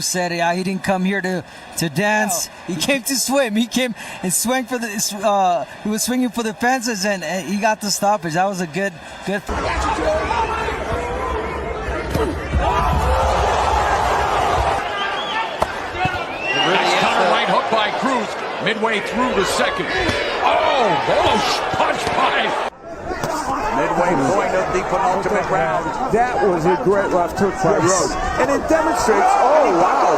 Cruz said he didn't come here to dance. He came to swim. He came and swung for the. He was swinging for the fences, and he got the stoppage. That was a good. Right hook by Cruz, midway through the second. Oh, punch by. Midway point of the penultimate round. That was a great left hook by Roach. And it demonstrates,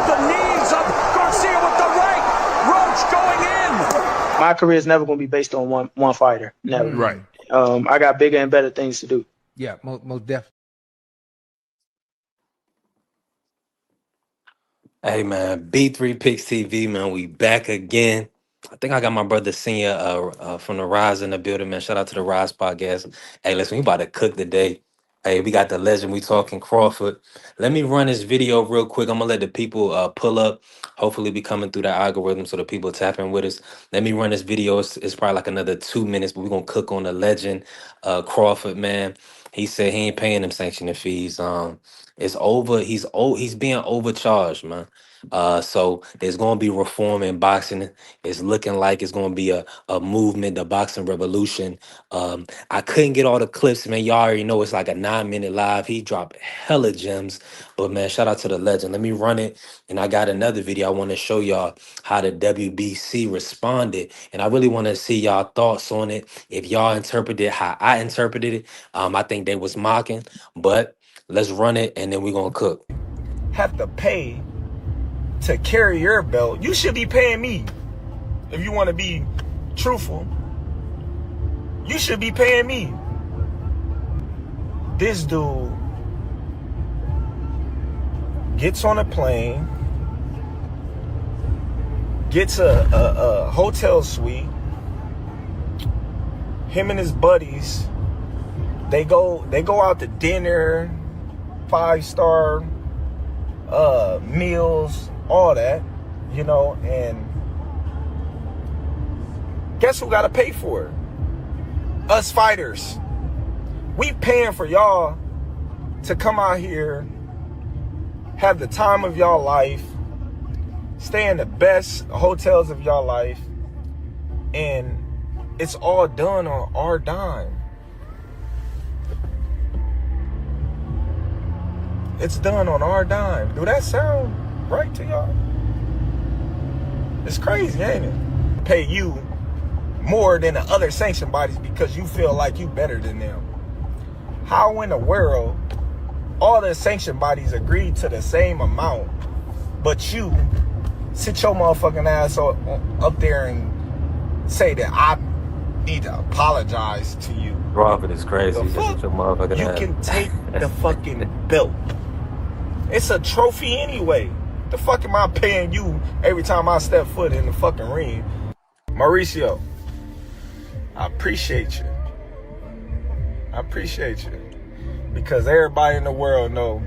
The knees of Garcia with the right. Roach going in. My career is never going to be based on one fighter. Never. Right. I got bigger and better things to do. Yeah, most definitely. Hey man, B3 Picks TV, man, we back again. I think I got my brother Senior from the Rise in the building, man. Shout out to the Rise podcast. Hey, listen, we about to cook today. Hey, we got the legend. We talking Crawford. Let me run this video real quick. I'm gonna let the people pull up. Hopefully, we coming through the algorithm so the people tapping with us. Let me run this video. It's probably like another 2 minutes, but we're gonna cook on the legend Crawford, man. He said he ain't paying them sanctioning fees. It's over. He's being overcharged, man. So there's gonna be reform in boxing. It's looking like it's gonna be a movement, the boxing revolution. I couldn't get all the clips, man. Y'all already know it's like a 9-minute live. He dropped hella gems. But man, shout out to the legend. Let me run it. And I got another video. I want to show y'all how the WBC responded. And I really want to see y'all thoughts on it. If y'all interpreted how I interpreted it, I think they was mocking. But let's run it and then we're gonna cook. Have to pay to carry your belt. You should be paying me. If you want to be truthful, you should be paying me. This dude gets on a plane, gets a hotel suite. Him and his buddies, they go out to dinner, 5-star meals, all that, and guess who gotta pay for it? Us fighters. We paying for y'all to come out here, have the time of y'all life, stay in the best hotels of y'all life, and it's all done on our dime. It's done on our dime. Do that sound right to y'all? It's crazy, ain't it? Pay you more than the other sanction bodies because you feel like you better than them. How in the world all the sanction bodies agreed to the same amount, but you sit your motherfucking ass up there and say that I need to apologize to you? Crawford is crazy. The fuck? You can take the fucking belt. It's a trophy anyway. The fuck am I paying you every time I step foot in the fucking ring? Mauricio, I appreciate you. Because everybody in the world know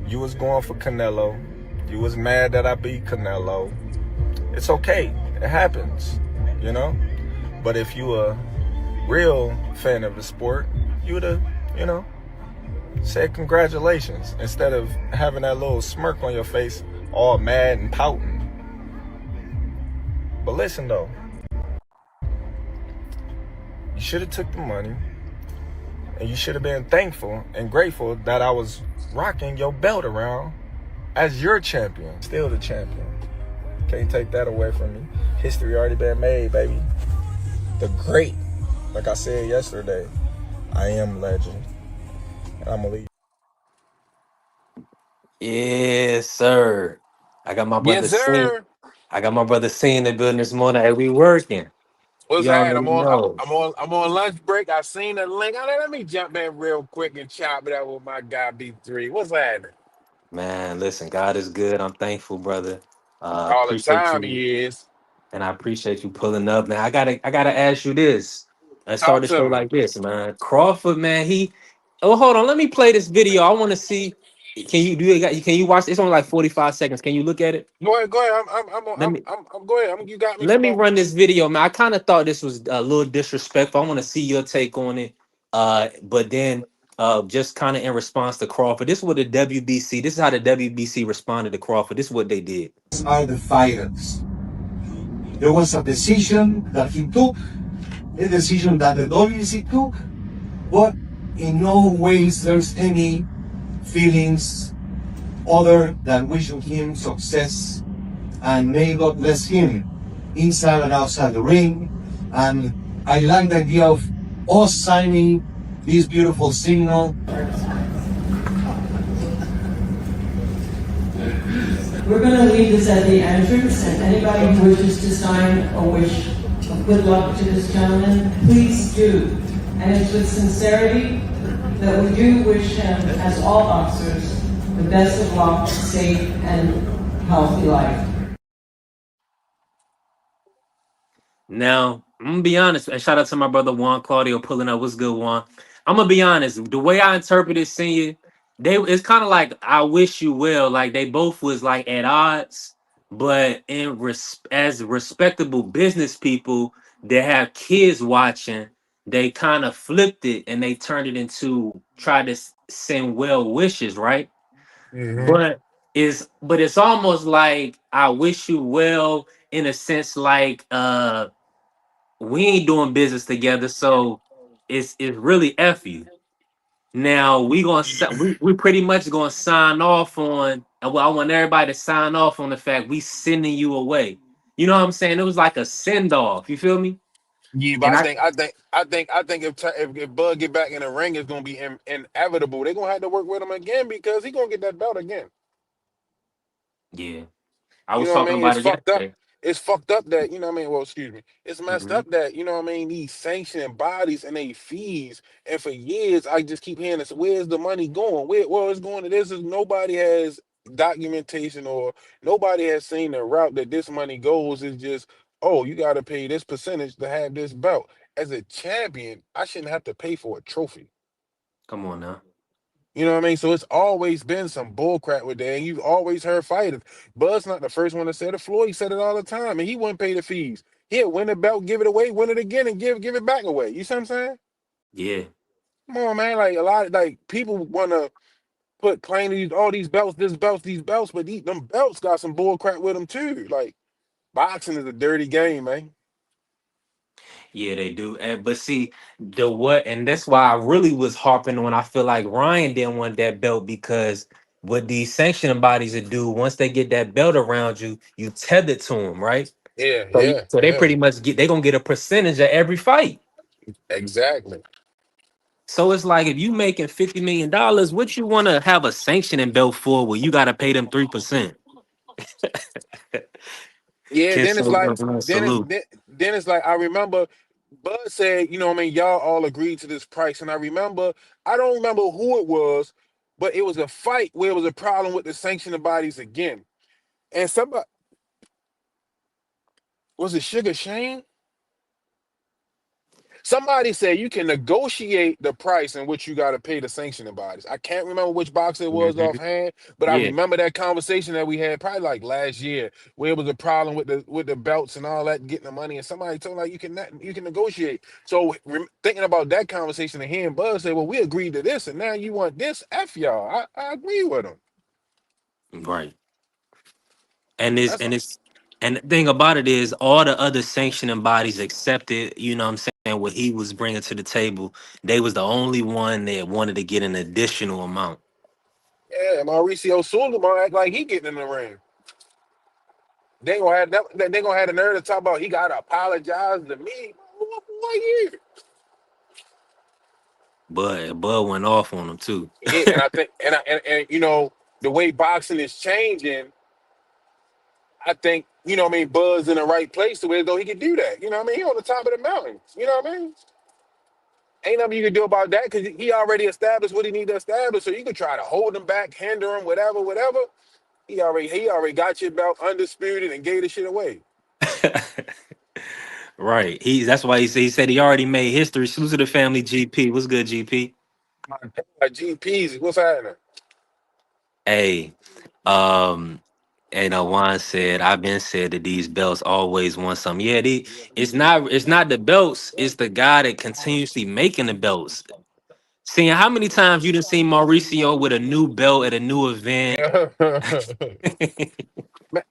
you was going for Canelo. You was mad that I beat Canelo. It's okay. It happens, But if you a real fan of the sport, you would have, said congratulations instead of having that little smirk on your face, all mad and pouting. But listen though, you should have took the money, and you should have been thankful and grateful that I was rocking your belt around as your champion. Still the champion. Can't take that away from me. History already been made, baby. The great, like I said yesterday, I am legend. And I'm gonna leave. Yes, sir. I got my brother Yes, sir. I got my brother in the building this morning. Hey, we working. What's You that? already know. I'm on lunch break. I seen the link. Let me jump in real quick and chop it up with my guy B3. What's happening? Man, listen, God is good. I'm thankful, brother. All the Appreciate time you, he is. and I appreciate you pulling up, man. I gotta ask you this. Let's start Talk the to show me. like this, man. Crawford, man, hold on, let me play this video. I want to see. Can you watch? It's only like 45 seconds. Can you look at it? Go ahead. Let me Go ahead. You got me. let Come me on. run this video, man. I kind of thought this was a little disrespectful. I want to see your take on it. But then just kind of in response to Crawford. This is what the WBC. This is how the WBC responded to Crawford. This is what they did. Are the fighters. There was a decision that he took, a decision that the WBC took, but in no ways there's any feelings other than wishing him success, and may God bless him inside and outside the ring. And I like the idea of us signing this beautiful signal. We're going to leave this at the entrance, and anybody who wishes to sign a wish of good luck to this gentleman, please do. And it's with sincerity that we do wish him, as all boxers, the best of luck, safe, and healthy life. Now, I'm gonna be honest, and shout out to my brother Juan Claudio pulling up. What's good, Juan? I'm gonna be honest. The way I interpreted senior, it's kind of like I wish you well. Like they both was like at odds, but as respectable business people that have kids watching, they kind of flipped it and they turned it into try to send well wishes, right? Mm-hmm. But it's almost like I wish you well in a sense, like we ain't doing business together, so it's really F you. Now we pretty much gonna sign off on, and well, I want everybody to sign off on the fact we sending you away. You know what I'm saying? It was like a send off. You feel me? Yeah, but And I think if Bud get back in the ring, it's gonna be inevitable. They're gonna have to work with him again because he gonna get that belt again. yeah, I You was know what I talking mean? about It's it fucked up. yesterday. It's fucked up that, you know what I mean? Well, excuse me. It's messed Hmm. up that, you know what I mean, these sanctioning bodies and they fees. And for years I just keep hearing this, where's the money going? Well, it's going to this is nobody has documentation or nobody has seen the route that this money goes. Is just, oh, you gotta pay this percentage to have this belt. As a champion, I shouldn't have to pay for a trophy. Come on now. You know what I mean? So it's always been some bullcrap with that. And you've always heard fighters. Bud's not the first one to say it. Floyd said it all the time, and he wouldn't pay the fees. He'd win the belt, give it away, win it again, and give it back away. You see what I'm saying? Yeah, Come on, man. Like a lot of like people want to put claim to these all these belts, these belts, but them belts got some bullcrap with them too. Like boxing is a dirty game, man. yeah, they do. But see, the what, and that's why I really was harping on. I feel like Ryan didn't want that belt because what these sanctioning bodies would do once they get that belt around you, you tether to them, right? Yeah, So, yeah, so they yeah. pretty much they gonna get a percentage of every fight. Exactly. So it's like if you making $50 million, what you want to have a sanctioning belt for? Where you got to pay them 3%. Yeah, Kiss then it's like salute. then it's like I remember Bud said, you know what I mean, y'all all agreed to this price. And I don't remember who it was, but it was a fight where it was a problem with the sanctioning bodies again. And somebody was it Sugar Shane? Somebody said you can negotiate the price in which you got to pay the sanctioning bodies. I can't remember which boxer it was Mhm. offhand, but I Yeah, remember that conversation that we had probably like last year, where it was a problem with the belts and all that, getting the money. And somebody told like you can negotiate. So thinking about that conversation and hearing Buzz say, "Well, we agreed to this, and now you want this." F y'all. I agree with him. right. And it's That's and it's and the thing about it is all the other sanctioning bodies accepted, you know what I'm saying, what he was bringing to the table. They was the only one that wanted to get an additional amount. yeah. Mauricio Sulaiman act like he getting in the ring. They gonna have that. They gonna have the nerve to talk about he gotta apologize to me. What year? But Bud went off on him too. Yeah, and I think, and you know, the way boxing is changing, I think, you know what I mean, Bud's in the right place to where though he can do that. You know what I mean? He on the top of the mountain. You know what I mean? Ain't nothing you can do about that because he already established what he need to establish. So you can try to hold him back, hinder him, whatever. He already got your belt undisputed and gave the shit away. Right. That's why he said he already made history. Salute to the family GP. What's good, GP? Like GPs, what's happening? Hey, um, Juan said, I've been said that these belts always want something. Yeah, it's not the belts, it's the guy that continuously making the belts. Seeing how many times you done seen Mauricio with a new belt at a new event. Man,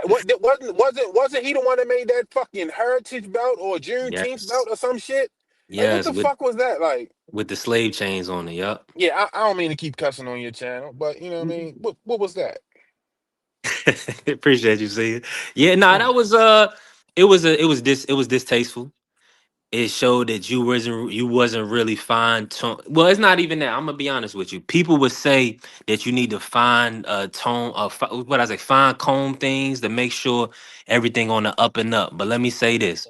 wasn't he the one that made that fucking heritage belt or Juneteenth belt Yes. or some shit? Like, what Yes, the fuck was that? Like, with the slave chains on it, yup. yeah, I don't mean to keep cussing on your channel, but you know what I mean. What was that? Appreciate you, see. Yeah, nah, Mm. that was it was distasteful. It showed that you wasn't really fine tone. Well, it's not even that. I'm gonna be honest with you. People would say that you need to find tone what I say, fine comb things to make sure everything on the up and up. But let me say this: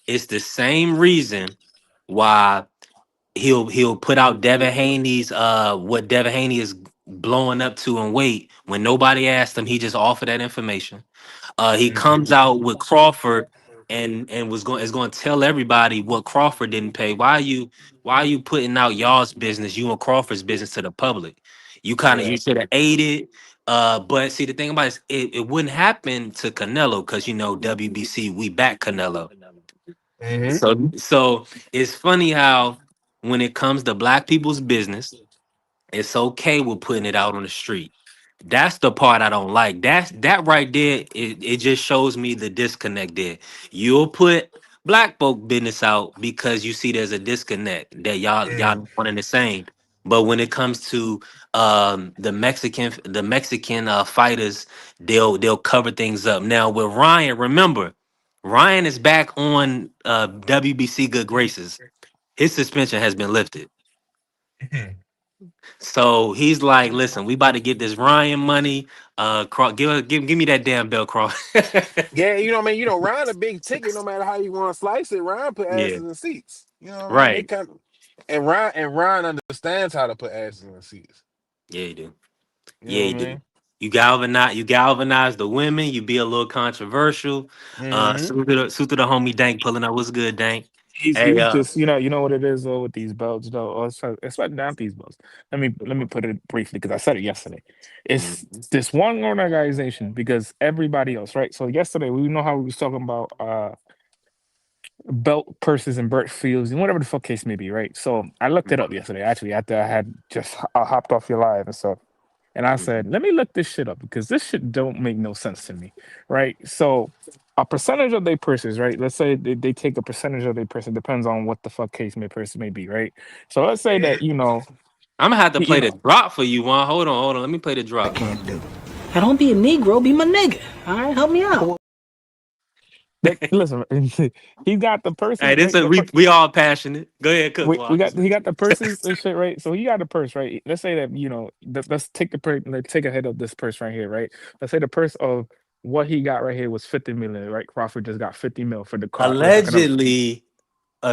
it's the same reason why he'll put out Devin Haney's what Devin Haney is blowing up to in weight when nobody asked him. He just offered that information. He comes out with Crawford and is going to tell everybody what Crawford didn't pay. Why are you putting out y'all's business, you and Crawford's business to the public? You Yeah. should have aided. But see the thing about it wouldn't happen to Canelo because WBC we back Canelo. Hmm. So it's funny how when it comes to black people's business, it's okay with putting it out on the street. That's the part I don't like. That right there. It just shows me the disconnect there. You'll put black folk business out because you see there's a disconnect that y'all one and the same. But when it comes to the Mexican fighters, they'll cover things up. Now with Ryan, remember, Ryan is back on WBC good graces. His suspension has been lifted. So he's like, listen, we about to get this Ryan money. Give me that damn bell, Craw. Yeah, you know what I mean. You know, Ryan a big ticket. No matter how you want to slice it, Ryan put Yeah, asses in seats. You know what I mean? They right. kind of, and Ryan understands how to put asses in seats. Yeah, you do. You Yeah, know you what I do. mean? You galvanize the women. You be a little controversial. Hmm. Salute to the homie Dank pulling up. What's good, Dank? Hey, He's just you know what it is though with these belts though. Oh, it's like not these belts. Let me put it briefly because I said it yesterday. It's mhm, this one organization because everybody else, right? So yesterday we know how we was talking about belt purses and Burt Fields and whatever the fuck case may be, right? So I looked it up yesterday actually after I had just hopped off your live and stuff. And I said, mhm. let me look this shit up because this shit don't make no sense to me, right? So a percentage of their purses, right? Let's say they take a percentage of their purse. It depends on what the fuck case may person may be, right? So let's say that I'm gonna have to you play the know, drop for you, Juan. Hold on. Let me play the I drop. can't do. Now don't be a Negro, be my nigga. All right, help me out. that listen, he got the purses, Hey, this right? is, we all passionate. Go ahead, cook, We Juan. got he got the purses and shit, right? So he got the purse, right? Let's say that let's take let's take a head of this purse right here, right? Let's say the purse of what he got right here was 50 million, right? Crawford just got 50 mil for the car for Canelo. Allegedly,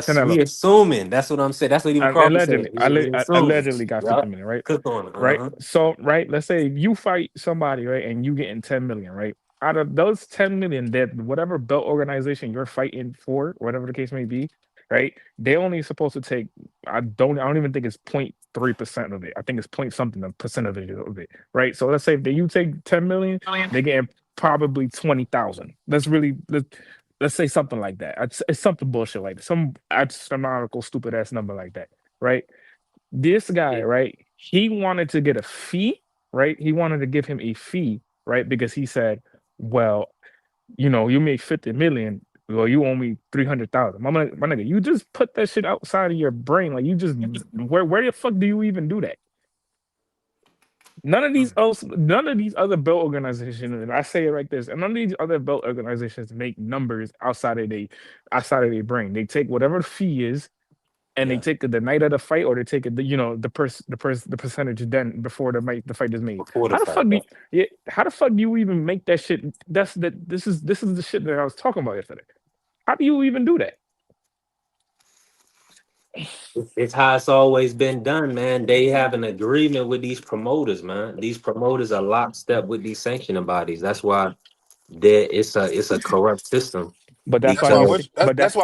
Canelo. we assuming. That's what I'm saying. That's what even Crawford said. We assuming. Allegedly got 50 Yep. million, right? Cook on it. Right. Uh-huh. So, right, let's say you fight somebody, right, and you getting 10 million, right? Out of those 10 million, that whatever belt organization you're fighting for, whatever the case may be, right? They only supposed to take, I don't even think it's 0.3% of it. I think it's point something of percent of it, right? So let's say that you take 10 million, they getting probably 20,000. Let's say something like that. It's something bullshit like that. Some astronomical stupid ass number like that, right? This guy, right? He wanted to get a fee, right? He wanted to give him a fee, right? Because he said, well, you made 50 million. Well, you owe me 300,000. My nigga, you just put that shit outside of your brain. Like you just where the fuck do you even do that? None of these other belt organizations, and I say it like this, and none of these other belt organizations make numbers outside of their brain. They take whatever the fee is and they Yeah. take it the night of the fight, or they take it, the percentage then before the fight is made. Before the How the fight. fuck do you, yeah, how the fuck do you even make that shit? This is the shit that I was talking about yesterday. How do you even do that? It's how it's always been done, man. They have an agreement with these promoters, man. These promoters are lockstep with these sanctioning bodies. That's why it's a corrupt system But that's That's why why you because see. But That's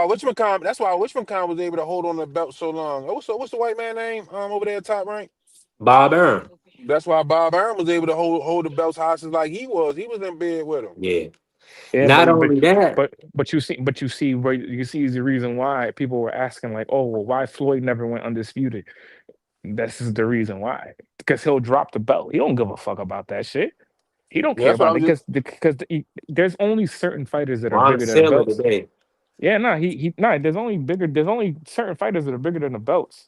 that's why Wishman was able to hold on the belt so long. What's the white man name over there at top rank? Bob Arum. That's why Bob Arum was able to hold the belts hostage like he was. He was in bed with him. Yeah. Yeah, Not only that, but you see where you see the reason why people were asking like, oh, well, why Floyd never went undisputed? This is the reason why. Because he'll drop the belt. He don't give a fuck about that shit. He don't Yeah, care that's what I about was it just. there's only certain fighters that are Ron bigger than the Sailor belts. today. Yeah, no, there's only certain fighters that are bigger than the belts.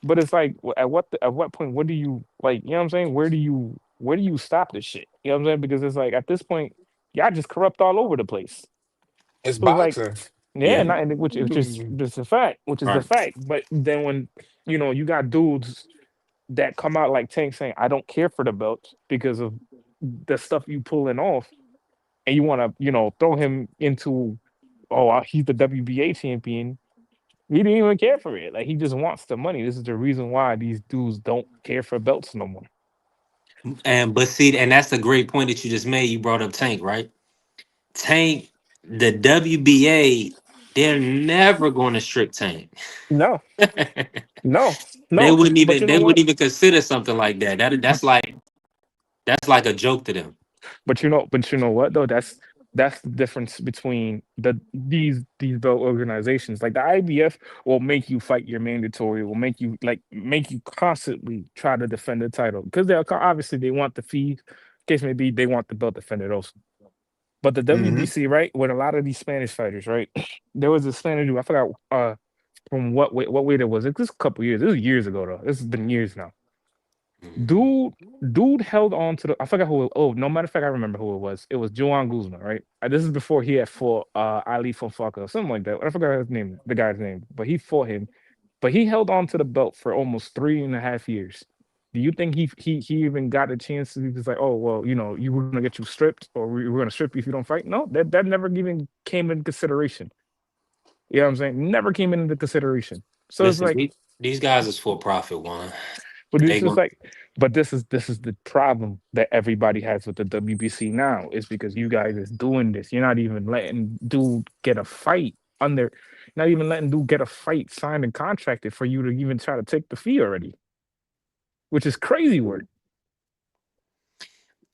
But it's like at what point what do you like, you know what I'm saying? Where do you stop this shit? You know what I'm saying? Because it's like at this point, y'all just corrupt all over the place. It's So it's like, boxing. yeah, Yeah. not which is just a fact, which is the Right. fact. But then when you got dudes that come out like Tank saying, I don't care for the belts because of the stuff you pulling off, and you want to, throw him into, oh, he's the WBA champion. He didn't even care for it. Like he just wants the money. This is the reason why these dudes don't care for belts no more. But see, and that's a great point that you just made. You brought up Tank, right? Tank, the WBA, they're never going to strip Tank. No, no, They no. wouldn't But even you they know what? wouldn't even consider something like that. That's like a joke to them. But you know what though? That's the difference between these belt organizations. Like the IBF will make you fight your mandatory, will make you constantly try to defend the title because obviously they want the fee. Case may be they want the belt defended also. But the Hmm. WBC, right, with a lot of these Spanish fighters, right? There was a Spanish dude, I forgot from what weight it was. It was a couple years. This was years ago though. This has been years now. Mhm. Dude, dude held on to the. I forgot who. Oh, no matter of fact, I remember who it was. It was Joan Guzman, right? This is before he had fought Ali Fonfalco, something like that. I forgot his name, the guy's name, but he fought him. But he held on to the belt for almost 3.5 years. Do you think he even got a chance to? He was like, oh well, you were gonna get you stripped, or we were gonna strip you if you don't fight. No, that never even came into consideration. You know what I'm saying? Never came into consideration. So it's Listen, like, these guys is for profit, one. but it's They just going like, but this is the problem that everybody has with the WBC now is because you guys is doing this. You're not even letting dude get a fight under, not even letting dude get a fight signed and contracted for you to even try to take the fee already, which is crazy work.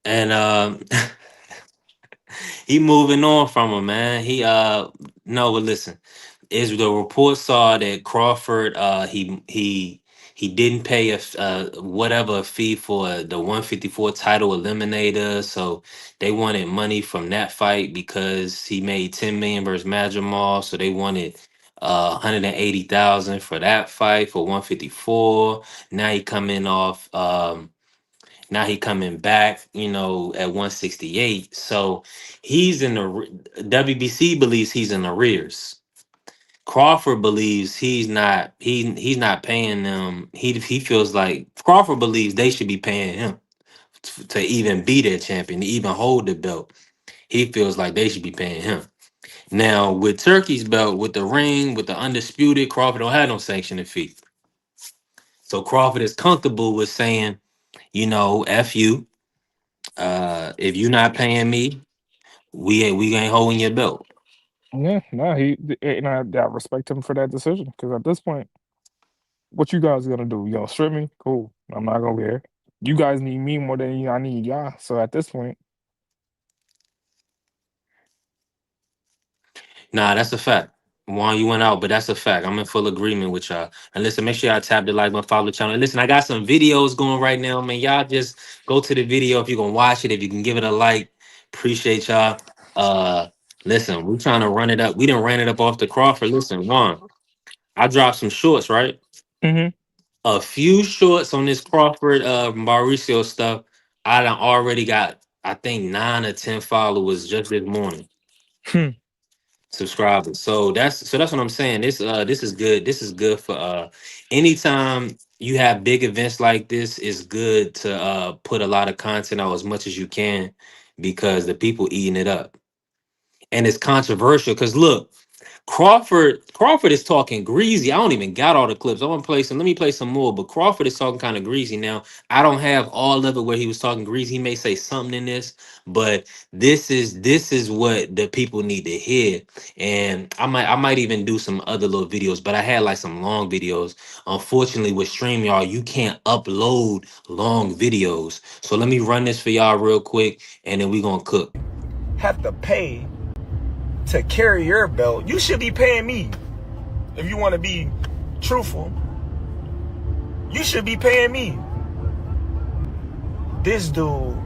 and he moving on from him, man. He no, but listen, is the report saw that Crawford he didn't pay whatever fee for the 154 title eliminator, so they wanted money from that fight because he made 10 million versus Madrimal, so they wanted 180,000 for that fight for 154. Now he coming off now he coming back, at 168. So he's in WBC believes he's in arrears. Crawford believes he's not paying them. He feels like Crawford believes they should be paying him to even be their champion, to even hold the belt. He feels like they should be paying him. Now with Turkey's belt, with the ring, with the undisputed, Crawford don't have no sanctioning fee. So Crawford is comfortable with saying, F you. If you're not paying me, we ain't holding your belt. Yeah, no, and I respect him for that decision because at this point, what you guys gonna do? You gonna strip me? Cool. I'm not gonna care. You guys need me more than I need y'all. So at this point, Nah, that's a fact. Juan, you went out, but that's a fact. I'm in full agreement with y'all. And listen, make sure y'all tap the like button, follow the channel. And listen, I got some videos going right now, man. Y'all just go to the video if you're gonna watch it. If you can give it a like, appreciate y'all. Uh, listen, we trying to run it up. We didn't ran it up off the Crawford. Listen, Juan, I dropped some shorts, right? hmm A few shorts on this Crawford Mauricio stuff. I done already got, I think, 9 or 10 followers just this morning. Subscribers. So that's what I'm saying. This is good. This is good for anytime you have big events like this, it's good to put a lot of content out as much as you can because the people eating it up. And it's controversial because look, Crawford is talking greasy. I don't even got all the clips. I want to play some. Let me play some more. But Crawford is talking kind of greasy now. I don't have all of it where he was talking greasy. He may say something in this, but this is what the people need to hear. And I might even do some other little videos. But I had like some long videos. Unfortunately, with StreamYard, you can't upload long videos. So let me run this for y'all real quick, and then we gonna cook. have to pay to carry your belt. You should be paying me if you want to be truthful. You should be paying me. This dude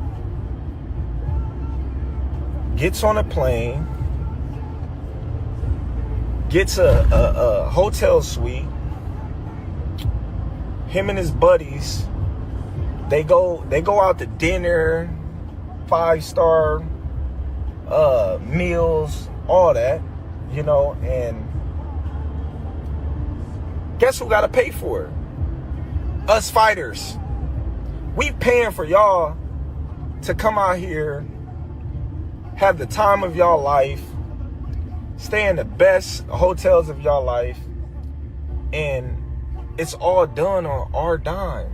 gets on a plane, gets a hotel suite. Him and his buddies, they go out to dinner, 5-star meals, all that, you know, and guess who got to pay for it? Us fighters. We paying for y'all to come out here, have the time of y'all life, stay in the best hotels of y'all life, and it's all done on our dime.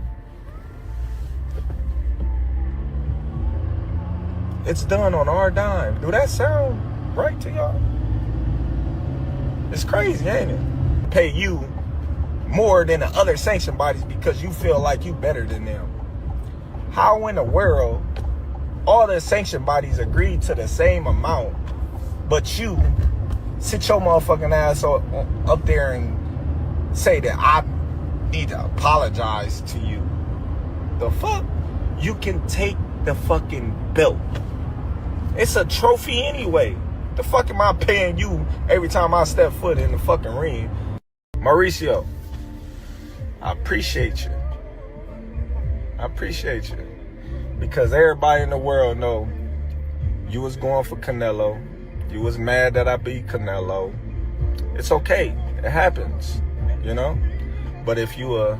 It's done on our dime. Do that sound right to y'all? It's crazy, ain't it? Pay you more than the other sanctioned bodies because you feel like you better than them. How in the world all the sanctioned bodies agreed to the same amount, but you sit your motherfucking ass up there and say that I need to apologize to you? The fuck? You can take the fucking belt. It's a trophy anyway. The fuck am I paying you every time I step foot in the fucking ring? Mauricio, I appreciate you. I appreciate you. Because everybody in the world know you was going for Canelo. You was mad that I beat Canelo. It's okay. It happens, you know? But if you a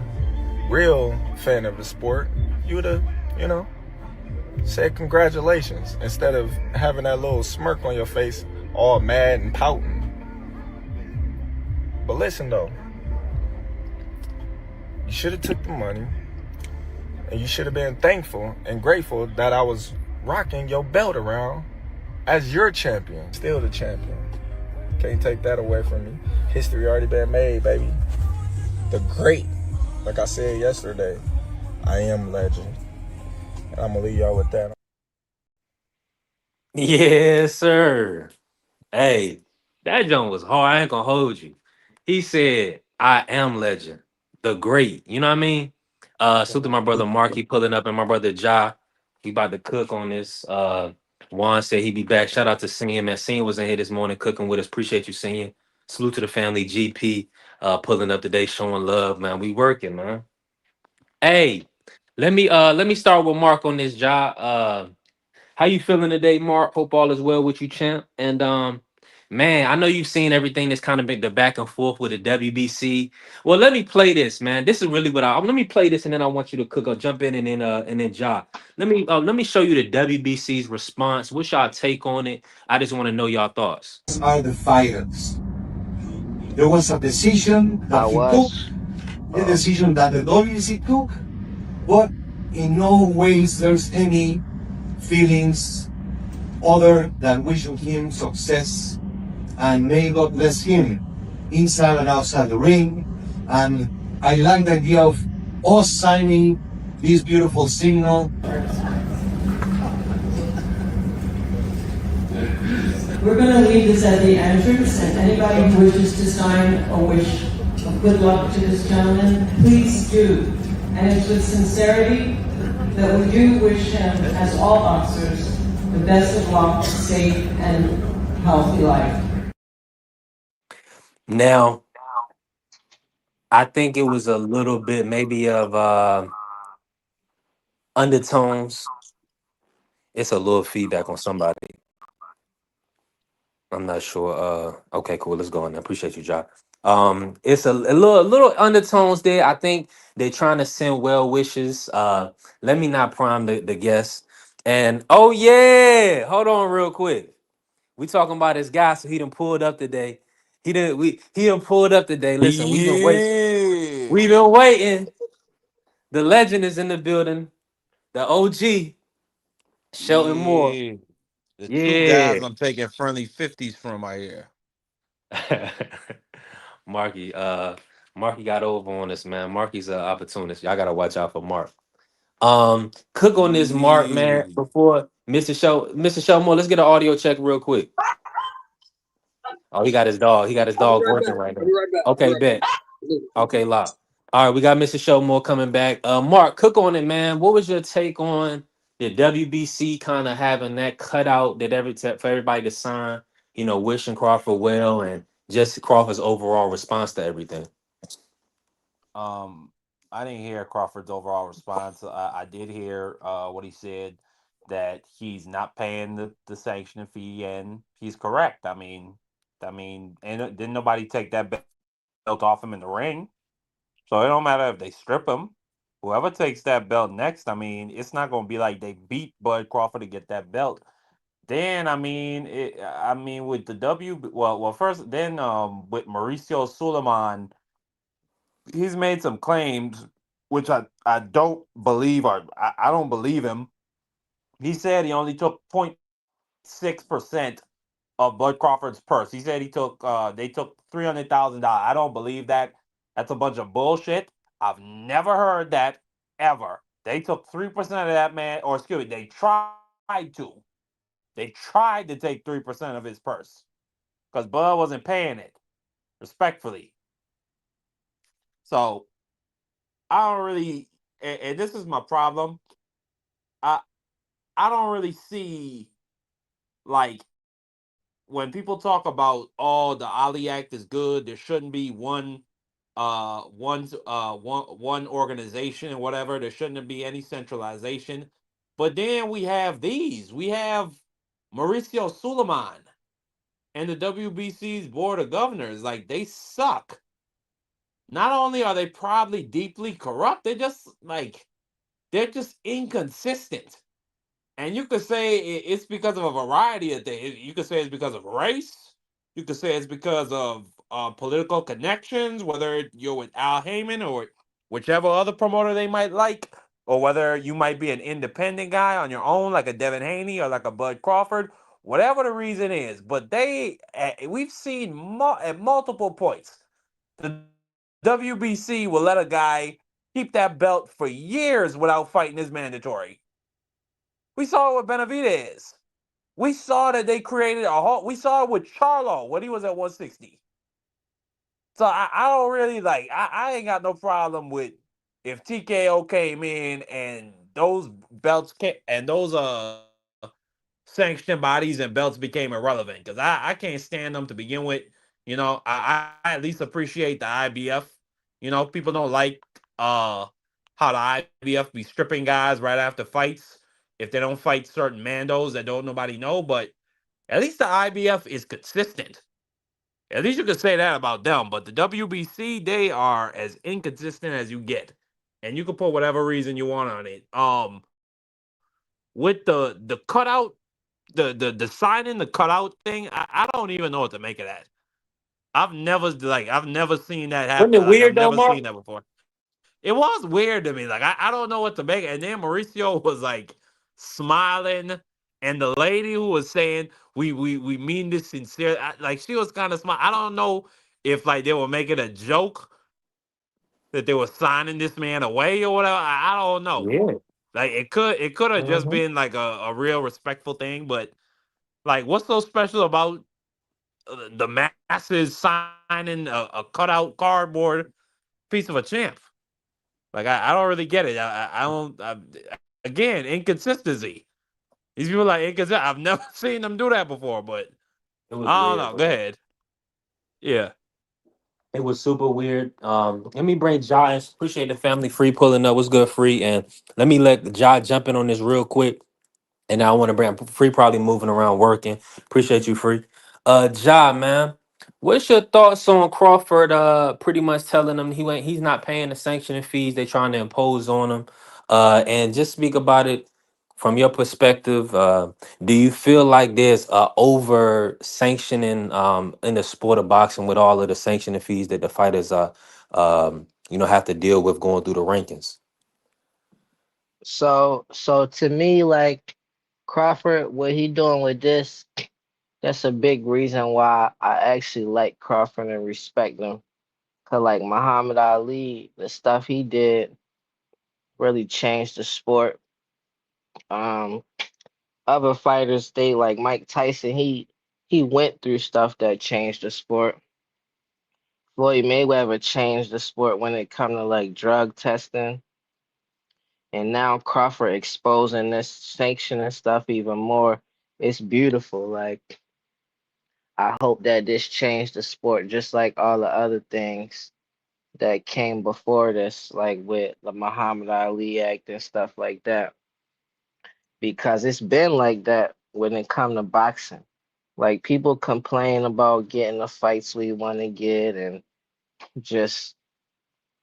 real fan of the sport, you would have, you know, said congratulations instead of having that little smirk on your face, all mad and pouting. But listen though, you should have took the money, and you should have been thankful and grateful that I was rocking your belt around as your champion. Still the champion. Can't take that away from me. History already been made, baby. The great, like I said yesterday, I am legend. And I'm gonna leave y'all with that. Yes, sir. Hey, that joint was hard. I ain't gonna hold you. He said, I am legend. The great. You know what I mean? Salute to my brother Mark. He pulling up, and my brother Ja. He about to cook on this. Juan said he be back. Shout out to Senior, man. Senior was in here this morning cooking with us. Appreciate you, Senior. Salute to the family. GP pulling up today, showing love, man. We working, man. Hey, let me start with Mark on this job. How you feeling today, Mark? Hope all is well with you, champ. And man, I know you've seen everything that's kind of been the back and forth with the WBC. Well, let me play this, man. This is really what let me play this, and then I want you to cook or jump in and then Ja. Let me show you the WBC's response. What's y'all take on it? I just want to know y'all thoughts. Are the fighters. There was a decision that he took, the decision that the WBC took, but in no ways there's any feelings other than wishing him success, and may God bless him inside and outside the ring. And I like the idea of us signing this beautiful signal. We're going to leave this at the entrance, and anybody who wishes to sign a wish of good luck to this gentleman, please do. And it's with sincerity that we do wish him, as all boxers, the best of luck, safe, and healthy life. Now, I think it was a little bit maybe of undertones. It's a little feedback on somebody. I'm not sure. Okay, cool. Let's go on. I appreciate you, Jock. It's a little undertones there. I think they're trying to send well wishes. Let me not prime the guest. And oh yeah, hold on real quick. We talking about this guy, so he done pulled up today. He done pulled up today. Listen, we've been waiting. Yeah. We've been waiting. The legend is in the building. The OG, Shelton Moore. Yeah. The two Yeah. guys I'm taking friendly 50s from right here. Marky, Marky got over on us, man. Marky's an opportunist. Y'all gotta watch out for Mark. Cook on this Mark, man. Yeah. Before Mr. Showmore, let's get an audio check real quick. Oh, he got his dog. He got his I'll be dog right working back. right I'll now. be right back. I'll be Okay, right bet. back. Okay, lock. All right, we got Mr. Showmore coming back. Mark, cook on it, man. What was your take on the WBC kind of having that cutout that for everybody to sign? Wishing Crawford well and just Crawford's overall response to everything. I didn't hear Crawford's overall response. I did hear what he said, that he's not paying the sanctioning fee, and he's correct. And didn't nobody take that belt off him in the ring, so it don't matter if they strip him. Whoever takes that belt next, it's not going to be like they beat Bud Crawford to get that belt. Then with the first, then with Mauricio Suleiman, he's made some claims which I don't believe, or I don't believe him. He said he only took 0.6% of Bud Crawford's purse. He said they took $300,000. I don't believe that. That's a bunch of bullshit. I've never heard that ever. They took 3% of that man, or excuse me, they tried to. They tried to take 3% of his purse because Bud wasn't paying it, respectfully. So I don't really, and this is my problem. I I don't really see, like, when people talk about, oh, the Ali Act is good, there shouldn't be one organization and whatever. There shouldn't be any centralization. But then we have these. We have Mauricio Suleiman and the WBC's board of governors. Like, they suck. Not only are they probably deeply corrupt, they're just inconsistent. And you could say it's because of a variety of things. You could say it's because of race. You could say it's because of political connections, whether you're with Al Heyman or whichever other promoter they might like, or whether you might be an independent guy on your own, like a Devin Haney or like a Bud Crawford. Whatever the reason is, but we've seen at multiple points, the WBC will let a guy keep that belt for years without fighting his mandatory. We saw it with Benavidez. We saw that they created a whole. We saw it with Charlo when he was at 160. So I don't really like. I ain't got no problem with if TKO came in and those belts and those sanctioned bodies and belts became irrelevant, because I can't stand them to begin with. I at least appreciate the IBF. People don't like how the IBF be stripping guys right after fights if they don't fight certain mandos that don't nobody know. But at least the IBF is consistent. At least you could say that about them. But the WBC, they are as inconsistent as you get, and you can put whatever reason you want on it. With the cutout, the signing, the cutout thing, I don't even know what to make of that. I've never seen that Wasn't happen. it Like, I've weird though, never Mark? seen that before. It was weird to me. Like, I don't know what to make. And then Mauricio was like smiling, and the lady who was saying we mean this sincere, like, she was kind of smile. I don't know if like they were making a joke that they were signing this man away or whatever. I don't know. Yeah. Like, it could have just Hmm. been like a real respectful thing, but like, what's so special about the masses signing a cutout cardboard piece of a champ? Like, I don't really get it. I don't. Again, inconsistency. These people are like inconsistent. I've never seen them do that before, but It was I don't weird, know. Go bro. ahead. Yeah. It was super weird. Let me bring Ja in. Appreciate the family free pulling up. What's good, free? And let me let Ja jump in on this real quick. And I want to bring free, probably moving around working. Appreciate you, free. Ja, man, what's your thoughts on Crawford? Pretty much telling him he's not paying the sanctioning fees they trying to impose on him. And just speak about it from your perspective. Do you feel like there's over sanctioning in the sport of boxing with all of the sanctioning fees that the fighters have to deal with going through the rankings? So to me, like Crawford, what he doing with this, that's a big reason why I actually like Crawford and respect him. Cause like Muhammad Ali, the stuff he did really changed the sport. Um, Other fighters, they like Mike Tyson, he went through stuff that changed the sport. Floyd Mayweather changed the sport when it come to like drug testing, and now Crawford exposing this sanctioning stuff even more. It's beautiful. Like I hope that this changed the sport just like all the other things that came before this, like with the Muhammad Ali Act and stuff like that. Because it's been like that when it come to boxing. Like people complain about getting the fights we want to get and just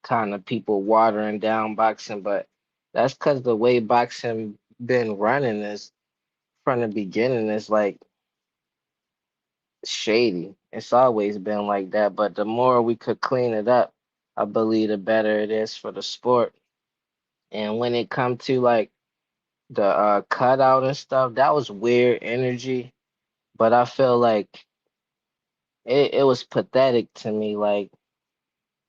kind of people watering down boxing, but that's because the way boxing been running is from the beginning is like shady. It's always been like that, but the more we could clean it up, I believe the better it is for the sport. And when it come to like the cutout and stuff, that was weird energy, but I feel like it was pathetic to me, like,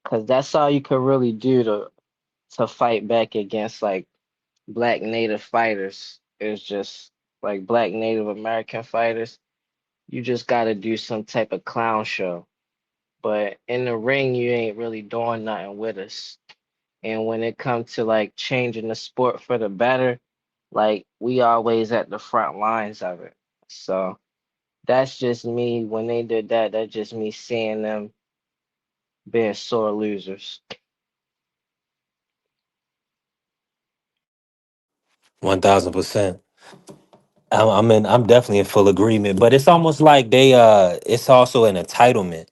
because that's all you could really do to fight back against like black native fighters. Is just like black Native American fighters. You just got to do some type of clown show. But in the ring, you ain't really doing nothing with us. And when it comes to like changing the sport for the better, like we always at the front lines of it. So that's just me. When they did that, that's just me seeing them being sore losers. 1000%. I'm definitely in full agreement, but it's almost like it's also an entitlement.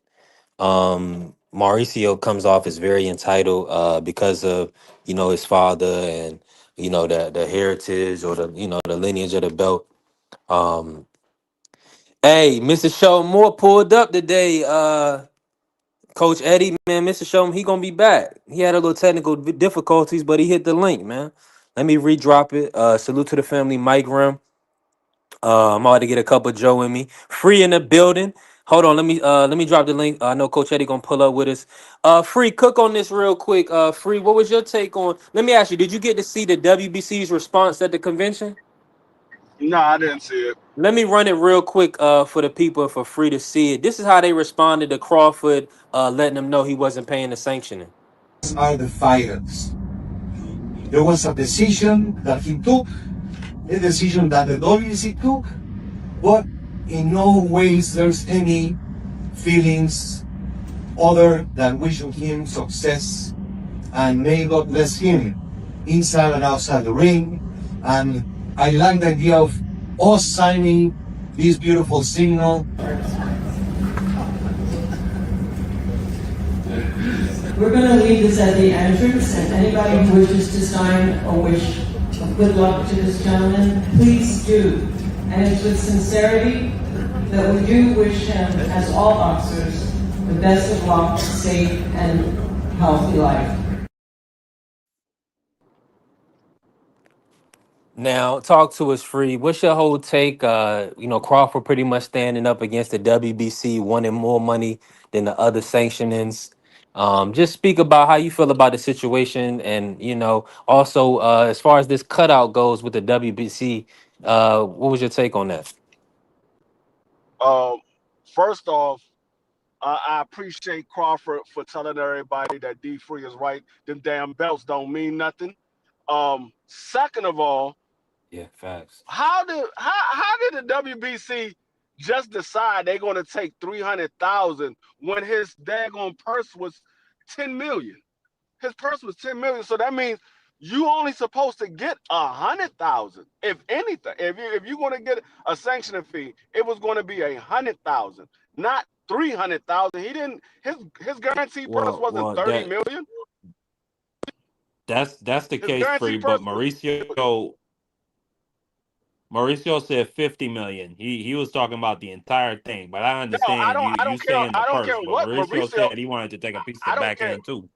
Mauricio comes off as very entitled because of his father and the heritage or the lineage of the belt. Um, hey, Mr. Shelton Moore pulled up today. Coach Eddie, man, Mr. Shelton, he gonna be back. He had a little technical difficulties, but he hit the link, man. Let me redrop it. Salute to the family, Mike Rim. I'm about to get a cup of Joe in me. Free in the building. Hold on, let me drop the link. I know Coach Eddie gonna pull up with us. Free, cook on this real quick. Free, what was your take on? Let me ask you, did you get to see the WBC's response at the convention? No, I didn't see it. Let me run it real quick for the people for free to see it. This is how they responded to Crawford, letting them know he wasn't paying the sanctioning. Are the fighters. There was a decision that he took, a decision that the WC took, but in no ways there's any feelings other than wishing him success and may God bless him inside and outside the ring. And I like the idea of us signing this beautiful signal. We're going to leave this at the entrance, and anybody who wishes to sign a wish of good luck to this gentleman, please do. And it's with sincerity that we do wish him, as all boxers, the best of luck, safe, and healthy life. Now, talk to us, Free. What's your whole take? Crawford pretty much standing up against the WBC, wanting more money than the other sanctionings. Just speak about how you feel about the situation, and also as far as this cutout goes with the WBC. What was your take on that? Um, First off, I appreciate Crawford for telling everybody that D Free is right. Them damn belts don't mean nothing. Second of all, Yeah, facts. how did the WBC just decide they're going to take 300,000 when his daggone purse was 10 million? His purse was 10 million, so that means you only supposed to get 100,000, if anything. If you're going to get a sanctioning fee, it was going to be 100,000, not 300,000. He didn't. His guarantee purse Well, wasn't well, 30 that million. that's the His case, guarantee Free. purse But was. Mauricio said 50 million. He was talking about the entire thing, but I No, I understand don't. I you don't care. saying the I don't care purse, but what Mauricio Mauricio. said he wanted to take a piece of the I don't back care. end too.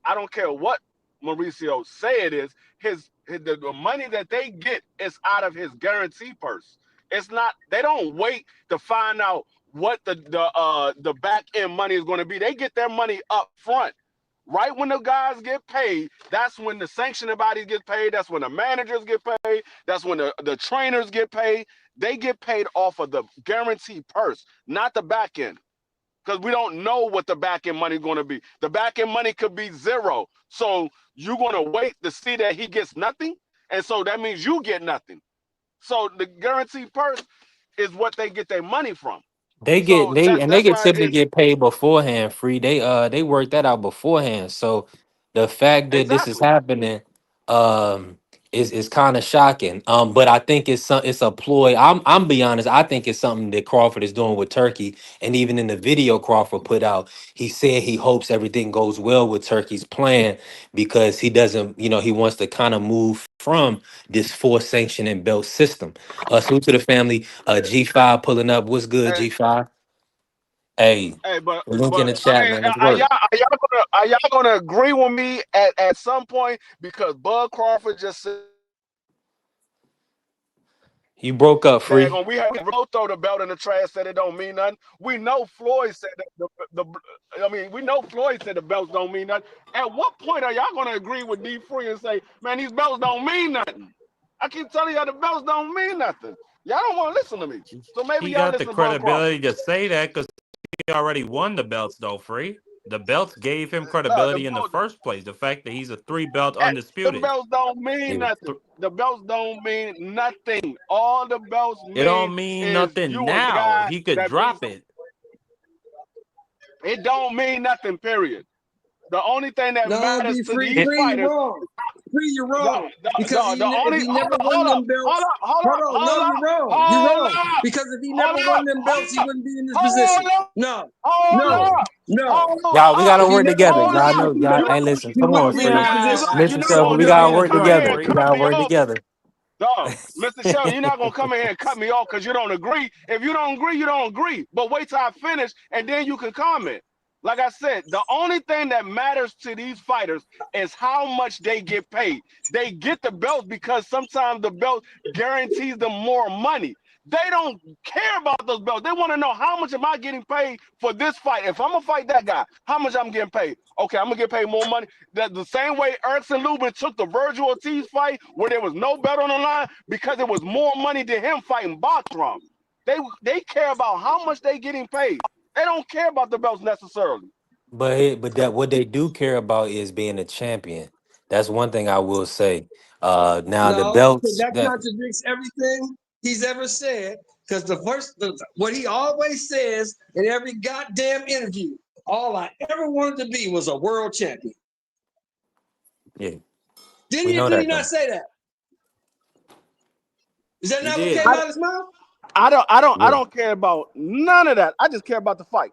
I don't care what Mauricio say it is. The money that they get is out of his guarantee purse. It's not. They don't wait to find out what the back end money is going to be. They get their money up front. Right when the guys get paid, that's when the sanctioning bodies get paid. That's when the managers get paid. That's when the trainers get paid. They get paid off of the guarantee purse, not the back end. because we don't know what the back end money is going to be. The back end money could be zero. So you're going to wait to see that he gets nothing. And so that means you get nothing. So the guaranteed purse is what they get their money from. They get So they that's why typically get paid beforehand, free. They work that out beforehand. So the fact that this is exactly. happening is kind of shocking. But I think it's a ploy. I'm be honest, I think it's something that Crawford is doing with Turkey. And even in the video Crawford put out, he said he hopes everything goes well with Turkey's plan because he doesn't, he wants to kind of move from this forced sanctioning belt system. Salute to the family. G5 pulling up. What's good, Hey, G5? Hey, hey, link in but the I chat, mean, man. Let's work. are y'all gonna agree with me at some point? Because Bud Crawford just said You broke up, free. daggone, we both throw the belt in the trash, said it don't mean nothing. We know Floyd said that we know Floyd said the belts don't mean nothing. At what point are y'all gonna agree with D Free and say, man, these belts don't mean nothing? I keep telling y'all the belts don't mean nothing. Y'all don't want to listen to me. So maybe He y'all got the listen to Bud Crawford. credibility to say that because he already won the belts, though, free. The belts gave him No, credibility in the first place. The fact that he's a 3-belt the undisputed. belts don't mean nothing. The belts don't mean nothing. All the belts It mean don't mean is nothing you a now. guy He could that beats. drop it. It don't mean nothing, period. The only thing that No, matters be to free, these It, free, you're fighters, wrong. Free, you're wrong. Because the if only he never won them belts, hold on, no, you're wrong. You're hold wrong. up, Because if he hold never won up, them belts, he wouldn't be in this hold position. up, No, hold no, up, no. hold y'all, we up, gotta If he work never together. won hold them Y'all up. know, fucking y'all. belts, Hey, You listen, he come on, wouldn't be in free. this position. Mr. not Shelby, gonna we This come gotta in and man's work come in not here together. and We free. cut gotta me work off. together. Dog, Mr. Shelby, you're not gonna come in here and cut me off because you don't agree. If you don't agree, you don't agree. But wait till I finish and then you can comment. Like I said, the only thing that matters to these fighters is how much they get paid. They get the belts because sometimes the belt guarantees them more money. They don't care about those belts. They want to know how much am I getting paid for this fight. If I'm gonna fight that guy, how much I'm getting paid? Okay, I'm gonna get paid more money. That the same way Erickson Lubin took the Virgil Ortiz fight where there was no bet on the line because it was more money than him fighting Bachram. They care about how much they getting paid. They don't care about the belts necessarily. But that what they do care about is being a champion. That's one thing I will say. Now the No, because belts that that contradicts everything he's ever said. Because what he always says in every goddamn interview, all I ever wanted to be was a world champion. yeah, Did we he or know did he that not though. say that? Is that He not what did. came out of his mouth? I Yeah. don't care about none of that. I just care about the fight.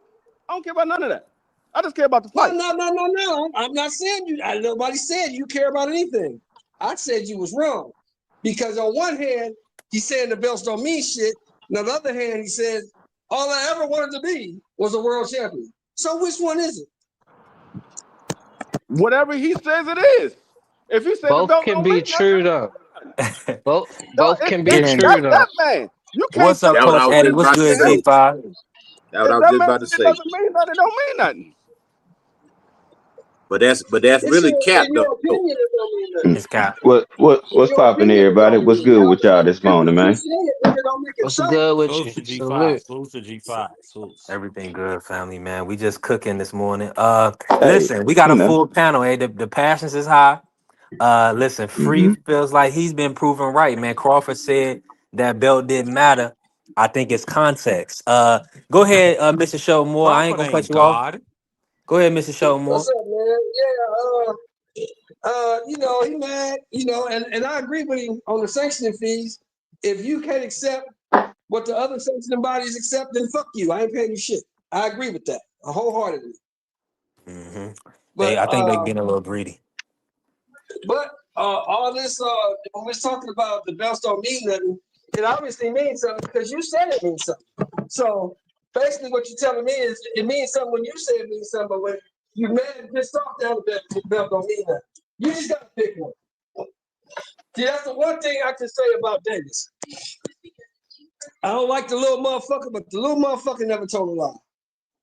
I don't care about none of that. I just care about the No, fight. no, no, no, no. I'm not saying you. Nobody said you care about anything. I said you was wrong. Because on one hand, he's saying the belts don't mean shit. And on the other hand, he says, all I ever wanted to be was a world champion. So which one is it? Whatever he says it is. If he said the Both belt can don't mean be true nothing, though. Both can be Yeah. true that's though. that man. You can't What's tell up, That's me what Coach I was what Eddie? just it What's about to good, means to him. say. G5? That's what I If was that just man about to said it say. doesn't mean nothing, it don't mean nothing. But that's It's really cap in your though. opinion, it don't mean nothing. It's Cap. In What's your poppin', opinion, it everybody? don't What's mean good with y'all nothing. this Just morning, because you man? say it don't make it What's so. good with Salute you? to G5. Salute. Salute to G5. Salute. Everything good, family, man. We just cooking this morning. Hey, Listen, we got you a know. full panel. Hey, the passions is high. Listen, Free Hmm. feels like he's been proven right, man. Crawford said that belt didn't matter. I think it's context. Go ahead, Mr. Showmore. I ain't Crawford gonna cut ain't you off. God. Go ahead, Mr. Showmore. What's up, man? He mad, and I agree with him on the sanctioning fees. If you can't accept what the other sanctioning bodies accept, then fuck you. I ain't paying you shit. I agree with that wholeheartedly. Hmm. But I think they're getting a little greedy. all this when we're talking about the belts don't mean nothing, it obviously means something because you said it means something. So basically what you're telling me is it means something when you say it means something, but when you mad and pissed off down the belt don't mean nothing. You just gotta pick one. See, that's the one thing I can say about Davis. I don't like the little motherfucker, but the little motherfucker never told a lie.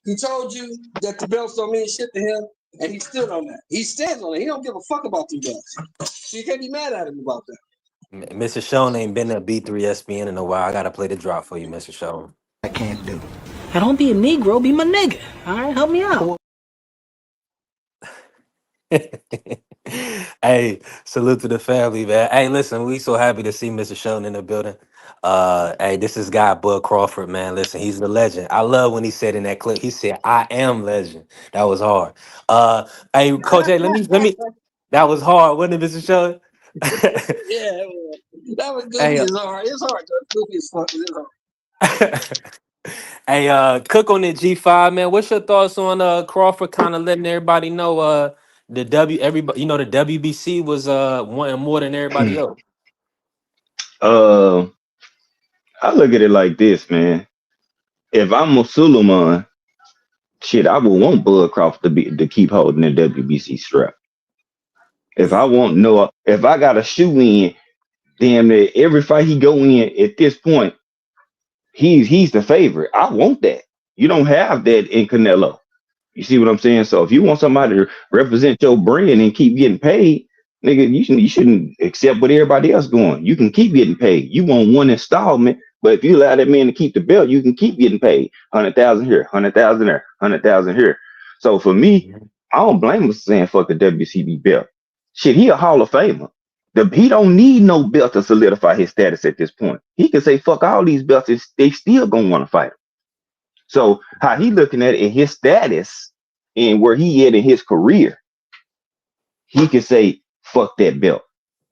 He told you that the belts don't mean shit to him, and he stood on that. He stands on it. He don't give a fuck about the belts. So you can't be mad at him about that. Mr. Sean ain't been at B3 SPN in a while. I gotta play the drop for you, Mr. Sean. I can't do. Now, don't be a Negro, be my nigga. All right, help me out. Hey, salute to the family, man. Hey, listen, we so happy to see Mr. Shelton in the building. Hey, this is guy Bud Crawford, man. Listen, he's the legend. I love when he said in that clip, he said, "I am legend." That was hard. Hey, Coach, hey, let me. That was hard, wasn't it, Mr. Shelton? Yeah, that was goofy Hey, as hard. It's hard, though. Goofy as fuck. It's hard. hey, Cook on the G5, man. What's your thoughts on Crawford kind of letting everybody know everybody the WBC was wanting more than everybody else? uh, I look at it like this, man. If I'm a Suleiman, shit, I would want Bud Crawford to keep holding the WBC strap. If I Yeah. want Noah, if I got a shoe in, damn near every fight he go in at this point, he's the favorite. I want that. You don't have that in Canelo. You see what I'm saying? So if you want somebody to represent your brand and keep getting paid, nigga, you shouldn't accept what everybody else going. You can keep getting paid. You want one installment, but if you allow that man to keep the belt, you can keep getting paid. 100,000 here, 100,000 there, 100,000 here. So for me, I don't blame him for saying fuck the WCB belt. Shit, he a Hall of Famer. He don't need no belt to solidify his status at this point. He can say fuck all these belts, they still gonna want to fight him. So how he looking at it in his status and where he at in his career, he can say fuck that belt.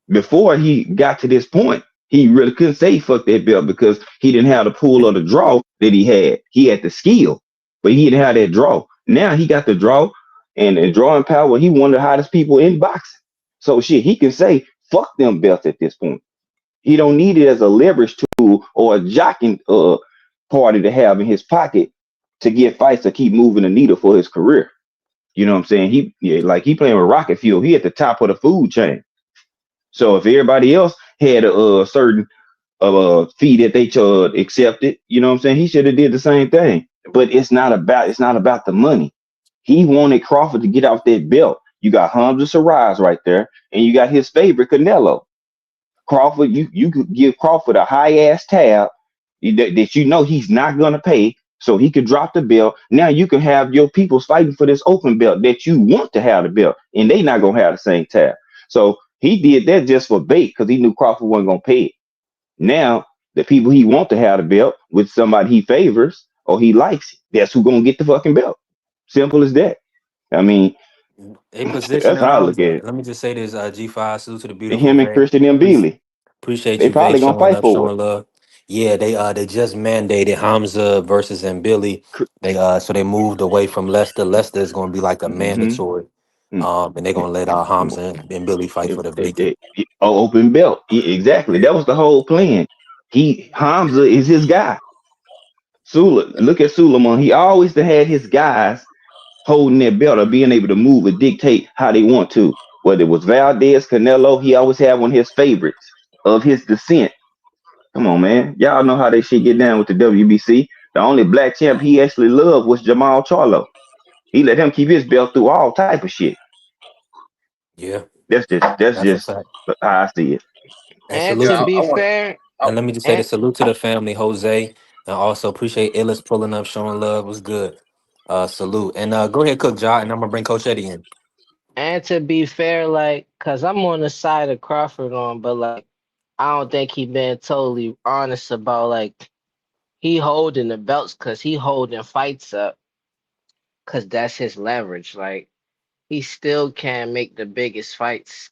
Before he got to this point, he really couldn't say fuck that belt because he didn't have the pull or the draw that he had. He had the skill, but he didn't have that draw. Now he got the draw and the drawing power. He one of the hottest people in boxing. So shit, he can say fuck them belts at this point. He don't need it as a leverage tool or a jocking party to have in his pocket to get fights to keep moving the needle for his career. You know what I'm saying? He playing with rocket fuel. He at the top of the food chain. So if everybody else had a certain fee that they accepted, you know what I'm saying? He should have did the same thing. But it's not about the money. He wanted Crawford to get off that belt. You got Hamza Saraz right there, and you got his favorite Canelo. Crawford, you could give Crawford a high ass tab that you know he's not gonna pay, so he could drop the belt. Now you can have your people fighting for this open belt that you want to have the belt, and they not gonna have the same tab. So he did that just for bait because he knew Crawford wasn't gonna pay it. Now the people he want to have the belt with somebody he favors or he likes, that's who gonna get the fucking belt. Simple as that. I mean, They position that's of how I look at Hamza. it. Let me just say this, G5, salute to the And beautiful him and Vay. Christian Appreciate Mbili, appreciate they you, Vay, probably gonna showing fight up, for showing love. Yeah, they just mandated Hamza versus Billy. it. So they moved away from Leicester. Leicester is gonna be like a Mm-hmm. mandatory. And they're gonna let Hamza and Billy fight for the vacant. Open belt. Exactly. That was the whole plan. Hamza is his guy. Look at Suleiman. He always had his guys holding that belt or being able to move and dictate how they want to. Whether it was Valdez, Canelo, he always had one of his favorites of his descent. Come on, man. Y'all know how they shit get down with the WBC. The only black champ he actually loved was Jamal Charlo. He let him keep his belt through all type of shit. Yeah, that's a That's just fact. how I see it. And And salute to Yeah, to be I want fair, to. and let me just say the and salute to the family, Jose, and also appreciate Illis pulling up, showing love. Was good. Salute. And go ahead, Cook Jot, and I'm gonna bring Coach Eddie in. and to be fair, like, cause I'm on the side of Crawford on, but like, I don't think he been totally honest about like he holding the belts, cause he holding fights up, cause that's his leverage. Like, he still can make the biggest fights.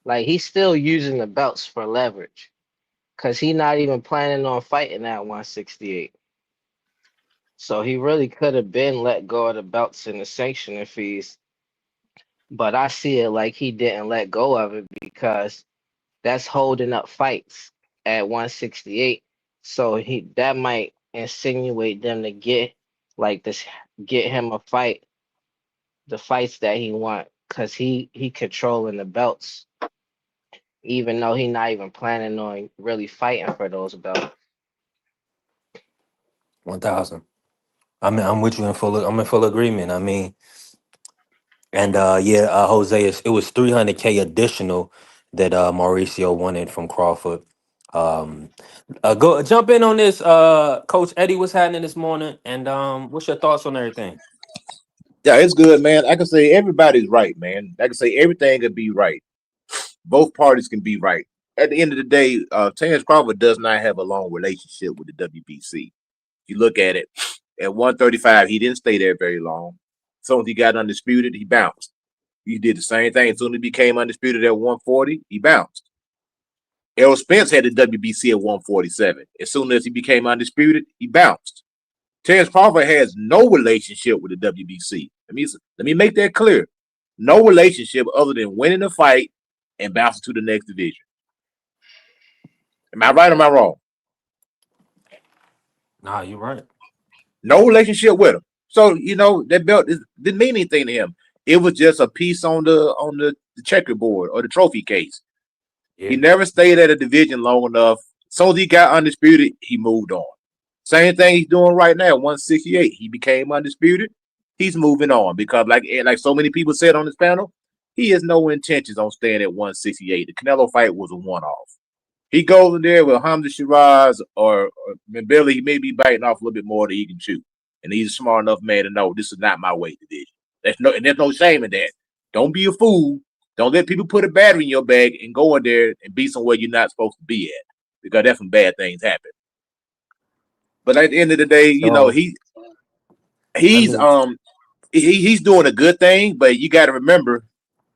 Like, he's still using the belts for leverage, cause he not even planning on fighting at 168. So he really could have been let go of the belts and the sanctioning fees, but I see it like he didn't let go of it because that's holding up fights at 168. So that might insinuate them to get like this, get him a fight, the fights that he want, cause he controlling the belts, even though he not even planning on really fighting for those belts. 1,000. I'm with you in full. I'm in full agreement. I mean, and Jose, it was 300K additional that Mauricio wanted from Crawford. Um, go jump in on this, Coach Eddie. What's happening this morning, and what's your thoughts on everything? Yeah, it's good, man. I can say everybody's right, man. I can say everything can be right. Both parties can be right. At the end of the day, Terence Crawford does not have a long relationship with the WBC. You look at it, at 135, he didn't stay there very long. As soon as he got undisputed, he bounced. He did the same thing. As soon as he became undisputed at 140, he bounced. Errol Spence had the WBC at 147. As soon as he became undisputed, he bounced. Terence Crawford has no relationship with the WBC. Let me make that clear. No relationship other than winning a fight and bouncing to the next division. Am I right or am I wrong? Nah, you're right. No relationship with him. So that belt didn't mean anything to him. It was just a piece on the checkerboard or the trophy case. Yeah. He never stayed at a division long enough. As soon as he got undisputed, he moved on. Same thing he's doing right now, 168. He became undisputed. He's moving on because, like so many people said on this panel, he has no intentions on staying at 168. The Canelo fight was a one-off. He goes in there with Hamza Shiraz or Billy. He may be biting off a little bit more than he can chew, and he's a smart enough man to know this is not my weight division. There's no shame in that. Don't be a fool. Don't let people put a battery in your bag and go in there and be somewhere you're not supposed to be at, because that's when bad things happen. But at the end of the day, So, he's doing a good thing, but you got to remember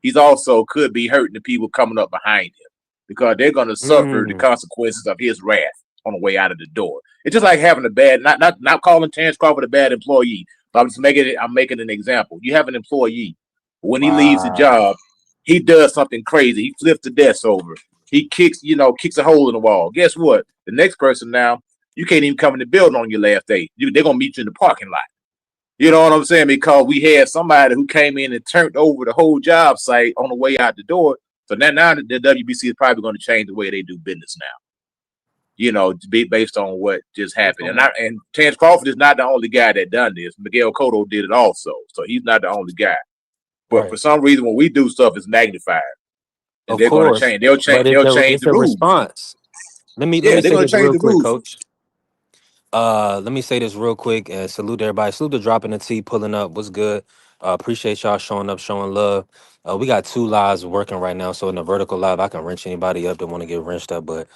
he's also could be hurting the people coming up behind him, because they're going to suffer the consequences of his wrath on the way out of the door. It's just like having a bad, not calling Terence Crawford a bad employee, but I'm making an example. You have an employee, when he leaves the job, he does something crazy. He flips the desk over. He kicks a hole in the wall. Guess what? The next person now, you can't even come in the building on your last day. They're going to meet you in the parking lot. You know what I'm saying? Because we had somebody who came in and turned over the whole job site on the way out the door. So now the WBC is probably going to change the way they do business now. To be based on what just happened. And Terence Crawford is not the only guy that done this. Miguel Cotto did it also. So he's not the only guy. But for some reason, when we do stuff, it's magnified. And they're going to change. They'll change the rules. Response. Let me say this real quick, Coach. Let me say this real quick and salute everybody. Salute the dropping the T, pulling up. What's good? Appreciate y'all showing up, showing love. We got 2 lives working right now. So in the vertical live, I can wrench anybody up that want to get wrenched up. But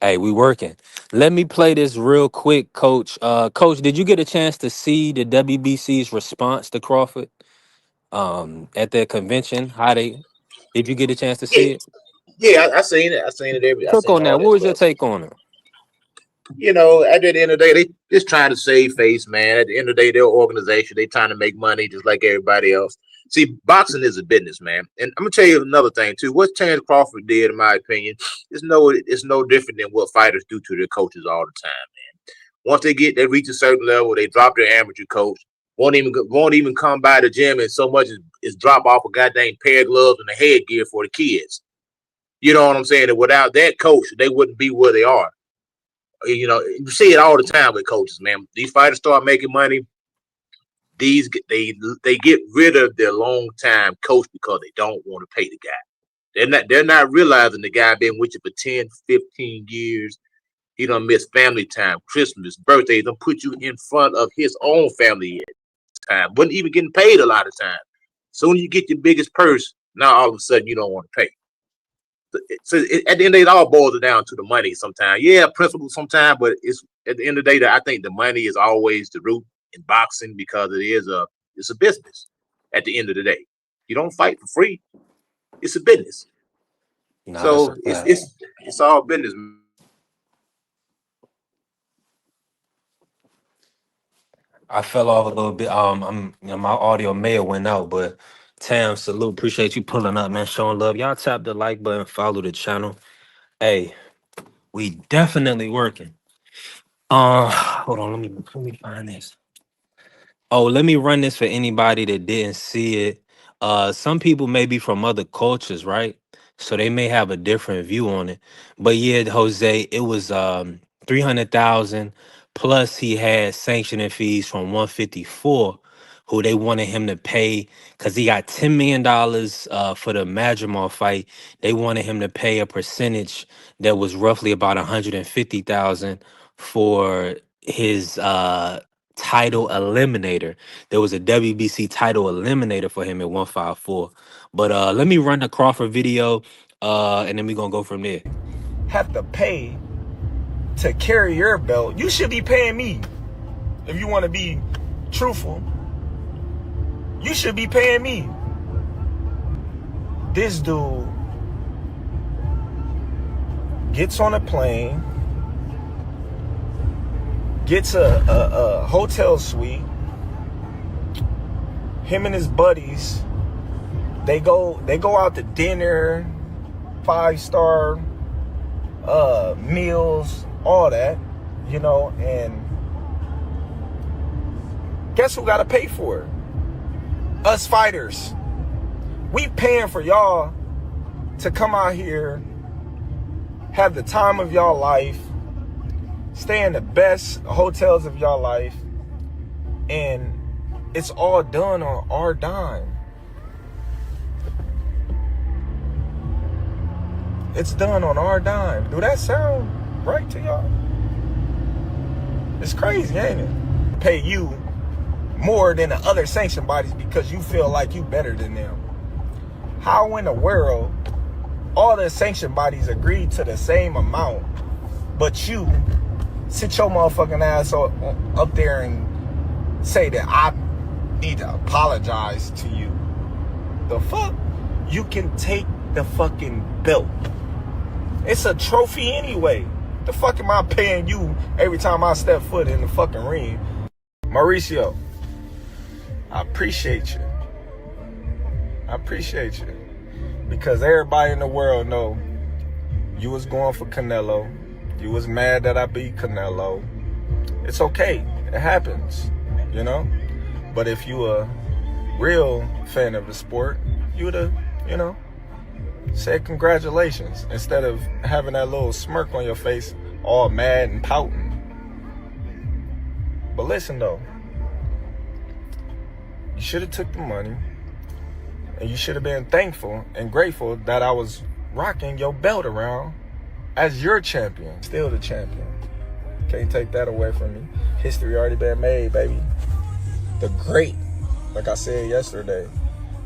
hey, we working. Let me play this real quick, Coach. Coach, did you get a chance to see the WBC's response to Crawford at their convention? Did you get a chance to see it? Yeah, I seen it. I seen On all that. What was your stuff. take on it? At the end of the day, they just trying to save face, man. At the end of the day, their organization, they trying to make money just like everybody else. See, boxing is a business, man. And I'm gonna tell you another thing too. What Terence Crawford did, in my opinion, is no different than what fighters do to their coaches all the time, man. Once they reach a certain level, they drop their amateur coach. Won't even come by the gym, and so much is drop off a goddamn pair of gloves and a headgear for the kids. You know what I'm saying? And without that coach, they wouldn't be where they are. You see it all the time with coaches, man. These fighters start making money. They get rid of their long time coach because they don't want to pay the guy. They're not realizing the guy been with you for 10, 15 years. He done missed family time, Christmas, birthdays, done put you in front of his own family time. Wasn't even getting paid a lot of time. Soon as you get your biggest purse, now all of a sudden you don't want to pay. So at the end of the day, it all boils down to the money sometimes. Yeah, principle sometimes, but it's at the end of the day, I think the money is always the root in boxing, because it's a business. At the end of the day, you don't fight for free. It's a business. So it's all business. I fell off a little bit. My audio may have went out, but Tam, salute. Appreciate you pulling up, man. Showing love. Y'all tap the like button, follow the channel. Hey, we definitely working. Hold on. Let me find this. Oh, let me run this for anybody that didn't see it. Some people may be from other cultures, right? So they may have a different view on it. But yeah, Jose, it was 300,000 plus he had sanctioning fees from 154, who they wanted him to pay because he got $10 million for the Madrimov fight. They wanted him to pay a percentage that was roughly about 150,000 for his title eliminator. There was a WBC title eliminator for him at 154. But let me run the Crawford video, and then we're gonna go from there. Have to pay to carry your belt. You should be paying me. If you want to be truthful, you should be paying me. This dude gets on a plane, gets a hotel suite. Him and his buddies, they go out to dinner, 5-star meals, all that, you know, and guess who got to pay for it? Us fighters. We paying for y'all to come out here, have the time of y'all life, stay in the best hotels of y'all life, and it's all done on our dime. It's done on our dime. Do that sound right to y'all? It's crazy, ain't it? Pay you more than the other sanctioned bodies because you feel like you better than them. How in the world all the sanctioned bodies agreed to the same amount, but you sit your motherfucking ass up there and say that I need to apologize to you? The fuck? You can take the fucking belt. It's a trophy anyway. The fuck am I paying you every time I step foot in the fucking ring? Mauricio, I appreciate you. I appreciate you. Because everybody in the world know you was going for Canelo. You was mad that I beat Canelo. It's okay. It happens, you know? But if you a real fan of the sport, you would have, you know, said congratulations instead of having that little smirk on your face, all mad and pouting. But listen though, you should have took the money, and you should have been thankful and grateful that I was rocking your belt around as your champion. Still the champion. Can't take that away from me. History already been made, baby. The great, like I said yesterday,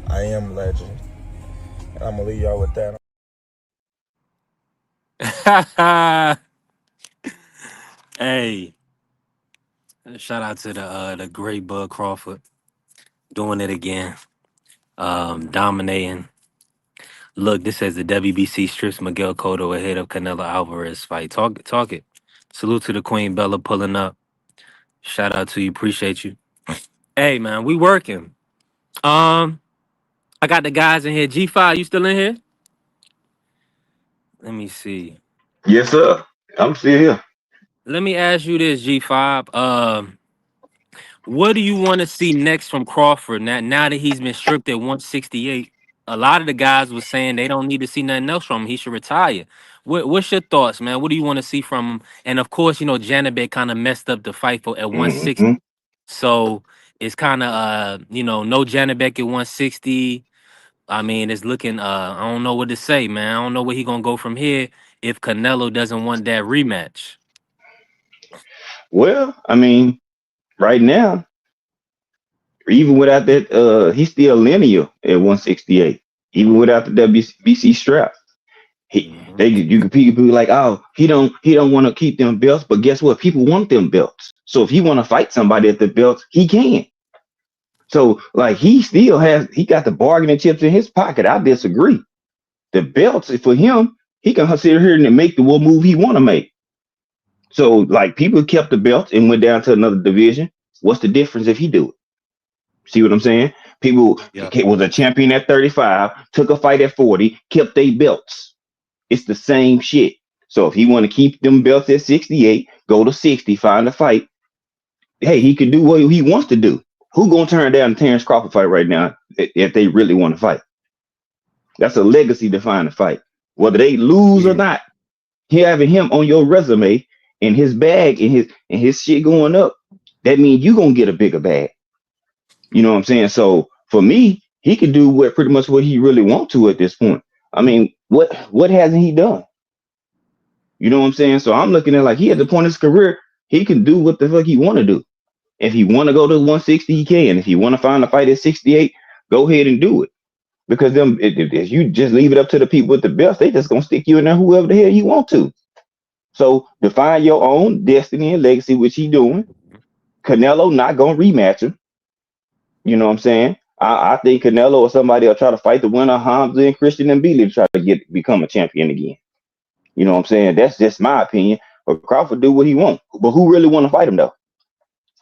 I am legend. And I'm gonna leave y'all with that. Hey, shout out to the great Bud Crawford doing it again, dominating. Look, this says the WBC strips Miguel Cotto ahead of Canelo Alvarez fight. Talk it. Salute to the Queen Bella pulling up. Shout out to you, appreciate you. Hey man, we working. I got the guys in here. G5, you still in here? Let me see. Yes, sir. I'm still here. Let me ask you this, G5. What do you want to see next from Crawford now that he's been stripped at 168? A lot of the guys were saying they don't need to see nothing else from him. He should retire. What's your thoughts, man? What do you want to see from him? And of course, you know, Janabek kind of messed up the fight for at 160. Hmm. So it's kind of you know, no Janabek at 160. I mean, it's looking I don't know what to say, man. I don't know where he gonna go from here if Canelo doesn't want that rematch. Well, I mean, right now, even without that, he's still linear at 168. Even without the WBC strap, people be like, oh, he don't want to keep them belts. But guess what? People want them belts. So if he want to fight somebody at the belts, he can. So like he got the bargaining chips in his pocket. I disagree. The belts for him, he can sit here and make the one move he want to make. So like people kept the belts and went down to another division. What's the difference if he do it? See what I'm saying? People was a champion at 35, took a fight at 40, kept their belts. It's the same shit. So if he want to keep them belts at 68, go to 60, find a fight. Hey, he can do what he wants to do. Who gonna turn down the Terence Crawford fight right now if they really want to fight? That's a legacy defining fight. Whether they lose or not, having him on your resume and his bag and his shit going up, that means you gonna get a bigger bag. You know what I'm saying? So for me, he can do what pretty much what he really want to at this point. I mean, what hasn't he done? You know what I'm saying? So I'm looking at like he at the point of his career, he can do what the fuck he want to do. If he want to go to 160, he can. If he want to find a fight at 68, go ahead and do it. Because if you just leave it up to the people with the belts, they just gonna stick you in there whoever the hell you want to. So define your own destiny and legacy, which he doing. Canelo not gonna rematch him. You know what I'm saying? I think Canelo or somebody will try to fight the winner, Hamza and Christian and Billy, to try to become a champion again. You know what I'm saying? That's just my opinion. But Crawford do what he want. But who really want to fight him though?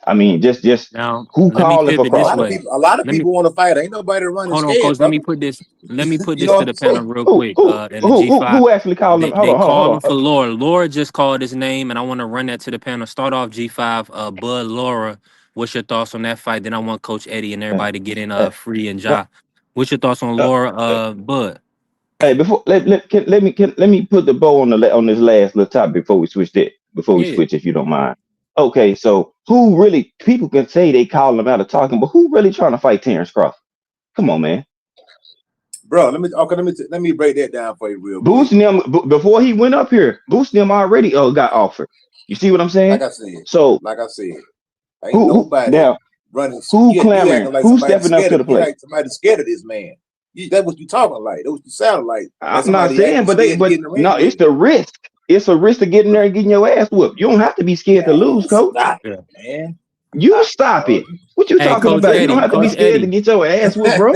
I mean, just Now, who let me calling for pivot A this lot of Crawford? way. people, a lot of Let me people want to fight. Ain't nobody running hold on, scared, coach. Let brother. me put this. Let me put You this know to what the I'm panel saying? real quick. In the G5, Who actually calling him? Hold they on, calling hold for on. Laura. Laura just called his name, and I want to run that to the panel. Start off G5. Bud Laura. What's your thoughts on that fight? Then I want Coach Eddie and Uh, everybody to get in. uh, Free and uh, Ja. What's your thoughts on uh, Laura? uh, Bud. Hey, before let me put the bow on on this last little topic before we switch it. Before we Yeah. switch, if you don't mind. Okay, so who really? People can say they call him out of talking, but who really trying to fight Terence Crawford? Come on, man. Bro, let me break that down for you real quick. Boosting him before he went up here. Boosting him already. got offered. You see what I'm saying? Like I said, So ain't who nobody now? running. Who You acting clamoring? like Who's somebody stepping up scared to of. the You plate? like somebody scared of this man. That's what you talking like. That's what you sound like I'm not somebody saying, acting scared to but get in the ring no, with it's him. the risk. It's a risk to getting there and getting your ass whooped. You don't have to be scared to lose, Man, coach. stop Yeah. it, man. You Stop it, stop bro. it. What you Hey, talking Coach about? You don't Eddie. have to be Coach scared to Eddie. get your ass whooped, bro.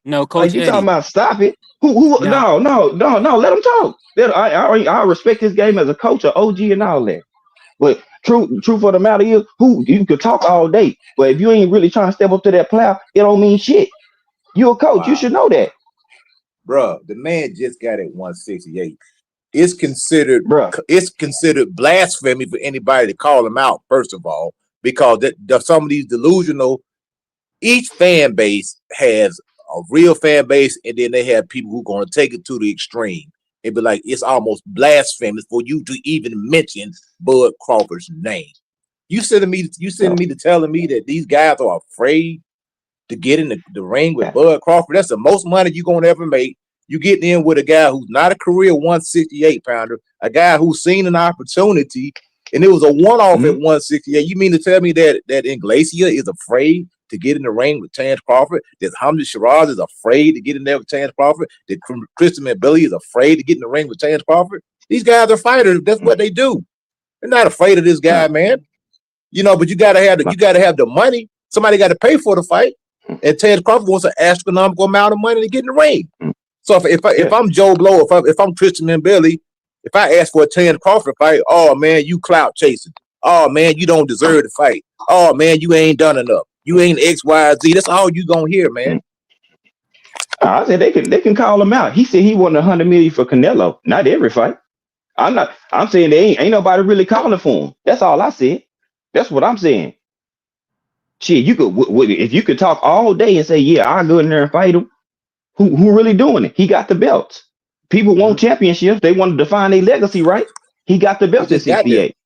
No, Like Coach you talking Eddie. about stop it. Who Now, no, let him talk. I respect his game as a coach, or OG and all that. But truth of the matter is, who you could talk all day, but if you ain't really trying to step up to that plow, it don't mean shit. You a coach, you Wow, should know that, bro. The man just got at 168. It's considered bro. it's considered blasphemy for anybody to call him out. First of all, because some of these delusional. Each fan base has a real fan base, and then they have people who are going to take it to the extreme and be like, it's almost blasphemous for you to even mention Bud Crawford's name. You sending me to telling me that these guys are afraid to get in the ring with Bud Crawford? That's the most money you're gonna ever make. You get in with a guy who's not a career 168 pounder, a guy who's seen an opportunity, and it was a one-off at 168. You mean to tell me that Inglacia is afraid to get in the ring with Terence Crawford? That Hamza Shiraz is afraid to get in there with Terence Crawford? That Christian Billy is afraid to get in the ring with Terence Crawford? These guys are fighters. That's what they do. They're not afraid of this guy, man. But you gotta have the money. Somebody got to pay for the fight. And Terence Crawford wants an astronomical amount of money to get in the ring. So if I'm Joe Blow, if I'm Christian and Billy, if I ask for a Terence Crawford fight, oh man, you clout chasing. Oh man, you don't deserve to fight. Oh man, you ain't done enough. You ain't X, Y, Z. That's all you gonna hear, man. I said they can call him out. He said he wanted 100 million for Canelo. Not every fight. I'm saying they ain't nobody really calling for him. That's all I said. That's what I'm saying. Shit, you could if you could talk all day and say, yeah, I'll go in there and fight him. Who really doing it? He got the belts. People want championships. They want to define their legacy, right? He got the He belts at just got there. 68.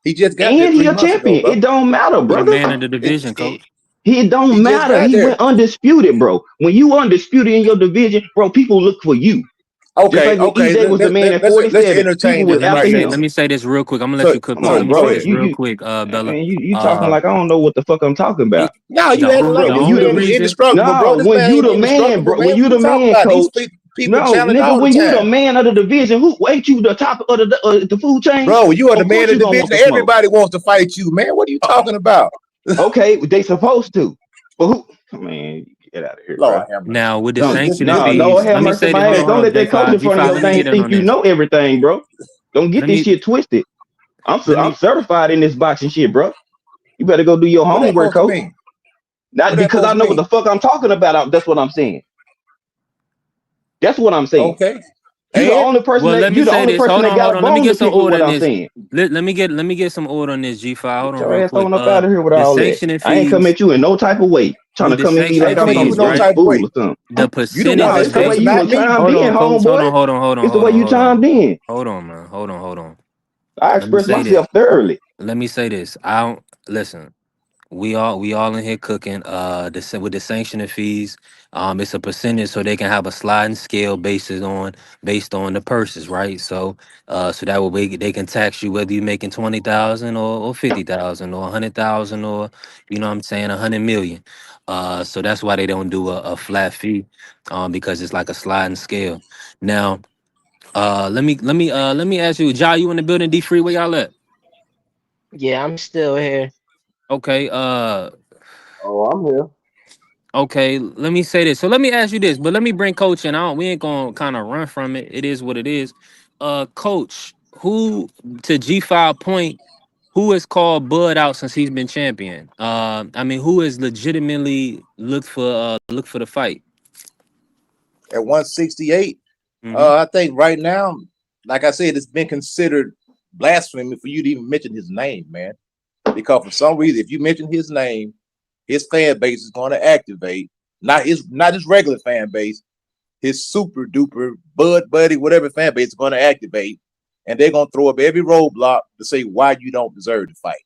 He just got there And he 3 a months ago, champion. bro. It don't matter, he the brother. man of the division, Coach. It don't He just matter. got He there. went undisputed, bro. When you undisputed in your division, bro, people look for you. Just Okay. like when EJ was the man at Let's 47, people entertain was this Let me after right say. now. him. Let me say this real quick. I'm gonna let So you cook, Come Coach. so Let on, me go say bro. this ahead. real quick, Bella. Man, you talking like I don't know what the fuck I'm talking about. No, you acting like The this When you only man is the reason. indestructible, bro. no, This when man you ain't the man, indestructible, bro. When man. you What you the talking man, about? These coach. people No, challenge nigga, all the when you the time. man of the division, who ain't you the top of the food chain? Bro, you are the Of man course of you the gonna want division. the smoke. Everybody wants to fight you, man. What are you talking about? Okay, they supposed to. But who man, get out of here, bro. Lord have mercy. Now with the Don't sanctioning no fees, have let me mercy say this. my Hold ass. on, hold Don't on. let that coach G5, in front of G5. your Let me thing get in think on you this. know everything, bro. Don't get Let this me. shit twisted. Let I'm me. certified in this boxing shit, bro. You better go do your What that homework, supposed to coach. mean? Not What that because I supposed to know what the mean? fuck I'm talking about. That's what I'm saying. That's what I'm saying. Okay. You the And only person Well, that let me you the say only this. person Hold that on, got hold a on. Let me bone to get some pick with order what in I'm this. saying. Let me get some order on this G5. Hold Get on, your real ass quick. on up out of here with The all that. sanctioning I ain't come fees. at you in no type of way. Trying to With the come at me I like ain't sanctioning I'm coming at you some with fees, no right? fucking type of fool way. or something. The You the one Nah, that's it's the way percentages. cussing, you not were me. chimed Hold in, on, coach. Hold homeboy. on, hold on, hold on, It's the hold way on, you hold on. chimed in. Hold on, man. Hold on. I Let me expressed say this. myself thoroughly. Let me say this. I don't listen. We all in here cooking. With the sanctioning fees, it's a percentage, so they can have a sliding scale based on the purses, right? So that way they can tax you whether you're making 20,000 or 50,000 or 100,000 or what I'm saying 100 million. So that's why they don't do a flat fee, because it's like a sliding scale. Now, let me ask you, Ja, you in the building? D Free, where y'all at? Yeah, I'm still here. Okay. Oh, I'm here. Okay, let me say this. So let me ask you this, but let me bring Coach in. We ain't gonna kind of run from it. It is what it is. Coach, who to G5 point, who has called Bud out since he's been champion? I mean, who has legitimately looked for the fight? At 168, Mm-hmm. I think right now, like I said, it's been considered blasphemy for you to even mention his name, man. Because for some reason, if you mention his name, his fan base is going to activate. Not his regular fan base, his super duper Bud Buddy, whatever fan base is going to activate, and they're going to throw up every roadblock to say why you don't deserve to fight.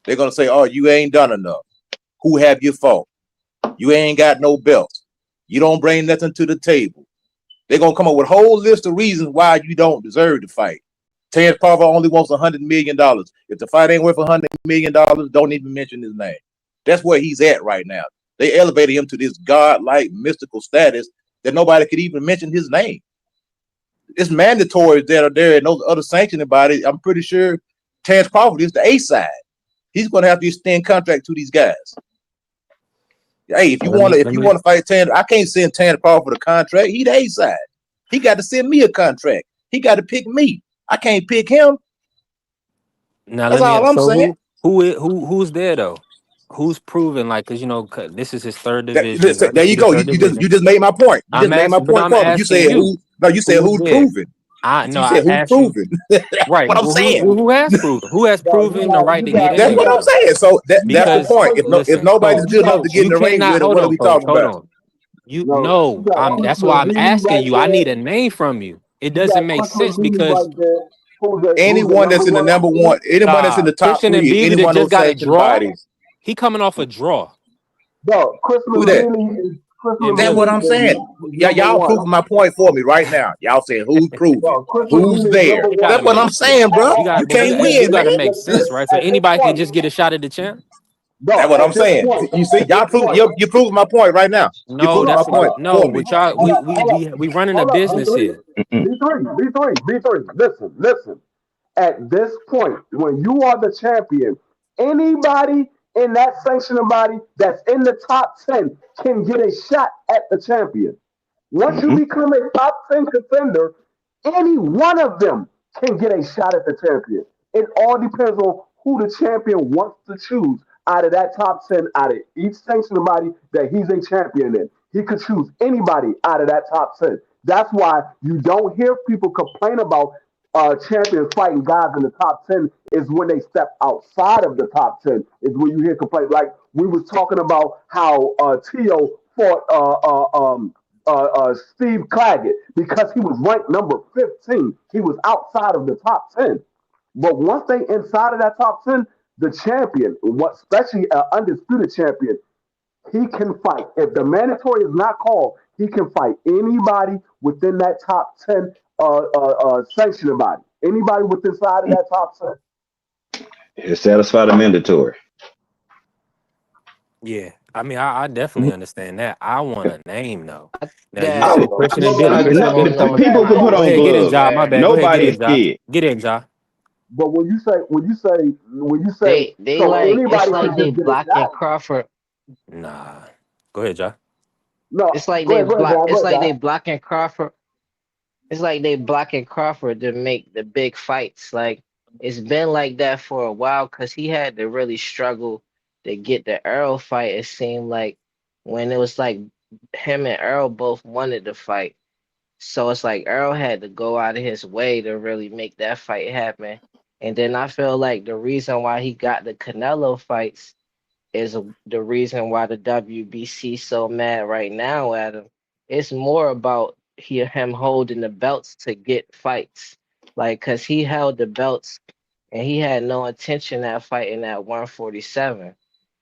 They're going to say, "Oh, you ain't done enough. Who have you fought? You ain't got no belts. You don't bring nothing to the table." They're gonna come up with a whole list of reasons why you don't deserve to fight. Terence Crawford only wants $100 million. If the fight ain't worth $100 million, don't even mention his name. That's where he's at right now. They elevated him to this godlike mystical status that nobody could even mention his name. It's mandatories that are there and those other sanctioning bodies. I'm pretty sure Terence Crawford is the A side. He's gonna have to extend contract to these guys. Hey, Let me if let you me want to fight Tanner, I can't send Tanner Crawford a contract. He the A side. He got to send me a contract. He got to pick me. I can't pick him. now That's let me all ask. I'm So saying. who's there though? Who's proven, like, because 'cause this is his third division. There This you is the go. third You division. just made my point. You I'm just made my asking, but point I'm for me. You asking said you, who? No, you said who's who's there? proven. I no, You I said who's asked you. proven. Right. What I'm Well, who saying. who has proven? Who has No, proven the right to get in That's there what with I'm him? saying. So that's the Because point. If listen, nobody's good enough to coach, get in you the ring cannot with him, hold what are on, we coach. talking Hold about? on. You No, you no, got that's why Chris I'm Levine asking right you. I there. need a name from you. It You got doesn't make Chris sense Levine because right there. Who's the Anyone number that's in the one number one, athlete? anyone that's in the top Christian and three, any Bibi that one of just those got a sanctioned draw, bodies. he coming off a draw No, Who that? Chris in That's what Billy. I'm Levine saying. is Yeah, number y'all one. proving my point for me right now. Y'all saying who's proving, No, Chris who's Levine is there. number It one. gotta That's what make I'm sense. saying, bro. You But can't you win, gotta man. make sense, right? So At this anybody can point, just get a shot at the champ. no, That's what I'm at this saying. point, You see, at this y'all prove point. you proving my point right now. You're No, Hold proving my up, that's hold point up, no. for me. Which y'all hold up, hold up, we running a hold up, business B3, here. B3. Listen. At this point, when you are the champion, anybody in that sanctioning body that's in the top 10 can get a shot at the champion. Once you Mm-hmm. become a top 10 contender, any one of them can get a shot at the champion. It all depends on who the champion wants to choose out of that top 10, out of each sanctioning body that he's a champion in. He could choose anybody out of that top 10. That's why you don't hear people complain about champions fighting guys in the top 10 is when they step outside of the top 10 is when you hear complaints. Like we was talking about how Tio fought Steve Claggett because he was ranked number 15. He was outside of the top 10. But once they inside of that top 10, the champion, what especially an undisputed champion, he can fight. If the mandatory is not called, he can fight anybody within that top 10 sanctioning body. Anybody within inside of that top 10. It satisfy the mandatory. Yeah, I mean, I definitely understand that. I want a name though. Now you That said Oh, Christian and Billy. that Christian and come Billy coming. people can put Go on ahead, get in, gloves. job. My bad. Go ahead, get Nobody is in, job. scared. Get in, job. But when you say, they so like it's anybody like can they just get a blocking shot. Crawford. Nah. Go ahead, job. No, It's like they go ahead, block. John. Go It's ahead, like John. they blocking Crawford. It's like they blocking Crawford to make the big fights. Like it's been like that for a while because he had to really struggle to get the Earl fight. It seemed like when it was like him and Earl both wanted to fight. So it's like Earl had to go out of his way to really make that fight happen. And then I feel like the reason why he got the Canelo fights is the reason why the WBC so mad right now at him. It's more about him holding the belts to get fights, like because he held the belts and he had no intention of fighting at 147.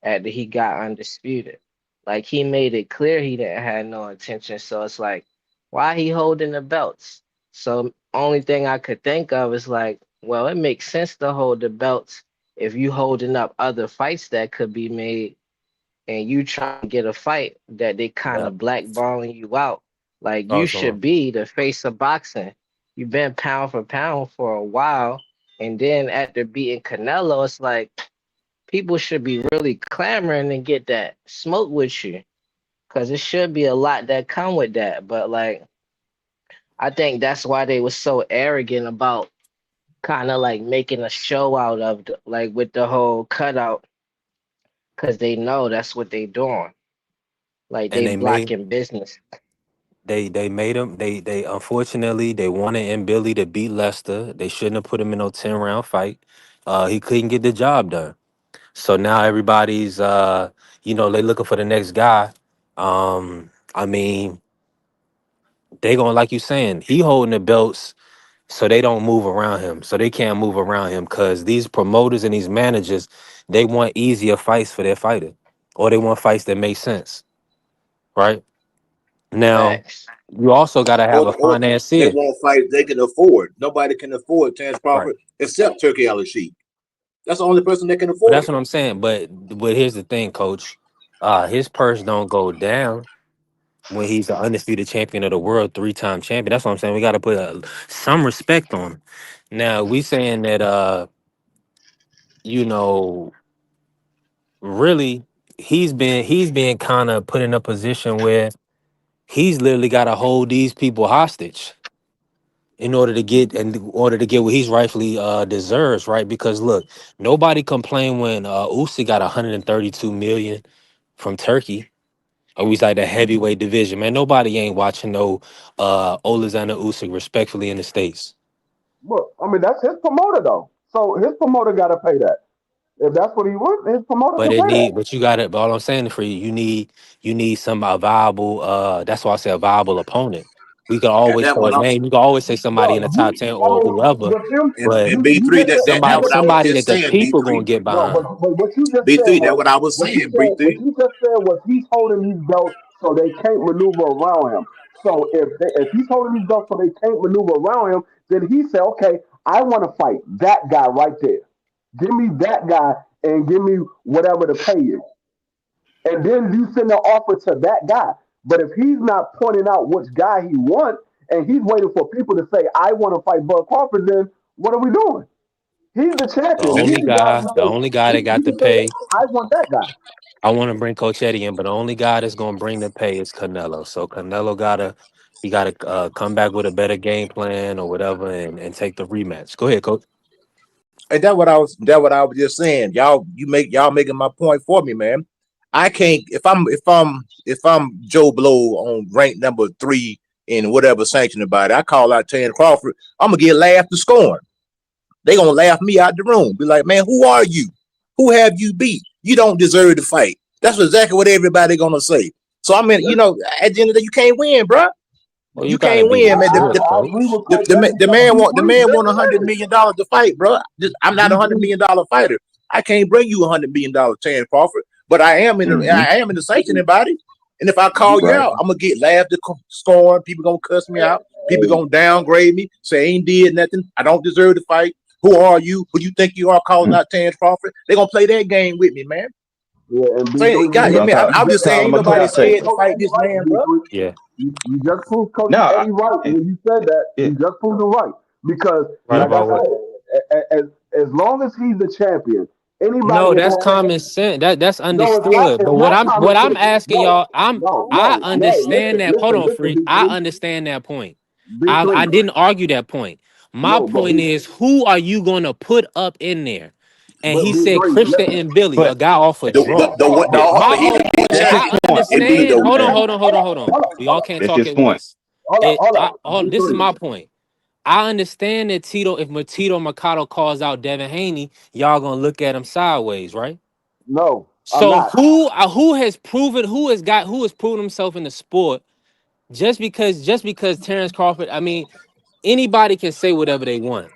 after he got undisputed. Like he made it clear he didn't have no intention. So it's like, why he holding the belts? So only thing I could think of is like, well, it makes sense to hold the belts if you holding up other fights that could be made and you trying to get a fight that they kind Yeah. of blackballing you out. Like Oh, you so should be the face of boxing. You've been pound for pound for a while, and then after beating Canelo, it's like people should be really clamoring and get that smoke with you, because it should be a lot that come with that. But like I think that's why they were so arrogant about kind of like making a show out of like with the whole cutout, because they know that's what they doing. Like and they they made blocking business. they made him they unfortunately they wanted M Billy to beat Lester. They shouldn't have put him in no 10-round fight. He couldn't get the job done. So now everybody's they looking for the next guy. I mean, they gonna like you saying, he holding the belts so they don't move around him. So they can't move around him because these promoters and these managers, they want easier fights for their fighter. Or they want fights that make sense. Right? Now, Facts. you also gotta have a Or they financier. won't fight they can afford. Nobody can afford Terence Right. Crawford except Turkey Al Sheik. That's the only person that can But afford that's it. what I'm saying. But here's the thing, coach. His purse don't go down when he's the undisputed champion of the world, 3-time champion. That's what I'm saying. We got to put some respect on him. Now we saying that you know, really he's been kind of put in a position where he's literally got to hold these people hostage in order to get what he's rightfully deserves, right? Because look, nobody complained when Usyk got 132 million from Turkey. Or he's like the heavyweight division, man. Nobody ain't watching no Alexander Usyk respectfully in the States. But I mean, that's his promoter though. So his promoter got to pay that. If that's what he wants, his promoter But can it pay that. need, but you got it. But all I'm saying for you, you need some viable. That's why I say a viable opponent. We could And always that throw what a I'm name. You can always say somebody in No, the top you. 10 I or mean, whoever. with him, But and you B3 just said that somebody, what I what was somebody just that the saying, people B3. gonna get no, behind. but what you just said B3, that was what I was saying, what B3. you just said was he's holding these belts so they can't maneuver around him. So if he's holding these belts so they can't maneuver around him, then he said, okay, I want to fight that guy right there. Give me that guy and give me whatever the pay is, and then you send the offer to that guy. But if he's not pointing out which guy he wants and he's waiting for people to say, I want to fight Bud Crawford, then what are we doing? He's the The champion. He's only the guy guy, who the say, only guy that he got to can say, pay. I want that guy. I want to bring Coach Eddie in, but the only guy that's gonna bring the pay is Canelo. So Canelo he gotta come back with a better game plan or whatever, and take the rematch. Go ahead, Coach. And that what I was just saying. Y'all making my point for me, man. I can't if I'm Joe Blow on rank number 3 in whatever sanctioned about it, I call out Terence Crawford, I'm gonna get laughed to scorn. They gonna laugh me out the room. Be like, man, who are you? Who have you beat? You don't deserve to fight. That's exactly what everybody gonna say. So I mean, at the end of the day, you can't win, bro. Well, you You gotta can't be win, man. legit, I agree Coach. with Coach Eddie The because man want the B3 man just want said $100 million to fight, bro. I'm not it. $100 million fighter. I can't bring you $100 million, Terence Crawford. But Hmm. I am in the sanctioning body. And if I call you Right. out, I'm gonna get laughed at scorn. People gonna cuss me out. People gonna downgrade me. Say I ain't did nothing. I don't deserve to fight. Who are you? Who you think you are calling out Terence Crawford? They gonna play that game with me, man. Yeah, and Say, B3, God, Look, man, I'm you just just, saying, ain't I'm gonna nobody say, scared to Coach fight Eddie this right, man, bro. B3. Yeah, You just proved Coach no, Eddie right when you said that. yeah, You just proved him right because, right like I about what? said, as long as he's the champion, anybody No, in that's that common sense. That's no, it's not. understood. But It's what not I'm common what I'm sense. asking No, y'all, I understand that. Hold on, Listen, freak. I B3, understand that point. I B3. didn't argue that point. My No, point is, who are you gonna put up in there? And but he said B3. Christian Listen, and Billy, a but guy off a draw. th- My But he whole didn't be point, that's his I point. it be understand. though, Hold on, man. hold on, hold on, hold on. We all can't That's talk his at point. once. This is my point. I understand that if Tito Mercado calls out Devin Haney, y'all gonna look at him sideways, right? No, I'm So not. who has proven himself in the sport just because Terence Crawford, I mean, anybody can say whatever they want.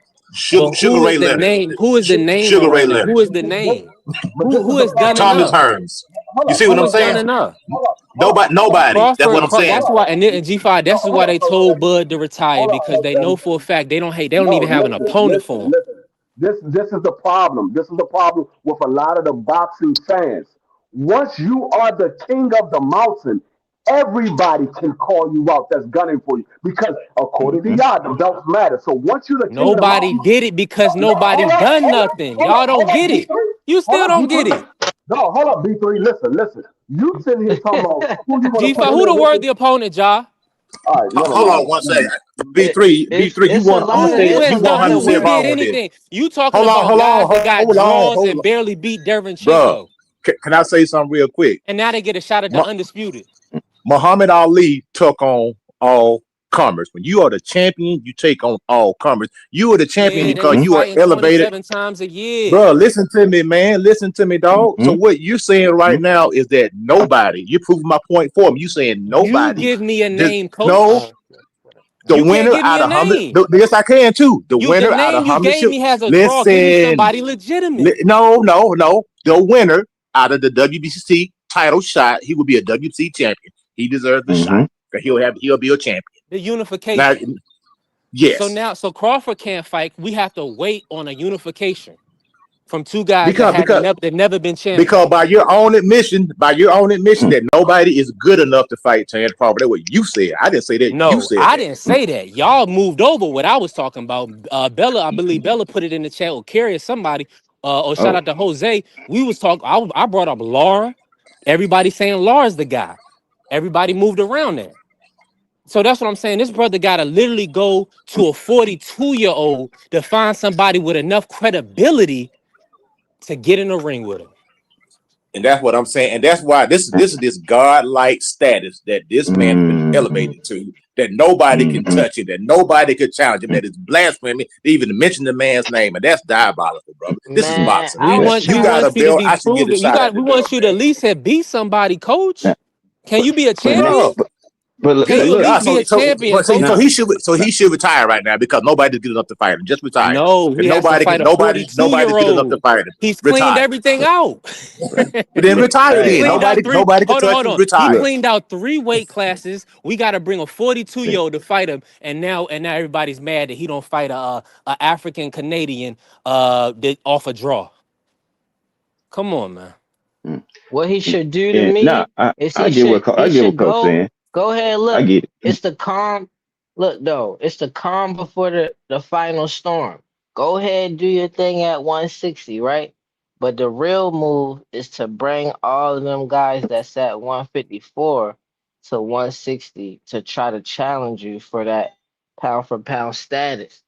But Sugar Ray Leonard. who is the name Sugar Ray around it? Leonard. Who is the name? But this is Who the has done problem. Thomas enough? Hearns. Hold You up, see what hold Who I'm up, has hold done saying? up, enough? hold up, hold up, Nobody. That's what I'm Crawford, saying. that's why, and G5, no, this is why hold up, they hold told up, Bud to retire hold up, because hold they up. know for a fact they don't No, even have an opponent for him. listen. This is the problem. This is the problem with a lot of the boxing fans. Once you are the king of the mountain, everybody can call you out that's gunning for you. Because according to Mm-hmm. y'all, the belts matter. So once you're the king of the Nobody mountain, did it because no, nobody done nothing. Y'all don't hold up, get it. B3. You Hold still up, don't get B3. it. No, hold up, B3. Listen. You sitting here talking about who you want to put G5, in who there the with this. worthy opponent, Ja? All right, never Hold on mind. one second. It, B3, you it's a want? I'm gonna lot Who of tell you. who You has different want done to who see has if boxers. I'm did on this. anything? You talking about guys that got draws and barely beat Derevin Bro, Chinko, can I say something real quick? and now they get a shot at the undisputed. Muhammad Ali took on all comers. When you are the champion, you take on all comers. You are the champion Yeah, they because was you are fighting elevated. 27 times a year. Bro, listen to me, man. Listen to me, dog. So Mm-hmm. what you're saying right now is that nobody, you're proving my point for me. You saying You nobody. give me a Just name, coach. no. The You can't winner give me out a of Hamid. name. Yes, I can too. The The winner out name of you Hamid. gave me has a draw. Give me Listen. somebody legitimate. No. The winner out of the WBC title shot, he will be a WBC champion. He deserves the shot. Mm-hmm. He'll be a champion. The Now, unification. yes. So Crawford can't fight. We have to wait on a unification from two guys that Because haven't because never they've never been because champions. by your own admission, that nobody is good enough to fight Terence Crawford. That's what you said. I didn't say that. You No, said I that. didn't say that. Y'all moved over what I was talking about. Bella, I believe Bella put it in the chat or Carrie or somebody. Or shout Oh. out to Jose. We was talking. I brought up Laura. Everybody saying Laura's the guy. Everybody moved around there. So that's what I'm saying. This brother got to literally go to a 42-year-old to find somebody with enough credibility to get in the ring with him. And that's what I'm saying. And that's why this is this godlike status that this man has been Mm-hmm. elevated to, that nobody can Mm-hmm. touch him, that nobody could challenge him, that is blasphemy to even mention the man's name. And that's diabolical, brother. This is Man, boxing. I We was want You we got trying. a want you to belt. be I should get a proven. shot at We the want belt, you to man. at least have beat somebody, Now, coach. Can you be a but now, champion? Can Yeah. you at look. least be a champion, Now, coach? He should retire right now because nobody's good enough to fight him. Just retire. No, he Because has to fight a nobody's good enough to 42-year-old. fight him. He's cleaned Retire. everything out. But then retire He hey, then. cleaned out three. Nobody can touch Hold him. on. He Retire. look. cleaned out 3 weight classes. We got to bring a See. 42-year-old to fight him, and now everybody's mad that he don't fight a African Canadian off a draw. Come on, man. Mm. What he should do to And now me is I get what I he get what should Coach saying. go ahead. I Look, get it. it's the calm. Look though, it's the calm before the final storm. Go ahead, do your thing at 160, right? But the real move is to bring all of them guys that's at 154 to 160 to try to challenge you for that pound for pound status.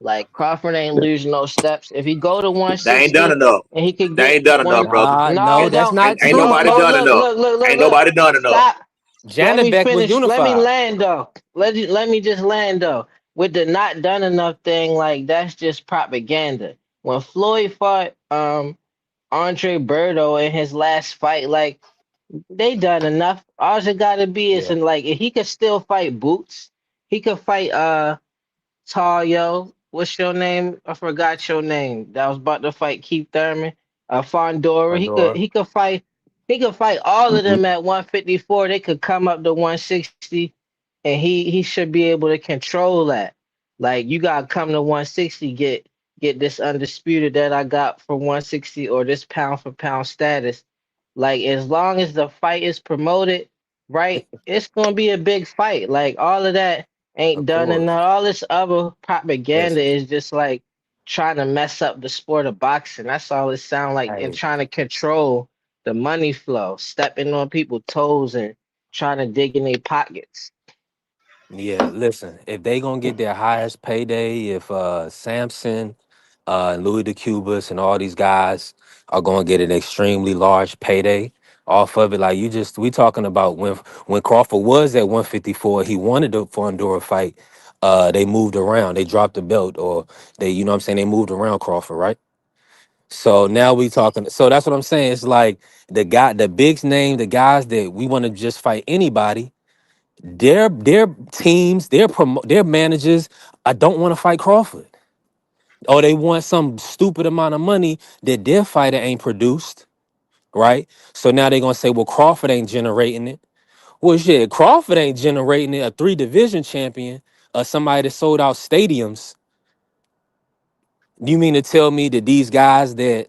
Like Crawford ain't lose no steps. If he go to They ain't done 160 enough. and he could They get ain't done enough, one, brother. No, no, that's no, not Ain't no, nobody true. no. done Look, enough. look, look, look, Ain't look. nobody done enough. Stop. Let me Janabek was finish. Let me unified. land though. Let me just land though. With the not done enough thing, like that's just propaganda. When Floyd fought Andre Berto in his last fight, like they done enough. All it gotta be is Yeah. in like if he could still fight Boots, he could fight Tayo, what's your name? I forgot your name. That was about to fight Keith Thurman. Fondora. Pandora. He could fight all of Mm-hmm. them at 154. They could come up to 160 and he should be able to control that. Like you gotta come to 160, get this undisputed that I got for 160 or this pound for pound status. Like as long as the fight is promoted, right, it's gonna be a big fight. Like all of that ain't Of done course. enough. All this other propaganda Listen. is just like trying to mess up the sport of boxing. That's all it sound like, and Hey. trying to control the money flow, stepping on people's toes and trying to dig in their pockets. Yeah, listen, if they gonna get their highest payday, if Samson, Louis the Cubas and all these guys are gonna get an extremely large payday off of it, like we talking about when Crawford was at 154, he wanted the Fondora fight. They moved around, they dropped the belt, or they, you know what I'm saying, they moved around Crawford, right? So now we talking. So that's what I'm saying. It's like the big name, the guys that we want to just fight anybody. Their teams, their managers, I don't want to fight Crawford. or they want some stupid amount of money that their fighter ain't produced, right? So now they're gonna say, well, Crawford ain't generating it. Well, shit, Crawford ain't generating it. A 3 division champion, somebody that sold out stadiums. You mean to tell me that these guys that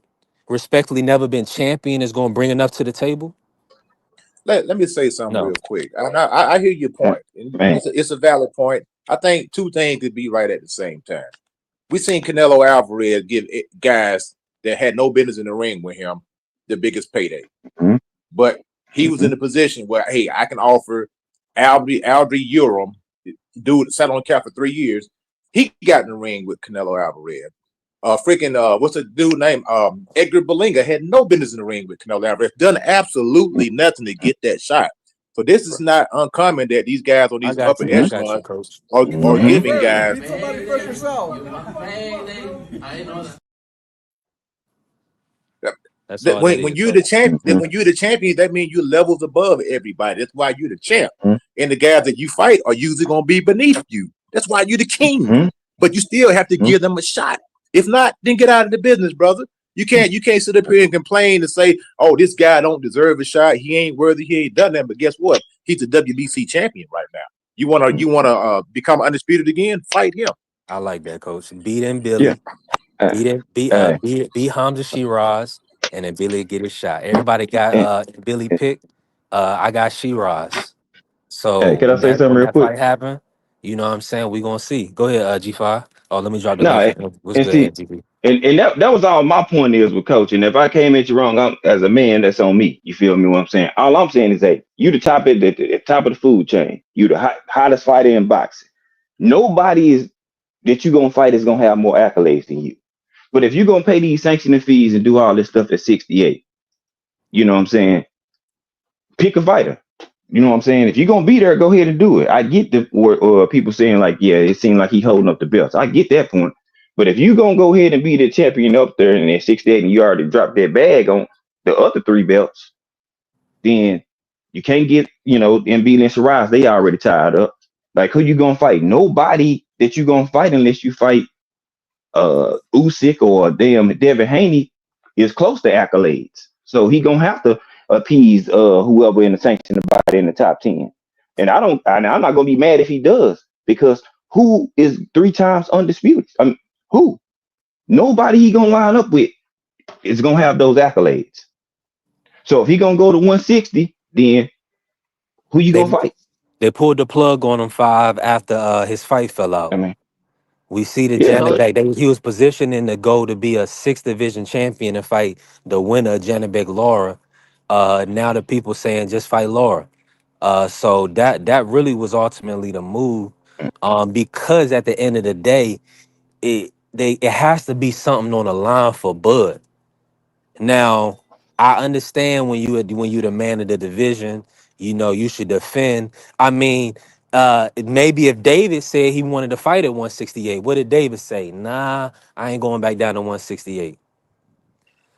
respectfully never been champion is gonna bring enough to the table? Let me say something No. real quick. I hear your point, and Man. it's a valid point. I think two things could be right at the same time. We seen Canelo Alvarez give guys that had no business in the ring with him the biggest payday, Mhm. but he was in Mhm. a position where, hey, I can offer Aldry Urim, dude that sat on the cap for 3 years. He got in the ring with Canelo Alvarez. What's the dude name? Edgar Berlanga had no business in the ring with Canelo Alvarez. Done absolutely nothing to get that shot. So this is not uncommon that these guys on I these got upper you. I got you, echelons coach. are Mhm. giving guys. Beat somebody first yourself. That's That all that when is, you're the coach. champ, that Mhm. when you're the champion, that means you're levels above everybody. That's why you're the champ. Mhm. And the guys that you fight are usually gonna be beneath you. That's why you're the king. Mhm. But you still have to Mhm. give them a shot. If not, then get out of the business, brother. You can't sit up here and complain and say, oh, this guy don't deserve a shot. He ain't worthy. He ain't done that. But guess what? He's a WBC champion right now. You wanna become undisputed again? Fight him. I like that, coach. Beat in Yeah. Billy. Uh, uh, Beat Hamza Shiraz, and then Billy get his shot. Everybody got and, Billy picked. I got Shiraz. hey, So can I say something when real that quick? fight happen, you know what I'm saying? We gonna see. Go ahead, G5. Oh, let me drop the No, link for and, him. What's and good, see, GP? and that was all my point is with coach. And if I came at you wrong, as a man, that's on me. You feel me? What I'm saying? All I'm saying is that you the top at the top of the food chain. You the hottest fighter in boxing. Nobody is that you gonna fight is gonna have more accolades than you. But if you're gonna pay these sanctioning fees and do all this stuff at 68, you know what I'm saying? Pick a fighter. You know what I'm saying? If you're gonna be there, go ahead and do it. I get the or people saying like, yeah, it seemed like he holding up the belts. I get that point. But if you gonna go ahead and be the champion up there and at 68 and you already dropped that bag on the other 3 belts, then you can't get, Embiid and Shiraz, they already tied up. Like who you gonna fight? Nobody that you gonna fight unless you fight Usyk or damn Devin Haney is close to accolades. So he gonna have to appease whoever in the sanctioned body in the top 10. And I'm not gonna be mad if he does, because who is 3 times undisputed? Who? Nobody he gonna line up with is gonna have those accolades. So if he gonna go to 160, then who you They gonna fight? they pulled the plug on him 5 after his fight fell I out. mean, We see the yeah. So Janabek. He was positioning to go to be a 6th division champion and fight the winner, Janabek Laura. Now the people saying just fight Laura. So that really was ultimately the move. Because at the end of the day, it has to be something on the line for Bud. Now, I understand when you the man of the division, you should defend. I mean, maybe if David said he wanted to fight at 168, what did David say? Nah, I ain't going back down to 168.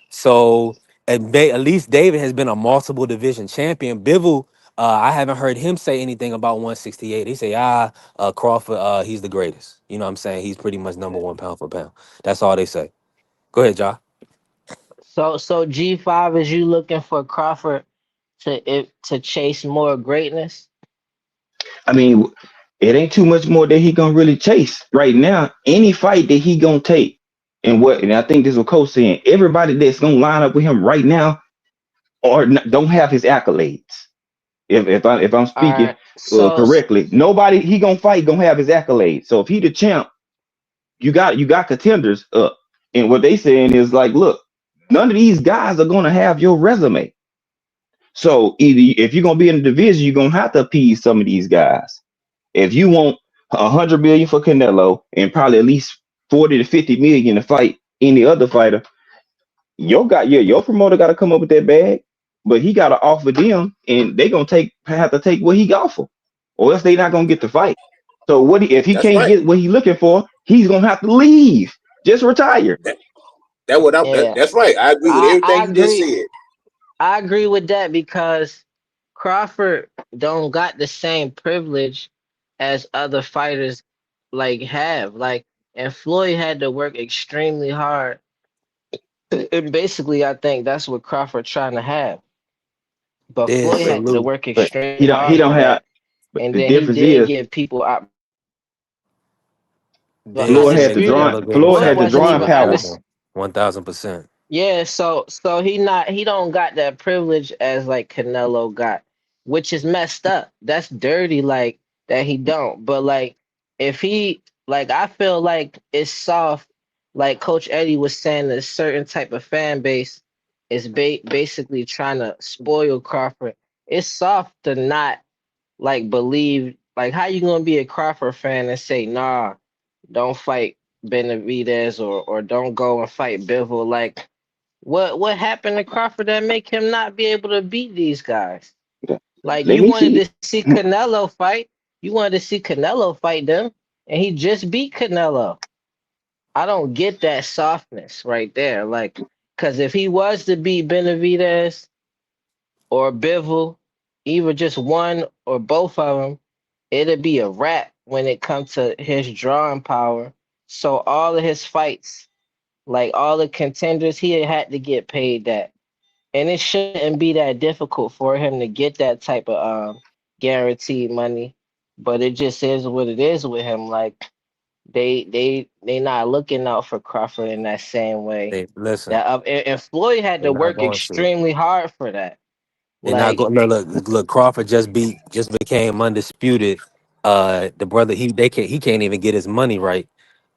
So at least David has been a multiple division champion. Bivol, I haven't heard him say anything about 168. He say, Crawford, he's the greatest. You know what I'm saying? He's pretty much #1 pound for pound. That's all they say. Go ahead, Ja. so G5, is you looking for Crawford to chase more greatness? I mean, it ain't too much more that he gonna really chase right now. Any fight that he gonna take, and I think this is what Coach saying. Everybody that's gonna line up with him right now don't have his accolades. If I'm All speaking right. So correctly, nobody he gonna fight gonna have his accolades. So if he the champ, you got contenders up, and what they saying is like, look, none of these guys are gonna have your resume. So either if you're gonna be in the division, you're gonna have to appease some of these guys. If you want 100 million for Canelo and probably at least 40 to 50 million to fight any other fighter, your promoter got to come up with that bag, but he got to offer them, and they gonna have to take what he offer, or else they not gonna get the fight. So if he That's can't right. get what he looking for, he's gonna have to leave, just retire. That, yeah, that's right. I agree with I everything you just agree. said. I agree with that because Crawford don't got the same privilege as other fighters like have. Like and Floyd had to work extremely hard. And basically, I think that's what Crawford trying to have. But Did Floyd had to salute. work But extremely he hard don't for have. that. But And the then he difference did is give people Did Floyd had the did undisputed. drawing. Canelo give him Floyd Floyd had the something? wasn't drawing even Most power. undisputed. definitely. 1000%. Yeah, so he don't got that privilege as like Canelo got, which is messed up. That's dirty, like that he don't. But like if he like I feel like it's soft, like Coach Eddie was saying, a certain type of fan base is basically trying to spoil Crawford. It's soft to not like believe like how you gonna be a Crawford fan and say, nah, don't fight Benavidez or don't go and fight Bivol. Like what happened to Crawford that make him not be able to beat these guys? Like Let you me wanted see. to see Canelo fight, you wanted to see Canelo fight them, and he just beat Canelo. I don't get that softness right there. Like, cause if he was to beat Benavidez or Bivol, either just one or both of them, it'd be a wrap when it comes to his drawing power. So all of his fights, like all the contenders, he had to get paid that. And it shouldn't be that difficult for him to get that type of guaranteed money. But it just is what it is with him. Like they not looking out for Crawford in that same way. They listen. That and Floyd had They're to not work going to. extremely hard for that. They're not Like going. Look. Crawford just became undisputed. The brother he can't even get his money right.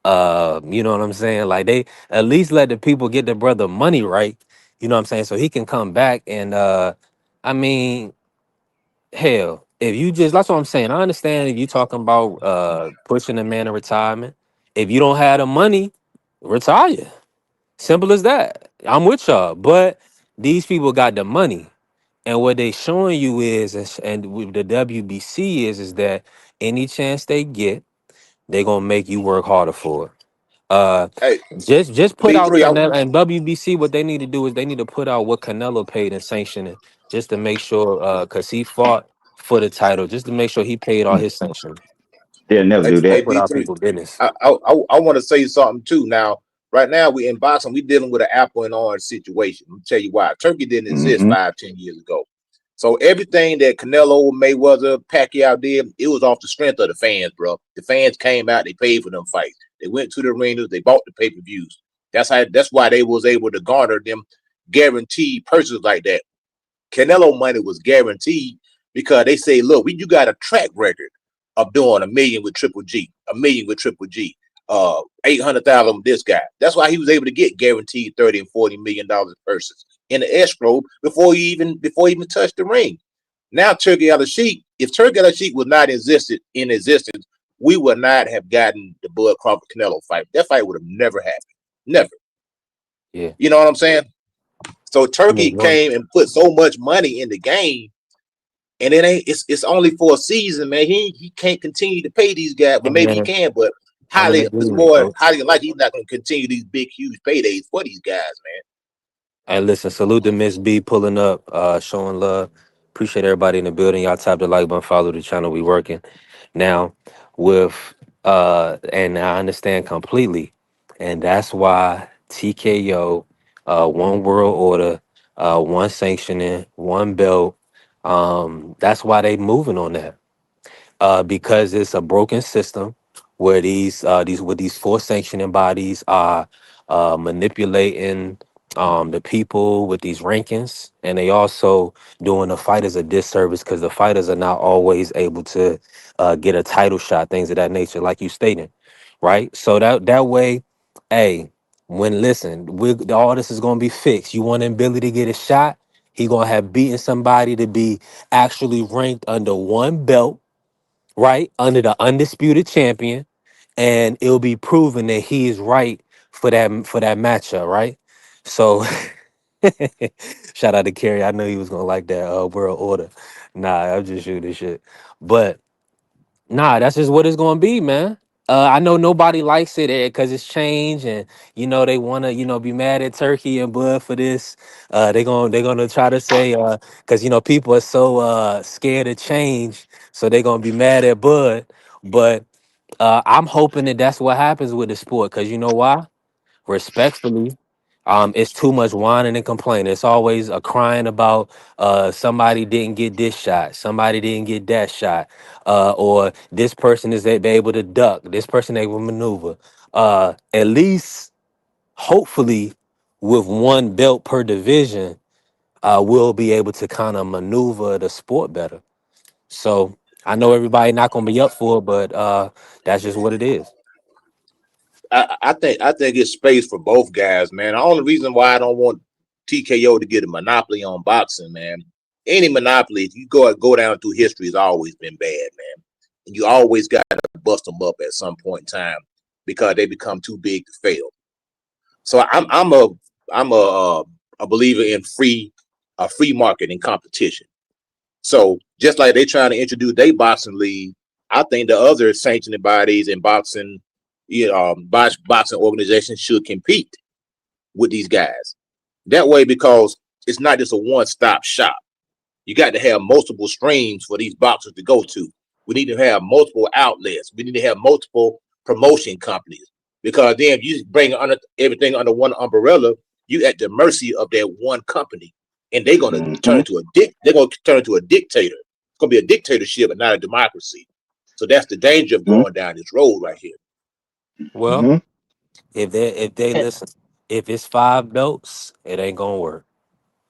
You know what I'm saying? Like they at least let the people get the brother money right. You know what I'm saying? So he can come back and I mean, hell, if you just that's what I'm saying. I understand if you talking about pushing a man to retirement. If you don't have the money, retire. Simple as that. I'm with y'all. But these people got the money. And what they showing you and with the WBC is that any chance they get, they gonna make you work harder for it. Hey, Just put out B3, Canelo and WBC. What they need to do is they need to put out what Canelo paid and sanctioning, just to make sure, because he fought for the title, just to make sure he paid all his sanctions. They'll never hey, do hey that. Put out B3. people business. I want to say something too. Now, right now we in boxing, we dealing with an apple and orange situation. Let me tell you why. Turkey didn't exist Mm-hmm. 5, 10 years ago. So everything that Canelo, Mayweather, Pacquiao did, it was off the strength of the fans, bro. The fans came out, they paid for them fights. They went to the arenas, they bought the pay-per-views. That's why they was able to garner them guaranteed purses like that. Canelo money was guaranteed because they say, look, you got a track record of doing 1 million with Triple G, 1 million with Triple G, 800,000 with this guy. That's why he was able to get guaranteed $30 and $40 million purses in the escrow before he even touched the ring. Now Turkey out of Sheik, if Turkey out of Sheik was not in existence, we would not have gotten the Bud Crawford Canelo fight. That fight would have never happened. Never. Yeah. You know what I'm saying? So I mean, Turkey came and put so much money in the game, and it's only for a season, man. He can't continue to pay these guys. Well, maybe he man, can, but I'm in highly it's agreement, more coach. highly like he's not going to continue these big huge paydays for these guys, man. Hey, listen, salute to Miss B pulling up, showing love. Appreciate everybody in the building. Y'all tap the like button, follow the channel. We working now with and I understand completely, and that's why TKO, one world order, one sanctioning, one belt. That's why they moving on that because it's a broken system where these four sanctioning bodies are manipulating the people with these rankings, and they also doing the fighters a disservice because the fighters are not always able to get a title shot, things of that nature, like you stated, right? So that way, hey, all this is gonna be fixed. You want Billy to get a shot? He gonna have beaten somebody to be actually ranked under one belt, right, under the undisputed champion, and it'll be proven that he is right for that matchup, right? So shout out to Kerry. I know he was gonna like that world order. Nah, I'm just shooting shit. But nah, that's just what it's gonna be, man. I know nobody likes it because it's changed, and they want to be mad at Turkey and Bud for this. They're gonna try to say because people are so scared of change, so they're gonna be mad at Bud. But I'm hoping that that's what happens with the sport, because you know why? Respectfully, it's too much whining and complaining. It's always a crying about somebody didn't get this shot, somebody didn't get that shot, or this person is able to duck, this person able to maneuver. At least, hopefully, with one belt per division, we'll be able to kind of maneuver the sport better. So I know everybody not gonna be up for it, but that's just what it is. I think it's space for both guys, man. The only reason why I don't want TKO to get a monopoly on boxing, man. Any monopoly, if you go down through history, has always been bad, man. And you always got to bust them up at some point in time because they become too big to fail. So I'm a believer in free market and competition. So just like they trying to introduce their boxing league, I think the other sanctioning bodies and boxing, boxing organizations should compete with these guys. That way, because it's not just a one-stop shop. You got to have multiple streams for these boxers to go to. We need to have multiple outlets. We need to have multiple promotion companies. Because then if you bring everything under one umbrella, you at the mercy of that one company. And they're gonna turn into a dictator. It's gonna be a dictatorship and not a democracy. So that's the danger of going down this road right here. Well, if they listen, if it's 5 belts, it ain't gonna work.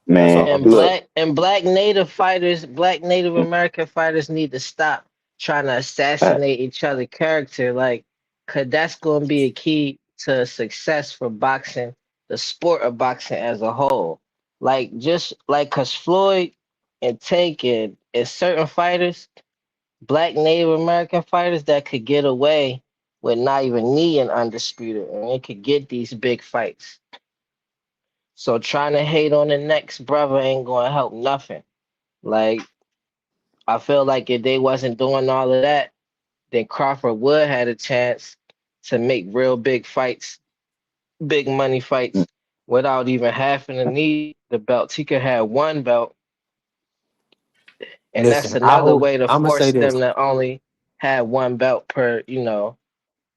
That's all Man, I'm And gonna say. look. black Native fighters, black Native American fighters need to stop trying to assassinate each other character, like, cause that's gonna be a key to success for boxing, the sport of boxing as a whole. Like just like cause Floyd and Tank and certain fighters, black Native American fighters that could get away with not even needing undisputed, and they could get these big fights. So trying to hate on the next brother ain't gonna help nothing. Like I feel like if they wasn't doing all of that, then Crawford would had a chance to make real big fights, big money fights, without even having to need the belts. He could have one belt, and that's Listen, I another hope way to I'm gonna say force them this. to only have one belt per,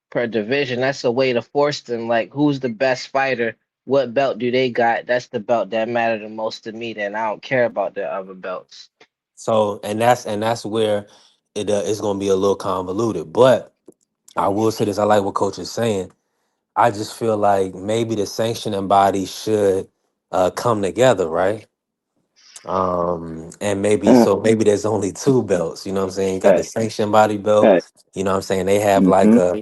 per division. That's a way to force them. Like, who's the best fighter? What belt do they got? That's the belt that matter the most to me. Then I don't care about the other belts. So, and that's where it's gonna be a little convoluted. But I will say this: I like what Coach is saying. I just feel like maybe the sanctioning body should come together, right? And maybe there's only 2 belts. You know what I'm saying? You got the Hey, sanction body belt. hey. You know what I'm saying? They have like a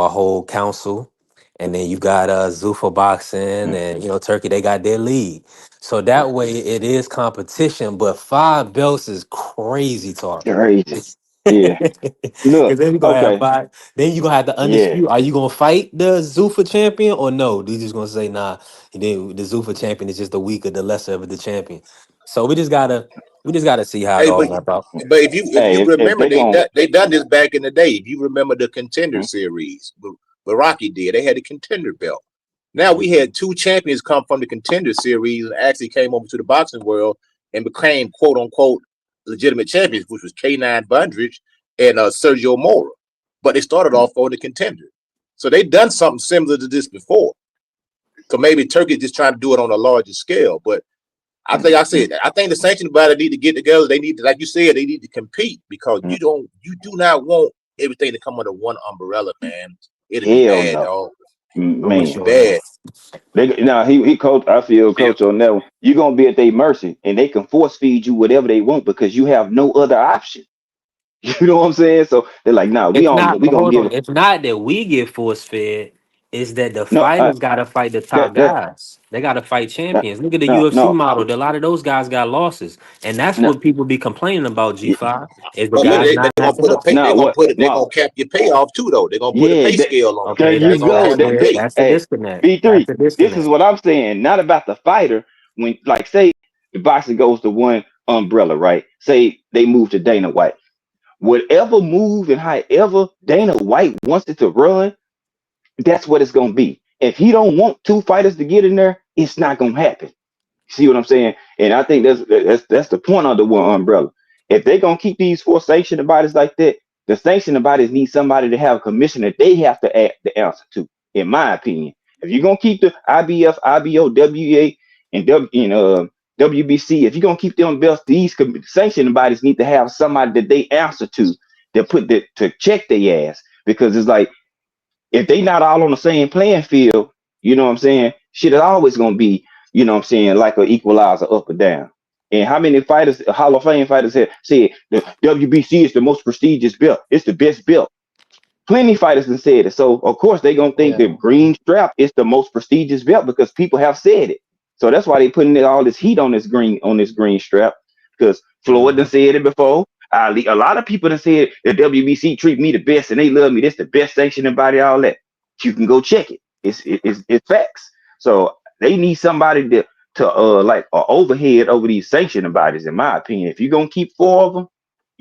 whole council, and then you got Zuffa Boxing and Turkey. They got their league. So that way it is competition, but 5 belts is crazy talk. Crazy. Yeah. Because Look. then you're gonna have Okay. 5. Then you're gonna have to Yeah. undisputed. Are you gonna fight the Zuffa champion or no? You just gonna say nah. Then the Zuffa champion is just the weaker, the lesser of the champion. So we just gotta see how it Hey, all but wrap out. but if you Hey, if remember, they gon' they done this back in the day. If you remember the contender series, what Rocky did, they had a contender belt. Now we had 2 champions come from the contender series and actually came over to the boxing world and became quote unquote legitimate champions, which was K9 Bundridge and Sergio Mora. But they started off on the contender. So they done something similar to this before. So maybe Turkey just trying to do it on a larger scale. But I think the sanctioning body need to get together. They need to, like you said, they need to compete because you do not want everything to come under one umbrella, man. It'll be hell bad, no. dog. For It'll Man. be sure, man. bad. Now he coach. I feel coach on that one. You're gonna be at their mercy, and they can force feed you whatever they want because you have no other option. You know what I'm saying? So they're like, nah, It's not, we but gonna hold give on. it. It's not that we get force fed. It's that the No, fighters gotta fight the top that guys. They gotta fight no champions. Look at the no UFC no model. A lot of those guys got losses, and that's no. what people be complaining about. G5 is the But look, guys they not gonna matching put a up. pay. No, what? They're No. gonna cap your payoff too, though. They're gonna put a Yeah, pay scale on it. there Okay, They're you that's gonna go. have them That pay. that's the hey, disconnect. That's B3. the This is disconnect. what I'm saying. Not about the fighter. When like say the boxing goes to one umbrella, right? Say they move to Dana White. Whatever move and however Dana White wants it to run, that's what it's gonna be. If he don't want 2 fighters to get in there, it's not gonna happen. See what I'm saying? And I think that's the point of the one umbrella. If they're gonna keep these 4 sanctioned bodies like that, The sanctioning bodies need somebody to have a commission that they have to act the answer to. In my opinion, if you're gonna keep the IBF, IBO, WA, and WBC, if you're gonna keep them belts, these sanctioning bodies need to have somebody that they answer to to check their ass, because it's like, if they not all on the same playing field, you know what I'm saying? Shit is always gonna be, you know what I'm saying, like an equalizer up or down. And how many fighters, Hall of Fame fighters, have said the WBC is the most prestigious belt? It's the best belt. Plenty fighters have said it. So of course they gonna think Yeah. the green strap is the most prestigious belt because people have said it. So that's why they putting all this heat on this green strap, because Floyd done Mhm. said it before. Ali, a lot of people done said the WBC treat me the best and they love me. This the best sanctioning body, all that. You can go check it. It's facts. So they need somebody to like overhead over these sanctioning bodies, in my opinion. If you're gonna keep four of them,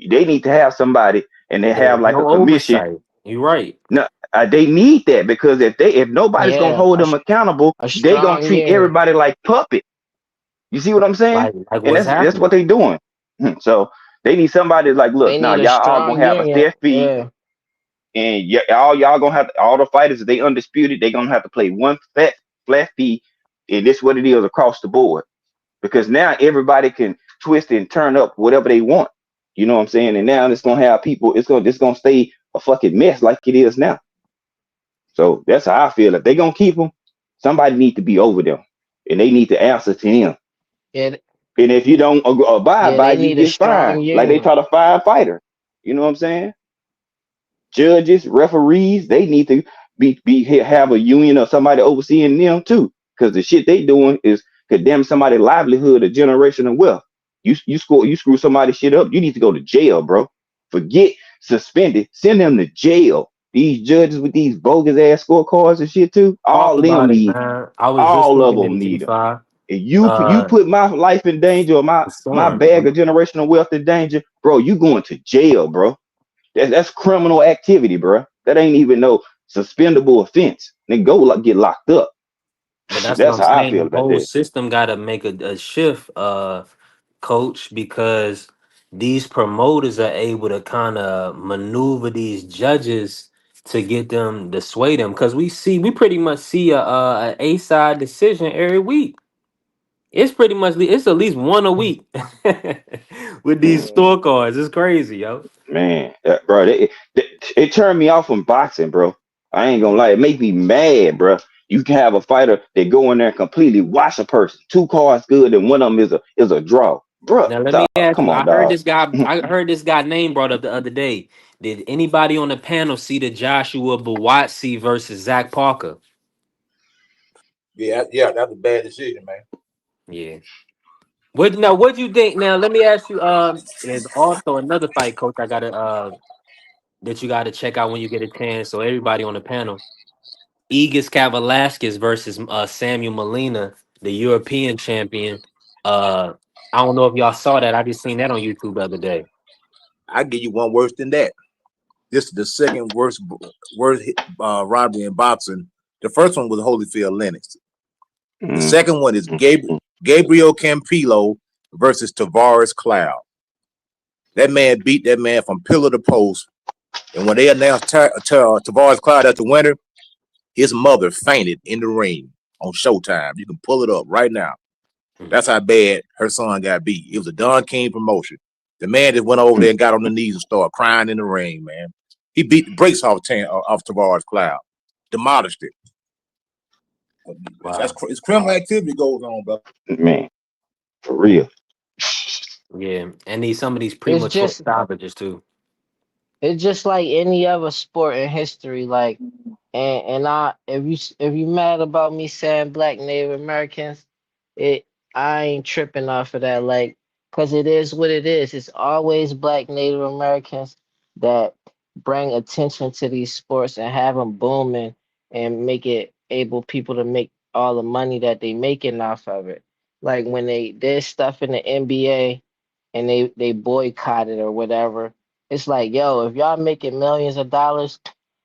they need to have somebody, and they Yeah, have like a no commission. oversight. You're right. No, they need that, because if nobody's gonna Yeah. hold them accountable, A they gonna strong treat unit. everybody like puppet. You see what I'm saying? Like And what's that's happening. what they doing. So they need somebody like, They look, now need a y'all all strong gonna have a union. set fee, Yeah. and all y'all gonna have all the fighters, if they undisputed, they gonna have to play one flat fee, and this what it is across the board. Because now everybody can twist and turn up whatever they want. You know what I'm saying? And now it's gonna have people. It's gonna stay a fucking mess like it is now. So that's how I feel. If they gonna keep them, somebody need to be over them, and they need to answer to him. Yeah. And if you don't abide Yeah. by They it, you need a get strong fined, like they union. taught a firefighter. You know what I'm saying? Judges, referees, they need to have a union or somebody overseeing them too, because the shit they doing is condemn somebody's livelihood, a generation of wealth. You screw somebody shit up, you need to go to jail, bro. Forget suspended, send them to jail. These judges with these bogus ass scorecards and shit too, Talk about it, man. I was just all of looking at them need them. G5. If you Uh put my life in danger, or the my storm, bag man. of generational wealth in danger, bro, you going to jail, bro. That's criminal activity, bro. That ain't even no suspendable offense. Then go get locked up. But that's what That's I'm how I saying. feel The about whole that. system gotta make a shift, coach, because these promoters are able to kind of maneuver these judges to get them to sway them. Cause we pretty much see a side decision every week. It's pretty much it's at least one a week with these Mm, scorecards. It's crazy, yo. man, bro, it turned me off from boxing, bro. I ain't gonna lie, it make me mad, bro. You can have a fighter that go in there and completely wash a person. Two cards good, and one of them is a draw, bro. Now let me Dog, ask come you. on, dog. I heard this guy name brought up the other day. Did anybody on the panel see the Joshua Buatsi versus Zach Parker? Yeah, that's a bad decision, man. Yeah. What do you think? Now let me ask you. There's also another fight, coach. I gotta that you gotta check out when you get a chance. So everybody on the panel, Egis Kavalaskas versus Samuel Molina, the European champion. Uh, I don't know if y'all saw that. I just seen that on YouTube the other day. I give you one worse than that. This is the second worst robbery in boxing. The first one was Holyfield Lennox. The Mm, second one is mm, mm. Gabriel Campillo versus Tavares Cloud. That man beat that man from pillar to post. And when they announced Tavares Cloud as the winner, his mother fainted in the ring on Showtime. You can pull it up right now. That's how bad her son got beat. It was a Don King promotion. The man just went over there and got on the knees and started crying in the ring, man. He beat the brakes off Tavares Cloud, demolished it. Wow. It's criminal activity goes on, bro. Man, for real. Yeah, and some of these It's premature just stoppages too. it's just like any other sport in history. Like, and I, if you mad about me saying Black Native Americans, it I ain't tripping off of that. Like, cause it is what it is. It's always Black Native Americans that bring attention to these sports and have them booming and make it able people to make all the money that they making off of it. Like when there's stuff in the NBA and they boycott it or whatever. It's like, yo, if y'all making millions of dollars,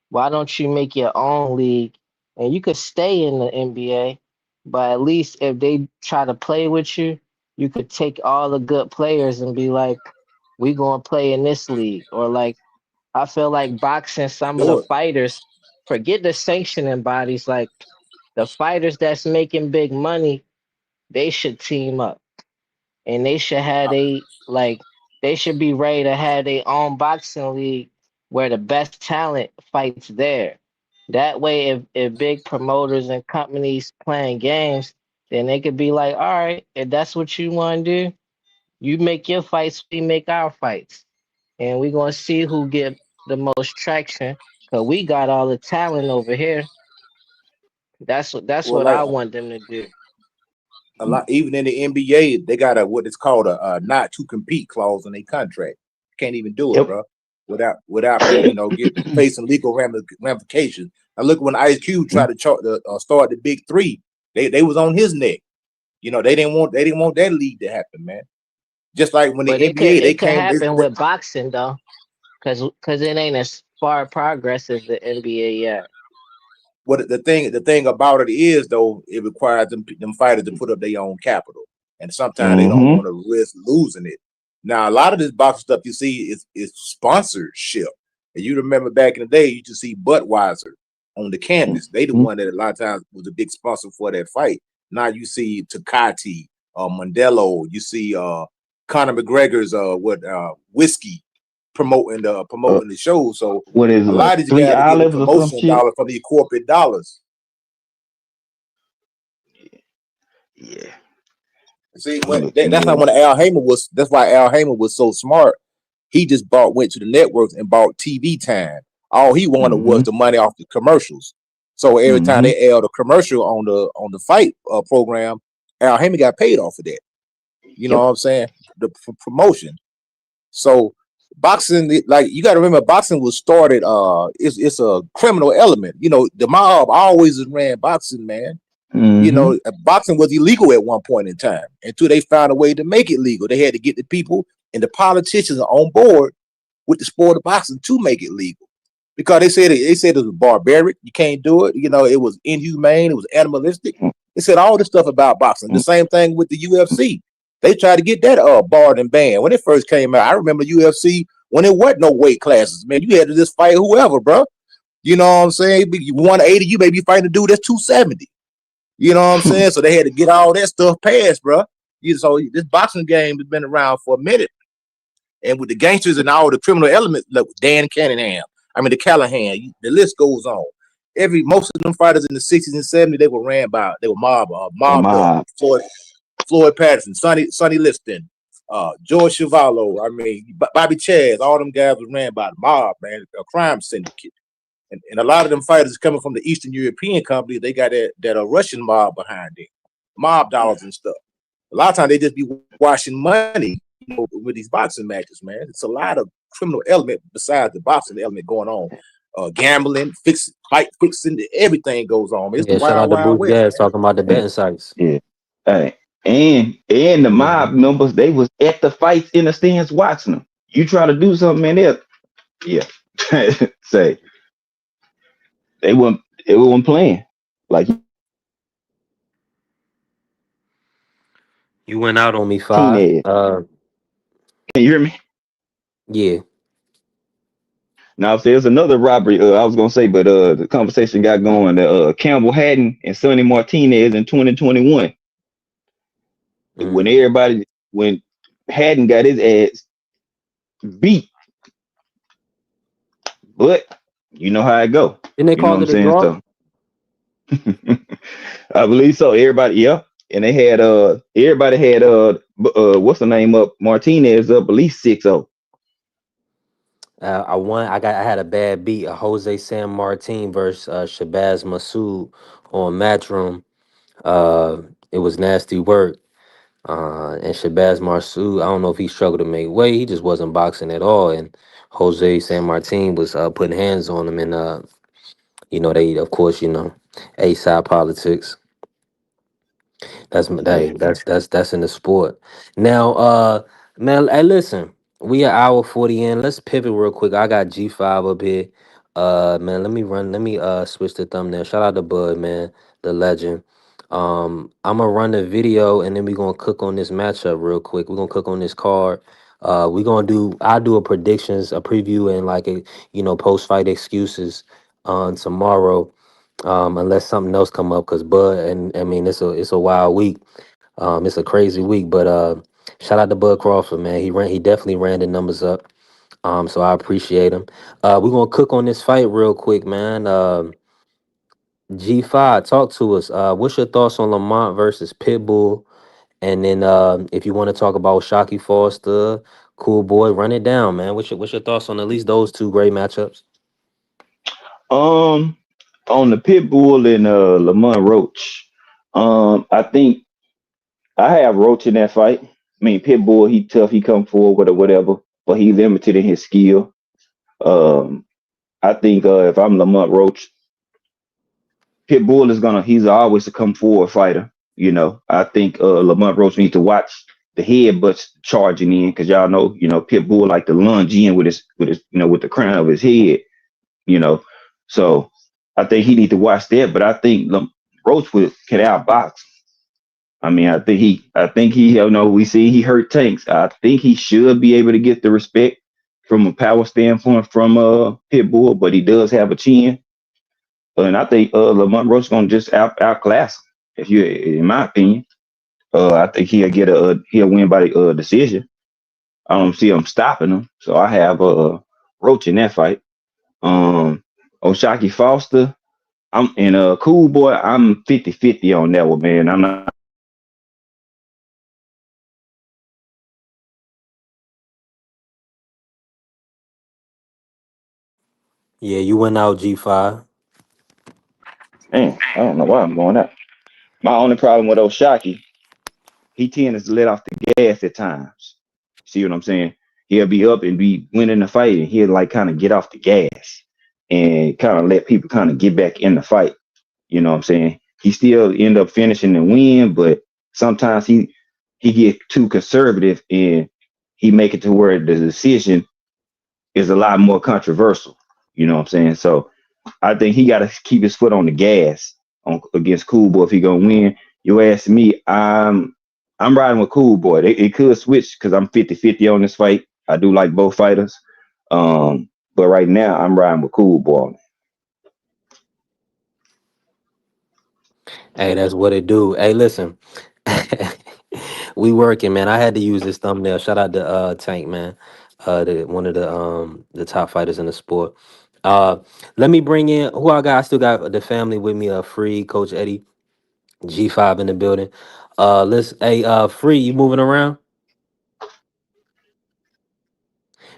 why don't you make your own league? And you could stay in the NBA, but at least if they try to play with you, you could take all the good players and be like, we gonna play in this league. Or like I feel like boxing, some of the Do it. fighters, forget the sanctioning bodies, like the fighters that's making big money, they should team up and they should have they should be ready to have their own boxing league where the best talent fights there. That way, if big promoters and companies playing games, then they could be like, all right, if that's what you want to do, you make your fights, we make our fights, and we're gonna see who get the most traction. Cause we got all the talent over here. That's Well, what like I want them to do. a lot, even in the NBA, they got a what is called a not to compete clause in their contract. Can't even do it, Yep. bro, without you know get facing legal ramifications. Now look, when Ice Cube tried to start the Big Three, they was on his neck. You know, they didn't want that league to happen, man. Just like when the But NBA they it could came, happen with boxing though, cause it ain't as far progress as the NBA yet. what the thing about it is though, it requires them fighters to put up their own capital, and sometimes they don't Mm-hmm. want to risk losing it. Now, a lot of this boxing stuff you see is sponsorship, and you remember back in the day, you used to see Budweiser on the canvas. They the Mm-hmm. one that a lot of times was a big sponsor for that fight. Now you see Takati, Modelo, you see Conor McGregor's whiskey Uh, promoting the show. So what is a it? lot of these Three guys are getting olives or some promotion shit? dollar from the corporate dollars. Yeah. See, Look, that's how yeah. when Al Hamer was. That's why Al Hamer was so smart. He just went to the networks and bought TV time. All he wanted Mm-hmm. was the money off the commercials. So every time Mm-hmm. they aired a commercial on the fight program, Al Hamer got paid off of that. You know Yep. what I'm saying? The promotion. So boxing, like you got to remember, boxing was started. It's a criminal element. You know, the mob always has ran boxing, man. You Mm-hmm. know, boxing was illegal at one point in time until they found a way to make it legal. They had to get the people and the politicians on board with the sport of boxing to make it legal because they said it was barbaric. You can't do it. You know, it was inhumane. It was animalistic. They said all this stuff about boxing. The same thing with the UFC. They tried to get that barred and banned when it first came out. I remember UFC when it wasn't no weight classes. Man, you had to just fight whoever, bro. You know what I'm saying? You 180, you may be fighting a dude that's 270. You know what I'm saying? So they had to get all that stuff passed, bro. So this boxing game has been around for a minute, and with the gangsters and all the criminal elements, like Dan Cunningham, I mean the Callahan, the list goes on. Most of them fighters in the '60s and '70s, they were The mobbed up. mob. Floyd Patterson, Sonny Liston, George Chuvalo, I mean Bobby Chaz, all them guys was ran by the mob, man, a crime syndicate. And a lot of them fighters coming from the Eastern European company, they got that Russian mob behind them, mob dollars and stuff. A lot of times they just be washing money, with these boxing matches, man. It's a lot of criminal element besides the boxing element going on. Gambling, fight fixing, everything goes on. It's the Yeah, shout wild, out to wild Boost west, Gas man. talking about the Yeah. betting sites. Yeah. Hey. And the mob members, they was at the fights in the stands watching them. You try to do something in there, yeah. Say they weren't playing. Like You went out on me, Five. teenage. Can you hear me? Yeah. Now, if there's another robbery, I was gonna say, but the conversation got going. Campbell Haddon and Sonny Martinez in 2021, Mm. when Haddon got his ass beat, but you know how it go. Didn't they You know what call I'm it a saying? draw? So I believe so. Everybody, yeah, and they had everybody had what's the name up Martinez up at least 6-0. I won. I had a bad beat. A Jose San Martin versus Shabazz Masood on Matchroom. It was nasty work. And Shabazz Masood, I don't know if he struggled to make weight. He just wasn't boxing at all. And Jose San Martin was putting hands on him. And they of course A side politics. Yeah. That's in the sport. Now, man, hey, listen, we are hour 40 in. Let's pivot real quick. I got G5 up here. Man, let me switch the thumbnail. Shout out to Bud, man, the legend. I'm gonna run the video and then we're gonna cook on this matchup real quick. We're gonna cook on this card. I'll do a predictions, a preview, and like a post fight excuses on tomorrow, unless something else come up. Cause Bud, and I mean it's a wild week. It's a crazy week, but shout out to Bud Crawford, man. He definitely ran the numbers up. So I appreciate him. We're gonna cook on this fight real quick, man. G5, talk to us. What's your thoughts on Lamont versus Pitbull? And then if you want to talk about Shockey Foster, Cool Boy, run it down, man. What's your thoughts on at least those two great matchups? Um, on the Pitbull and Lamont Roach, I think I have Roach in that fight. I mean, Pitbull, he tough, he come forward or whatever, but he limited in his skill. Um, I think if I'm Lamont Roach, Pitbull he's always a come forward fighter. I think Lamont Roach needs to watch the headbutts charging in because y'all know, Pitbull like to lunge in with his, with the crown of his head, you know. So I think he need to watch that. But I think Roach can outbox. I mean, I think he, we see he hurt Tanks. I think he should be able to get the respect from a power standpoint from Pitbull, but he does have a chin. And I think Lamont Roach gonna just outclass him. In my opinion, I think he'll win by the decision. I don't see him stopping him, so I have Roach in that fight. Oshaki Foster, I'm and Cool Boy. I'm 50-50 on that one, man. I'm not. Yeah, you went out G5. Man, I don't know why I'm going out. My only problem with Oshaki, he tends to let off the gas at times. See what I'm saying? He'll be up and be winning the fight, and he'll like kind of get off the gas and kind of let people kind of get back in the fight. You know what I'm saying? He still end up finishing and win, but sometimes he get too conservative and he make it to where the decision is a lot more controversial. You know what I'm saying? So I think he got to keep his foot on the gas against Cool Boy if he gonna win. You ask me, I'm riding with Cool Boy. It could switch because I'm 50-50 on this fight. I do like both fighters, but right now I'm riding with Cool Boy. Hey, that's what it do. Hey, listen. We working, man. I had to use this thumbnail. Shout out to Tank, man. One of the top fighters in the sport. Uh Let me bring in who I got. I still got the family with me, Free, Coach Eddie, G5 in the building. Free, you moving around?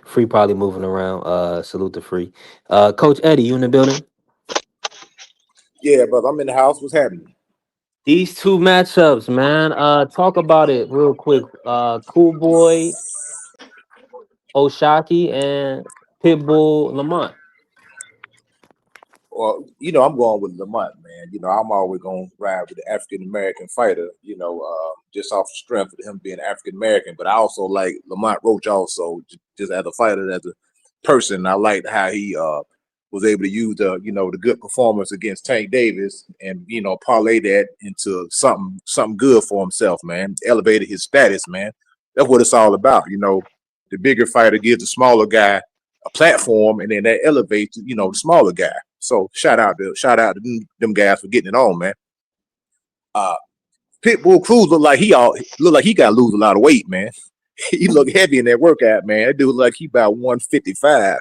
Free probably moving around. Salute to Free. Coach Eddie, you in the building? Yeah, brother, I'm in the house. What's happening? These two matchups, man. Talk about it real quick. Cool Boy Oshaki and Pitbull Lamont. Well, I'm going with Lamont, man. I'm always going to ride with the African American fighter, just off the strength of him being African American. But I also like Lamont Roach also, just as a fighter, as a person. I liked how he was able to use the good performance against Tank Davis and, parlay that into something good for himself, man. Elevated his status, man. That's what it's all about. The bigger fighter gives the smaller guy a platform, and then that elevates, the smaller guy. So shout out to them guys for getting it on, man. Pitbull Cruz look like he got to lose a lot of weight, man. He look heavy in that workout, man. That dude look like he about 155.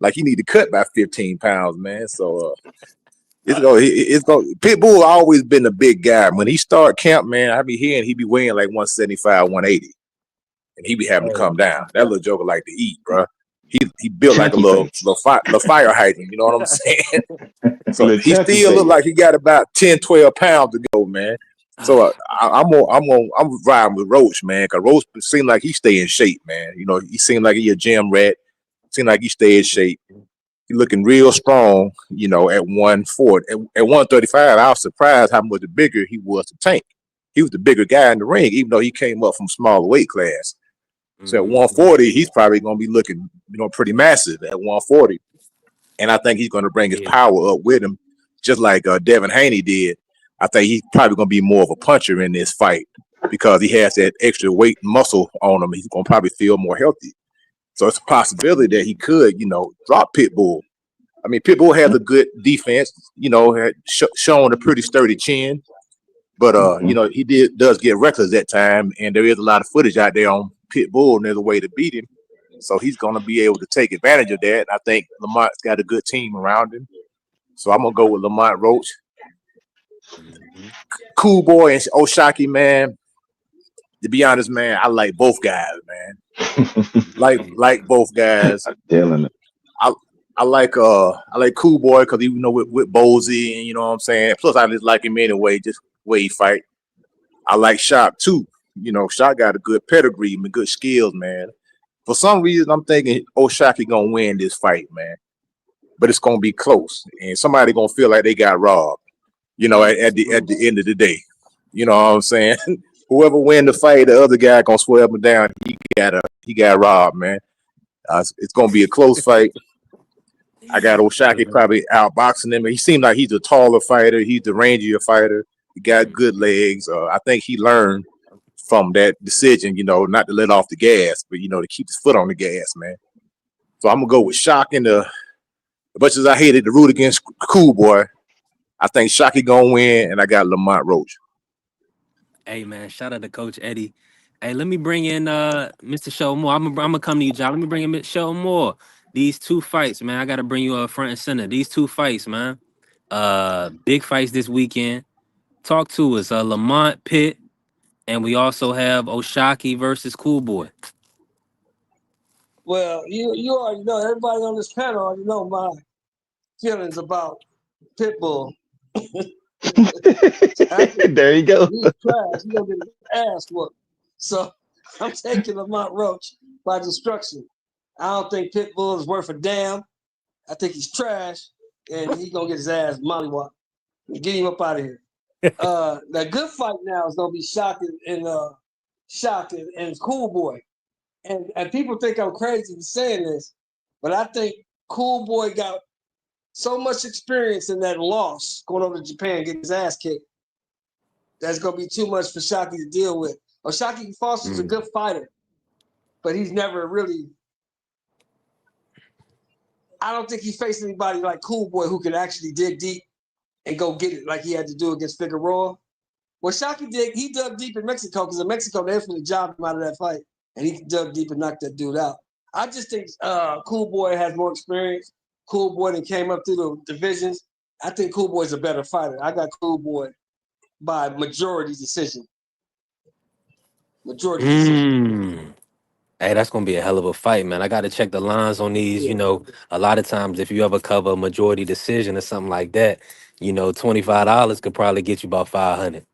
Like he need to cut by 15 pounds, man. So it's go. Pitbull always been a big guy. When he start camp, man, I be hearing he be weighing like 175, 180, and he be having to come down. That little joker like to eat, bro. He built like a little fire hydrant. You know what I'm saying? So he still look like he got about 10, 12 pounds to go, man. So I'm riding with Roach, man, because Roach seemed like he stay in shape, man. He seemed like he a gym rat. Seemed like he stay in shape. He looking real strong, at 140. At 135, I was surprised how much bigger he was to Tank. He was the bigger guy in the ring, even though he came up from smaller weight class. So at 140, he's probably going to be looking, pretty massive at 140. And I think he's going to bring his power up with him, just like Devin Haney did. I think he's probably going to be more of a puncher in this fight because he has that extra weight and muscle on him. He's gonna probably feel more healthy. So it's a possibility that he could, drop Pitbull. I mean, Pitbull has a good defense. Had shown a pretty sturdy chin, but he does get reckless that time, and there is a lot of footage out there on Pitbull, and there's a way to beat him. So he's going to be able to take advantage of that. I think Lamont's got a good team around him. So I'm going to go with Lamont Roach. Mhm. Cool Boy and Oshaki, man. To be honest, man, I like both guys, man. like both guys. I'm telling it. I like Cool Boy because with Bozy, and you know what I'm saying. Plus, I just like him anyway, just the way he fight. I like Shock too. Shock got a good pedigree and good skills, man. For some reason, I'm thinking Oshaki gonna win this fight, man. But it's gonna be close, and somebody gonna feel like they got robbed. At the end of the day, you know what I'm saying. Whoever win the fight, the other guy gonna swear up and down he got robbed, man. It's gonna be a close fight. I got Oshaki probably outboxing him. He seemed like he's a taller fighter. He's the rangier fighter. He got good legs. I think he learned from that decision, not to let off the gas, but to keep his foot on the gas, man. So I'm gonna go with Shock as much as I hated to root against Cool Boy, I think Shocky gonna win, and I got Lamont Roach. Hey man, shout out to Coach Eddie. Hey, let me bring in Mr. Show Moore. I'm gonna come to you, John. Let me bring in Mr. Show Moore. These two fights, man. I gotta bring you up front and center. These two fights, man. Big fights this weekend. Talk to us. Lamont Pitt, and we also have Oshaki versus Cool Boy. Well, you already know. Everybody on this panel already know my feelings about Pitbull. There you go. He's trash. He's gonna get his ass whooped. So I'm taking Lamont Roach by destruction. I don't think Pitbull is worth a damn. I think he's trash, and he's gonna get his ass mollywop. Get him up out of here. The good fight now is gonna be Shock and Cool Boy. And people think I'm crazy for saying this, but I think Cool Boy got so much experience in that loss going over to Japan, getting his ass kicked. That's gonna be too much for Shocky to deal with. Shocky Foster's a good fighter, but he's never really. I don't think he faced anybody like Cool Boy who could actually dig deep and go get it like he had to do against Figueroa. What Shocky did, he dug deep in Mexico because in Mexico they definitely jobbed him out of that fight, and he dug deep and knocked that dude out. I just think Cool Boy has more experience. Cool Boy that came up through the divisions. I think Cool Boy's a better fighter. I got Cool Boy by majority decision. Hey, that's gonna be a hell of a fight, man. I gotta check the lines on these. A lot of times if you ever cover a majority decision or something like that, $25 could probably get you about 500.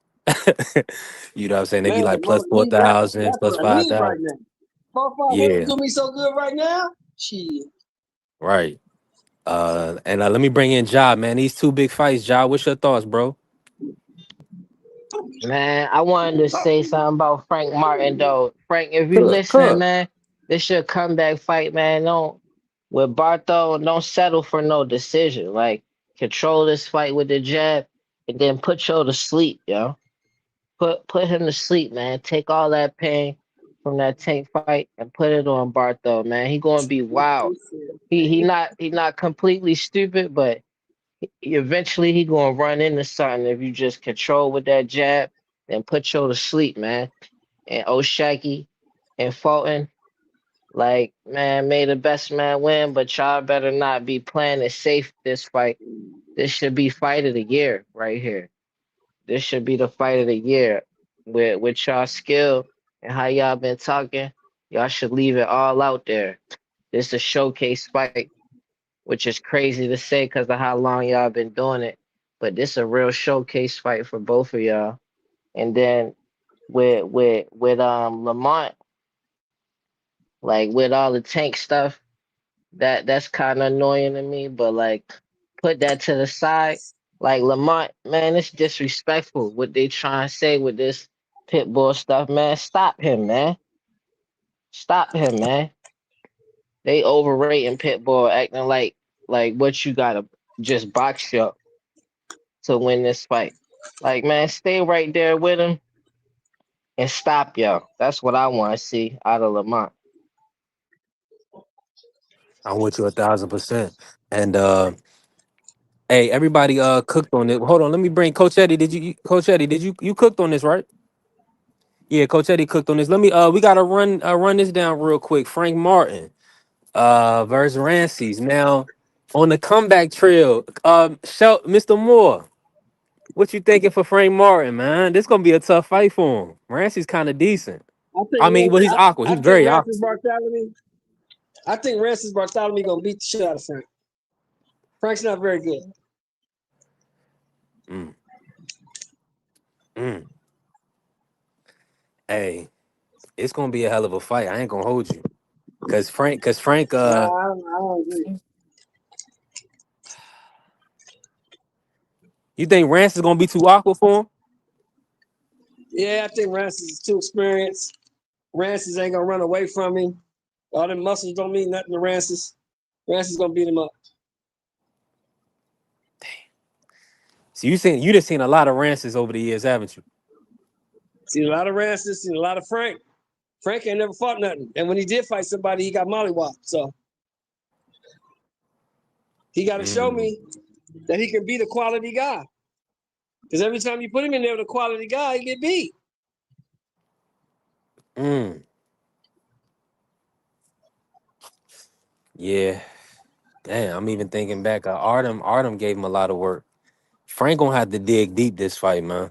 You know what I'm saying? They be Man, like plus that's 4,000, plus what I need right 5,000. now. 4-5 Yeah, do me so good right now. Shit. right. And let me bring in Ja, man. These two big fights, Ja. What's your thoughts, bro? Man, I wanted to say something about Frank Martin though. Frank, if you Cut, listening, cut. man, this your comeback fight, man. Don't with Bartho, don't settle for no decision. Like control this fight with the jab and then put Joe to sleep, yo. Put him to sleep, man. Take all that pain from that tank fight and put it on Bartho, man. He gonna be wild. He not completely stupid, but eventually he gonna run into something if you just control with that jab and put Joe to sleep, man. And Oshaki and Fulton, like, man, may the best man win, but y'all better not be playing it safe this fight. This should be fight of the year right here. This should be the fight of the year. With y'all skill and how y'all been talking, y'all should leave it all out there. This is a showcase fight, which is crazy to say because of how long y'all been doing it. But this is a real showcase fight for both of y'all. And then with Lamont, like with all the tank stuff, that's kind of annoying to me. But like, put that to the side. Like Lamont, man, it's disrespectful what they trying to say with this Pitbull stuff, man. Stop him, man. Stop him, man. They overrating Pitbull, acting like what you gotta just box you up to win this fight. Like, man, stay right there with him and stop y'all. That's what I want to see out of Lamont. I'm with you 1,000%. And hey, everybody cooked on it. Hold on, let me bring Coach Eddie. Coach Eddie, did you cooked on this, right? Yeah, Coach Eddie cooked on this. Let me we gotta run this down real quick. Frank Martin versus Rancy's. Now on the comeback trail, Mr. Moore, what you thinking for Frank Martin, man? This gonna be a tough fight for him. Rancy's kind of decent. I mean, well, he's awkward. I He's think very Rancis awkward. Bartholomew. I think Rancis Bartholomew gonna beat the shit out of Frank. Frank's not very good. Mm. Mm. Hey, it's gonna be a hell of a fight. I ain't gonna hold you. Cause Frank, Nah, I don't agree. you think Rance is gonna be too awkward for him? Yeah, I think Rancis is too experienced. Rancis ain't gonna run away from him. All them muscles don't mean nothing to Rancis. Rancis gonna beat him up. So you just seen a lot of Rances over the years, haven't you? Seen a lot of Rancis, seen a lot of Frank. Frank ain't never fought nothing. And when he did fight somebody, he got mollywopped. So he got to show me that he can be the quality guy. Because every time you put him in there with a quality guy, he get beat. Mm. Yeah. Damn, I'm even thinking back. Artem gave him a lot of work. Frank gonna have to dig deep this fight, man.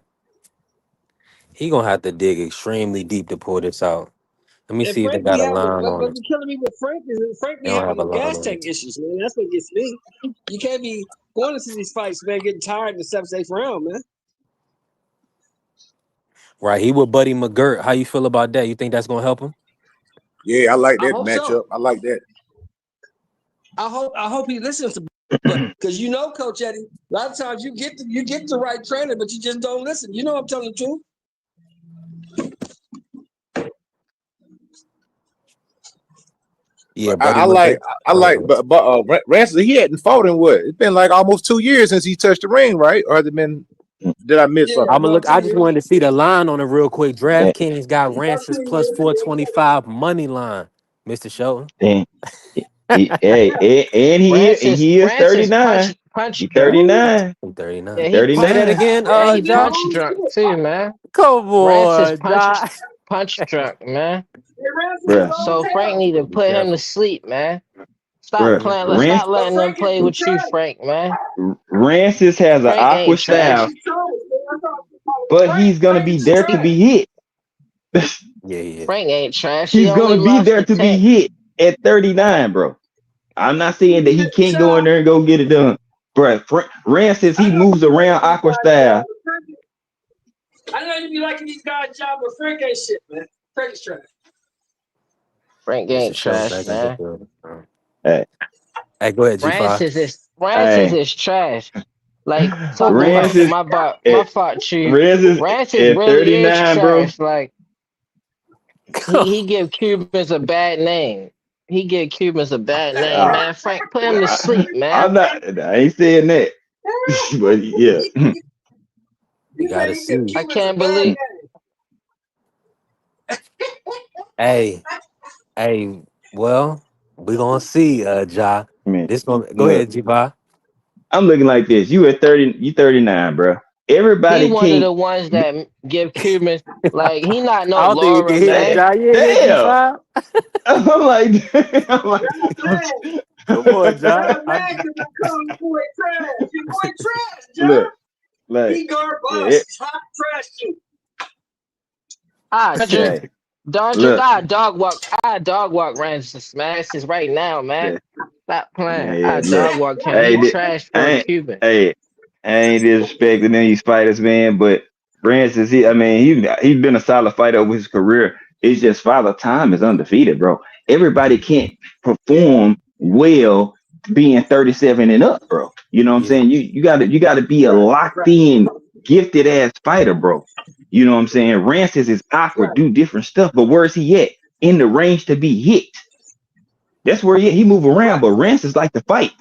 He gonna have to dig extremely deep to pull this out. Let me And see if they Frank got be a having, line on it. what's killing me with Frank is that Frank They be don't having have a them line gas on tank it. issues, man. That's what gets me. You can't be going into these fights, man, getting tired in the 7th, 8th round, man. Right, he with Buddy McGirt. How you feel about that? You think that's gonna help him? Yeah, I like I that hope matchup. so. I like that. I hope he listens to Buddy, because you know, Coach Eddie, a lot of times you get the right trainer, but you just don't listen. You know I'm telling the truth. Yeah, I, Buddy I like McGirt. I Go ahead, like bro. but Ransom, he hadn't fought in what? It's been like almost 2 years since he touched the ring, right? Or has it been? Did I miss Yeah, something? I'm gonna about look. 2 I just years. wanted to see the line on it real quick. And, DraftKings got About 2 Rances plus years. 425 money line, Mr. Shelton. and and he is Francis 39. punch He drunk. 39. I'm He 39. Yeah, he Say punch. that 39. again, Yeah, he Yeah, Josh. punch holy drunk shit. too, man. Come Francis on, Josh. punch drunk, man. Hey, Ransom is Bruh. on So Frank tail. need to Be put him to careful. sleep, man. Stop Bruh. playing. Mm-hmm. Rance, Stop But letting them Frank play ain't with you, trash. Frank, man. Rancis has an Frank ain't awkward trash. style, He's trash, man. That's all I'm calling him. but he's gonna Frank be is there to trash. be hit. Yeah, yeah. Frank ain't trash. He He's only gonna be lost there to to be Tank. hit at 39, bro. I'm not saying that he can't go in there and go get it done. But Rancis, I he know moves you be around liking these awkward guys, style. John, but I know you be liking these guys, John, but Frank ain't shit, man. Frank is trash. Frank Mr. ain't Shelton trash, back in the man. building. Hey, Hey, go ahead, G5. Francis hey, is trash. Like talking about Rancis my at fault, Chief. Rancis Francis at really is 39, bro. trash. Like he give Cubans a bad name. He give Cubans a bad name, Uh, man. Frank, put him to sleep, I'm man. not. I ain't saying that, but yeah. We You say gotta he give see. I Cubans a can't bad believe name. Hey, hey. Well, we gonna see, Ja. Man, This gonna go look, ahead, G5. I'm looking like this. You at 30, you 39, bro. he Everybody one of can't. the ones that give Cubans like he not I no don't think we Laura, can hear Hey, man. Ja. You ain't hear damn. G5. I'm like, I'm like, God damn. Come on, God Ja. damn, because I call the boy trash. Your boy trash, John. look, like, He guard yeah, bust. Hot trash too. Drink. hey, Don't drink. look, I dog walk Rances, man. This is right now, man. yeah, Stop playing. I yeah, look. dog walk him. Hey, He trash I for a ain't, Cuban. hey, I ain't disrespecting any fighters, man, but Francis, I mean, he's been a solid fighter over his career. It's just Father Time is undefeated, bro. Everybody can't perform well being 37 and up, bro. You know what I'm Yeah. saying? You gotta be a Right, locked right, in, gifted ass fighter, bro. You know what I'm saying? Francis is awkward, right. do different stuff, but where's he at? In the range to be hit. That's where he move around, but Francis like to fight,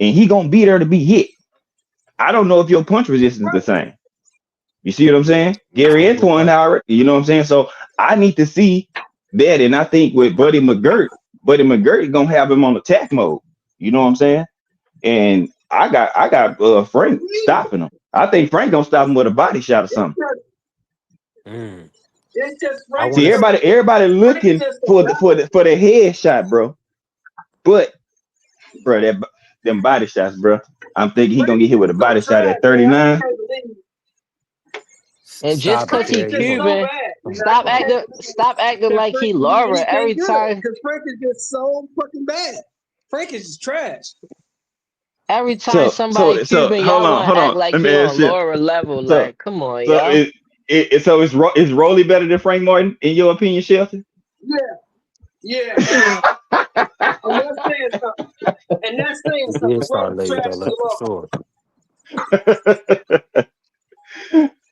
and he gonna be there to be hit. I don't know if your punch resistance is the same. You see what I'm saying? Gary Antoine Howard. You know what I'm saying? So I need to see that, and I think with Buddy McGirt gonna have him on attack mode. You know what I'm saying? And I got Frank stopping him. I think Frank gonna stop him with a body shot or something. Mm. It's just I Frank See, want is to. everybody Frank is looking just a for guy. the head shot, bro. But bro, them body shots, bro. I'm thinking he gonna Frank get hit is with a so body shot trash, at man. I 39. can't believe And just Stop it, cause Frank he is Terry. You just so going? Cuban, bad. Man. I stop just can't acting believe stop acting that like Frank he can do Laura anything every good time. because Frank is just so fucking bad. Frank is just trash. Every time So somebody Cuban, hold y'all on, want to act like let me he ask on you. Laura level. So Like, come on, so y'all. is Rolly better than Frank Martin in your opinion, Shelton? Yeah, yeah. And that's saying something. And that's saying He did something. start Rolling late trash though. to the That's for motherfucker. sure.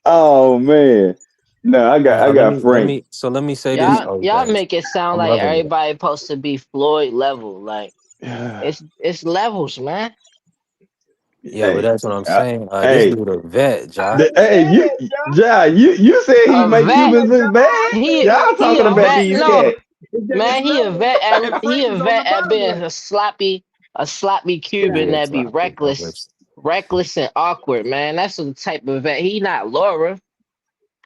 Oh man. No, I Let got me let Frank. me. So let me say this. Y'all Oh, y'all guys, make it sound I'm like loving it. everybody supposed to be Floyd level. Like Hey, it's levels, man. Yeah, but that's what I'm uh, saying. This hey, dude a vet, I Ja. hey, you, understand, Josh. Ja, you said he A make vet. Cubans look bad. He Y'all he talking a about All I'm vet. these saying No, cats. is that it's man, levels, and he Frank a is on vet the at bottom being level. a sloppy He Cuban Yeah. is that be sloppy. reckless and awkward, man. That's the type of vet. He not Laura.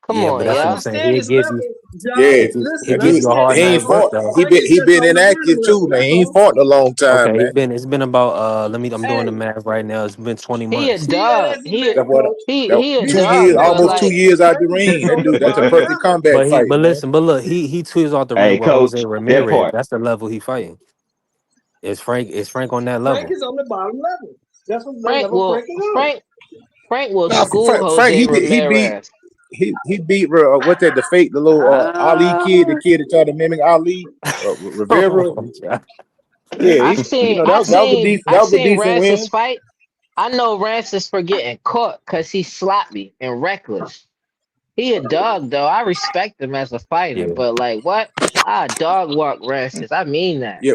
Come Yeah, but on, I that's what I'm y'all. saying. understand He'll his give you. level, Josh. Yeah, He'll Listen, give dude, you a understand hard he his ain't night level. work fought. though. He Frank been is he just been on the inactive bottom too, level. man. That's He ain't all. fought in a long time, Okay, man. it's been about let me I'm doing the Hey, math right now. It's been 20 He a months. be that dog. as it may, He That's what. coach. That, he a Be 2 years, that dog, as but it almost may. 2 like years out the Frank is ring. just That on the dude, that's a bottom perfect level. comeback fight, But man. listen, but look, he 2 years off the ring Hey, with Jose coach, that Ramirez. part. That's the level he fighting. Is Frank on that Frank level? is on the bottom level. That's what the Frank level will Frank is on. Frank will Nah, school Frank, Jose he beat Ramirez. he beat what that the fake the little Ali kid, the Ah. kid that tried to mimic Ali, Rivera. Oh, ja. Yeah, that was a I seen decent Rance's win. fight. I know Rance's for getting caught because he's sloppy and reckless. He a dog though. I respect him as a fighter, Yeah. but like what? I dog walk Rances. I mean that. Yeah,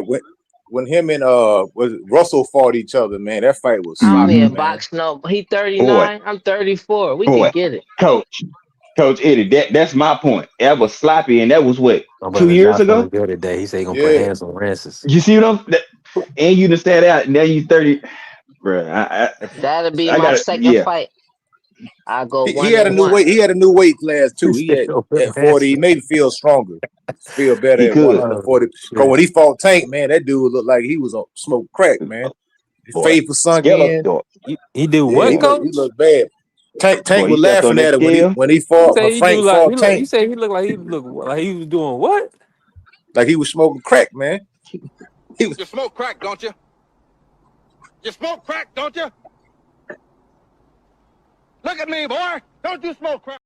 when him and was Russell fought each other, man, that fight was I don't sloppy, Hmm. even man. box no. He Boy, 39. I'm 34. We boy, could get it. Coach Eddie, that's my point. That was sloppy, and that was what My two brother years Josh ago. feeling good today. He said he gonna put Yeah, hands on Rances. You see what and you just sat out. Now you 30, bro. That'll be I my got it. second Yeah, fight. I go he one had a and new one. weight. He had a new weight class He too. He said had he'll put at 40. He Rances. maybe feel stronger, feel better he at could. Oh 140. Cause shit. when he fought Tank, man, that dude looked like he was on smoke crack, man. His Boy, face was sunk in. Skeletor. He do Yeah, what, Boy, he coach? looked bad. Tank boy, he was stepped on laughing that at it scale. when he You fought when say he do Frank like fought you Tank, say he look like he was doing what? like he was smoking crack, man. He was You smoke crack, don't you? You smoke crack, don't you? Look at me, boy. Don't you smoke crack?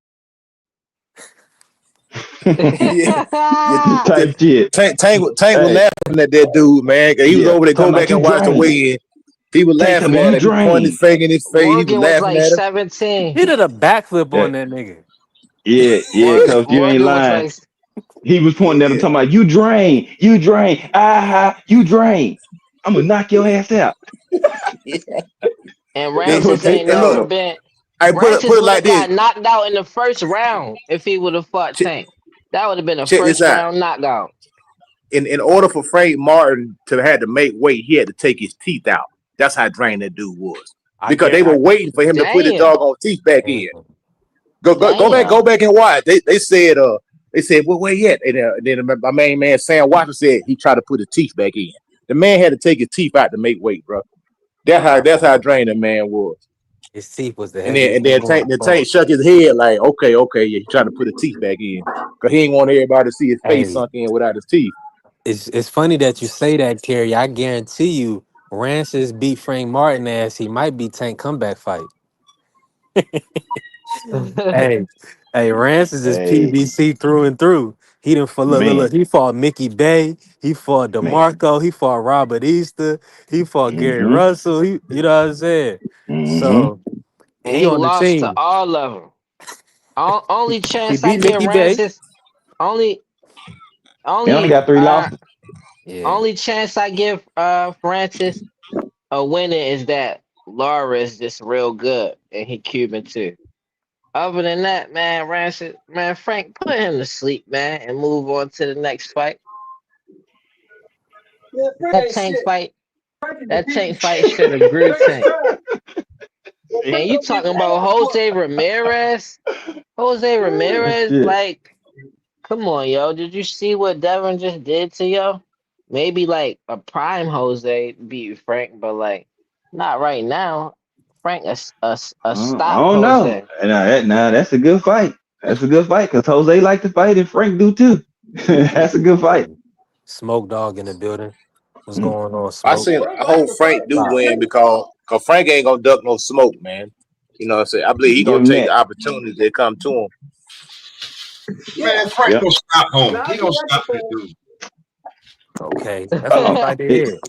yeah, yeah, yeah. Type shit. Tank was Hey, laughing at that dude, man. 'Cause he was yeah. over there. Talking Go about back you and watch the drain. weigh in. He was Tank talking laughing about at you him. He pointed his drain. finger in his face. He was Morgan was laughing like at him. 17. He did a backflip Yeah, on that nigga. yeah, Morgan coach. You ain't Morgan was lying. like He was pointing at him, Yeah, talking about you drain. Aha, you drain. I'm gonna knock your ass out. yeah. and That's what Rances Tank ain't told never him. been I put Rances it would like have this. got knocked out in the first round if he would have fought Check, Tank. That would have been a check this first out. round knockout. In order for Frank Martin to had to make weight, he had to take his teeth out. That's how drained that dude was. I Because get they I were waiting for him to put his Damn. doggone teeth back in. damn. Go Damn. back and watch. They said, well, where yet? And then my main man Sam Watson said he tried to put his teeth back in. The man had to take his teeth out to make weight, bro. That's how drained the man was. His teeth was the And then heaviest thing going. the tank Pause. shook his head like, okay, yeah, he trying to put his teeth back in. Cause he ain't want everybody to see his face Hey, sunk in without his teeth. it's funny that you say that, Terry. I guarantee you, Rances beat Frank Martin ass. He might be Tank comeback fight. Hey, hey, Rances is Hey, PBC through and through. He done for man, look. He fought Mickey Bay. He fought man. DeMarco. He fought Robert Easter. He fought Gary Mm-hmm. Russell. You know what I'm saying? Mm-hmm. So And he he on the lost to team. all of them. Only He chance I beat give Mickey Bay. Rances, only He only only got 3 losses. Yeah, only chance I give Francis a winner is that Laura is just real good and he Cuban too. Other than that, man, Rancid, man, Frank, put him to sleep, man, and move on to the next fight. Yeah, Frank That ain't Tank shit. fight, Frank is that defeated. Tank fight should have grew Frank is Tank. trash. Well, And Frank you don't give talking a about fuck. Jose Ramirez? Jose Oh, Ramirez, shit. like, come on, yo. Did you see what Devin just did to yo? Maybe like a prime Jose beat Frank, but like not right now. Frank a I stop don't know. Jose. Now that's a good fight. That's a good fight because Jose like to fight and Frank do too. That's a good fight. Smoke Dog in the building. What's Mm. going on, I Smoke? seen. Frank I like hope to Frank fight, do man. Stop. win because Frank ain't gonna duck no smoke, man. You know what I'm saying? I believe he Give gonna him take the that. opportunities that come to him. Yeah. Man, Frank Yep. gonna stop And home. I He do gonna like to stop that fight. dude. Okay, that's what Uh, we like to is, hear.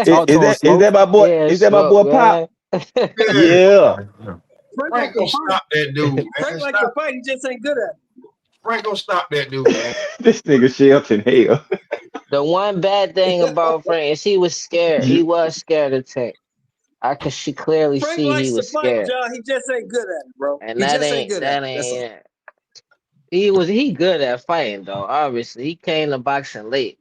Talk to him, is Smoke. that my boy? Yeah, Is that my smoke, boy Pop? man. Yeah, Yeah. Frank like Frank to gonna fight. stop that dude, Frank man. like to Stop. fight. He just ain't good at it. Frank gonna stop that dude, man. This nigga Shelton hell. The one bad thing about Frank is he was scared. He was scared of Tank. I could she clearly Frank see he likes to was fight, scared. John. He just ain't good at it, bro. And He just ain't good at that it. That's all. ain't it. He good at fighting though. Obviously, he came to boxing late.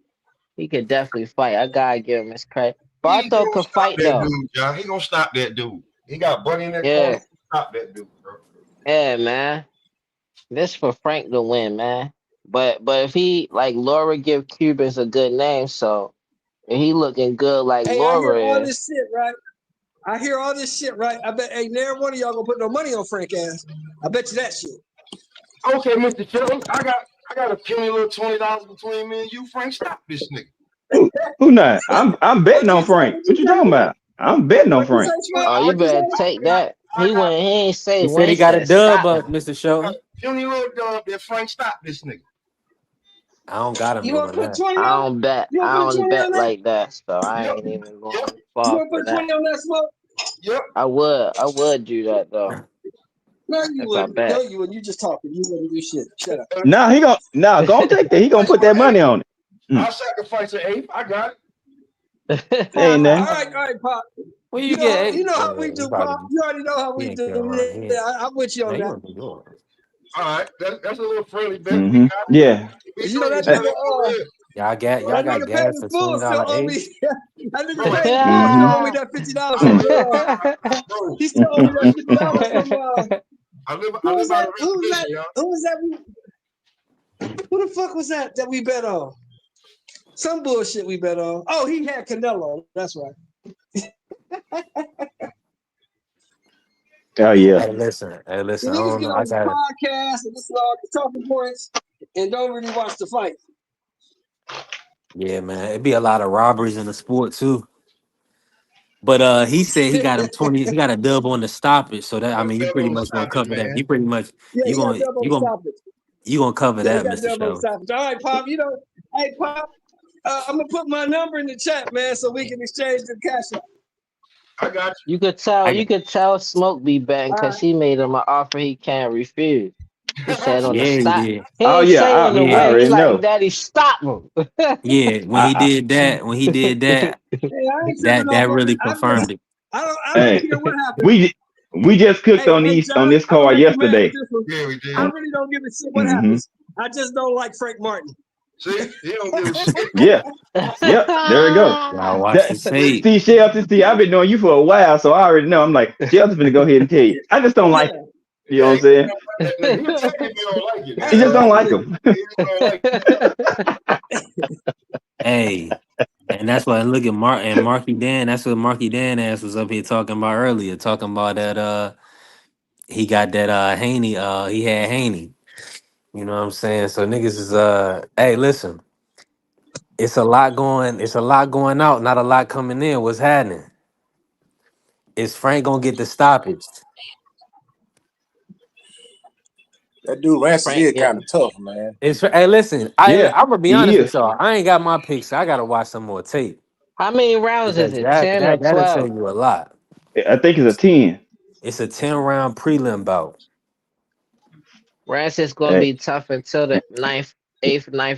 He could definitely fight. I gotta give him his credit. He Barto gonna could stop fight that though. dude, John. He gonna stop that dude. He got Buddy in that corner. Yeah, Stop that dude, bro. yeah, man. This for Frank to win, man. But if he like Laura give Cubans a good name, so if he looking good like Hey, I hear Laura all is, this shit, right? I hear all this shit, right? I bet ain't never one of y'all gonna put no money on Frank ass. I bet you that shit. Okay, Mr. Chilton, I got a puny little $20 between me and you, Frank. Stop this nigga. Who not? I'm betting What on you say? Frank. What What you you say? talking about? I'm betting on What you say, Frank. Smoke? oh, you What you better say? take that. I got He ain't say He when said he he got a said dub, stop him. Mr. a Shelton. puny little dub that Frank stop this nigga. I don't got him You wanna doing put that. 20 on it? You wanna I put don't 20 on bet that? like that, so I Yep, ain't even yep, going You far wanna for put that. 20 on that, Smoke? yep. I would do that though No, you if I wouldn't. No, bet. you wouldn't. You just talking. You wouldn't do shit. Shut up. Gonna take that. He gonna Sacrifice put that my money eighth. on it. I'll sacrifice an eighth. I got it. Ain't All nothing. right, Pop. Well, you get You know how we yeah, he do, probably Pop. You already know how he we ain't do. Carolina. He Yeah, ain't. I'm with you on Man, you that. in New York. All right, that's a little friendly bet. We Mm-hmm. got it. Yeah. We You know doing that this Eh, shit nigga. over here. Y'all That got nigga paid gas in for full. Still $20 owe eight. me. That nigga Bro, paid in full. mm-hmm. Still owe me that $50 bro, from. bro. He still owe me that $50 from. I Who live was by that? the Who was that? reservation, y'all. Who was that? Who the fuck was that we bet on? Some bullshit we bet on. Oh, he had Canelo. That's right. Oh yeah. Hey, The listen. I niggas don't get know. on this podcast and this is all the talking points and don't really watch the fight. Yeah, man. It'd be a lot of robberies in the sport too. But he said he got him 20. He got a dub on the stoppage. So that I mean, you pretty Canelo much gonna stop it, cover that. man. You pretty much Yeah, you he got gonna double you the gonna stoppage. you gonna cover Yeah, he that, got Mister double the Show. stoppage. All right, Pop. Hey, Pop. I'm gonna put my number in the chat, man, so we can exchange the cash out. I got You I got, could tell Smoke be betting All because right. he made him an offer he can't refuse. He you. said on the yeah, he stop. did. He Oh ain't yeah. say on the Yeah, I win. He already like, know. Daddy, stop him. yeah. I When he did that, Hey, I ain't tripping off that on it. really confirmed it. I don't hey care what happens. we just cooked on Hey, these on John, this I'm gonna card make you mad with yesterday. this one. Yeah, we I did. really don't give a shit what Mm-hmm. happens. I just don't like Frank Martin. See, he don't give a shit. Yeah. Yep. There we go. Y'all watch That the tape. see Shelton, I've been knowing you for a while, so I already know. I'm like, Shelton's gonna go ahead and tell you. I just don't like Yeah. him. You know Yeah, what I'm saying? he'll tell you if he don't like it. You Now, just he'll don't tell like you him. if he don't like Hey, and that's why look at Marky Dan. That's what Marky Dan ass was up here talking about earlier, talking about that he got that Haney, he had Haney. You know what I'm saying? So niggas is hey, listen, it's a lot going out, not a lot coming in. What's happening? Is Frank gonna get the stoppage? That dude Rancis Frank, is yeah. kind of tough, man. Hey, listen, Yeah, I'm gonna be he honest with is. y'all. I ain't got my picks. So I gotta watch some more tape How many rounds is because it? 10 or that'll tell 12? you a lot. I think it's a 10. It's a 10 round prelim bout. Rance is gonna Hey, be tough until the ninth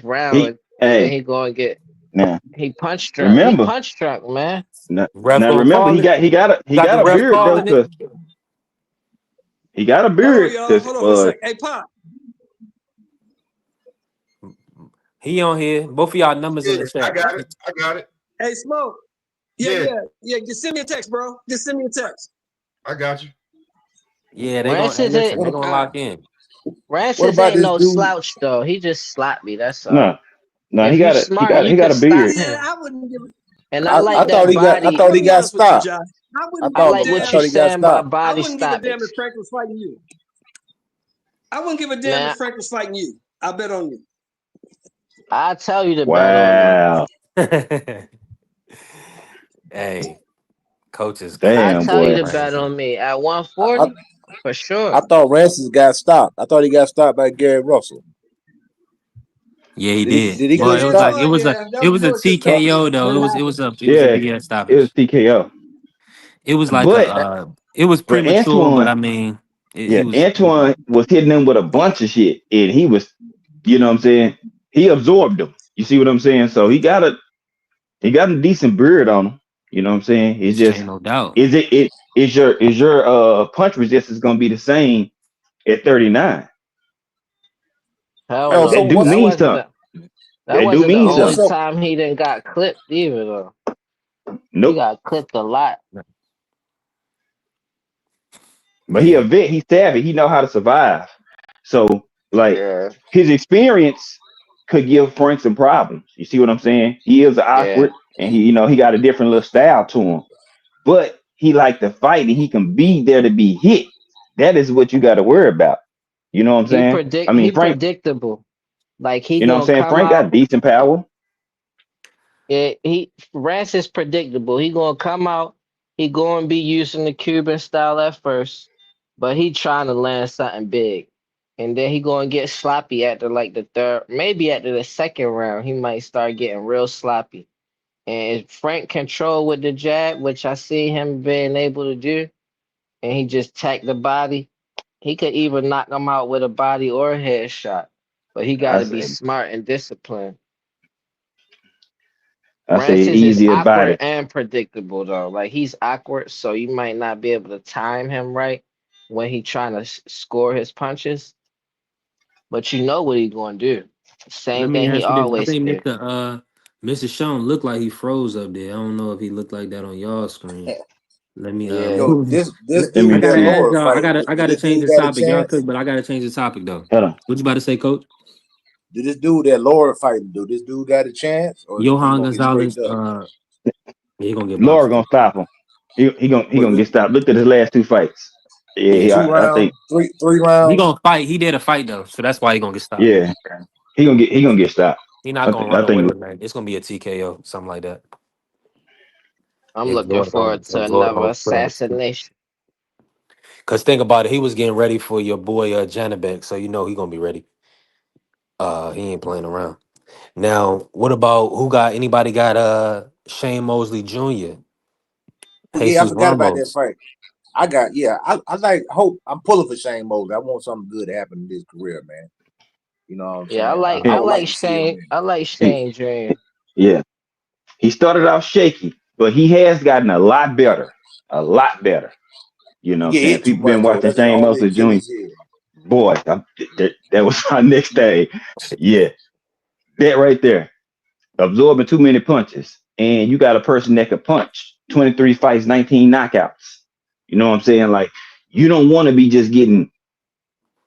round, he and then hey he gonna get now he punch drunk. He remember punch drunk, man. now, Ref now gonna remember call it. he got Got the a ref beard though, calling it. cause He got a Hold on, beard y'all. because Hold on for a sec. Hey, Pop. He on here. Both of y'all numbers in Yeah, the I chat. got it. I got it. Hey, Smoke. Yeah, Yeah. Just send me a text, bro. Just send me a text. I got you. Yeah, they gonna. Hey, Rancis listen, they ain't gonna lock in. What Rancis about ain't this no dude? slouch though. He just sloppy. That's all. no, no, If he you got a he smart, got you he got could a stop beard. Yeah, him. I wouldn't give. And I I, like I thought that he got. I body. thought I'm he gonna be got honest with you, stopped. Josh. I I wouldn't I give a thought. like I what damn. you thought he got saying about stopped. I body wouldn't give a damn stoppage. if Frank was fighting you. I wouldn't give a damn if Man, Frank was fighting you. I bet on you. I tell you to bet on me. Wow, Hey, coach is I damn crazy, tell you boy. to bet crazy. on me at I, 140 for I sure. thought Rancis got stopped. I thought he got stopped by Gary Russell. Yeah, he Did he? did. Did he Well, get it was like stopped? That it was was a bullshit stuff. TKO though. Didn't happen. It was a Yeah, BS it was stoppage. TKO. It was like a But it was but premature, but Antoine, I mean, he yeah, was. Antoine was hitting them with a bunch of shit, and he was, you know what I'm saying? He absorbed them. You see what I'm saying? So he got a decent beard on him. You know what I'm saying? It's just Ain't no doubt. is your punch resistance gonna be the same at 39? Hell Oh, so That no. do what's mean something. That That do wasn't the mean so only something. so? time he didn't got clipped either though. He Nope. got clipped a lot. But he a Yeah, vet. He's savvy. He know how to survive. So like Yeah, his experience could give Frank some problems. You see what I'm saying? He is yeah. awkward, and he got a different little style to him. But he like to fight, and he can be there to be hit. That is what you got to worry about. You know what I'm saying? I He mean, Frank. predictable. Like he You know what I'm gonna saying? come Frank got out. decent power. Rance is predictable. He gonna come out. He gonna be using the Cuban style at first, but he trying to land something big, and then he gonna get sloppy after like the third, maybe after the second round. He might start getting real sloppy. And if Frank control with the jab, which I see him being able to do, and he just tack the body, he could either knock him out with a body or a headshot. But he got I to be say, smart and disciplined. I say Francis is easy about awkward it. and predictable though. Like he's awkward, so you might not be able to time him right when he trying to score his punches, but you know what he gonna do. let Same me thing he ask you this. I always think do. Mr. Sean looked like he froze up there. I don't know if he looked like that on y'all screen. Let me Yeah. Yo, this Let I me dude that gotta see. ask Laura y'all. fighting. I Did gotta this change dude the got a topic. Y'all cook, chance? but I gotta change the topic though. Hold on. What you about to say, Coach? Did this dude that Laura fighting? Do this dude got a chance, or he Johan gonna get Gonzalez. straightened up? He gonna get Laura boxed. gonna stop him. He What? gonna get stopped. Look at his last two fights. Yeah, Yeah, I think. Three he rounds. gonna fight. He did a fight though, so that's why he gonna get stopped. Yeah, he gonna get stopped. He not I gonna think. run I away think. with that. It's gonna be a TKO, something like that. I'm looking Exhort forward to another assassination. Cause think about it, he was getting ready for your boy Janabek, so you know he gonna be ready. He ain't playing around. Now, what about anybody got Shane Mosley Jr., Oh yeah, I Jesus forgot about that Ramos? fight. I like hope. I'm pulling for Shane Mosley. I want something good to happen in his career, man. You know what I'm Yeah, saying? I Hey, would like to see him win. I like hey, Shane Jr. yeah, he started off shaky, but he has gotten a lot better. A lot better. You know He what I'm get saying? hit too People much been though. watching That's his Shane only Mosley Jr. Achilles heel. Boy, that was my next day. Yeah, that right there. Absorbing too many punches. And you got a person that could punch. 23 fights, 19 knockouts. You know what I'm saying? Like, you don't want to be just getting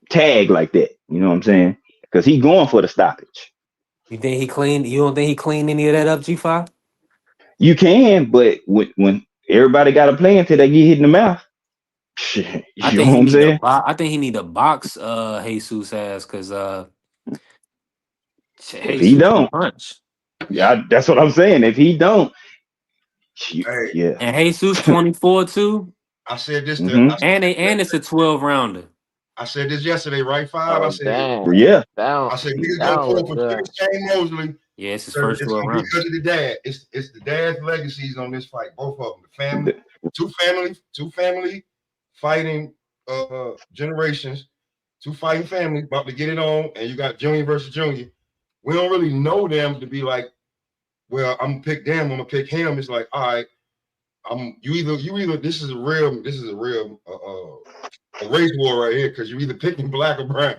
tagged like that. You know what I'm saying? Because he going for the stoppage. You think he cleaned? You don't think he cleaned any of that up, G5? You can, but when everybody got a plan until they get hit in the mouth, I you know think what he I'm need to. saying? I think he need to box Jesus ass because If he Jesus can don't, punch. yeah, that's what I'm saying. If he don't, Hey, yeah. And Jesus 24 too. I said this to Hmm. I said this And it's a 12 rounder. I said this yesterday, right? Five. I Oh said damn. Yeah. Down I said niggas gonna down pull look for good. Shane Mosley. Yeah, it's his Because first it's 12 gonna be rounds. because of the dad. It's the dad's legacies on this fight. Both of them. The family, two family fighting generations, two fighting families about to get it on, and you got Junior versus Junior. We don't really know them to be like, well, I'm gonna pick them, I'm gonna pick him. It's like, all right, You either this is a real a race war right here because you either picking black or brown.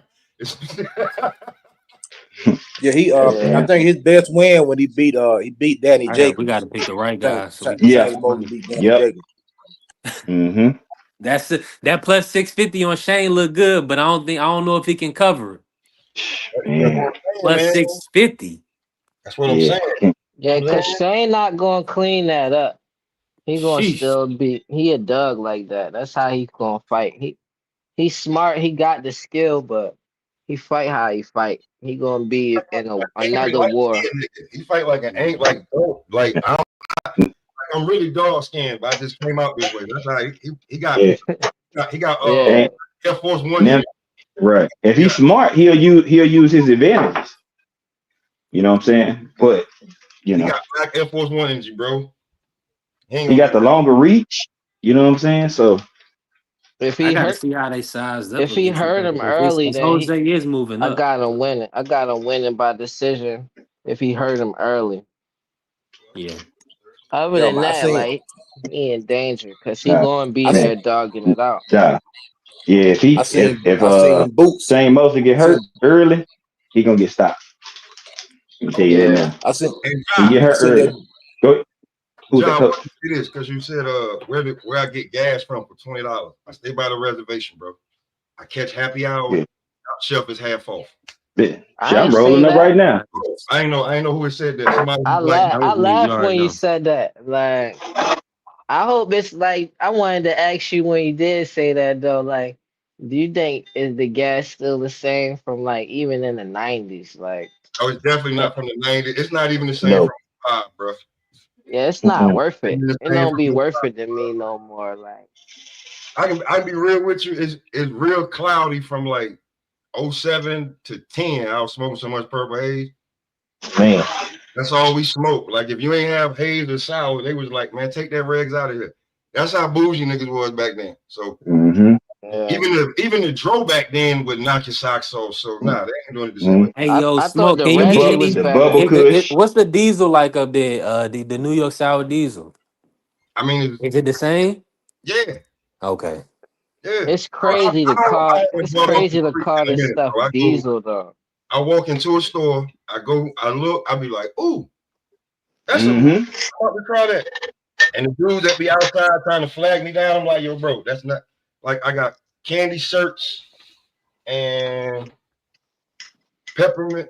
Yeah, I Yeah. think his best win when he beat Danny We got Jacobs. to pick the right I think guy so we can Shane save Yeah. some Mosley money. beat Danny Yep. Jacobs. Mm-hmm. That's it. That plus 650 on Shane look good, but I don't know if he can cover it. That's Man. what I'm saying, Plus man. 650. That's what I'm Yeah. saying. Yeah, cause Shane not gonna clean that up. He gonna Sheesh. still be he a dog like that. That's how he gonna fight. He's smart, he got the skill, but he fight how he fight. He gonna be in another war. He fight like an ain't like I'm really dog skinned, but I just came out this way. That's how he got Yeah. Yeah. Air Force One. Now, right. If he's smart, he'll use his advantages. You know what I'm saying? But He got black Air Force One energy, bro. he got the longer reach. You know what I'm saying? So If I he got to hurt see how they sized up if he against each hurt other. him early, Because then Jose is moving I up. got him winning. I got him winning by decision if he hurt him early. Yeah. Other Yeah, than man, that, like he in danger because he nah, gonna be man, there dogging it out. nah. Yeah, I seen if Boots. Shane Mosley get hurt early, he gonna get stopped. Let me tell you that Yeah. now. I seen He get hurt early. that. Go. Who's that John, coach? what it is because you said where I get gas from for $20. I stay by the reservation, bro. I catch happy hour. Yeah. Shelf is half off. Yeah. I Shit, I'm ain't say rolling up right that. now. I ain't know who it said that. Somebody was like, I You laughed already when you know. said that. Like I hope it's like I wanted to ask you when you did say that though. Like, do you think is the gas still the same from like even in the 90s? Like, oh, it's definitely eh, not from the 90s. It's not even the same No. from 5, bro. yeah, it's not Mm-mm. worth it. It's It the same don't be from worth it to me no more. Like, I can be real with you. It's real cloudy from like 07 to 10. I was smoking so much purple haze. Man. That's all we smoke. Like if you ain't have haze or sour, they was like, man, take that regs out of here. That's how bougie niggas was back then. So Mm-hmm. yeah. even the dro back then would knock your socks off. So nah, they ain't doing it the same way. Hey, yo, I thought Smoke, the can you get Reggie was any? The bubble better. kush. What's the diesel like up there? The New York Sour diesel. I mean, Is it the same? yeah. Okay. Yeah. It's crazy to I call. haven't It's brought off the crazy to creek call in a this minute, stuff bro. diesel though. I walk into a store, I look, I be like, ooh, that's a Mm-hmm. what we call that. And the dudes that be outside trying to flag me down, I'm like, yo, bro, that's not like I got candy shirts and peppermint.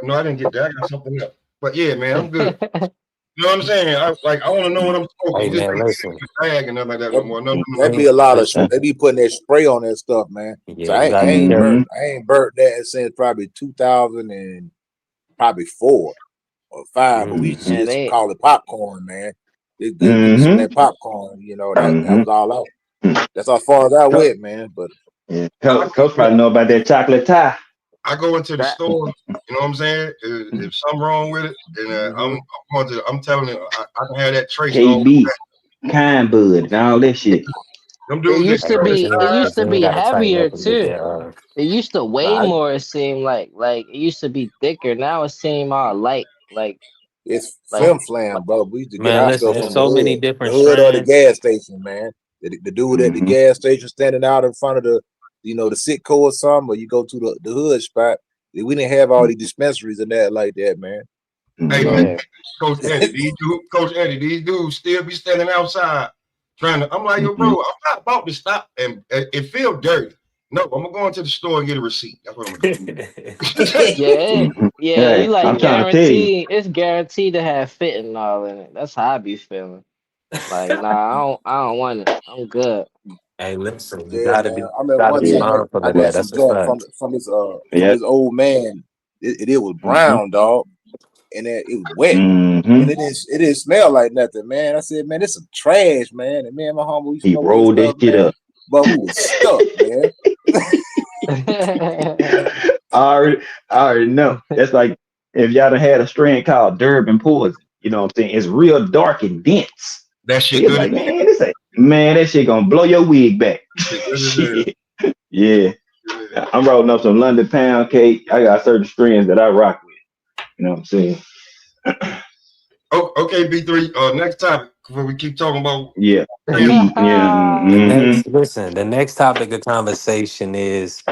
No, I didn't get that. I got something else. But yeah, man, I'm good. You know what I'm saying? I want to know what I'm smoking. Hey, You just man, can't listen. get a bag and nothing like that no more. No. That be a lot of. Listen. They be putting that spray on that stuff, man. Yeah, So you I gotta be ain't careful. burnt. I ain't burnt that since probably 2000 and probably 4 or 5. But we used Mm-hmm. to Yeah, just they call it popcorn, man. It's good. Give me some of Mm-hmm. that popcorn. You know that Mm-hmm. was all out. That's how far as I went, man. But Yeah. Coach probably know about that chocolate tie. I go into the that. store, you know what I'm saying? If something wrong with it, and I'm telling you, I can have that trace all KB, kind bud, and all that shit. them It dudes that used Hey, to come be. It inside. used to Virginia be got to tighten heavier up and get too. that. It used to weigh nah, more. It seemed like it used to be thicker. Now it seems all light. it's Like flim flam, bro. We used to get Man, our listen, stuff there's from the so many the different hood or the strands. gas station, man. The dude at the Mm-hmm. gas station standing out in front of the Sitco or something, or you go to the hood spot. We didn't have all these dispensaries and that like that, man. Hey, You Mm-hmm. know, yeah. Coach Eddie, these dudes still be standing outside trying to. I'm like, yo, bro, Mm-hmm. I'm not about to stop, and it feel dirty. No, I'm gonna go into the store and get a receipt. That's what I'm gonna do. Yeah, Mm-hmm. yeah, you Hey, I'm like trying to tell you. guaranteed. It's guaranteed to have fentanyl in it. That's how I be feeling. Like, nah, I don't want it. I'm good. Hey, listen, you yeah, gotta man. be I mean, gotta one be Yeah. time mindful I of got that. some That's a joint fact. from Yep. his old man. It was Mm-hmm. brown, dog, and it was wet. Mm-hmm. And it didn't smell like nothing, man. I said, man, this some trash, man. And me and my homie, we He smoked this rolled that stuff, shit man. up. But we was stuck, man. I already know. That's like if y'all done had a strand called Durban Poison. You know what I'm saying? It's real dark and dense. That shit It's good as like, man, that shit gonna blow your wig back. shit good as hell. Shit. Yeah. I'm rolling up some London pound cake. I got certain strands that I rock with. You know what I'm saying? Oh, okay, B3. Next topic. When we keep talking about Yeah, Tank, we yeah. The Mm-hmm. next, listen, the next topic of conversation is,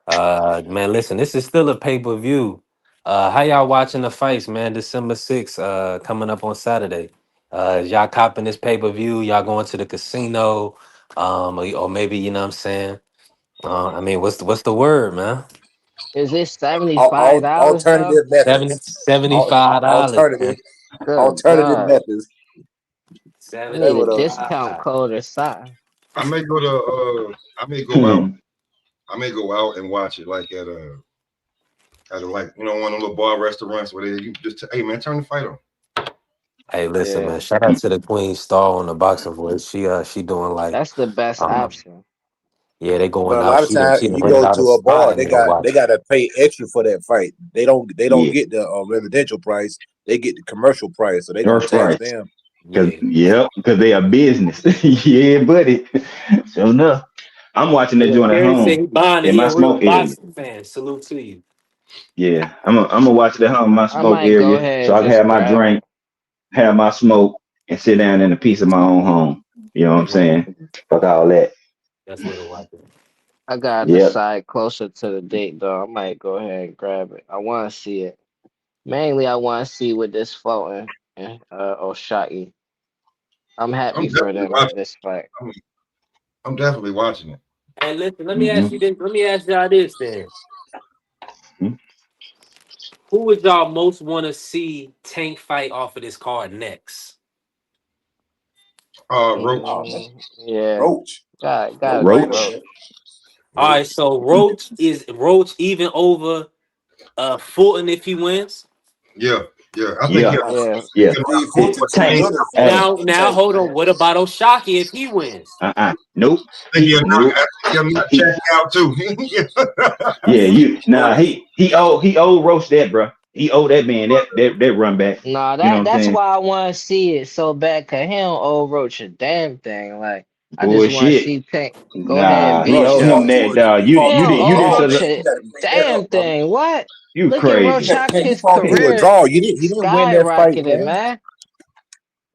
man, listen, this is still a pay per view. How y'all watching the fights, man? December 6th, coming up on Saturday. Y'all copping this pay per view? Y'all going to the casino? Or maybe you know what I'm saying. I mean, what's the word, man? Is it $75 though? Alternative Seventy methods. seventy five dollars, Alternative man. Good alternative God. methods. I That's need a what discount 75. code or something. I may go to I may go out. I may go out and watch it like at a like one of the little bar restaurants where they just hey man, turn the fight on. Hey, listen, Yeah, man. Shout out to the Queen Star on the boxing voice. She doing like, that's the best um, option. yeah, they going But a out. lot of times, She if done you rented go out a to a spot bar, in there to they watch. got to pay extra for that fight. They don't Yeah, get the residential price. They get the commercial price, so they gonna first tax price. them. Cause Yeah. yep, because they are business. Yeah, buddy. Sure enough. I'm watching that Yeah, joint at Terry said home he buying it. in He my a real smoke area. boxing fan. Salute to you. Yeah, I'm gonna watch it at home in my I smoke might go area, ahead so and I can just have my grab it. drink, have my smoke, and sit down in a piece of my own home. You know what I'm Yeah, saying? Fuck all that. that's what it was. I gotta Yep. decide closer to the date though. I might go ahead and grab it. I want to see it. Mainly, I want to see what this Fulton and Oshaki. I'm I'm happy for definitely them in watching. this fight. I'm, I'm definitely watching it. Hey, listen, let me ask Mm-hmm. you this. Let me ask y'all this then. Mm-hmm. Who would y'all most want to see Tank fight off of this card next? Roach. Yeah, Roach. gotta Roach be right up Roach. Roach. there. All right, Roach. so Roach even over Fulton if he wins? Yeah, yeah. I think Yeah. he'll Yeah, Yeah. See, It, Fulton too Tank. little for Hey. Now Tank, hold on. man. What about Oshaki if he wins? Nope. I think he'll knock. Nope. I think he'll knock He Jackie out too. Yeah, you nah, But he owe Roach that, bro. He owe that man that run back. nah, You know what I'm that's saying? why I want to see it so bad. Cause he don't owe Roach a damn thing. Like I just want to Bullshit. see Tank go ahead and Nah, he beat he owes him Yo. Fulton that more. dog. He You He fought you two don't didn't you owe good didn't fighters, Roach select man. a You got to clean that damn up, brother. thing. What? you Look at Roach, crazy. how And he his fought through a career draw. He didn't win that fight, skyrocketed, man. man.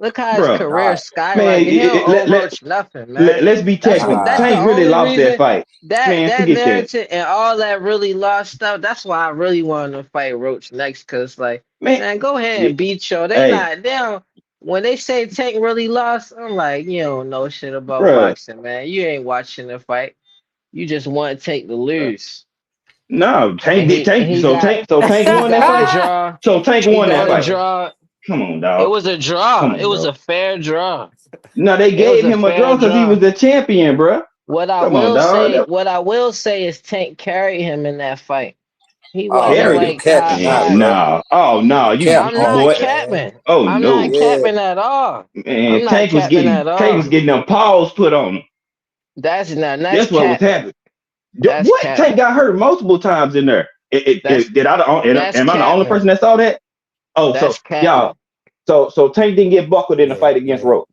Look how his Bro. career Nah, Man, skyrocketed. He don't owe Roach nothing, man. let's be technical. That's the nah. Tank really only lost that reason fight. that Man, that forget that. narrative and all that really lost stuff. That's why I really wanted to fight Roach next, cause like, Man, man, go ahead yeah, and beat Yo. hey, They don't. When they say Tank really lost, I'm like, you don't know shit about bro. boxing, man. You ain't watching the fight. You just want Tank to lose. No, Tank And did he and Tank. he So got Tank he won that got a fight. draw. So Tank He won that got a fight. draw. Come on, It dog. was a draw. Come It on, was dog. a fair draw. No, they It was gave a him a fair draw because he draw. was the champion, bro. Come on, dog. What I will say is Tank carried him in that fight. He Oh wasn't man, Carried you him. like capping now, Man, bro. no. Oh no, You you capping I'm on not boy. him, man. capping. Oh I'm not no. Yeah. capping at all. Man, I'm not capping at Tank was all. getting them paws put on him. That's That's what was capping. happening. That's What? Tank capping. got hurt multiple times in there. That's Did that's am I the only capping. person that saw that? Oh, so That's y'all, capping. so Tank didn't get buckled in the Yeah, fight against yeah, Roach.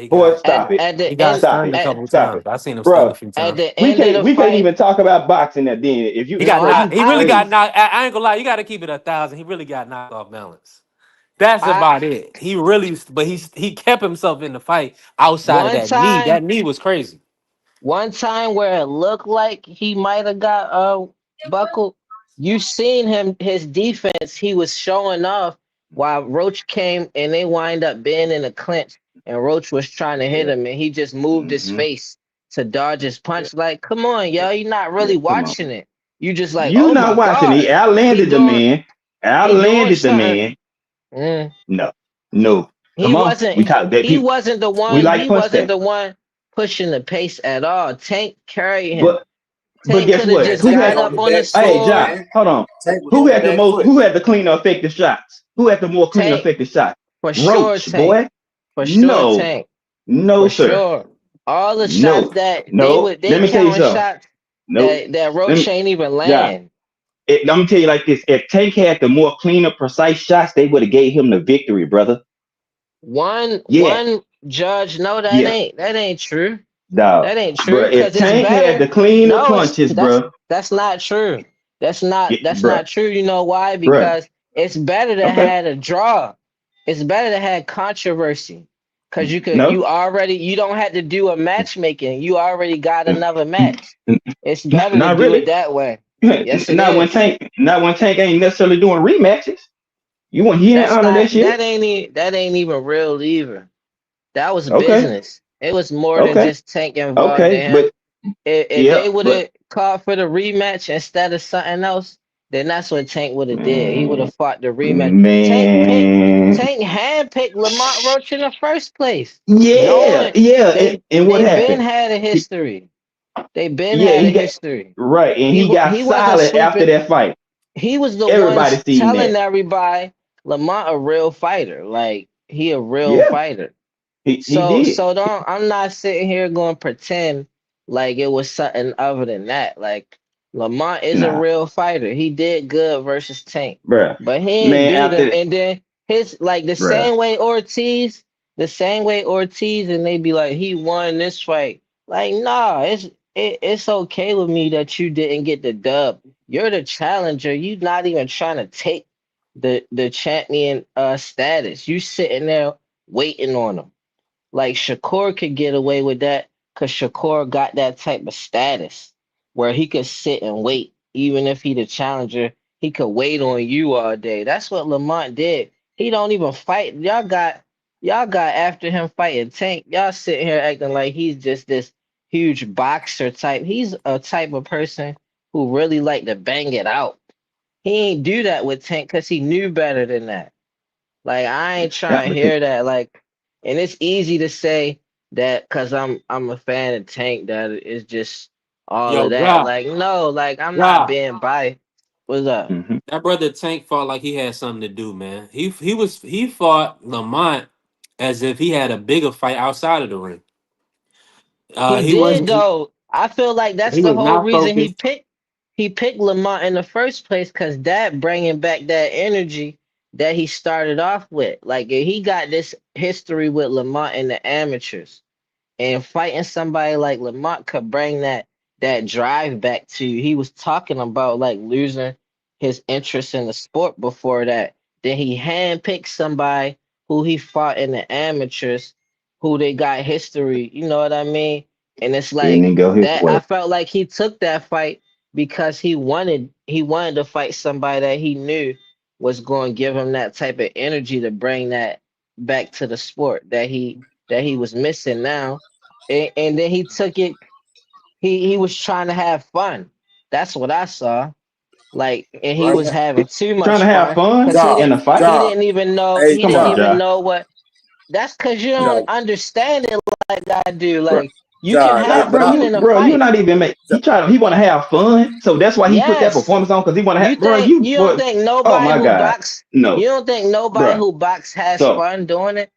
he Boy, got stop it. At he the got end Stop stunned it. a couple of Stop it. times. I seen him stunned a Bro, few at times. the end of the we can't fight, even talk about boxing at the end. If you He got bro, knocked. you He really crazy. got knocked. I ain't gonna lie. You got to keep it 1,000. He really got knocked off balance. That's I about it. He really, but he kept himself in the fight outside of one that knee. time That knee was crazy. One time where it looked like he might have got buckled, you seen his defense, he was showing off while Roach came and they wind up being in a clinch and Roach was trying to hit Yeah. him and he just moved his Hmm. face to dodge his Yeah. punch. Like, come on, yo, you're not Yeah. really Come on. watching it. You just like, You oh not my watching it. God, I he landed the doing man. I he doing landed the something. man. Mm. No. No. He Come on. We wasn't talk that he people. wasn't the We one, like he punch wasn't that. the one pushing the pace at all. Tank carried him. But Tank guess could have what? Man, just Who Tank was got had on up the on the back hey foot, Josh, sword. man. hold on. Tank was Who on the had the back most foot. who had the cleaner effective shots? Who had the more cleaner Tank, effective shots? for sure, Roach, Tank. boy. For sure, No. Tank. No, For sir. sure. All the shots No. that No. they Let me tell you counting something. shots Nope. that Let Roach me ain't even Josh. land. I'm gonna tell you like this. If Tank had the more cleaner, precise shots, they would have gave him the victory, brother. Yeah. One judge, no, Yeah. that ain't true. Dog. That ain't true. Bro, if Cause it's Tank had better. the cleaner No, it's punches, bro. that's not true. Yeah, That's bro. not true. You know why? Bro. Because it's better to Okay. have a draw. It's better to have controversy. Cause No, you don't have to do a matchmaking. You already got another match. It's better to not do it really. that way. Yes, it Not when is. Tank ain't necessarily doing rematches. He didn't honor that shit. That ain't even real either. That was Okay, business. It was more than okay, just Tank involved okay, in him. but If yeah, they would but have called for the rematch instead of something else, then that's what Tank would have did. He would man, have fought the rematch. man, Tank handpicked Lamont Roach in the first place, yeah, knowing yeah, and what they been happened? had a He, history. They been yeah, had a he got history. right, and he got He wasn't silent after sleeping. that fight. He was the Everybody ones seen telling that. everybody Lamont a real fighter. Like he a real Yeah, fighter. he did. Don't I'm not sitting here going to pretend like it was something other than that. Like Lamont is a Nah, real fighter. He did good versus Tank, bruh, but he ain't man, beat him. after And then his like bruh, the same way Ortiz, and they be like he won this fight. Like nah, it's okay with me that you didn't get the dub. You're the challenger. You not even trying to take the champion status. You sitting there waiting on him. Like Shakur could get away with that because Shakur got that type of status where he could sit and wait. Even if he the challenger, he could wait on you all day. That's what Lamont did. He don't even fight. Y'all got after him fighting Tank. Y'all sitting here acting like he's just this huge boxer type. He's a type of person who really like to bang it out. He ain't do that with Tank because he knew better than that. Like I ain't yeah, trying to hear that. Like, and it's easy to say that because I'm a fan of Tank that it's just all of Yo, that. Like, no, like I'm not Ja, being biased. What's up? hmm that brother Tank fought like he had something to do, man. He fought Lamont as if he had a bigger fight outside of the ring. He He did wasn't. though. I feel like that's He the was whole not reason focused. he picked Lamont in the first place because that bringing back that energy that he started off with. Like he got this history with Lamont in the amateurs. And fighting somebody like Lamont could bring that drive back to you. He was talking about like losing his interest in the sport before that. Then he handpicked somebody who he fought in the amateurs, who they got history. You know what I mean? And it's and like then go his that. I way. felt like he took that fight because he wanted to fight somebody that he knew was going to give him that type of energy to bring that back to the sport that he was missing now and then he took it. He was trying to have fun. That's what I saw. Like, and he Right was now, having too Trying much to have fun fun because Ja, in a fight. he Ja, didn't even know hey, he Come didn't on, Ja, even Josh. know what. That's because you Ja, don't understand it like I do. Bro, Like, you can Ja, nah, have but bro, I, fun in a you fight. not even make. Ja, He want to have fun, so that's why he put that Yes. performance on because he want to have. Bro, You don't boy, think oh nobody my who god, box no, you don't think nobody bro. who box has So, fun doing it?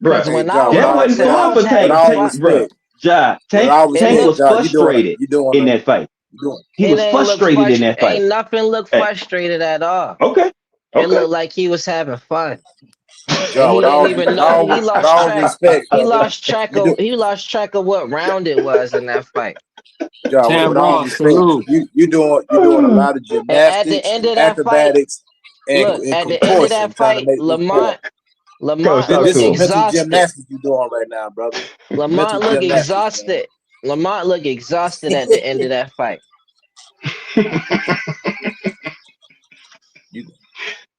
Because bro, hey, when I Ja, was that wasn't boxing, I fun was for with Tank. having all Tank, fun. bro, respect, Ja, with Tank, all It Tank respect, looked was Ja, frustrated you doing in a, that fight. you doing. He it was ain't look frustrated in that fight. ain't nothing look Hey, frustrated at all. okay, It okay. looked like he was having fun. And Ja, he didn't even know with all respect, brother, you do, he lost track of what round it was in that fight. Ja, Sam with all Ross, respect, salute. you doing a lot of And at the gymnastics end and of that fight, acrobatics look, and at the end of contortion that trying to fight, make this sport. Coach, Lamont talk looked This to is him. mental exhausted. gymnastics you doing right now, brother. Mental Lamont looked gymnastics, man. exhausted. Lamont looked exhausted at the end of that fight. You,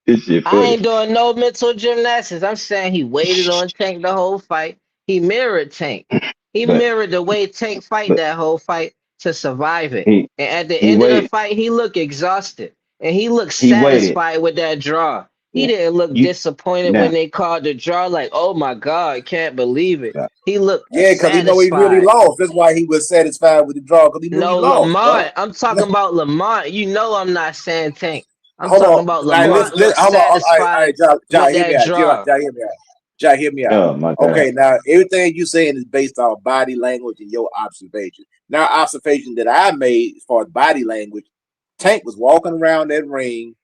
This shit I funny. ain't doing no mental gymnastics. I'm saying he waited on Tank the whole fight. He mirrored Tank. He But mirrored the way Tank fight but that whole fight to survive it. he And at the he end of the waited. fight, he looked exhausted. And he looked He waited. satisfied with that draw. He Yeah. didn't look You disappointed when now. they called the draw, like, oh my God, can't believe it. Now, He looked yeah, because he know he really satisfied. lost. That's why he was satisfied with the draw because he knew he No, lost, bro. Lamont. I'm talking about Lamont. You know I'm not saying Tank. I'm Hold on, talking about all right, Lamont looked hold on, all right, satisfied Ja, with hear me that out, Ja, draw. hear me out, Ja, hear me out. oh my god. Okay, now everything you saying is based on body language and your observation. Now, observation that I made as far as body language, Tank was walking around that ring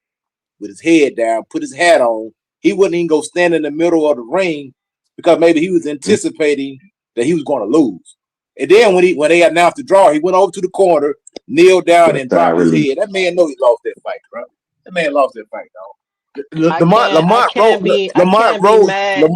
with his head down, put his hat on. He wouldn't even go stand in the middle of the ring because maybe he was anticipating that he was going to lose. And then when they announced the draw, he went over to the corner, kneeled down, West and Side dropped his Release. head. That man know he lost that fight, bro. That man lost that fight, dog. I can't be Lamont mad. Rose.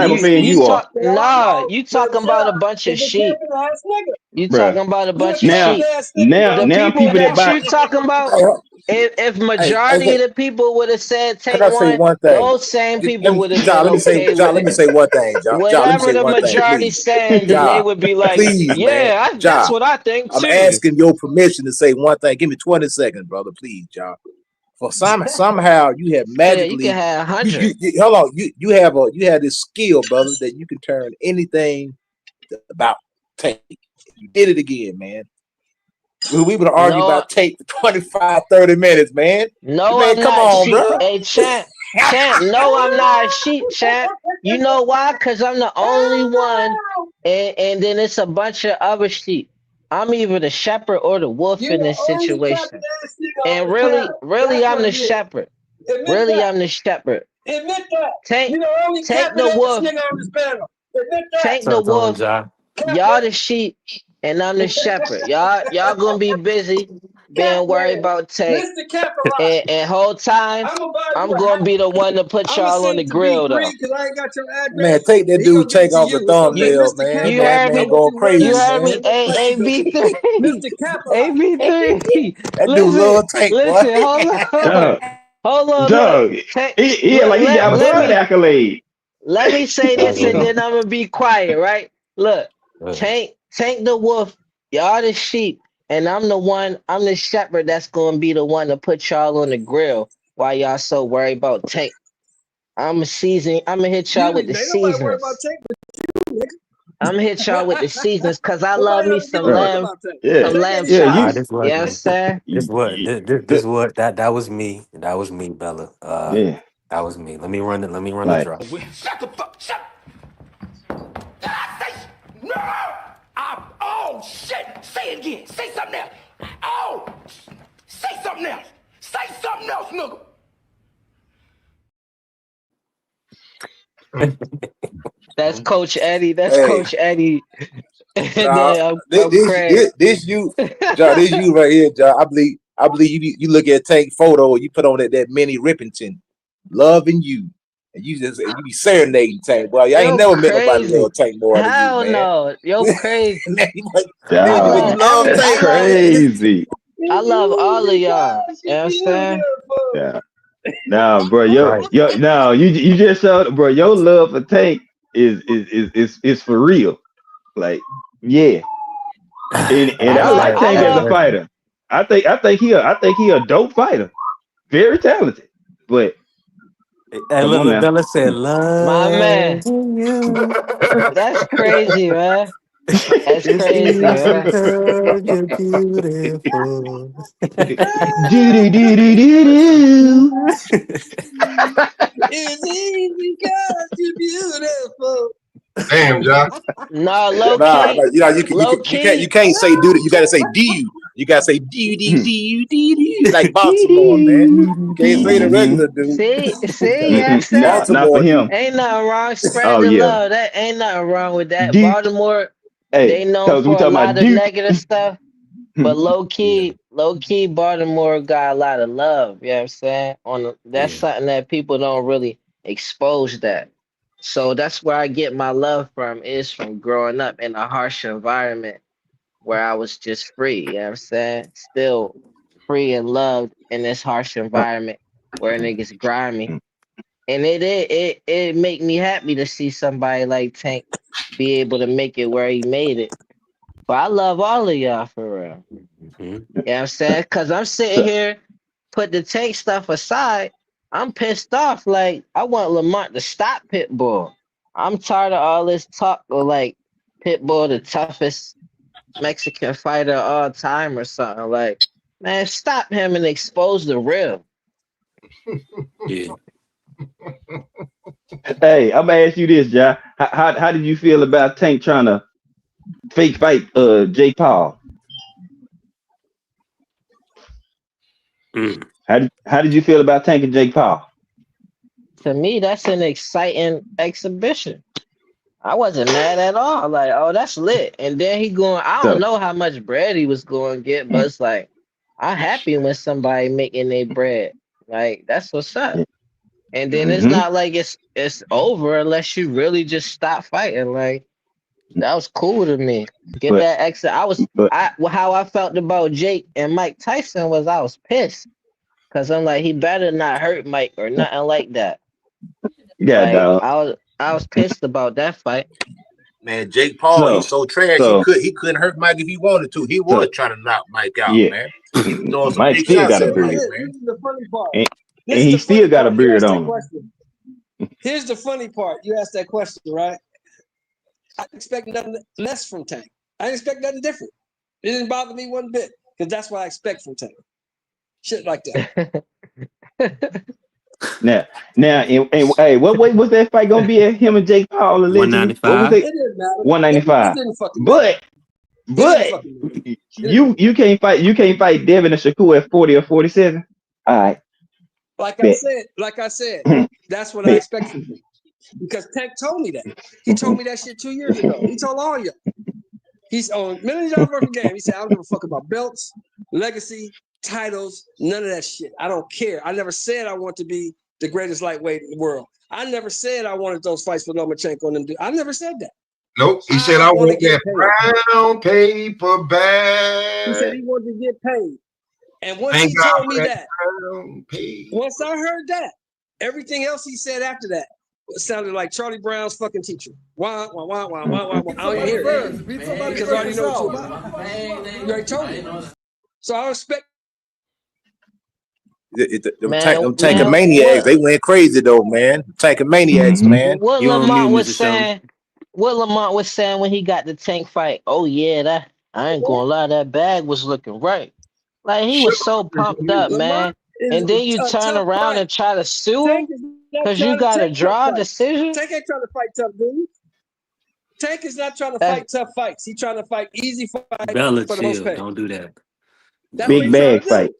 type of You fan you are. talk They all nah. know You that talking about a bunch of is a sheep. camping ass nigga. You Bruh. talking about a You a bunch of Now, camping sheep. ass nigga, now, bro. The now people people that that buy you talking about, if Hey, majority of the people would have said can Tank I say won, one thing? those same Let people me, would have John. been Let me say, okay John. with Let me it. say one thing, John. John, let me Whatever say the one thing, majority please. saying, then they John, would be like, please, man. yeah, that's John, what I think I'm too. asking your permission to say one thing. Give me 20 seconds, brother, please, John. For somehow you have Shit, you can magically have 100. you hold on. You have this skill, brother, that you can turn anything about tape. You did it again, man. We would argue No, about tape for 25, 30 minutes, man. no, Man, I'm come not on, bro. sheep. Hey, champ, no, I'm not a sheep, champ. You know why? Because I'm the only one, and then it's a bunch of other sheep. I'm either the shepherd or the wolf You're in the this only capping situation. ass nigga on And this really, panel. really, That's I'm what the it is. shepherd. Admit Really, that. I'm the shepherd. Admit that. Tank, You're the only tank capping the ass wolf, nigga on this panel. Admit that. tank the Talk to him, wolf. Ja. Cap Y'all it. the sheep, and I'm the shepherd. Y'all gonna be busy Cap being worried man. about Tank. Mr. Caparot. And whole time, I'm gonna buy you I'm a gonna hat. be the one to put I'm gonna y'all on send the it to grill B3 though. because I ain't got your Man, address. take that And he dude gonna give it take to off the you. It's gonna be thumbnail, Mr. man. You That heard man me? Don't going you worry, You crazy, heard son. me? man. Let me tell you something. AB3. Mr. Caparot. AB3. That dude Listen, love tank, boy. listen, hold Dog, on, look. dog. Tank, Like he got a let blood me accolade. say this and then I'm gonna be quiet, right? Look, Tank the wolf, y'all the sheep, and I'm the shepherd that's gonna be the one to put y'all on the grill while y'all so worried about Tank. I'm gonna hit y'all with Ain't the nobody worried about seasonings. Tank but you, I'm gonna hit y'all with the nigga. seasonings because I love Nobody me else give some a fuck Right. lamb, about Tank. Yeah. some Tank ain't lamb Yeah. even Ah, here. chops. this You was know what I'm me. saying? This what this what that was me. That was me, Bella. Yeah. That was me. Let me run it. Let me run the Like drop. Shut the fuck. Shut. Did I say? No. Oh shit. Say it again. Say something else. Oh. Say something else. Say something else, nigga. That's Coach Eddie. That's Hey, Coach Eddie. And John, then this, I'm this, Craig. this, this you, John, this you right here, John. I believe you look at Tank photo, you put on that Minnie Rippington, loving you, and you be serenading Tank, boy. I ain't Yo, never met nobody love crazy. Tank more than you, Hell man. no. Yo, crazy. dog. You love That's Tank, man. crazy. I She love all of y'all. beautiful. You know She what I'm saying? beautiful. Yeah. Nah, bro. That's right. No, you just showed, bro. Your love for Tank is for real. Like, yeah. And I I love like I Tank as a love fighter. I think he a dope fighter. Very talented. But Hey, come on look, now. Bella said, my man. "Love you." That's crazy, man. That's It's crazy, easy man. because you're beautiful. Do do do do do do. It's easy because you're beautiful. Damn, John. No, Nah, nah, low you key. can't say do that. You gotta say do you. You gotta say do like Dee Baltimore, man. dee. You can't say the Mhm. regular dude. See, yeah, I'm saying Not for Baltimore dude. him. ain't nothing wrong. Spread Oh the yeah. love. That ain't nothing wrong with that. D. Baltimore, Hey, they known cause we for a talking lot about of Duke. negative stuff. But Yeah, low key, Baltimore got a lot of love. You know what I'm saying? That's yeah. something that people don't really expose that. So that's where I get my love from, is from growing up in a harsh environment where I was just free. You know what I'm saying? Still free and loved in this harsh environment where niggas grimy. And it make me happy to see somebody like Tank be able to make it where he made it. But I love all of y'all for real. Mhm. You know what I'm saying? Cause I'm sitting So, here, put the Tank stuff aside. I'm pissed off. Like, I want Lamont to stop Pitbull. I'm tired of all this talk of like Pitbull the toughest Mexican fighter of all time or something. Like, man, stop him and expose the real. Yeah. hey, I'm gonna ask you this, Ja. How did you feel about Tank trying to fake fight Jake Paul? Mm. How did you feel about Tank and Jake Paul? To me, that's an exciting exhibition. I wasn't mad at all. Like, oh, that's lit. And then he going, I don't So, know how much bread he was going to get, but it's like, I'm happy when somebody making their bread. Like, that's what's up. And then it's mm-hmm. not like it's over unless you really just stop fighting. Like, that was cool to me. Get But that exit. but How I felt about Jake and Mike Tyson was I was pissed. Cause I'm like, he better not hurt Mike or nothing like that. Yeah, Like dog. I was pissed about that fight. Man, Jake Paul, he's So, so trash. so, He couldn't hurt Mike if he wanted to. He was so, trying to knock Mike out, yeah. man. He was throwing some Mike big still shots got a at This Mike, beard, man. is the funny part. and, This and is he the still funny got a part. You beard asked that on him. question. Here's the funny part. You asked that question, right? I expect nothing less from Tank. I didn't expect nothing different. It didn't bother me one bit because that's what I expect from Tank. Shit like that. Now, and hey, what weight was that fight gonna be at him and Jake Paul allegedly? What was 195. it? It didn't matter. It 195. didn't fucking matter. But It didn't fucking matter. you can't fight Devin and Shakur at 40 or 47. All right, Like bet. I said, that's what I Bet. expect from him. Because Tank told me that. He told me that shit 2 years ago. He told all y'all. He's on $1 million worth of game. He said, I don't give a fuck about belts, legacy, titles, none of that shit. I don't care. I never said I want to be the greatest lightweight in the world. I never said I wanted those fights with Lomachenko and them. I never said that. Nope. He said, I wanna want get that brown paper He said bag. he wanted to get paid. And once Thank he God told for me that that, brown paper. once I heard that, everything else he said after that sounded like Charlie Brown's fucking teacher. Wah, wah, wah, wah, wah, wah, wah. I don't even hear it. Because I already know what you're about. You already told me. So I respect. Them Man, Tankemaniacs, they went crazy though, man. Tankemaniacs, man. what You on mute, Lamont was Mr. Shelton. saying, what Lamont was saying when he got the Tank fight. Oh yeah, that I ain't gonna lie, that bag was looking right. Like he was so pumped up, man. Lamont is And then you a turn tough around fight. and try to sue him Tank is not because you trying to got a take tough draw fights. decision. Tank ain't trying to fight tough dudes. Tank is not trying to That's fight tough fights. He's trying to fight easy fights Bella, for the most chill. pay. Don't do that. That's what Big he's trying bag to do. fight.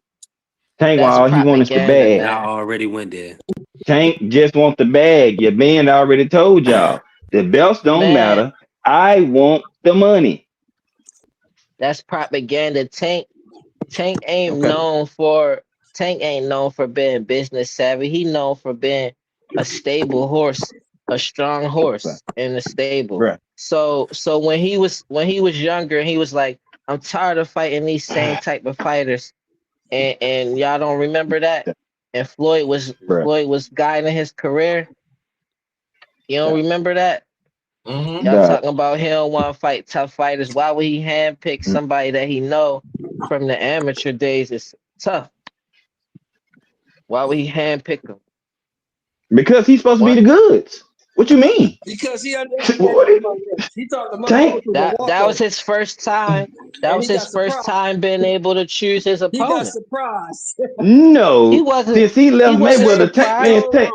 Tank, that's all he wants is the propaganda, bag. Y'all man. already went there. Tank just want the bag. Your man already told y'all the belts don't Man, matter. I want the money. that's propaganda. Tank ain't Okay, known for Tank ain't known for being business savvy. He known for being a stable horse, a strong okay, horse in the stable. bruh. So when he was younger, he was like, I'm tired of fighting these same type of fighters. And y'all don't remember that? And Bruh. Floyd was guiding his career. You don't remember that? Mm-hmm. Y'all Dog. talking about he don't want to fight tough fighters. Why would he handpick somebody that he know from the amateur days is tough? Why would he handpick him? Because he's supposed to be What? the goods. What you mean? Because he underestimated What is Lamont Roach. He thought Lamont Tank? Roach was a That was walkover. his first time. That And was he got his first surprised. time being able to choose his He got opponent. surprised. He No. wasn't Since he he left wasn't Mayweather, Tank man, surprised. Tank,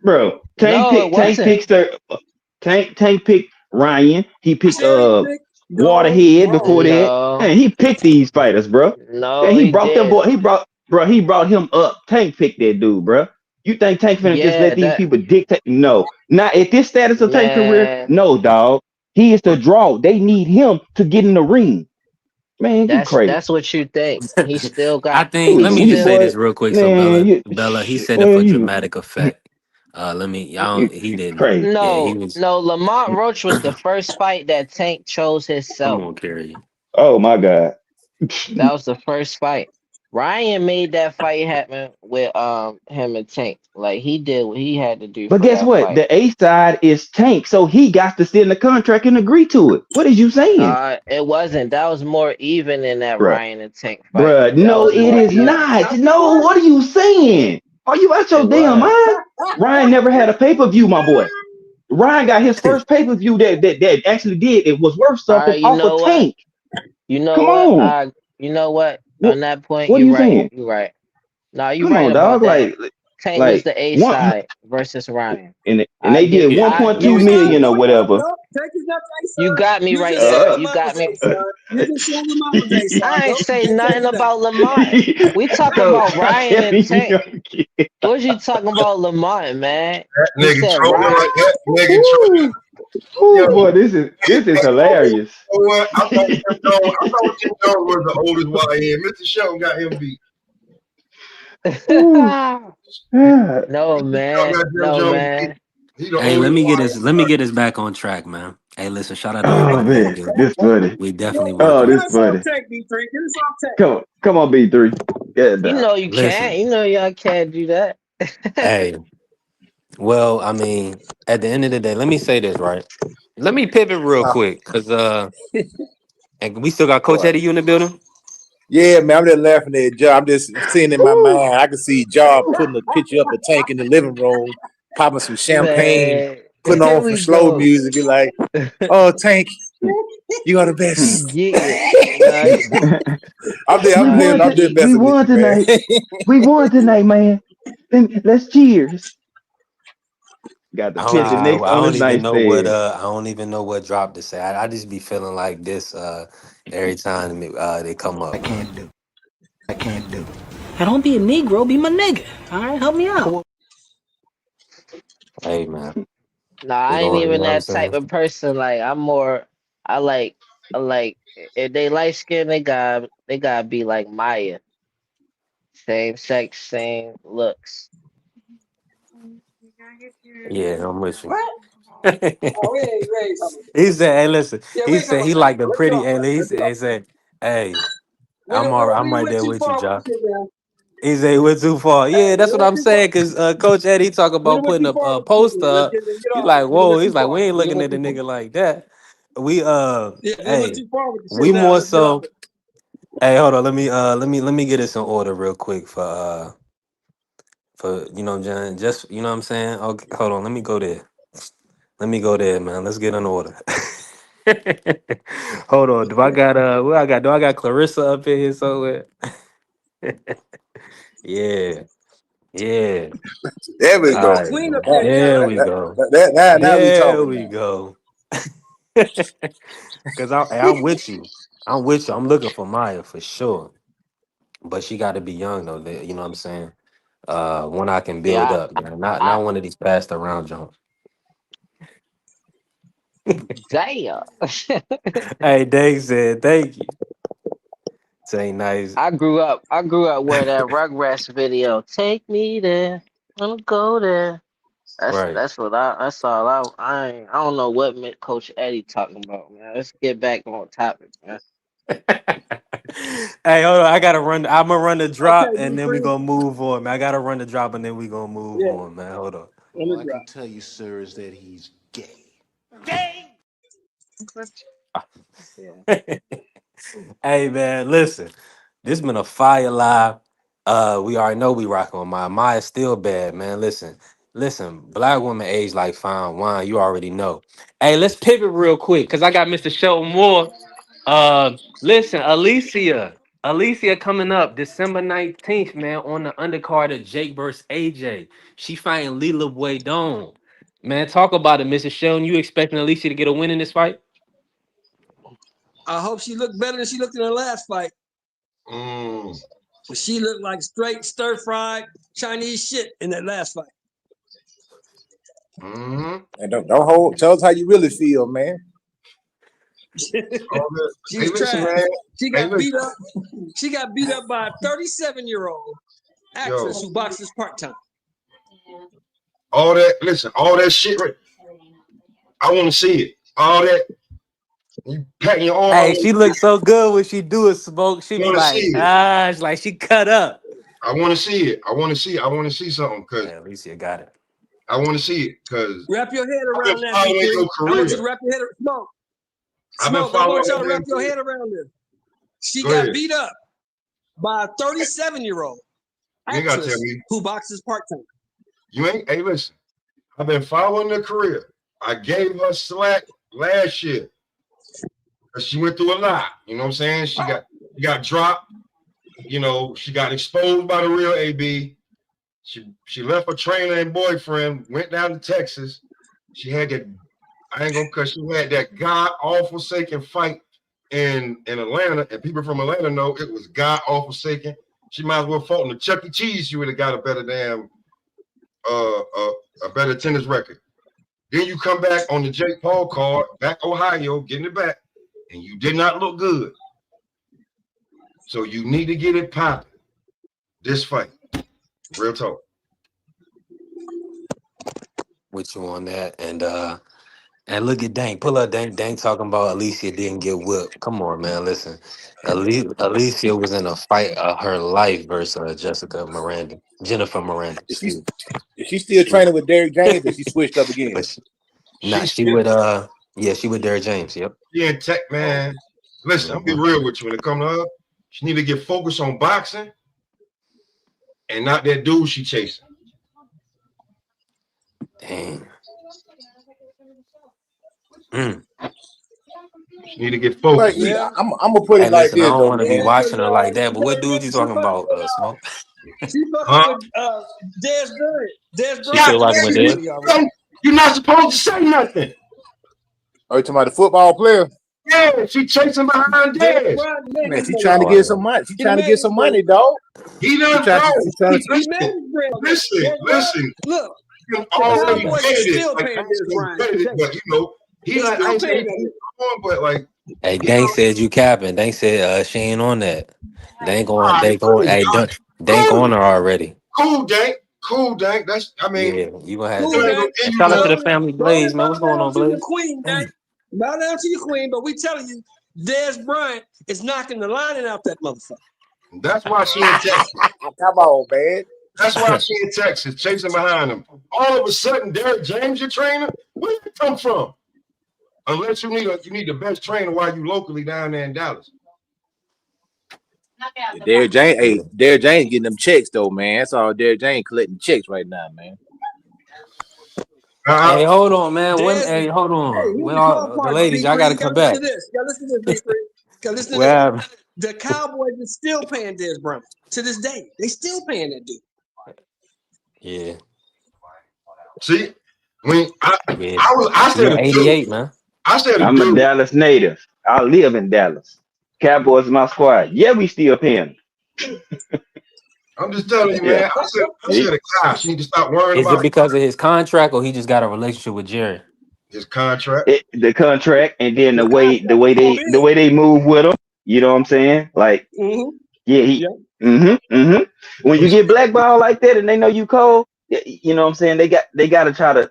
bro. No, it Tank wasn't. picked Tank picked Ryan. He picked Cherry pick gone Waterhead before wrong. that. No, Man, he picked these fighters, bro. no, And he he brought them boy. didn't. He brought him up. Tank picked that dude, bro. You think Tank finna just Yeah, let these that people dictate? No, not at this status of Tank career. man, No, dog. He is the draw. They need him to get in the ring. Man, you crazy. that's what you think. He still I got think, let me he You just say still boy, this real quick. So man, Bella, he said it well, for you dramatic effect. you He didn't. crazy. Yeah, he no, was, no, Lamont Roach was the first fight that Tank chose come himself. on, Carrie. Oh my God. That was the first fight. Ryan made that fight happen with him and Tank. Like he did what he had to do But for guess that what? fight. The A side is Tank, so he got to sit in the contract and agree to it. What is you saying, It wasn't. That was more even in that bruh? Ryan and Tank fight. Bruh, That no, was it more is even. not. No, what are you saying? Are you out It your damn was. mind? Ryan never had a pay-per-view, my boy. Ryan got his first pay-per-view that actually did it was worth All something right, off of Tank. You know Come what? on. You know what? What On that point, what are you're you right. saying? You're right. No, you're Come right on, about dog. that. Tank was Like the A one side versus Ryan. and I they give did you. I No, 1.2 he's not. million or No. whatever. Tank is not the You A-side. got me You right just said there. Uh, You Lamont got was me. A-side. You just said Lamont was A-side. I ain't Nope, you say can't tell nothing me that. about Lamont. We talking so about I'm Ryan and telling Tank. you, What you talking about Lamont, man? That You nigga said trolling Ryan. like that. Nigga trolling. woo, woo, Yo, boy, this is you hilarious. know what? I thought Tim Jones was the oldest YN. Mr. Shelton got him beat. Woo. Ah. No, Shelton man. got Tim No, Jones beat. man. He the Hey, oldest let me YN. get this back on track, man. Hey, listen, shout out to Oh everybody in the man, building. this funny. We definitely Oh, working. Get this us off funny. Tank, B3. Get us off Tank. Come on, B3. Yeah, You nah. know you can't. Listen, You know y'all can't do that. hey, well, I mean, at the end of the day, let me say this, right? Let me pivot real Uh, quick, cause and we still got Coach what? Eddie you in the building. Yeah, man, I'm just laughing at Job. I'm just seeing in my Woo. mind. I can see Job putting a picture up a tank in the living room, popping some champagne, Man, putting here on some we slow go. music, be like, "Oh, Tank, you are the He best." getting it. Nah, we nah, won. I'm just We messing with won you, man. tonight. We won tonight, man. Let's cheers. Got the I don't picture even know. next I on his don't even know what. nightstand. I don't even know what drop to say. I just be feeling like this every time they come up, man. Now don't be a Negro, be my nigga. All right, help me out. Hey, man, we I ain't going. You even know what I'm that type saying? of person. Like I'm more. I like if they light skin, they gotta be like Maya. Same sex, same looks. Yeah, I'm with you. What? Oh, we ain't talking about that. He said, "Hey, listen." Yeah, we He ain't talking said about he that. like the Let's get pretty. off Hey, that. Let's get he off that. said, "Hey, We don't. I'm We right went there too with you, far with Josh." the shit now. He said he went too far. Hey, Yeah, we that's what went I'm too far. saying. Cause Coach Eddie talk We about done went putting too a far with the shit. poster Let's up. get He off that. like, We done whoa. went He's too like, far. we ain't We done looking went at the too far. nigga like that. We Yeah, we done went hey, too far with the shit we now. more Let's get off so. it. Hey, hold on. Let me get this in order real quick for John. Just you know what I'm saying. Okay, hold on. Let me go there. Let me go there, man. Let's get in order. Hold on. Do I got what I got? Do I got Clarissa up in here somewhere? Yeah. Yeah. There we All Ain't no go. right. queen up there now, There right? we go. Now we There talking we now. go. Cause I'm with you. I'm with you. I'm looking for Maya for sure. But she got to be young though. You know what I'm saying? One I can build Yeah, up. Man. Not I one of these passed around jumps. damn. Hey, Dave said thank you. Say nice. I grew up with that Rugrats video. Take me there. I'll go there. Right. That's what that's all I don't know what Coach Eddie talking about, man. Let's get back on topic, man. Hey, hold on. I gotta run. I'm gonna run the drop Okay, and big then we friend. gonna move on, man. I gotta run the drop and then we gonna move Yeah, on, man. Hold on. let me drop. Yeah. Hey man, listen. This been a fire live. We already know we rocking on Maya. Maya's still bad, man. Listen. Black women age like fine wine. You already know. Hey, let's pivot real quick because I got Mr. Shelton Moore. Listen, Alicia coming up December 19th, man, on the undercard of Jake versus AJ. She fighting Lila Boydon. Man, talk about it, Mr. Shelton. You expecting Alicia to get a win in this fight? I hope she looked better than she looked in her last fight. Mm. She looked like straight stir-fried Chinese shit in that last fight. Mm-hmm. And don't hold. Tell us how you really feel, man. All good. She Hey, was listen, trash. man. She Hey, got listen. beat up. She got beat up by a 37-year-old Yo, actress who boxes part-time. all that shit, right? I want to see it. All that, you patting your arm, I Hey, want she to see looks so good when she do it, smoke. She it. I be want to see like, it. it's like she cut up. I want to see it. I want to see it. I want to see something because Hey, Alicia got it. I want to see it because Wrap your head I've been around that, big following your free. I want you to career. wrap your head. Smoke. I've been Smoke. I following want y'all that to wrap damn your career. head around this. She Go got ahead. beat up by a 37-year-old You ain't got to tell actress me. who boxes part-time. You ain't. Hey, listen. I've been following the career. I gave her slack last year because she went through a lot. You know what I'm saying? She got dropped. You know, she got exposed by the real AB. She left her trainer and boyfriend, went down to Texas. She had that, I ain't gonna cuss, she had that god awful forsaken fight in Atlanta, and people from Atlanta know it was god awful forsaken. She might as well fought in the Chuck E. Cheese. She would have got a better damn a better tennis record. Then you come back on the Jake Paul card, back Ohio, getting it back, and you did not look good. So you need to get it popping. This fight. Real talk. With you on that. And And look at Dank. Pull up Dank. Dank talking about Alicia didn't get whipped. Come on, man. Listen. Alicia was in a fight of her life versus Jennifer Miranda. Is she Excuse me. is she still training with Derrick James, or she switched up again? But She she still would she with Derrick James. Yep. she in tech, man. Listen, I'll be Mhm. real with you. When it comes to her, she need to get focused on boxing and not that dude she chasing. Dang. Mm. She need to get Like, focused. Yeah. I'm gonna put Hey, it like listen, I this don't though, want to be man. Yeah, because watching her like that, but what dude you she talking fucking about, with Smoke? she fucking Huh? with Des Bryant. Des She God Bryant still rocking cheated with damn on Dez? me already. it. You're not supposed to say nothing. Are you talking about the football player? Yeah, she chasing behind Des Dez. Bryant made Man, his she money trying to off. get Oh, some money. She He done trying to made get his some money. money, dog. He She done trying to. no. She trying to. He made Listen, his bread. listen, Des Bryant, listen. look, He done the already Cowboys is vetted it. still Like I paying ain't Des saying Bryant to vetted it, chase. but you know, he They like I still ain't saying paying he that ain't nigga. on, but like hey, he Dank done said you capping. Dank said she ain't on that. Dank on. all right, Dank on. cool, Hey, dog. Dank Cool, on her already. cool, Dank. Cool, Dank. That's I mean, Yeah, you gonna have Cool, still to. ain't gonna gang. give And you shout out the to Go the ahead, family go ahead, Blaze, man. bow What's going down on, to your Blaze? queen, gang. Dang. Bow down to your queen, but we telling you, Des Bryant is knocking the lining out that motherfucker. that's why she in Texas. Come on, man. That's why she in Texas, chasing behind him. All of a sudden, Derrick James, your trainer, where did it come from? Unless you need the best trainer while you locally down there in Dallas. Derrick James, Yeah. hey, Derrick James getting them checks though, man. That's all Derrick James collecting checks right now, man. Hey, hold on, man. Des, Hey, hold hey, on. here's We the cold all the part, ladies. Y'all got B3. to You come gotta listen back. to this. You gotta listen to this, B3. You gotta listen to this. Well, The Cowboys is still paying Des Bryant to this day. They still paying that dude. yeah, See, when yeah. I She said in a dude. '88, man. I said a I'm a dude. Dallas native. I live in Dallas. Cowboys my squad. Yeah, we still paying. I'm just telling you, Yeah. man. I See? said a guy. She need to stop worrying Is it about because of his contract, or he just got a relationship with Jerry? his contract. The contract and then The the way contract is so the big. way they move with him. You know what I'm saying? Like, Mm-hmm. yeah, Yeah. When But you get blackballed like that and they know you cold, you know what I'm saying? They gotta try to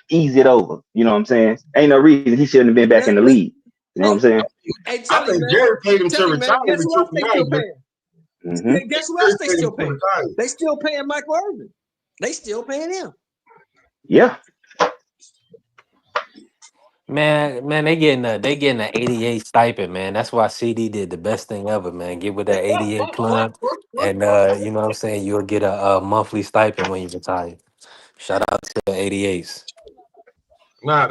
ease it over. You know what I'm saying? Ain't no reason he shouldn't have been back in the league. You know what Hey, I'm saying? hey, I Telly, think man. Jerry paid him to Telly, man. retire Guess with who else they still 29, but paying? Hmm. Guess who else Jerry they paid him still to paying? retire. They still paying Michael Irvin. They still paying him. Yeah. Man, they getting an 88 stipend, man. That's why CD did the best thing ever, man. Get with that 88 club, and you know what I'm saying, you'll get a monthly stipend when you retire. Shout out to the 88s. Nah,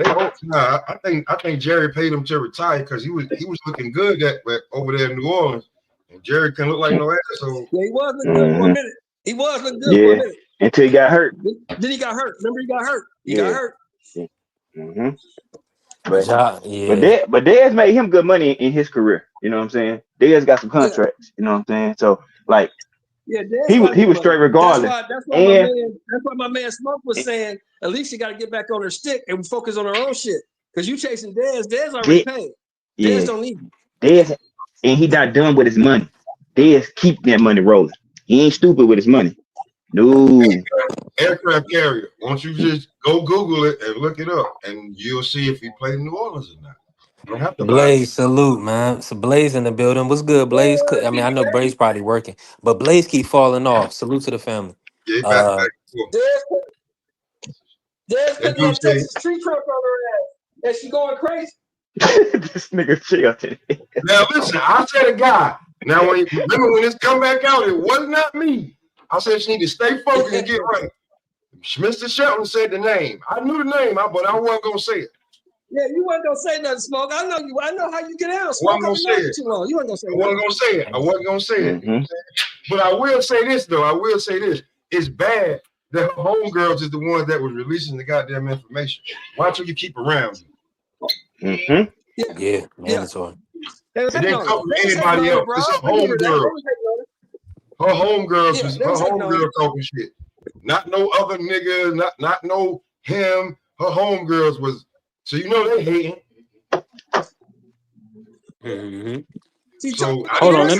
I think Jerry paid him to retire because he was looking good over there in New Orleans, and Jerry can look like no asshole. Yeah, he was looking good for a Hmm. minute. He was looking good for a Yeah. minute. Until he got hurt. Then he got hurt. Remember, he got hurt. He got Yeah. hurt. Hmm. But But y'all, yeah, Dez made him good money in his career. You know what I'm saying? Dez got some Yeah. contracts. You know what I'm saying? So like Yeah, Des got he good was money. straight regardless. That's why And my man Smoke was saying, at least you got to get back on her stick and focus on her own shit. Because you chasing Des already De- paid. Des yeah, don't need you. Dez and he not done with his money. Dez keep that money rolling. He ain't stupid with his money. No. Aircraft carrier. Won't you just go Google it and look it up, and you'll see if he played in New Orleans or not. You don't have to lie. Blaze, salute, man. So Blaze in the building. What's good, Blaze? I mean, I know Blaze probably working, but Blaze keep falling off. Salute to the family. Yeah, he back Uh, back and forth. Des That putting dude that say, Texas tree trunk on her ass. And she going crazy. This nigga chill. now listen, I said a guy. Now remember when this come back out, it was not me. I said she need to stay focused and get right. Mr. Shelton said the name. I knew the name, but I wasn't gonna say it. Yeah, you wasn't gonna say nothing, Smoke. I know you. I know how you get out. I Smoke, wasn't I've gonna been say knowing you it. too long. You wasn't gonna say I nothing. wasn't gonna say it. I wasn't gonna say it. Mm-hmm. But I will say this though. I will say this. It's bad that her homegirls is the ones that was releasing the goddamn information. Why don't you keep around you? Mm-hmm. Yeah, yeah, yeah. mandatory. They was It hating didn't on her. come from They was hating anybody on her, else. bro. It's her I remember that. They homegirl. was hating on her. Her homegirls Yeah, was they her was hating on her. homegirl talking shit. Not no other nigga, not no him. Her homegirls was so you know they hating. Mm-hmm. See, So Tony, I Hold on, guess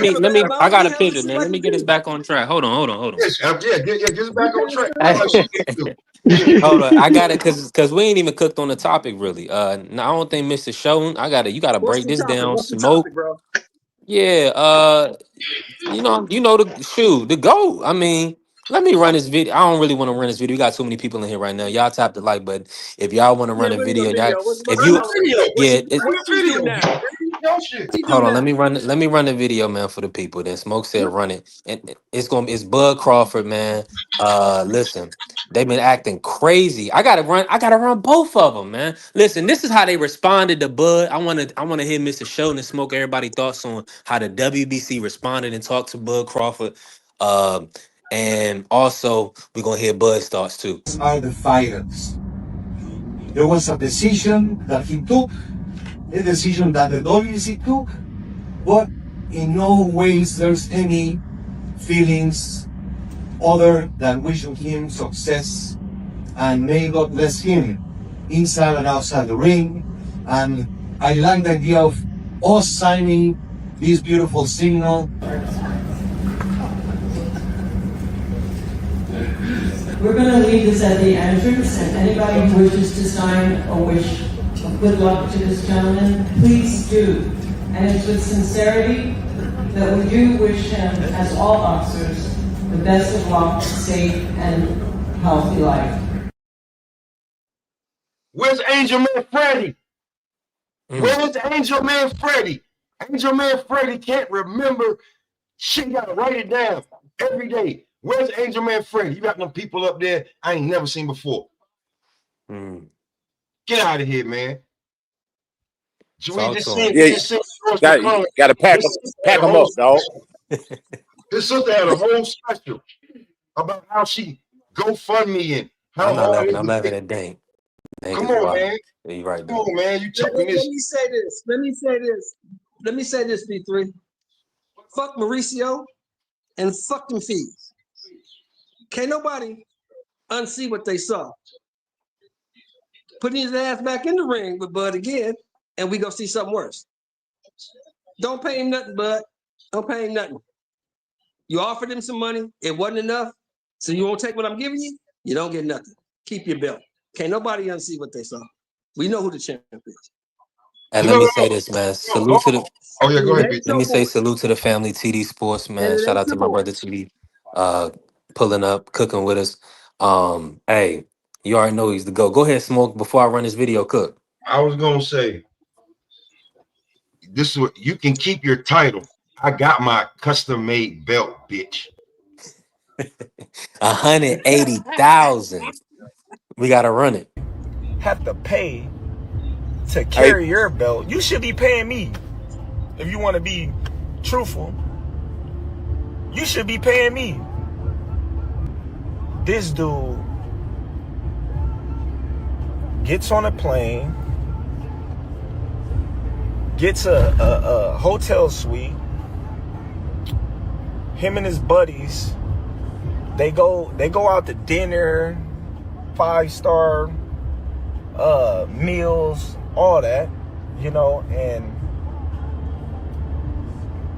I got he a has what picture, you man. like Let me to get us do. back on track. Hold on. yes, get us back on track. Hey, Like she did do. Yeah. hold on. I got it because we ain't even cooked on the topic really. No, I don't think Mr. Show. You gotta What's break the this topic? down. What's the Smoke. topic, bro? Yeah, the GOAT. I mean, let me run this video. I don't really want to run this video. We got too many people in here right now. Y'all tap the like button if y'all want to Yeah, run a where's the video. Y'all, video? if What's Run you, the going video. What's yeah, he, it, Run what's the he do video. now? Your shit. What's he do hold on. now? Let me run the video, man, for the people. Then Smoke said run it, and it's Bud Crawford, man. Listen, they've been acting crazy. I gotta run both of them, man. Listen, this is how they responded to Bud. I wanna hear Mr. Sheldon and Smoke everybody thoughts on how the WBC responded and talked to Bud Crawford. And also we're gonna hear Bud's thoughts too. Are the fighters. There was a decision that he took, a decision that the WBC took, but in no ways there's any feelings other than wishing him success and may God bless him inside and outside the ring. And I like the idea of us signing this beautiful signal. We're going to leave this at the entrance, and anybody who wishes to sign a wish of good luck to this gentleman, please do. And it's with sincerity that we do wish him, as all boxers, the best of luck, safe, and healthy life. Where's Angel Man Freddy? Mm. Where's Angel Man Freddy? Angel Man Freddy can't remember shit. You gotta write it down every day. Where's Angel Man Freddy? You got them people up there I ain't never seen before. Mm. Get out of here, man. We Talk just to him. seen, Yeah, George got McClellan. to pack them up, dog. His sister had a whole special about how she GoFundMe and how I'm not hard laughing. it I'm would laughing take. at Dank. Dank Come is on, wild. man. Yeah, you right Come though. on, man. You Let, talking let this? me say this. Let me say this, B3. Fuck Mauricio and fuck them fees. Can't nobody unsee what they saw. Putting his ass back in the ring with Bud again, and we gonna see something worse. Don't pay him nothing, Bud. Don't pay him nothing. You offered him some money. It wasn't enough. So you won't take what I'm giving you? You don't get nothing. Keep your belt. Can't nobody unsee what they saw. We know who the champ is. And let No, me no, say no. this, man. Oh, Salute to the. oh yeah, And go it ahead, ain't B. Let your me say voice. salute to the family, TD Sports, And man. it Shout ain't out to your my voice. brother TD, pulling up, cooking with us. Hey, you already know he's the go. Go ahead, Smoke. Before I run this video, cook. I was gonna say this is what you can keep your title. I got my custom made belt, bitch. 180,000. We gotta run it. Have to pay to Hey, carry your belt. You should be paying me. If you want to be truthful, you should be paying me. This dude gets on a plane, gets a hotel suite. Him and his buddies, they go out to dinner, 5-star meals, all that, and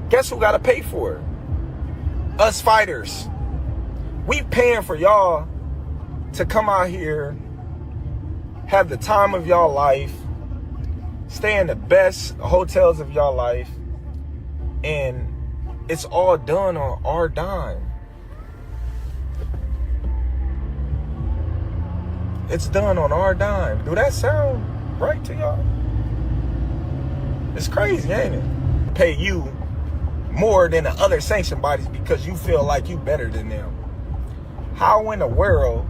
guess who got to pay for it? Us fighters. We paying for y'all to come out here, have the time of y'all life, stay in the best hotels of y'all life, and it's all done on our dime. It's done on our dime. Do that sound right to y'all? It's crazy, ain't it? Pay you more than the other sanctioned bodies because you feel like you better than them. How in the world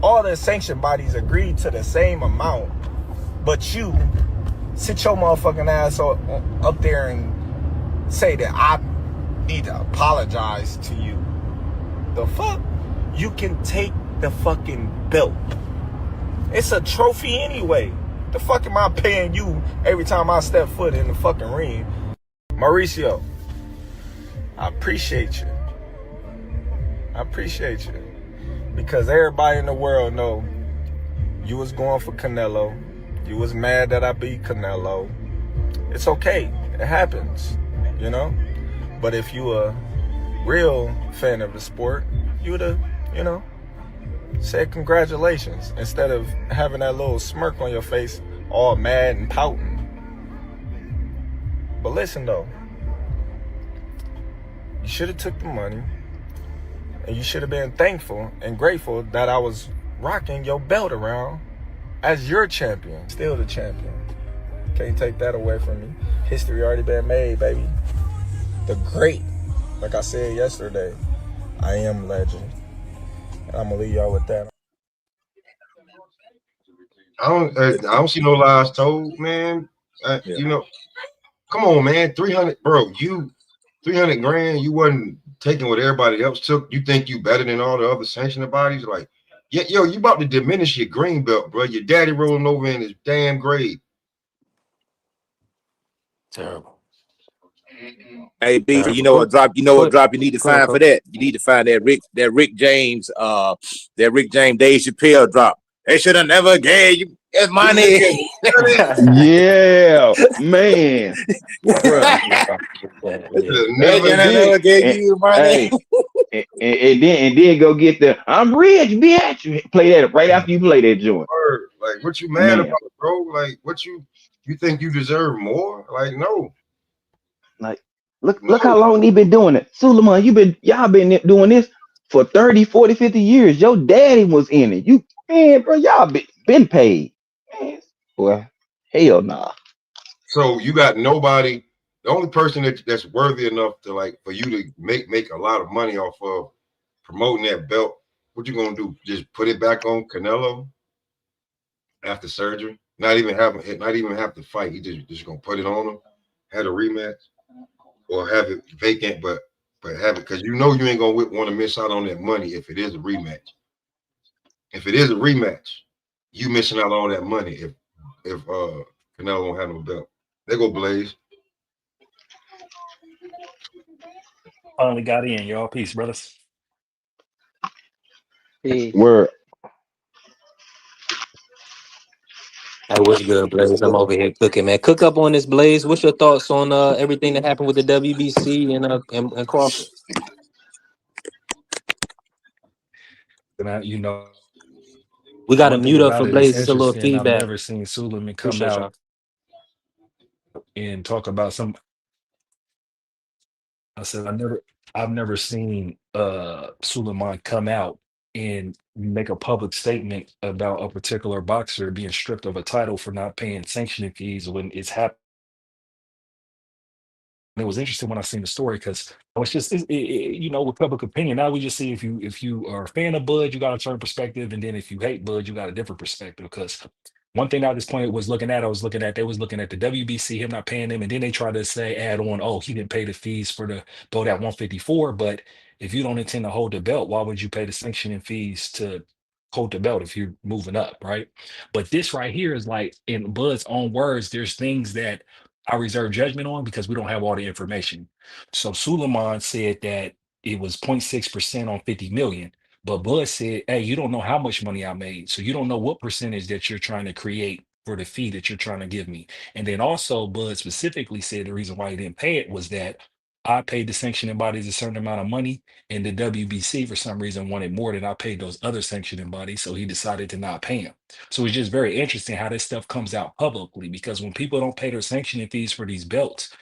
all the sanctioned bodies agreed to the same amount, but you sit your motherfucking ass up there and say that I need to apologize to you? The fuck? You can take the fucking belt. It's a trophy anyway. The fuck am I paying you every time I step foot in the fucking ring? Mauricio, I appreciate you. I appreciate you. Because everybody in the world know you was going for Canelo. You was mad that I beat Canelo. It's okay. It happens. you know. But if you a real fan of the sport, you would have, you know, said congratulations instead of having that little smirk on your face, all mad and pouting. But listen though, you should have took the money, and you should have been thankful and grateful that I was rocking your belt around as your champion. Still the champion. Can't take that away from me. History already been made, baby. The great, like I said yesterday, I am legend. And I'm gonna leave y'all with that. I don't see no lies told, man. Yeah. You know, come on, man. 300, bro. 300 grand. You wasn't taking what everybody else took. You think you better than all the other sanctioning bodies? Like, yeah, yo, you about to diminish your green belt, bro. Your daddy rolling over in his damn grave. Terrible. Hey B, you Terrible. know what drop? You know what Go, drop you need to go ahead, find for coach. that? You need to find that Rick James, Dave Chappelle drop. They should have never gave you that money. Yeah, man, bruh. Yeah. They should And have then, never gave and, you money. hey, and then go get the I'm rich, bitch. Play that right after you play that joint, Word. Like, what you mad man. about, bro? Like, what you think you deserve more? Like, no, Like, look no. how long he been doing it. Suleiman, y'all been doing this for 30, 40, 50 years. Your daddy was in it. You man, bro, y'all been paid. Man, boy, hell nah. So you got nobody. The only person that's worthy enough to like for you to make a lot of money off of promoting that belt. What you gonna do? Just put it back on Canelo after surgery? Not even have to fight. He just gonna put it on him, have a rematch, or have it vacant, but have it because you know you ain't gonna want to miss out on that money if it is a rematch. If it is a rematch, you missing out on that money if Canelo don't have no belt. There go Blaze. Finally got in, y'all. Peace, brothers. Peace. Word. Hey, what's good, Blaze? I'm over here cooking, man. Cook up on this, Blaze. What's your thoughts on everything that happened with the WBC and Crawford? And you know, We got to one thing mute up about for it, it's Blaze. It's a little interesting. I've feedback. never seen Suleiman come Appreciate y'all. out and talk about some. I said I've never seen Suleiman come out and make a public statement about a particular boxer being stripped of a title for not paying sanctioning fees when it's happening. And it was interesting when I seen the story because it's just with public opinion. Now we just see if you are a fan of Bud, you got a certain perspective, and then if you hate Bud, you got a different perspective. Because one thing I just point was looking at, they was looking at the WBC, him not paying them, and then they tried to add on, oh, he didn't pay the fees for the belt at 154. But if you don't intend to hold the belt, why would you pay the sanctioning fees to hold the belt if you're moving up, right? But this right here is like in Bud's own words, there's things that I reserve judgment on because we don't have all the information. So Suleiman said that it was 0.6% on 50 million. But Bud said, hey, you don't know how much money I made. So you don't know what percentage that you're trying to create for the fee that you're trying to give me. And then also Bud specifically said the reason why he didn't pay it was that I paid the sanctioning bodies a certain amount of money, and the WBC for some reason wanted more than I paid those other sanctioning bodies. So he decided to not pay him. So it's just very interesting how this stuff comes out publicly because when people don't pay their sanctioning fees for these belts,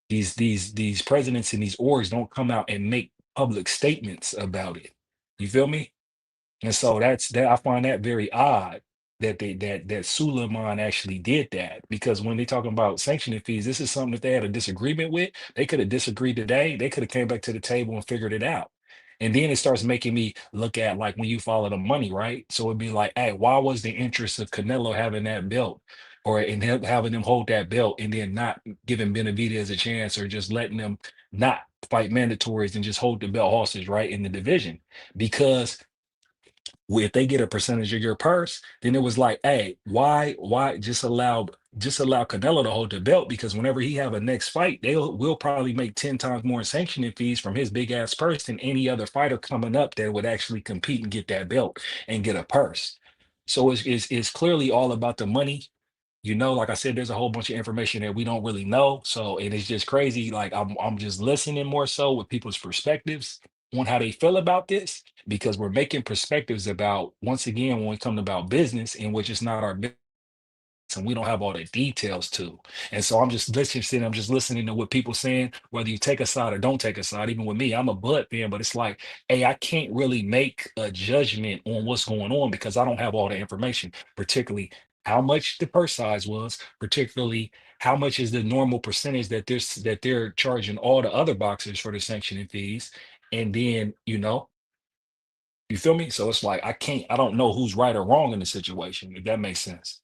these presidents and these orgs don't come out and make public statements about it. You feel me? And so that I find that very odd that that Suleiman actually did that because when they talking about sanctioning fees, this is something that they had a disagreement with. They could have disagreed today. They could have came back to the table and figured it out. And then it starts making me look at like when you follow the money, right? So it'd be like, hey, why was the interest of Canelo having that belt or in him having them hold that belt and then not giving Benavidez a chance or just letting them not fight mandatories and just hold the belt hostage, right, in the division? Because if they get a percentage of your purse, then it was like, hey, why just allow Canelo to hold the belt because whenever he have a next fight, will probably make 10 times more in sanctioning fees from his big ass purse than any other fighter coming up that would actually compete and get that belt and get a purse. So it's clearly all about the money. you know, like I said, there's a whole bunch of information that we don't really know. So, and it's just crazy. Like I'm just listening more so with people's perspectives on how they feel about this, because we're making perspectives about, once again, when we come about business, in which it's not our business and we don't have all the details to. And so I'm just listening to what people saying, whether you take a side or don't take a side. Even with me, I'm a Bud fan, but it's like, hey, I can't really make a judgment on what's going on because I don't have all the information, particularly how much the purse size was, particularly how much is the normal percentage that they're charging all the other boxers for the sanctioning fees. And then, you feel me? So it's like I don't know who's right or wrong in the situation, if that makes sense.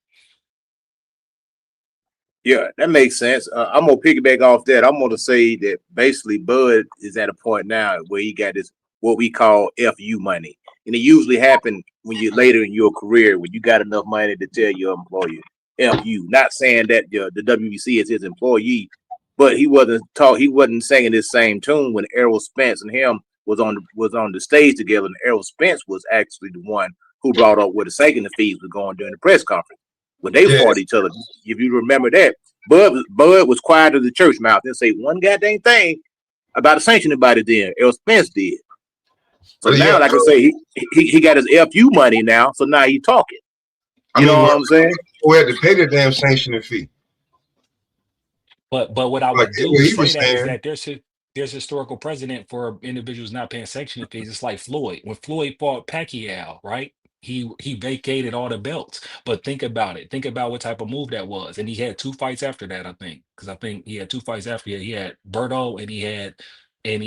Yeah, that makes sense. I'm gonna piggyback off that. I'm gonna say that basically Bud is at a point now where he got this what we call FU money, and it usually happen when you're later in your career when you got enough money to tell your employer FU. Not saying that the WBC is his employee, but he wasn't singing this same tune when Errol Spence and him was on the stage together, and Errol Spence was actually the one who brought up where the sanctioning fees were going during the press conference when they Yeah, fought each other. If you remember that, Bud was quiet as the church mouth. Didn't say one goddamn thing about the sanctioning body. Then Errol Spence did. So but he now, had like I to. say, he got his FU money now. So now he talking. I You mean, know where what I'm saying? we had to pay the damn sanctioning fee. But what I Like would do what to he say was that is saying. that there's historical precedent for individuals not paying sanctioning fees. It's like Floyd. When Floyd fought Pacquiao, right? He vacated all the belts. But think about it. Think about what type of move that was. And he had two fights after that, I think. Because I think he had two fights after that. He had Berto and he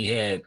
had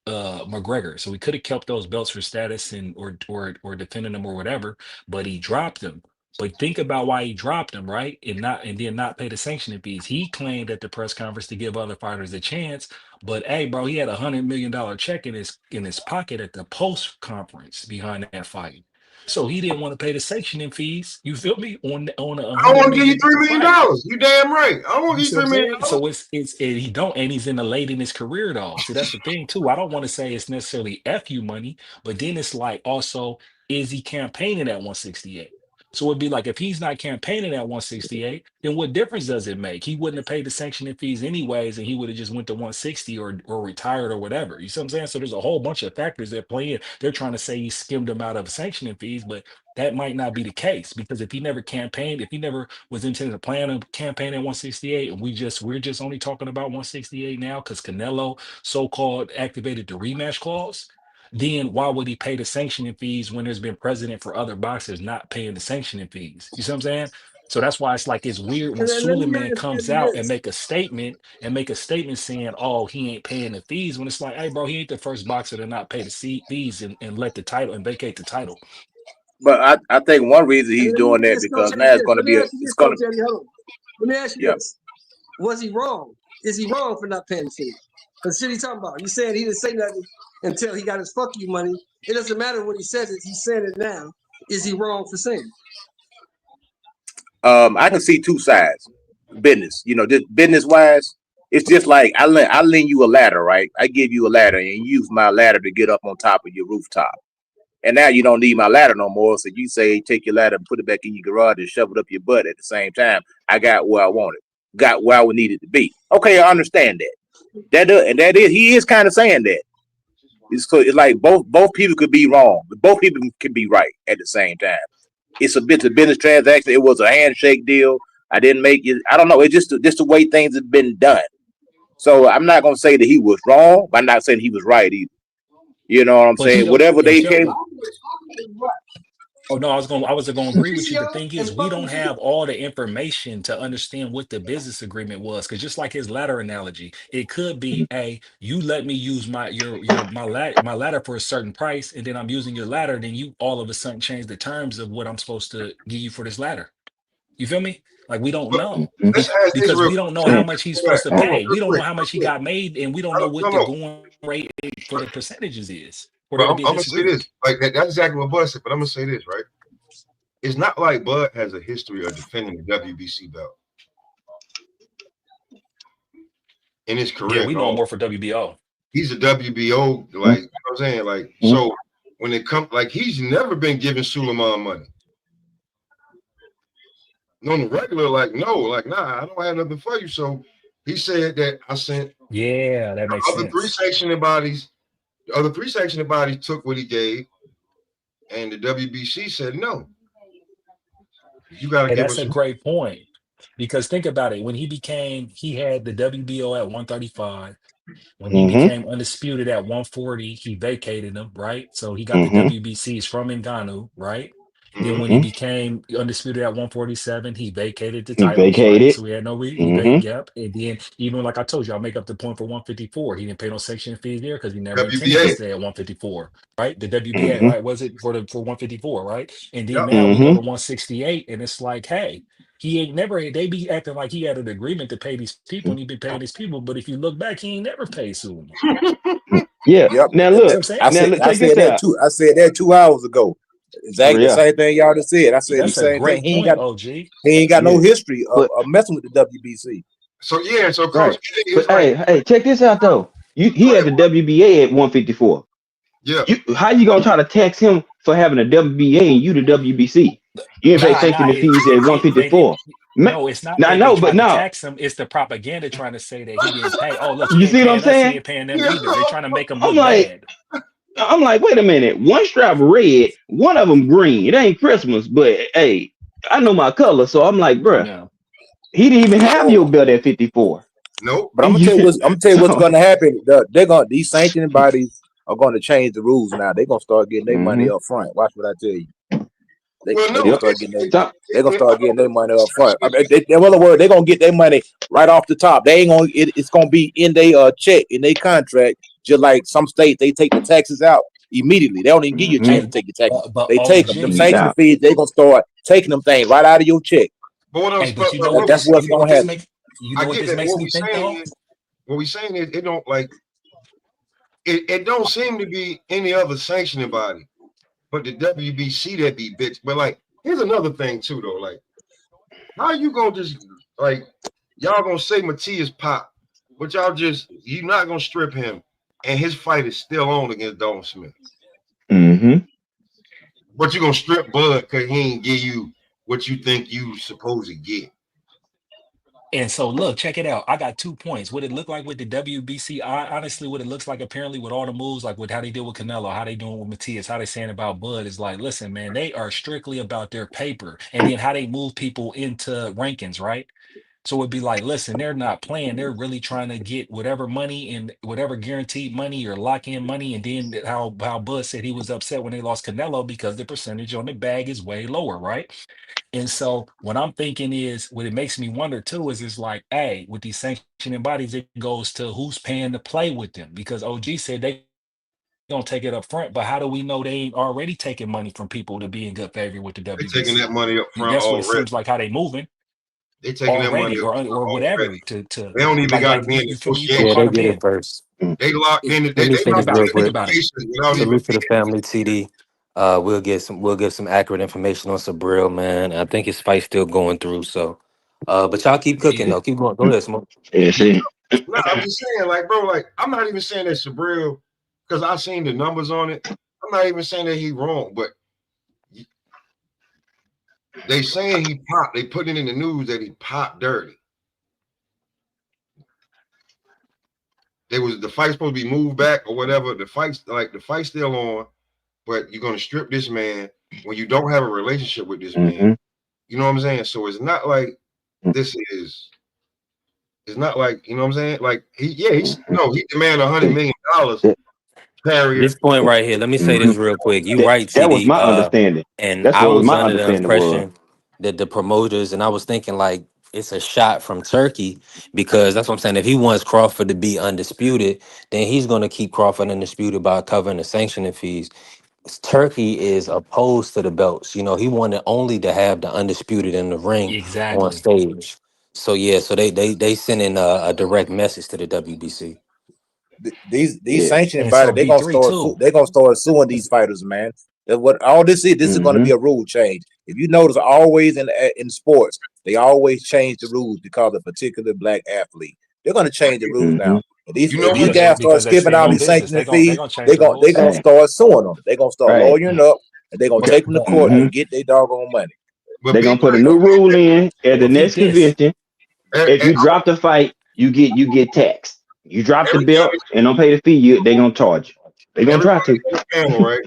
McGregor. So he could have kept those belts for status and or defending them or whatever, but he dropped them. But think about why he dropped him, right? And then not pay the sanctioning fees. He claimed at the press conference to give other fighters a chance. But hey, bro, he had $100 million check in his pocket at the post conference behind that fight. So he didn't want to pay the sanctioning fees. You feel me? On a I don't hundred want to give you million $3 dollar million. fight. You damn right. I don't want You to give see you what I'm $3 million. saying? So it's and he don't, and he's in the late in his career though. See, that's the thing too. I don't want to say it's necessarily FU money, but then it's like also, is he campaigning at 168? So it'd be like if he's not campaigning at 168, then what difference does it make? He wouldn't have paid the sanctioning fees anyways, and he would have just went to 160 or retired or whatever. You see what I'm saying? So there's a whole bunch of factors that play in. They're trying to say he skimmed him out of sanctioning fees, but that might not be the case because if he never campaigned, if he never was intending to plan a campaign at 168, and we're just only talking about 168 now because Canelo so-called activated the rematch clause, then why would he pay the sanctioning fees when there's been precedent for other boxers not paying the sanctioning fees? You see what I'm saying? So that's why it's like it's weird when And then let me Suleiman ask comes you out and this. make a statement saying, "Oh, he ain't paying the fees." When it's like, "Hey, bro, he ain't the first boxer to not pay the fees and let the title and vacate the title." But I think one reason And he's let me doing that ask Coach because Eddie now it's this. going to Let me be ask you it's this, going to Coach Eddie. Hold on. Let me ask you yeah. this. Was he wrong? Is he wrong for not paying the fee? But shit he talking about. You said he didn't say nothing until he got his fuck you money. It doesn't matter what he says it. He's saying it now. Is he wrong for saying it? I can see two sides. Business, just business wise, it's just like I lend you a ladder, right? I give you a ladder and you use my ladder to get up on top of your rooftop. And now you don't need my ladder no more. So you say take your ladder and put it back in your garage and shove it up your butt at the same time. I got where I wanted, got where I would need it to be. Okay, I understand that. That is he is kind of saying that. It's like both people could be wrong, but both people can be right at the same time. It's a business transaction. It was a handshake deal. I didn't make it. I don't know. It's just the way things have been done. So I'm not gonna say that he was wrong, but I'm not saying he was right either. You know what I'm But saying? still, Whatever and they still, came. oh no, I was gonna agree with you. The PCO thing and is, we don't fucking have all the information to understand what the business agreement was. Because just like his ladder analogy, it could be, hey, you let me use my ladder for a certain price, and then I'm using your ladder, then you all of a sudden change the terms of what I'm supposed to give you for this ladder. You feel me? Like we don't But know let's ask this because real we don't know quick. how much he's supposed to Hold on, pay. real We don't know quick, how much he real quick. got made, and we don't I know don't, what no, the no. going rate for the percentages is for But there to I'm be a gonna say disagreement. this. Like that's exactly what Bud said. But I'm gonna say this, right? It's not like Bud has a history of defending the WBC belt in his Yeah, career we at know him all. more for WBO. He's a WBO, like you know what I'm saying. Like so, when it comes, like he's never been giving Suleiman money. on the regular, like, no, like, nah, I don't have nothing for you. So he said that I sent Yeah, that makes other three sense. sanctioning bodies. The other three sanctioning bodies took what he gave, and the WBC said no. You got to Hey, give that's us. a great point. Because think about it. When he had the WBO at 135. When he Mm-hmm. became undisputed at 140, he vacated them, right? So he got the Mm-hmm. WBCs from Ngannou, right? Then when he Mm-hmm. Mm-hmm. became undisputed at 147, he vacated the He titles, right? vacated. So he had no Mm-hmm. yep. And then even like I told you, I'll make up the point for 154. He didn't pay no sanction fees there because he never intended to WBA. stay at 154, right? The WBA, Mm-hmm. right? Was it for 154, right? And then Yep. now we go to Mm-hmm. 168, and it's like, hey, he ain't never, they be acting like he had an agreement to pay these people and he been paying these people. But if you look back, he ain't never paid Suleiman. Yeah. Yep. Now You see what look. I'm saying? I Now said look. I Check this said that out. too. I said that 2 hours ago. Exactly the Yeah. same thing y'all just said. I said the That's a same thing. great point, OG. He ain't got no Yeah. history But of messing with the WBC. So yeah, so Coach, right. it's But like, hey, check this out though. He go had ahead. the WBA at 154. Yeah. How you gonna try to tax him for having a WBA and you the WBC? You didn't pay Nah. sanctioning fees at They didn't. 154. No, it's not I that they know, but tried to no. tax him. It's the propaganda trying to say that he didn't pay. Oh, look, he You ain't see what I'm paying us. He saying? ain't paying them Yeah. either. They're trying to make him I'm look like, bad. wait a minute. One stripe red, one of them green. It ain't Christmas, but hey, I know my color, so I'm like, bruh, No. he didn't even have So, your belt at 54. Nope. but I'm gonna tell you what's So, gonna happen. These sanctioning bodies are gonna change the rules now. They're gonna start getting their money hmm up front. Watch what I tell you. Well, They no, gonna yep. start getting So, they gonna I start getting don't their think money the up front. I sanctioning. mean, in other words, they're gonna get their money right off the top. They ain't gonna. It's gonna be in their check in their contract. Just like some states, they take the taxes out immediately. They don't even give you a hmm chance Hey, to take your taxes. but They take them. Them OG. sanctioning now, fees. They gonna start taking them things right out of your check. But what Hey, else? but But what we That's what's you know gonna what this happen. makes you I know what get this that. makes me think though? What we saying is it don't like it don't seem to be any other sanctioning body, but the WBC that be bitch. But like, here's another thing too though. Like, how you gonna just like y'all gonna say Matias pop, but you not gonna strip him, and his fight is still on against Dalton Smith. hmm But you gonna strip Bud because he ain't give you what you think you supposed to get. And so, look, check it out. I got 2 points. What it look like with the WBC, honestly, what it looks like apparently with all the moves, like with how they did with Canelo, how they doing with Matias, how they saying about Bud is like, listen, man, they are strictly about their paper, and then how they move people into rankings, right? So it'd be like, listen, they're not playing. They're really trying to get whatever money and whatever guaranteed money or lock in money. And then how Bud said he was upset when they lost Canelo because the percentage on the bag is way lower, right? And so what I'm thinking is what it makes me wonder too is it's like, hey, with these sanctioning bodies, it goes to who's paying to play with them because OG said they gonna take it up front, but how do we know they ain't already taking money from people to be in good favor with the They taking that WBC? money up front That's what it already. seems like how they moving They taking that money already up or front whatever already. to They don't even got to like be in you feel me? You put Yeah, negotiation. they Carter get Ben. it first. They locked in. Let me Think finish about real it. Think quick. about it. Negotiations without even Salute to the family, TD. We'll get some accurate information on Sabril, man. I think his fight's still going through. So, but y'all keep cooking Yeah. though. Keep going. Go ahead, Smoke. yeah, Yeah. see, No, I'm just saying, like, bro, like, I'm not even saying that Sabril, because I seen the numbers on it. I'm not even saying that he wrong, but they saying he popped. They put it in the news that he popped dirty. The fight supposed to be moved back or whatever. The fight's still on, but you're gonna strip this man when you don't have a relationship with this man. hmm You know what I'm saying? So it's not like this is. It's not like, you know what I'm saying? Like he demand $100 million This carrier. point right here. Let me say hmm this real quick. You That right, that was TD. my understanding. And That's I what was was my under the understanding was. impression that the promoters, and I was thinking like it's a shot from Turkey because that's what I'm saying. If he wants Crawford to be undisputed, then he's going to keep Crawford undisputed by covering the sanctioning fees. Turkey is opposed to the belts. You know, he wanted only to have the undisputed in the ring on Exactly. stage. So yeah, so they sending a direct message to the WBC. These Yeah. sanctioning And so bodies, B3 too. they're gonna start suing these fighters, man. That's what all this is. This is gonna hmm be a rule change. If you notice, always in sports, they always change the rules because of a particular black athlete. They're gonna change the rules hmm now. And these You know if these what? Because guys start they skipping stand all on these business. sanctioning They fees, gonna change the they rules. gonna Right. start suing them. They're gonna start Right. lawyering up and they're gonna But take them to but court hmm and get their doggone money. But They're big gonna put a money new don't make rule in at Well, the peep next this. convention. that. If you drop the fight, you get taxed. You drop the belt Everybody, and don't pay the fee, they gonna charge you. They gonna try everybody to. on the panel, right?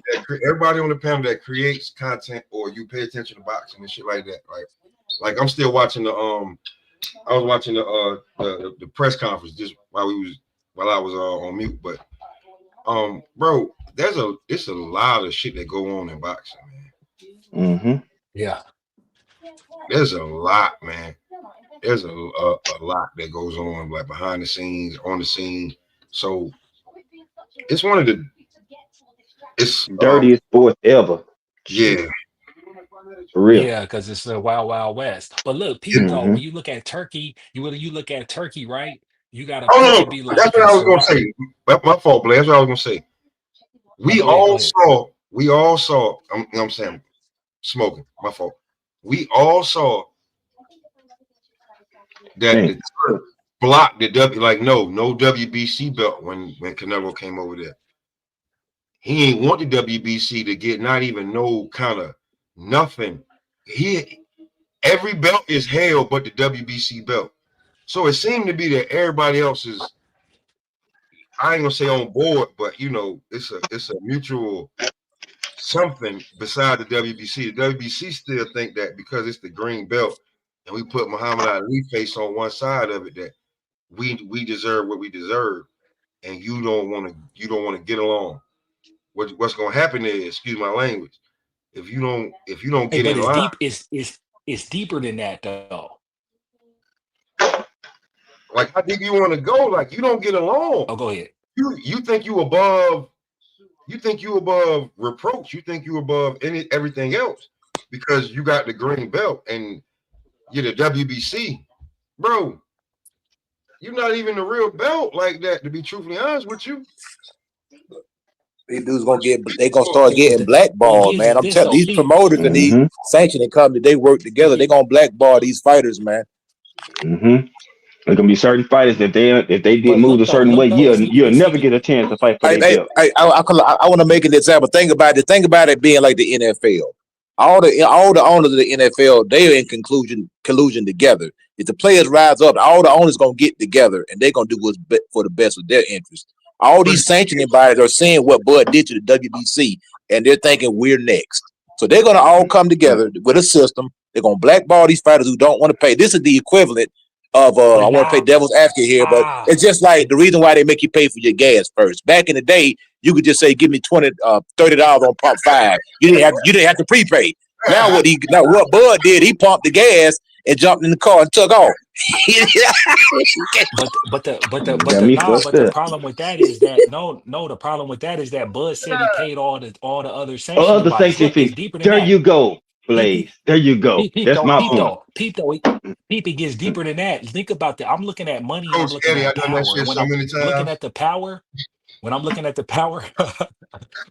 Everybody on the panel that creates content or you pay attention to boxing and shit like that, right? Like I'm still watching the I was watching the press conference just while I was on mute, but bro, it's a lot of shit that go on in boxing, man. Mm-hmm. Yeah. There's a lot, man. There's a lot that goes on like behind the scenes, on the scene. So it's one of the it's Dirtiest sport ever. yeah. Shit. For real. Yeah, because it's the wild, wild west. But look, peep though, Mm-hmm. when you look at Turkey, you look at Turkey, right? You gotta Oh peep no, and be that's like, what can I was gonna Sarat? say. My fault, Blair. That's what I was gonna say. No, We go ahead, go all ahead. saw, we all saw, I'm saying smoking, my fault. We all saw that Hey, the Turk blocked the like no WBC belt when Canelo came over there. He ain't want the WBC to get not even no kind of nothing. He every belt is held but the WBC belt. So it seemed to be that everybody else is I ain't gonna say on board, but it's a mutual something beside the WBC. The WBC still think that because it's the green belt and we put Muhammad Ali face on one side of it that we deserve what we deserve, and you don't want to get along. What's gonna happen is, excuse my language, if you don't Hey, get but in line, it's deeper than that though. like how deep you want to go, like you don't get along. Oh, go ahead. You think you above reproach. You think you above everything else because you got the green belt and you're the WBC, bro. You're not even the real belt like that. To be truthfully honest with you, These dudes they gonna start But getting the thing blackballed, is man. I'm this telling though, these peep. promoters and these mm-hmm. sanctioning companies, they work together. They gonna blackball these fighters, man. Mm-hmm. There's gonna be certain fighters that if they did But move a certain way, look though, you'll never get a chance to fight for I their I belt. I want to make an example. Think about it. Think about it being like the NFL. All the owners of the NFL, they are in collusion together. If the players rise up, all the owners gonna get together and they're gonna do what's for the best of their interest. All but these sanctioning bodies are seeing what Bud did to the WBC, and they're thinking we're next. So they're gonna all come together with a system. They're gonna blackball these fighters who don't want to pay. This is the equivalent of I but want to play nah, devil's advocate here, but it's just like the reason why they make you pay for your gas first. Back in the day, you could just say, "Give me $30 on pump five." You didn't have to prepay. Now what Bud did, he pumped the gas and jumped in the car and took off. Got me fucked but the up. problem with that is that the problem with that is that Bud said he paid all the other sanctioning Other bodies. sanction Look, it's fees. deeper than There that. you go, Peep, Blaze. There you go. That's my point. peep though, peep. It gets deeper than that. Think about that. I'm looking at money and I'm Coach looking Eddie, I at done that power. And shit when so I'm many looking times. at the power, when I'm looking at the power,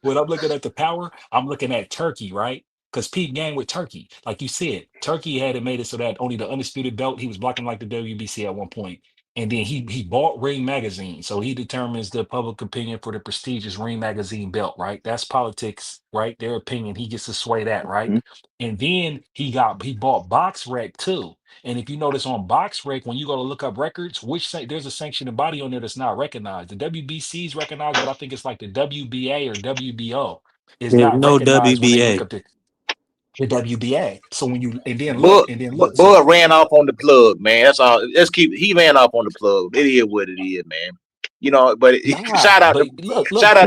when I'm looking at the power, I'm looking at Turkey, right? Because Pete gang with Turkey, like you said, Turkey had it made it so that only the undisputed belt he was blocking like the WBC at one point, and then he bought Ring Magazine, so he determines the public opinion for the prestigious Ring Magazine belt, right? That's politics, right? Their opinion, he gets to sway that, right? Mm-hmm. And then he bought Box Rec too. And if you notice on BoxRec, when you go to look up records, there's a sanctioning body on there that's not recognized. The WBC is recognized, but I think it's like the WBA or WBO is There's not no recognized when they look WBA. up the WBA. So when you Bud, so Bud ran off on the plug, man. That's all. He ran off on the plug. It is what it is, man. But nah, but shout out to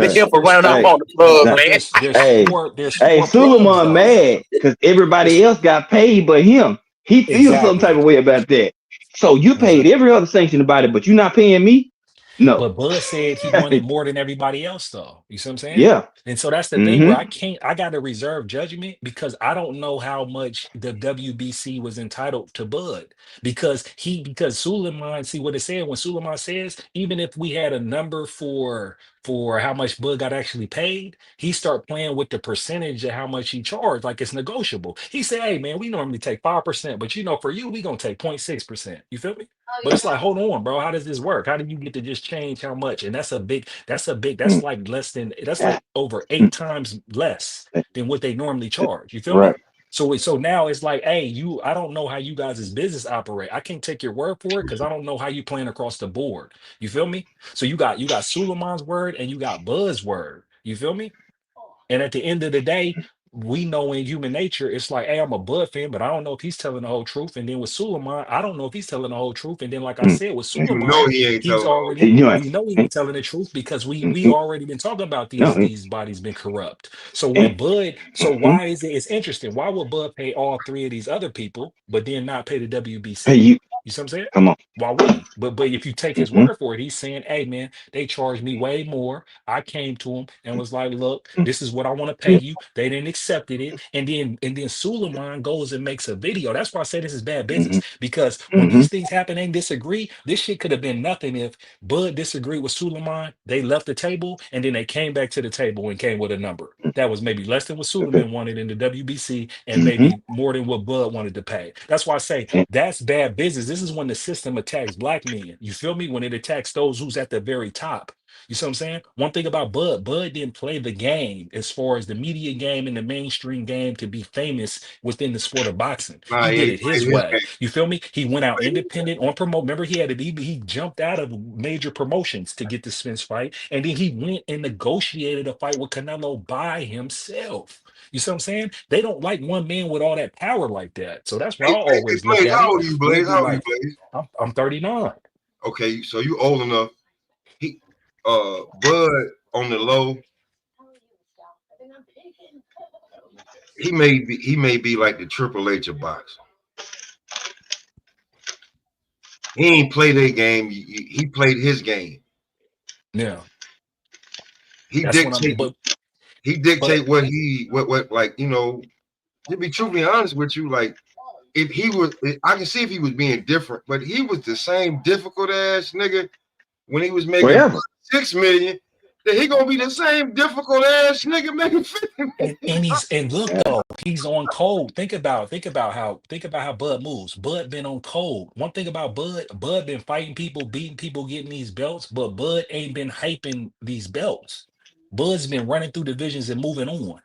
Right. him for running off Hey, on the plug, nah, man. hey, there's hey, four plugs Suleiman though. mad because everybody There's else got paid but him. He feels some type exactly. of way about that. So you paid every other sanction about it, but you're not paying me? No. But Bud said he wanted more than everybody else, though. You see what I'm saying? Yeah. And so that's the thing where Mm-hmm. I got to reserve judgment because I don't know how much the WBC was entitled to Bud because Suleiman, see what it said when Suleiman says, even if we had a number for how much Bud got actually paid, he start playing with the percentage of how much he charged, like it's negotiable. He said, hey man, we normally take 5%, but for you, we gonna take 0.6%. You feel me? But it's like, hold on, bro. How does this work? How do you get to just change how much? And that's like less than that's like over 8 times less than what they normally charge. You feel Right. me? So now it's like, hey, I don't know how you guys' business operate. I can't take your word for it because I don't know how you plan across the board. You feel me? So you got Suleiman's word and you got Bud's word. You feel me? And at the end of the day, we know in human nature, it's like, hey, I'm a Bud fan, but I don't know if he's telling the whole truth. And then with Suleiman, I don't know if he's telling the whole truth. And then, like I said, with You know Suleiman, he ain't he's telling all already, You know, we know he ain't telling the truth because we already been talking about no, these bodies been corrupt. So and, when Bud, so why is it's interesting? Why would Bud pay all three of these other people, but then not pay the hey, WBC? you You see what I'm saying? come on. Why would he? But if you take his Mm-hmm, word for it, he's saying, hey man, they charged me way more. I came to him and was like, look, this is what I want to pay you. They didn't accepted it. And then Suleiman goes and makes a video. That's why I say this is bad business. mm-hmm, Because when mm-hmm, these things happen and disagree, this shit could have been nothing if Bud disagreed with Suleiman. They left the table and then they came back to the table and came with a number. That was maybe less than what okay. Suleiman wanted in the WBC and Mm-hmm, maybe more than what Bud wanted to pay. That's why I say and, that's bad business. This is when the system attacks black men. You feel me? When it attacks those who's at the very top. You see what I'm saying? One thing about Bud didn't play the game as far as the media game and the mainstream game to be famous within the sport of boxing. nah, He he did ain't it his playing his way. game. You feel me? He went out independent on promote. Remember, he jumped out of major promotions to get the Spence fight, and then he went and negotiated a fight with Canelo by himself. You see what I'm saying? They don't like one man with all that power like that. So that's why I Hey, always look Blaze, at how it. old are you, We'll Blaze? be How old are you, like, Blaze? I'm 39. Okay, so you old enough. He Bud on the low, he may be like the Triple H of boxing. He ain't play their game. He played his game. Yeah, He that's what I'm. dictate he But dictate what like, to be truthfully honest with you, like if he was, I can see if he was being different, but he was the same difficult ass nigga when he was making forever. 6 million. That he gonna be the same difficult ass nigga making 50 million. and look Yeah. though, he's on cold. Think about how Bud moves. Bud been on cold. One thing about Bud been fighting people, beating people, getting these belts, but Bud ain't been hyping these belts. Bud's been running through divisions and moving on.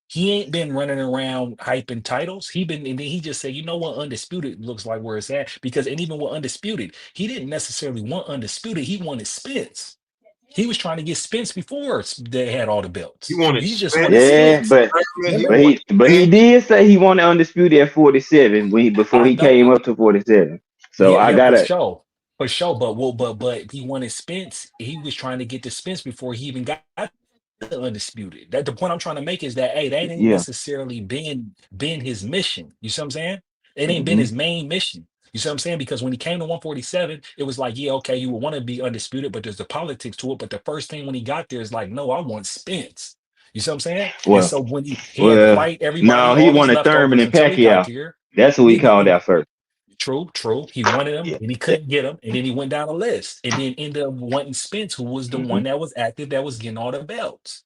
He ain't been running around hyping titles. And then he just said, you know what, Undisputed looks like where it's at. And even with Undisputed, he didn't necessarily want Undisputed. He wanted Spence. He was trying to get Spence before they had all the He belts. wanted He just Spence, wanted he Yeah, wanted Spence. Thurman, he Remember? wanted but he King. did say he wanted undisputed at 47 before I he know. came up to 47. So Yeah, I yeah, for gotta. sure. For sure. But he wanted Spence. He was trying to get to Spence before he even got the undisputed. That the point I'm trying to make is that hey, that ain't Yeah. necessarily been his mission. You see what I'm saying? It ain't been Mm-hmm, his main mission. You see what I'm saying? Because when he came to 147, it was like, yeah, okay, you would want to be undisputed, but there's the politics to it. But the first thing when he got there is like, no, I want Spence. You see what I'm saying? And well, so when he had to well, fight everybody, no, he all his wanted Thurman leftovers and until he got Pacquiao. there. That's who he Yeah, called out first. true, true. He wanted him Yeah. and he couldn't get him. And then he went down the list and then ended up wanting Spence, who was the Mm-hmm, one that was active, that was getting all the belts.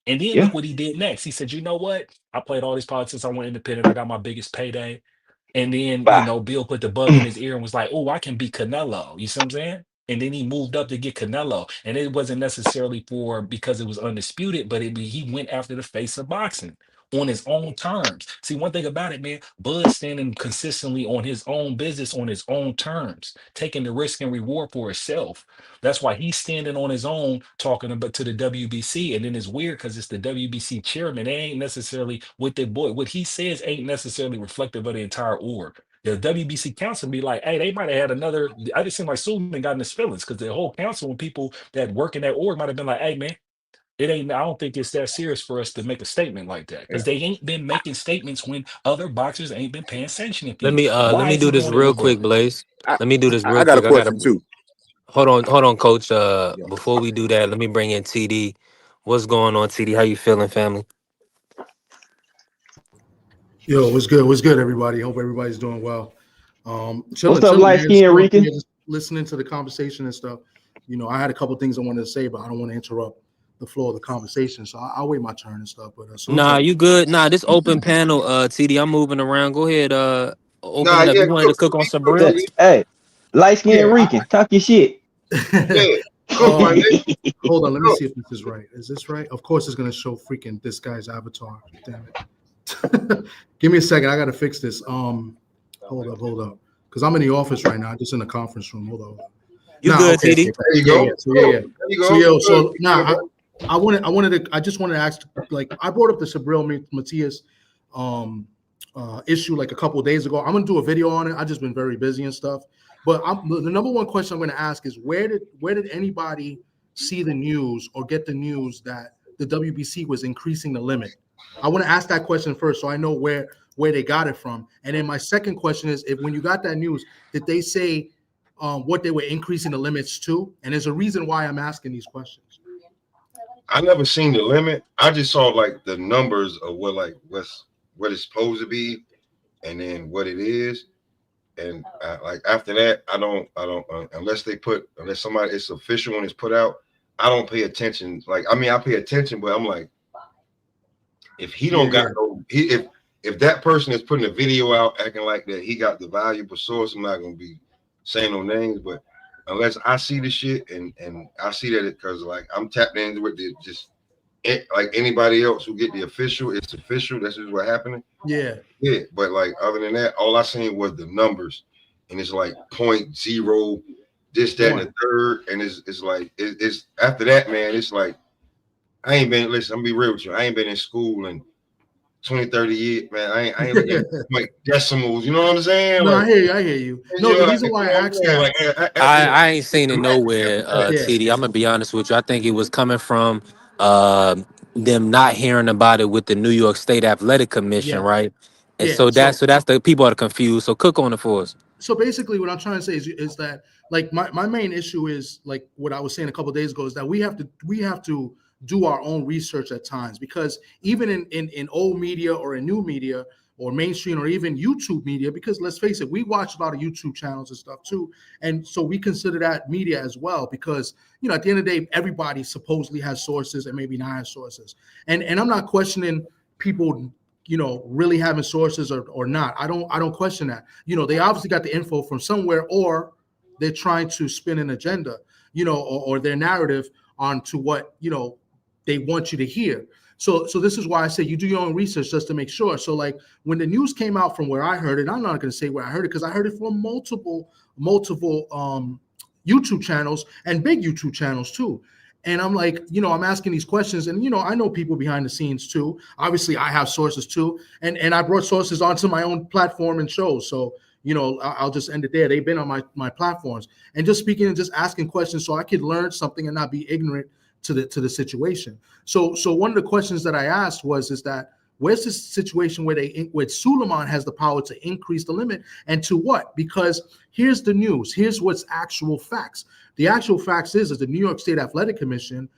And then yeah. look what he did next. He said, you know what? I played all these politics. I went independent. I got my biggest payday. And then, Bye. Bill put the bug in his ear and was like, oh, I can be Canelo. You see what I'm saying? And then he moved up to get Canelo. And it wasn't necessarily because it was undisputed, but he went after the face of boxing on his own terms. See, one thing about it, man, Bud standing consistently on his own business, on his own terms, taking the risk and reward for himself. That's why he's standing on his own talking about to the WBC. And then it's weird because it's the WBC chairman. They ain't necessarily what he says ain't necessarily reflective of the entire org. The WBC council be like, hey, they might have had another. I just seem like Suleiman got in his feelings because the whole council and people that work in that org might have been like, hey, man, it ain't. I don't think it's that serious for us to make a statement like that because they ain't been making statements when other boxers ain't been paying sanctioning Let fees. me Why do is he this doing it real with quick, Bud? Blaze. I, Let me do this I real got a quick. I gotta question too. hold on, coach. Yeah. Before we do that, let me bring in TD. What's going on, TD? How you feeling, family? Yo, what's good? What's good, everybody? Hope everybody's doing well. What's Chilling, up, chilling, light man. Just skin going up Rican? here, just listening to the conversation and stuff. I had a couple things I wanted to say, but I don't want to interrupt the flow of the conversation. So I'll wait my turn and stuff. But as soon as Nah, I you good? Nah, this open panel, TD. I'm moving around. Go ahead, open Nah, it up. yeah, You wanted to cook cook for on me, some cook for me. bricks? Hey, light skin yeah, Rican, talk your shit. Yeah, cook my um, nigga. hold on, let me Cook. see if this is right. Is this right? Of course, it's gonna show freaking this guy's avatar. Damn it. Give me a second. I gotta fix this. Hold up. Because I'm in the office right now. I'm just in the conference room. Hold on. You Nah, good, okay. TD? There you Yeah, go. yeah. So yeah. There you So go. yo, Good. so Good, now bro. I just wanted to ask, like, I brought up the Sabril Matias issue like a couple of days ago. I'm gonna do a video on it. I've just been very busy and stuff. But the number one question I'm gonna ask is where did anybody see the news or get the news that the WBC was increasing the limit? I want to ask that question first so I know where they got it from. And then my second question is, if when you got that news, did they say what they were increasing the limits to? And there's a reason why I'm asking these questions. I never seen the limit. I just saw like the numbers of what it's supposed to be, and then what it is. And like after that, I don't unless somebody it's official when it's put out. I don't pay attention. Like I mean, I pay attention, but I'm like, if he don't got no, if that person is putting a video out acting like that, he got the valuable source. I'm not gonna be saying no names, but unless I see the shit and I see that because like I'm tapped into it, like anybody else who get the official, it's official. This is what happening. Yeah. Yeah, but like other than that, all I seen was the numbers, and it's like 0.0, this, that, and the third, and it's like it's after that, man. It's like I ain't been. Listen, I'm gonna be real with you. I ain't been in school in 20, 30 years, man. I ain't looking at like decimals. You know what I'm saying? No, Like, I hear you. No, the reason why I asked that. Like, I ain't seen it nowhere, Yeah. TD. I'm gonna be honest with you. I think it was coming from them not hearing about it with the New York State Athletic Commission, Yeah. right? And Yeah. so that's the people are confused. So cook on it for us. So basically what I'm trying to say is that like my main issue is like what I was saying a couple of days ago is that we have to do our own research at times, because even in old media or in new media or mainstream or even YouTube media, because let's face it, we watch a lot of YouTube channels and stuff too. And so we consider that media as well, because, you know, at the end of the day, everybody supposedly has sources and maybe not has sources. And I'm not questioning people, you know, really having sources or not. I don't question that. You know, they obviously got the info from somewhere, or they're trying to spin an agenda, you know, or their narrative onto what, you know, they want you to hear. So this is why I say you do your own research just to make sure. So like when the news came out from where I heard it, I'm not going to say where I heard it because I heard it from multiple YouTube channels and big YouTube channels too. And I'm like, you know, I'm asking these questions, and you know, I know people behind the scenes too. Obviously, I have sources too, and I brought sources onto my own platform and shows. So you know, I'll just end it there. They've been on my platforms and just speaking and just asking questions so I could learn something and not be ignorant to the situation. So one of the questions that I asked is that where's this situation where Suleiman has the power to increase the limit, and to what? Because here's the news. Here's what's actual facts. The actual facts is the New York State Athletic Commission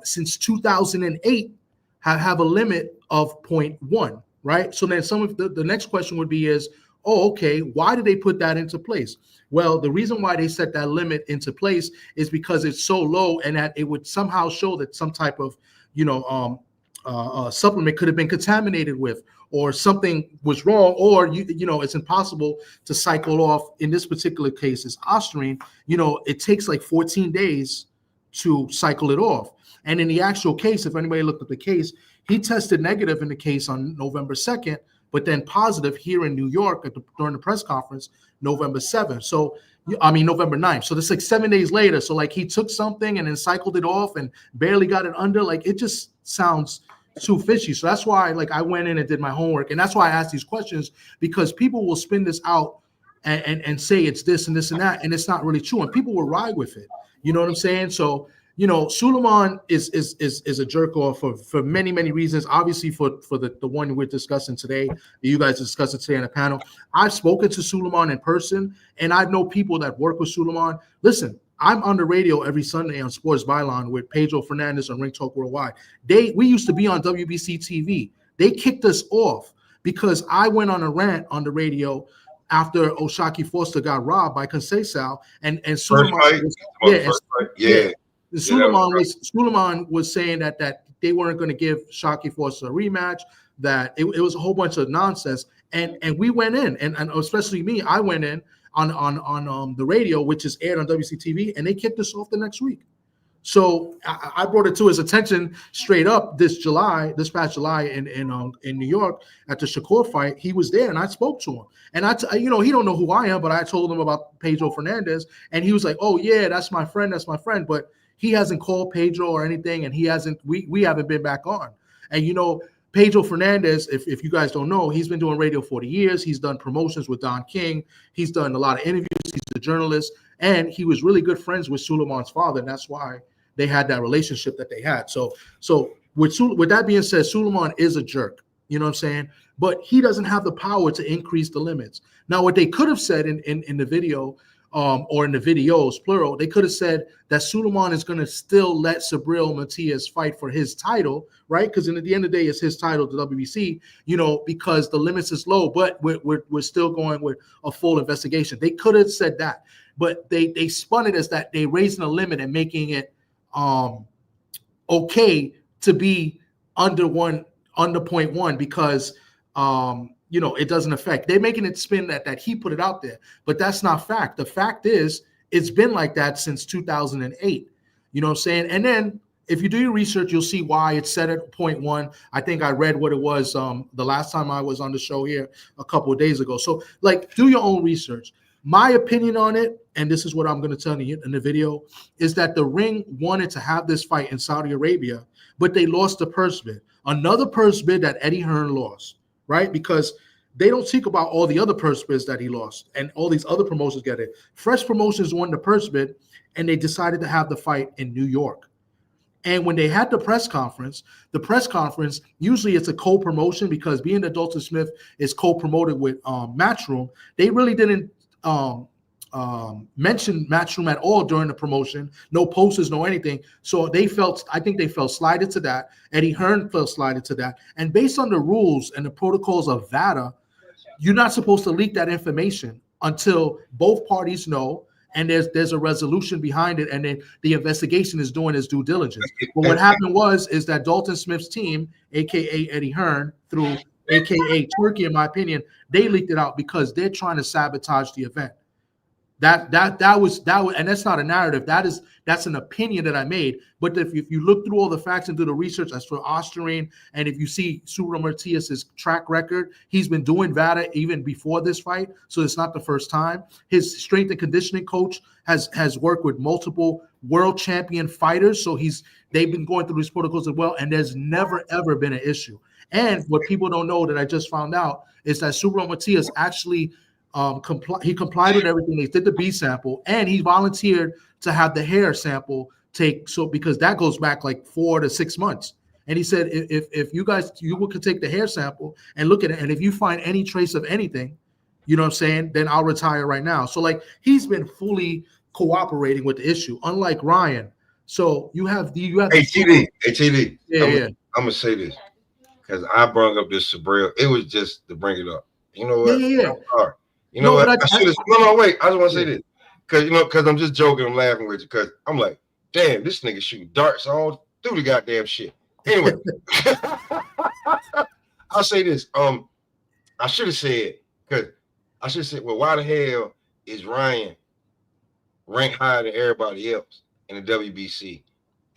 since 2008 have a limit of 0.1, right? So then some of the next question would be oh, okay, why did they put that into place? Well, the reason why they set that limit into place is because it's so low, and that it would somehow show that some type of, you know, supplement could have been contaminated with, or something was wrong, or you know, it's impossible to cycle off. In this particular case, is Ostarine. You know, it takes like 14 days to cycle it off. And in the actual case, if anybody looked at the case, he tested negative in the case on November 2nd, but then positive here in New York during the press conference, November 7th. So, I mean, November 9th. So that's like 7 days later. So like he took something and then cycled it off and barely got it under. Like it just sounds too fishy. So that's why like I went in and did my homework. And that's why I asked these questions, because people will spin this out and say it's this and this and that, and it's not really true. And people will ride with it. You know what I'm saying? So, you know, Suleiman is a jerk off for many, many reasons. Obviously, for the one we're discussing today, you guys are discussing today on the panel. I've spoken to Suleiman in person, and I know people that work with Suleiman. Listen, I'm on the radio every Sunday on Sports Byline with Pedro Fernandez on Ring Talk Worldwide. We used to be on WBC TV. They kicked us off because I went on a rant on the radio after Oshaki Foster got robbed by Conceição, and Suleiman Suleiman was saying that they weren't going to give Shockey Foster a rematch, that it was a whole bunch of nonsense, and we went in, and especially me, I went in on the radio, which is aired on WCTV, and they kicked us off the next week. So I brought it to his attention straight up this past July in New York at the Shakur fight. He was there, and I spoke to him. And he don't know who I am, but I told him about Pedro Fernandez, and he was like, "Oh yeah, that's my friend. But he hasn't called Pedro or anything, and he hasn't. We haven't been back on. And Pedro Fernandez, if you guys don't know, he's been doing radio 40 years. He's done promotions with Don King. He's done a lot of interviews. He's a journalist, and he was really good friends with Suleiman's father, and that's why they had that relationship that they had. So with that being said, Suleiman is a jerk. You know what I'm saying? But he doesn't have the power to increase the limits. Now, what they could have said in the video, or in the videos, plural, they could have said that Suleiman is going to still let Subriel Matias fight for his title, right? Because at the end of the day, it's his title, the WBC, because the limits is low, but we're still going with a full investigation. They could have said that, but they spun it as that they raising a limit and making it okay to be under 0.1 because it doesn't affect. They're making it spin that he put it out there, but that's not fact. The fact is it's been like that since 2008. You know what I'm saying? And then if you do your research, you'll see why it's set at 0.1. I think I read what it was the last time I was on the show here a couple of days ago. So do your own research. My opinion on it, and this is what I'm going to tell you in the video, is that the ring wanted to have this fight in Saudi Arabia, but they lost the purse bid. Another purse bid that Eddie Hearn lost, right? Because they don't speak about all the other purse bids that he lost, and all these other promotions get it. Fresh Promotions won the purse bid, and they decided to have the fight in New York. And when they had the press conference, usually it's a co-promotion because being that Dalton Smith is co-promoted with Matchroom, they really didn't mention Matchroom at all during the promotion. No posters, no anything. So I think they felt slighted to that. Eddie Hearn felt slighted to that. And based on the rules and the protocols of VADA, you're not supposed to leak that information until both parties know and there's a resolution behind it, and then the investigation is doing its due diligence. But what happened is that Dalton Smith's team, aka Eddie Hearn, through aka Turkey, in my opinion, they leaked it out because they're trying to sabotage the event. That was, and that's not a narrative. That's an opinion that I made. But if you look through all the facts and do the research, as for Osterine, and if you see Subriel Matias' track record, he's been doing VADA even before this fight, so it's not the first time. His strength and conditioning coach has worked with multiple world champion fighters, so they've been going through these protocols as well, and there's never ever been an issue. And what people don't know that I just found out is that Subriel Matias actually he complied with everything. They did the B sample, and he volunteered to have the hair sample because that goes back like 4 to 6 months. And he said, if you could take the hair sample and look at it, and if you find any trace of anything, you know what I'm saying, then I'll retire right now. So he's been fully cooperating with the issue, unlike Ryan. So you have HTD. Yeah. I'm gonna say this because I brought up this Subriel. It was just to bring it up. You know what? Yeah. I'm sorry. You know what? I should have. No, wait. I just want to say this because I'm just joking. I'm laughing with you because I'm like, damn, this nigga shooting darts all through the goddamn shit. Anyway, I'll say this. I should have said well, why the hell is Ryan ranked higher than everybody else in the WBC,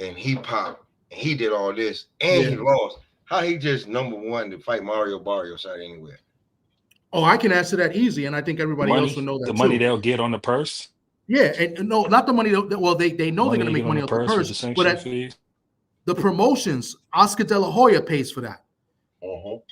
and he popped and he did all this and he lost? How he just number one to fight Mario Barrios out anywhere? Oh, I can answer that easy, and I think everybody else will know that the too. money they'll get on the purse. Yeah, and no, not the money. Well, they know they're going to make money off the purse, but the promotions, Oscar De La Hoya pays for that.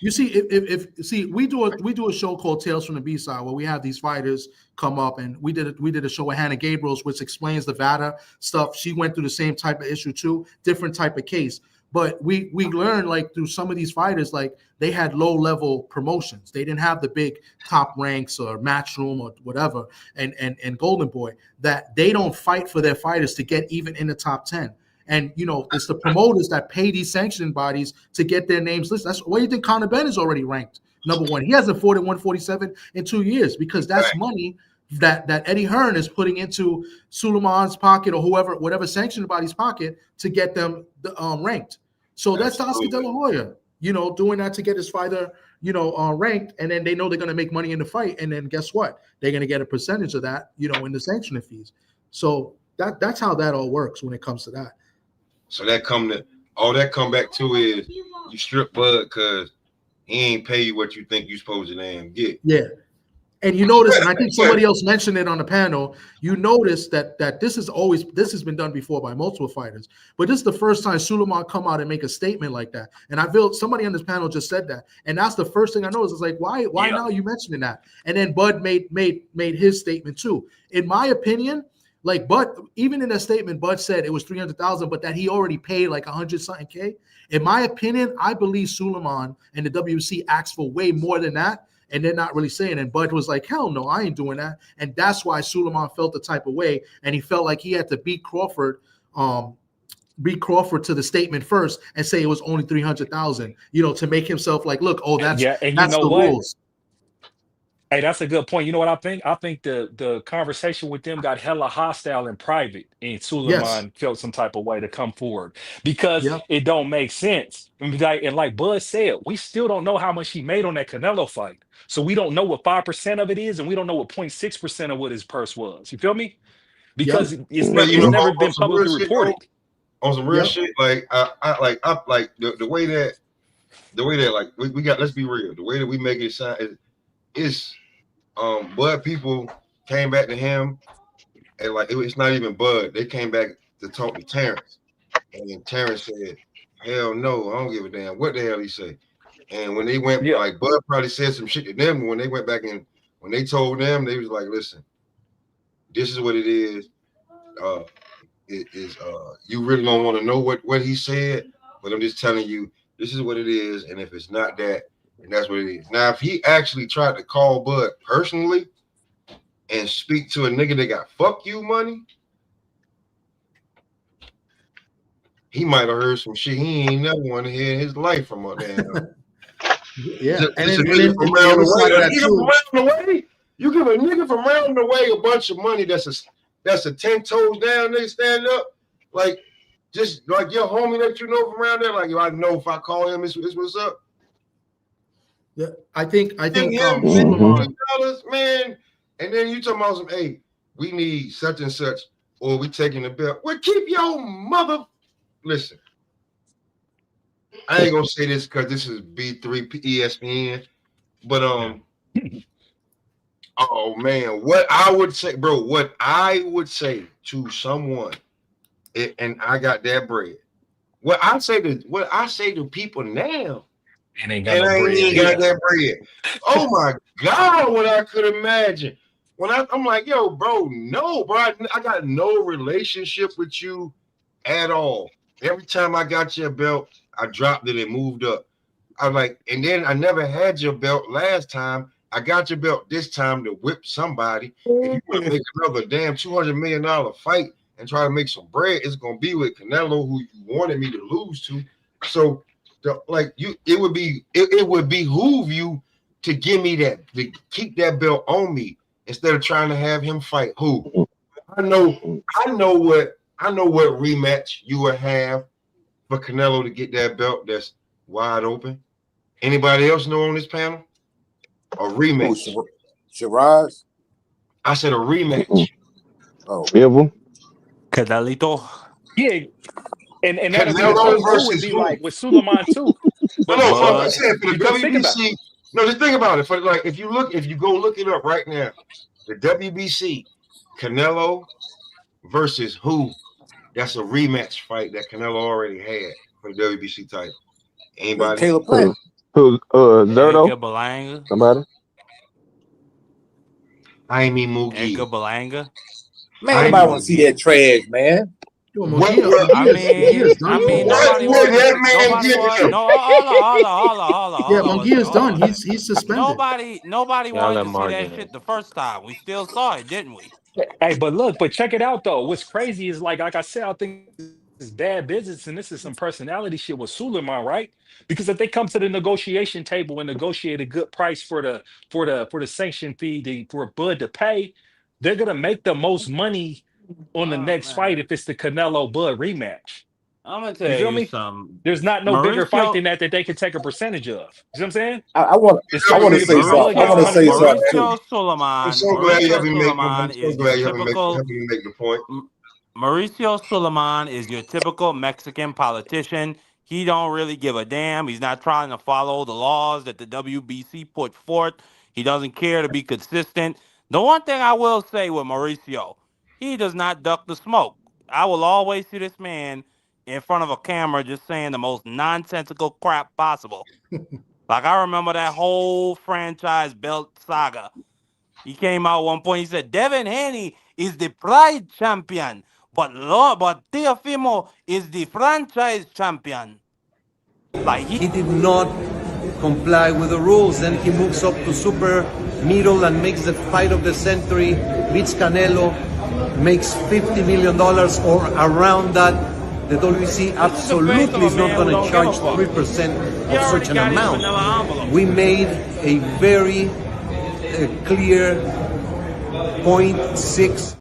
You see, if we do a show called Tales from the B-Side where we have these fighters come up, and we did a show with Hannah Gabriels, which explains the VADA stuff. She went through the same type of issue too, different type of case. But we learned through some of these fighters, they had low level promotions. They didn't have the big top ranks or Matchroom or whatever, and Golden Boy, that they don't fight for their fighters to get even in the top 10. And it's the promoters that pay these sanctioning bodies to get their names listed. That's why you think Conor Benn is already ranked number one. He hasn't fought at 147 in 2 years because that's money that Eddie Hearn is putting into Suleiman's pocket or whatever sanctioning body's pocket to get them ranked. So that's Oscar De La Hoya, doing that to get his fighter, ranked, and then they know they're going to make money in the fight, and then guess what? They're going to get a percentage of that, in the sanctioning fees. So that's how that all works when it comes to that. So that come back to is you strip Bud because he ain't pay you what you think you supposed to damn get. Yeah. And you notice, and I think somebody else mentioned it on the panel, you notice that this has been done before by multiple fighters, but this is the first time Suleiman come out and make a statement like that. And I feel somebody on this panel just said that, and that's the first thing I noticed. It's like, why now you mentioning that? And then Bud made his statement too. In my opinion, like Bud, even in that statement, Bud said it was 300,000, but that he already paid like 100 something K. In my opinion, I believe Suleiman and the WC asked for way more than that. And they're not really saying it. And Bud was like, hell no, I ain't doing that. And that's why Suleiman felt the type of way. And he felt like he had to beat Crawford to the statement first and say it was only 300,000, to make himself like, look, that's and that's the what? rules. Hey, that's a good point. You know what I think? I think the conversation with them got hella hostile in private, and Suleiman felt some type of way to come forward because it don't make sense. And like Bud said, we still don't know how much he made on that Canelo fight. So we don't know what 5% of it is, and we don't know what 0.6% of what his purse was. You feel me? Because it's never been publicly reported. On some real shit, like I like the way that like we got. Let's be real. The way that we make it sound is Bud people came back to him and like it's not even Bud. They came back to talk to Terence, and then Terence said, "Hell no, I don't give a damn what the hell he say." And when they went, like Bud probably said some shit to them. When they went back and when they told them, they was like, "Listen, this is what it is. You really don't want to know what he said, but I'm just telling you, this is what it is. And if it's not that, then that's what it is." Now, if he actually tried to call Bud personally and speak to a nigga that got fuck you money, he might have heard some shit he ain't never want to hear in his life from a damn. And then the other side of that too. You give a nigga from round the way a bunch of money that's a 10 toes down, nigga stand up. Like, just like your homie that you know from around there, like, yo, I know if I call him, it's what's up. Yeah, I think $50 man, and then you talking about some, hey, we need such and such, or we taking the bill. Well, keep your mother. Listen, I ain't gonna say this because this is B3 ESPN, but oh man, what I would say to someone, and I got that bread. What I say to people now, and ain't got that bread. Oh my God, what I could imagine. When I'm like, yo, bro, no, bro, I got no relationship with you at all. Every time I got your belt, I dropped it and moved up. I like, and then I never had your belt last time. I got your belt this time to whip somebody. If you want to make another damn $200 million fight and try to make some bread, it's gonna be with Canelo, who you wanted me to lose to. So, it would behoove you to give me that, to keep that belt on me instead of trying to have him fight who. I know what rematch you would have for Canelo to get that belt that's wide open. Anybody else know on this panel? A rematch. Shiraz? I said a rematch. Oh, Ever? Canelito. Yeah, and that'll be the thing too. Would be like with Suleiman too. But I'm saying for the WBC. No, just think about it. For like, if you go look it up right now, the WBC, Canelo versus who? That's a rematch fight that Canelo already had for the WBC title. Anybody? Caleb Plant. Who? Zerto? Edgar Berlanga. Somebody? Jaime Mugi. Edgar Berlanga. Man, nobody want to see that trash, man. Nobody wants. No, hold on. Yeah, Munguia's done. He's suspended. Nobody wanted to see that shit the first time. We still saw it, didn't we? Hey, but check it out though. What's crazy is like I said, I think this is bad business, and this is some personality shit with Suleiman, right? Because if they come to the negotiation table and negotiate a good price for the sanction fee for Bud to pay, they're gonna make the most money on the next fight if it's the Canelo Bud rematch. I'm gonna tell you something. There's no bigger fight than that they can take a percentage of. You know what I'm saying? I want to say something. Mauricio Suleiman. I'm so glad you helped me make the point. Mauricio Suleiman is your typical Mexican politician. He don't really give a damn. He's not trying to follow the laws that the WBC put forth. He doesn't care to be consistent. The one thing I will say with Mauricio, he does not duck the smoke. I will always see this man in front of a camera just saying the most nonsensical crap possible. Like I remember that whole franchise belt saga. He came out one point. He said Devin Haney is the Pride champion, but Teofimo is the franchise champion. Like He did not comply with the rules. Then he moves up to super middle and makes the fight of the century, beats Canelo, makes $50 million or around that. The WC absolutely is not going to charge 3% of such an amount. We made a very clear 0.6.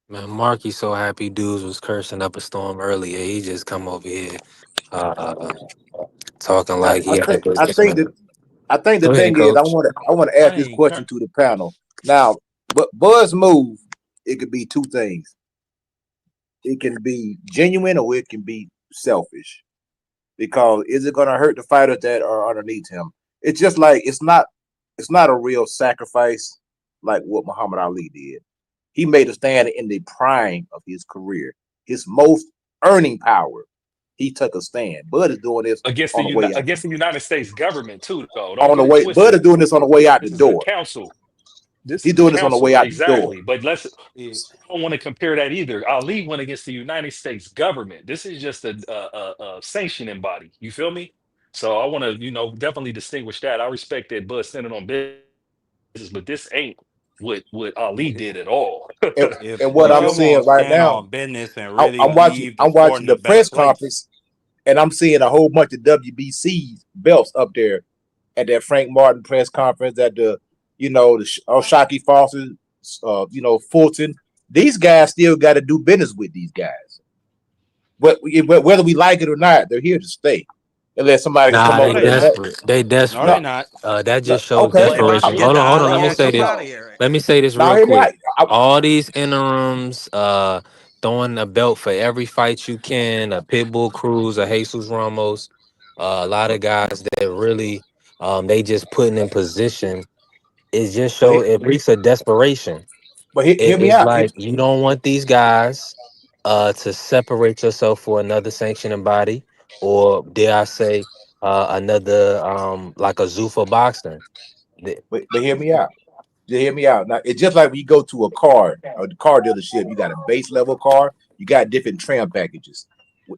Man, Marky so happy dudes was cursing up a storm earlier. He just come over here uh, talking I, like he I had a think I business think man. that I think the Go ahead, thing is coach. I want to ask this question to the panel now. But Buzz move, it could be two things. It can be genuine or it can be selfish. Because is it going to hurt the fighters that are underneath him? It's just like it's not a real sacrifice like what Muhammad Ali did. He made a stand in the prime of his career, his most earning power. He took a stand. Bud is doing this against on the way out. against the United States government too, though. Don't On get the it way, Bud twisted. is doing this on the way out the This is a door. council. This He's is a doing this on the way council, out the door. exactly. But I don't want to compare that either. Ali went against the United States government. This is just a sanctioning body. You feel me? So I want to, definitely distinguish that. I respect that Bud standing on business, but this ain't what Ali did at all. And, if and what if I'm you're seeing gonna right stand now, on business and really I'm watching leave the I'm sport watching in a the better press place, conference, and I'm seeing a whole bunch of WBC belts up there at that Frank Martin press conference, at the Shockey Foster, Fulton. These guys still got to do business with these guys. But whether we like it or not, they're here to stay. Unless somebody can come Nah, up no, they with they a not. desperate. They No, they desperate. no, not. That no, just shows okay. They not. desperation. Get the Hold on. Ali Let me say access out this. of here. Let me say this Now real hear me quick. out. All these interims, throwing a belt for every fight you can, a Pitbull Cruz, a Jesus Ramos, a lot of guys that really, they just putting in position. It just But show it reeks of desperation. hear me It's out. like you don't want these guys to separate yourself for another sanctioning body, or dare I say, another like a Zuffa boxing. The- But hear me out. You hear me out. Now it's just like when you go to a car dealership, you got a base level car, you got different trim packages.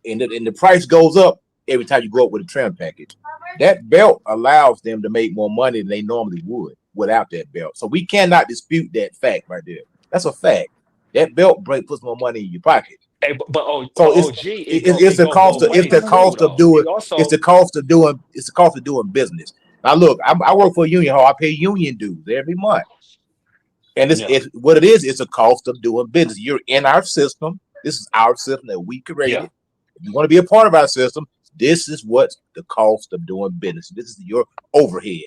And the price goes up every time you go up with a trim package. That belt allows them to make more money than they normally would without that belt. So we cannot dispute that fact right there. That's a fact. That belt puts more money in your pocket. Hey, but So OG, it's it the go cost both of it's the ways too, cost of though. doing He it's also the cost of doing it's the cost of doing business. Now look, I work for a union hall. I pay union dues every month. And yeah, it's what it is. It's a cost of doing business. You're in our system. This is our system that we yeah. created. If you want to be a part of our system, this is what's the cost of doing business. This is your overhead.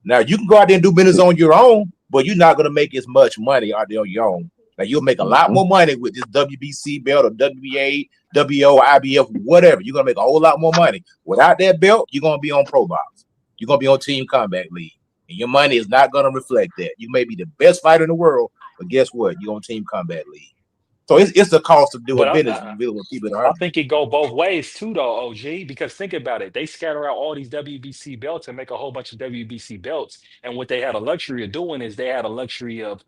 Now you can go out there and do business on your own, but you're not going to make as much money out there on your own. Now you'll make a lot more money with this WBC belt or WBA, WO, IBF, whatever. You're going to make a whole lot more money. Without that belt, you're going to be on Pro Box. You're going to be on Team Combat League. And your money is not going to reflect that. You may be the best fighter in the world, but guess what? You're on Team Combat League. So it's the cost of doing But business. You really want to keep it I 100. think it go both ways too, though, OG. Because think about it, they scatter out all these WBC belts and make a whole bunch of WBC belts. And what they had a luxury of doing is they had a luxury of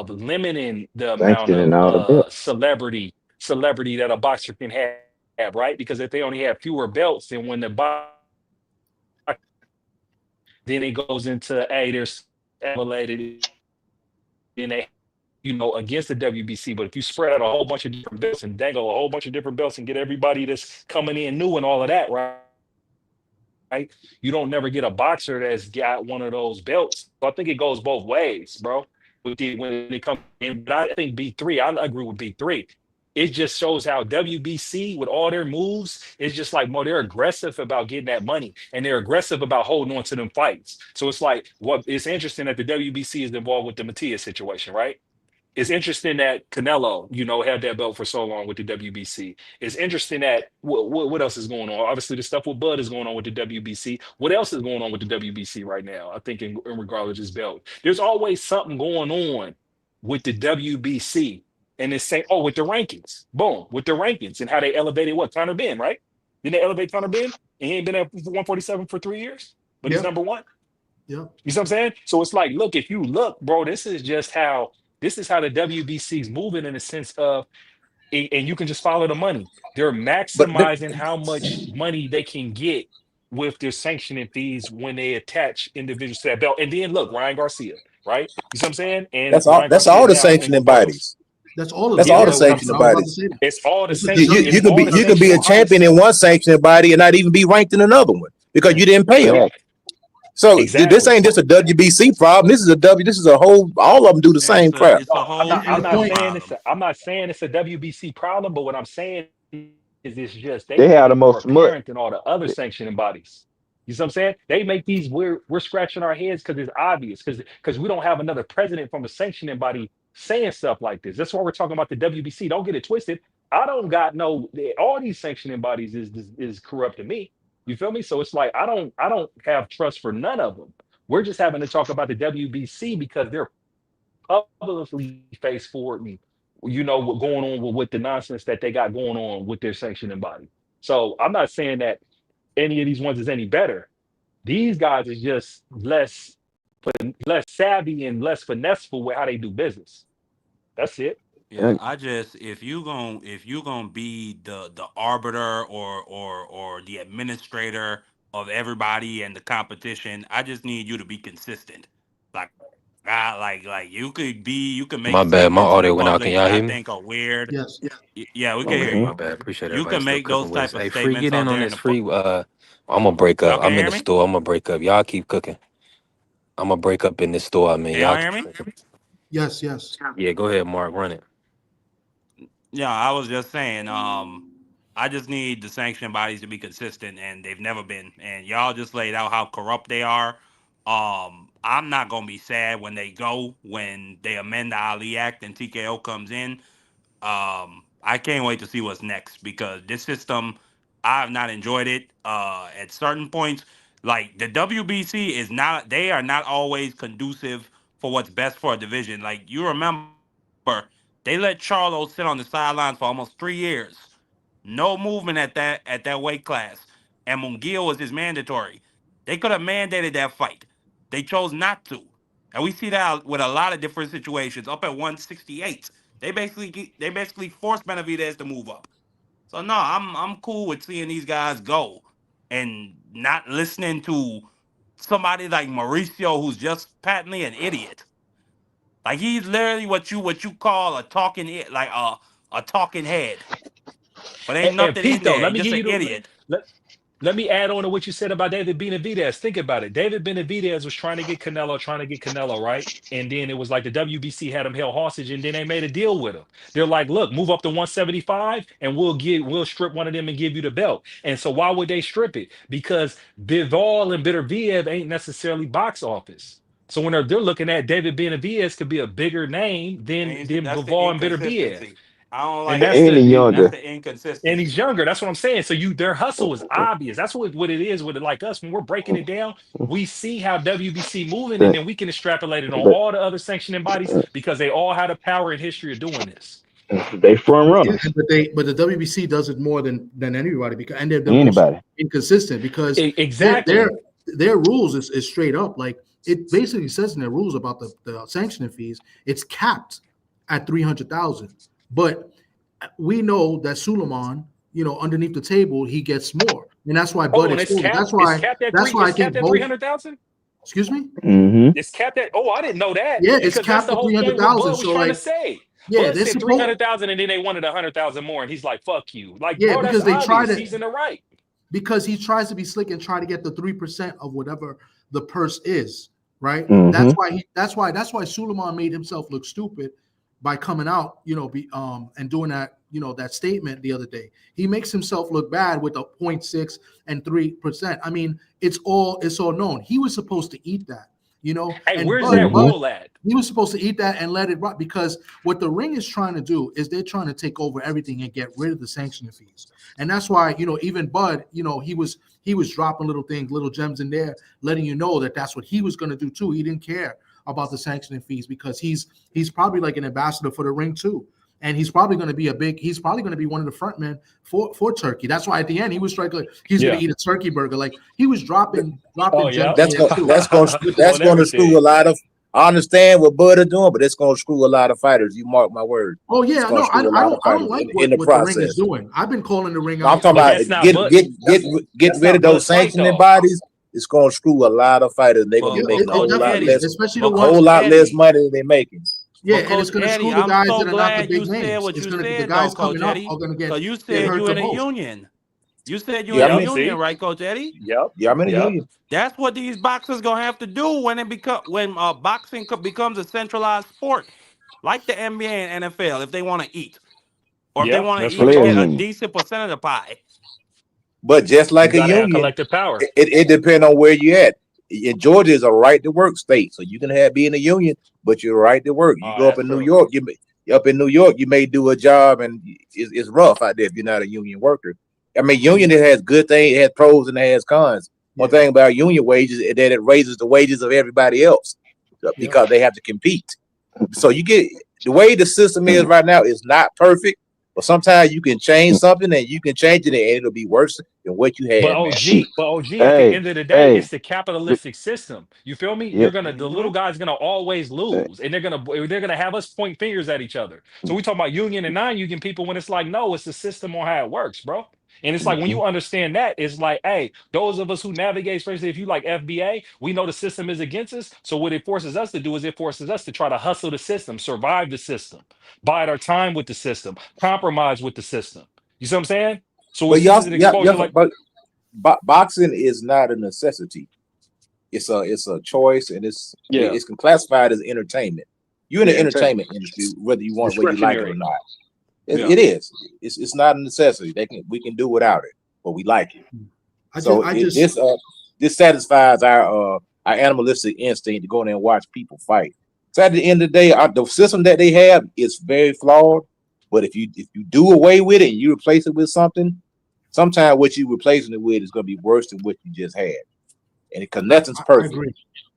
limiting the amount Sanctioning of all the belt. celebrity that a boxer can have, right? Because if they only have fewer belts, then when the box then it goes into there's elevated then they against the WBC. But if you spread out a whole bunch of different belts and dangle a whole bunch of different belts and get everybody that's coming in new and all of that, right? You don't never get a boxer that's got one of those belts. So I think it goes both ways, bro. When it comes in, but I think B3, I agree with B3. It just shows how WBC with all their moves is just like more they're aggressive about getting that money and they're aggressive about holding on to them fights. So it's like what it's interesting that the WBC is involved with the Matias situation, right? It's interesting that Canelo, had that belt for so long with the WBC. It's interesting that what else is going on? Obviously, the stuff with Bud is going on with the WBC. What else is going on with the WBC right now? I think in regard to this belt, there's always something going on with the WBC, and it's saying, oh, with the rankings, boom, with the rankings and how they elevated what Conor Benn, right? Didn't they elevate Conor Benn? And he ain't been at 147 for 3 years, but he's Yeah. number one. Yeah. You see what I'm saying? So it's like, look, if you look, bro, this is how the WBC is moving in a sense of, and you can just follow the money. They're But maximizing how much money they can get with their sanctioning fees when they attach individuals to that belt. And then look, Ryan Garcia, right? You see what I'm saying? And that's all. Ryan That's Garcia all is the now in sanctioning Barbados. bodies. That's all of That's them. Yeah, all the but what I'm sanctioning I was about to bodies. say that. it's all the It's a sanction. It's You could all be the you could be a sanctioning champion bodies. in one sanctioning body and not even be ranked in another one because you didn't pay them. Correct. So this Exactly. ain't just a WBC problem. This is a W. This is a whole. All of them do the same crap. It's a No, whole And I'm the not business point, saying problem. I'm not saying it's a WBC problem, but what I'm saying is it's just they They make have the it more most money. apparent than all the other sanctioning bodies. You see what I'm saying? They make these we're scratching our heads because it's obvious because we don't have another president from a sanctioning body saying stuff like this. That's why we're talking about the WBC. Don't get it twisted. I don't got no all these sanctioning bodies is corrupt to me. You feel me? So it's like I don't have trust for none of them. We're just having to talk about the WBC because they're publicly face forward and what going on with the nonsense that they got going on with their sanctioning body. So I'm not saying that any of these ones is any better. These guys is just less savvy and less finesseful with how they do business. That's it. Yeah, I just if you gonna be the arbiter or the administrator of everybody and the competition, I just need you to be consistent. Like you can make My bad. My statements in the audio went out. Can public that y'all I hear me? think are weird. yes. Yeah, we can hear Okay, you. my bad. Appreciate You everybody can still make cooking those with type us. of Hey, free, statements get out in on there in this the free. I'm gonna break y'all up. can I'm in hear the me? store. I'm gonna break up. Y'all keep cooking. I'm gonna break up in this store. I mean, Can y'all y'all hear keep me? cooking. Yes, yes. Yeah, go ahead, Mark. Run it. Yeah, I was just saying, I just need the sanction bodies to be consistent, and they've never been. And y'all just laid out how corrupt they are. I'm not gonna be sad when they amend the Ali Act and TKO comes in. I can't wait to see what's next because this system, I've not enjoyed it. At certain points, like the WBC is not, they are not always conducive for what's best for a division. Like you remember, they let Charlo sit on the sidelines for almost 3 years, no movement at that weight class, and Munguia was his mandatory. They could have mandated that fight. They chose not to, and we see that with a lot of different situations. Up at 168, they basically forced Benavidez to move up. So no, I'm cool with seeing these guys go and not listening to somebody like Mauricio who's just patently an idiot. Like he's literally what you call a talking like a talking head, but ain't And nothing Pete, in though, there. let He's me just give an you idiot. let me add on to what you said about David Benavidez. Think about it. David Benavidez was trying to get Canelo, right? And then it was like the WBC had him held hostage, and then they made a deal with him. They're like, look, move up to 175, and we'll strip one of them and give you the belt. And so why would they strip it? Because Bivol and Beterbiev ain't necessarily box office. So when they're looking at David Benavidez could be a bigger name than That's the Bivol and Beterbiev. inconsistency. I don't And like that's that. And the That's younger. the and he's inconsistency. younger. That's what I'm saying. So their hustle is obvious. That's what it is with it. Like us, when we're breaking it down, we see how WBC moving, and But then we can extrapolate it on all the other sanctioning bodies because they all had a power and history of doing this. they front Yeah, runners. but the WBC does it more than anybody because and they're the most Anybody. inconsistent because their Exactly. their rules is straight up like it basically says in their rules about the sanctioning fees. It's capped at 300,000, but we know that Suleiman, underneath the table, he gets more, and that's why Oh, Bud and it's exposed it. capped. That's It's why. capped at That's why I It's capped think at both. 300,000. Excuse me. Mm-hmm. It's capped at. Oh, I didn't know that Yeah, it's because that's capped the at whole three hundred point. What thousand. Bud was So trying to like, say. yeah, Bud they're said three supposed. hundred thousand, and then they wanted 100,000 more, and he's like, "Fuck you!" Like, Yeah, bro, that's because they try obvious. to He's in the right. because he tries to be slick and try to get the 3% of whatever the purse is, right? Mm-hmm. That's why Suleiman made himself look stupid by coming out, and doing that, that statement the other day. He makes himself look bad with a 0.6 and 3%. I mean, it's all known. He was supposed to eat that. Hey, And where's Bud, that Bud, rule at? he was supposed to eat that and let it rot because what the ring is trying to do is they're trying to take over everything and get rid of the sanctioning fees. And that's why, even Bud, he was dropping little things, little gems in there, letting you know that that's what he was going to do too. He didn't care about the sanctioning fees because he's probably like an ambassador for the ring too. And he's probably going to be he's probably going to be one of the front men for Turkey. That's why at the end he was like he's going Yeah. to eat a turkey burger. Like he was dropping Oh, yeah. gems in there too. On That's gonna screw everything. a lot of. I understand what Bud is doing, but it's gonna screw a lot of fighters. You mark my word. Oh It's yeah, gonna no, I, screw a I lot of don't I don't fighters like in the what the ring is process. doing. I've been calling the ring No, I'm out. talking But about that's not Bud. get That's rid not of those Bud's fight, sanctioning though. bodies. It's gonna screw a lot of fighters. They're gonna But be Yeah, making a it whole Coach lot definitely is, Eddie, less, especially the but a ones. whole Coach lot less Eddie, money than they're making. Yeah, but and it's Coach gonna Eddie, screw the I'm guys so that are not the glad big you said names. what It's you gonna be the said though, guys Coach coming up Eddie. are gonna Cause get you get said hurt you the in a most. union. You said you Yeah, in I a Yep. mean, union, See? right, Coach Eddie? Yep. yeah, I'm in a Yep. union. That's what these boxers gonna have to do when boxing becomes a centralized sport, like the NBA and NFL, if they want to eat, or if they Yeah. want to That's what I'm even Players get talking a about. Union. decent percent of the pie. But just You like a got to have union, collective power. it depends on where you at. In Georgia is a right to work state, so you can be in a union, but you're right to work. You Oh, go up that's in New true. York, up in New York, you may do a job, and it's rough out there if you're not a union worker. I mean, union it has good things, it has pros and it has cons. One Yeah, thing about union wages is that it raises the wages of everybody else yeah. because they have to compete. So you get the way the system is right now is not perfect, but sometimes you can change something and you can change it and it'll be worse than what you But had, man. OG, but OG, at the Hey, end of the day, hey, it's the th- capitalistic system. You feel me? yeah. The little guy's gonna always Hey, lose, and they're gonna have us point fingers at each other. So we talk about union and non-union people when it's like, no, it's the system on how it works, bro. And it's like when mhm. you understand that, it's like, hey, those of us who navigate, especially if you like FBA, we know the system is against us. So what it forces us to do is it forces us to try to hustle the system, survive the system, bide our time with the system, compromise with the system. You see what I'm saying? So But it's just y'all, an yeah, exposure like. but boxing is not a necessity. It's a choice, and Yeah. it's classified as entertainment. You're in Yeah, the entertainment. entertainment industry, whether you like it or Discretionary. not. Yeah. It is. It's not a necessity. We can do without it, but we like it. I just So I just this satisfies our animalistic instinct to go in there and watch people fight. So at the end of the day, the system that they have is very flawed. But if you do away with it and you replace it with something, sometimes what you replacing it with is going to be worse than what you just had. And because nothing's I perfect. agree.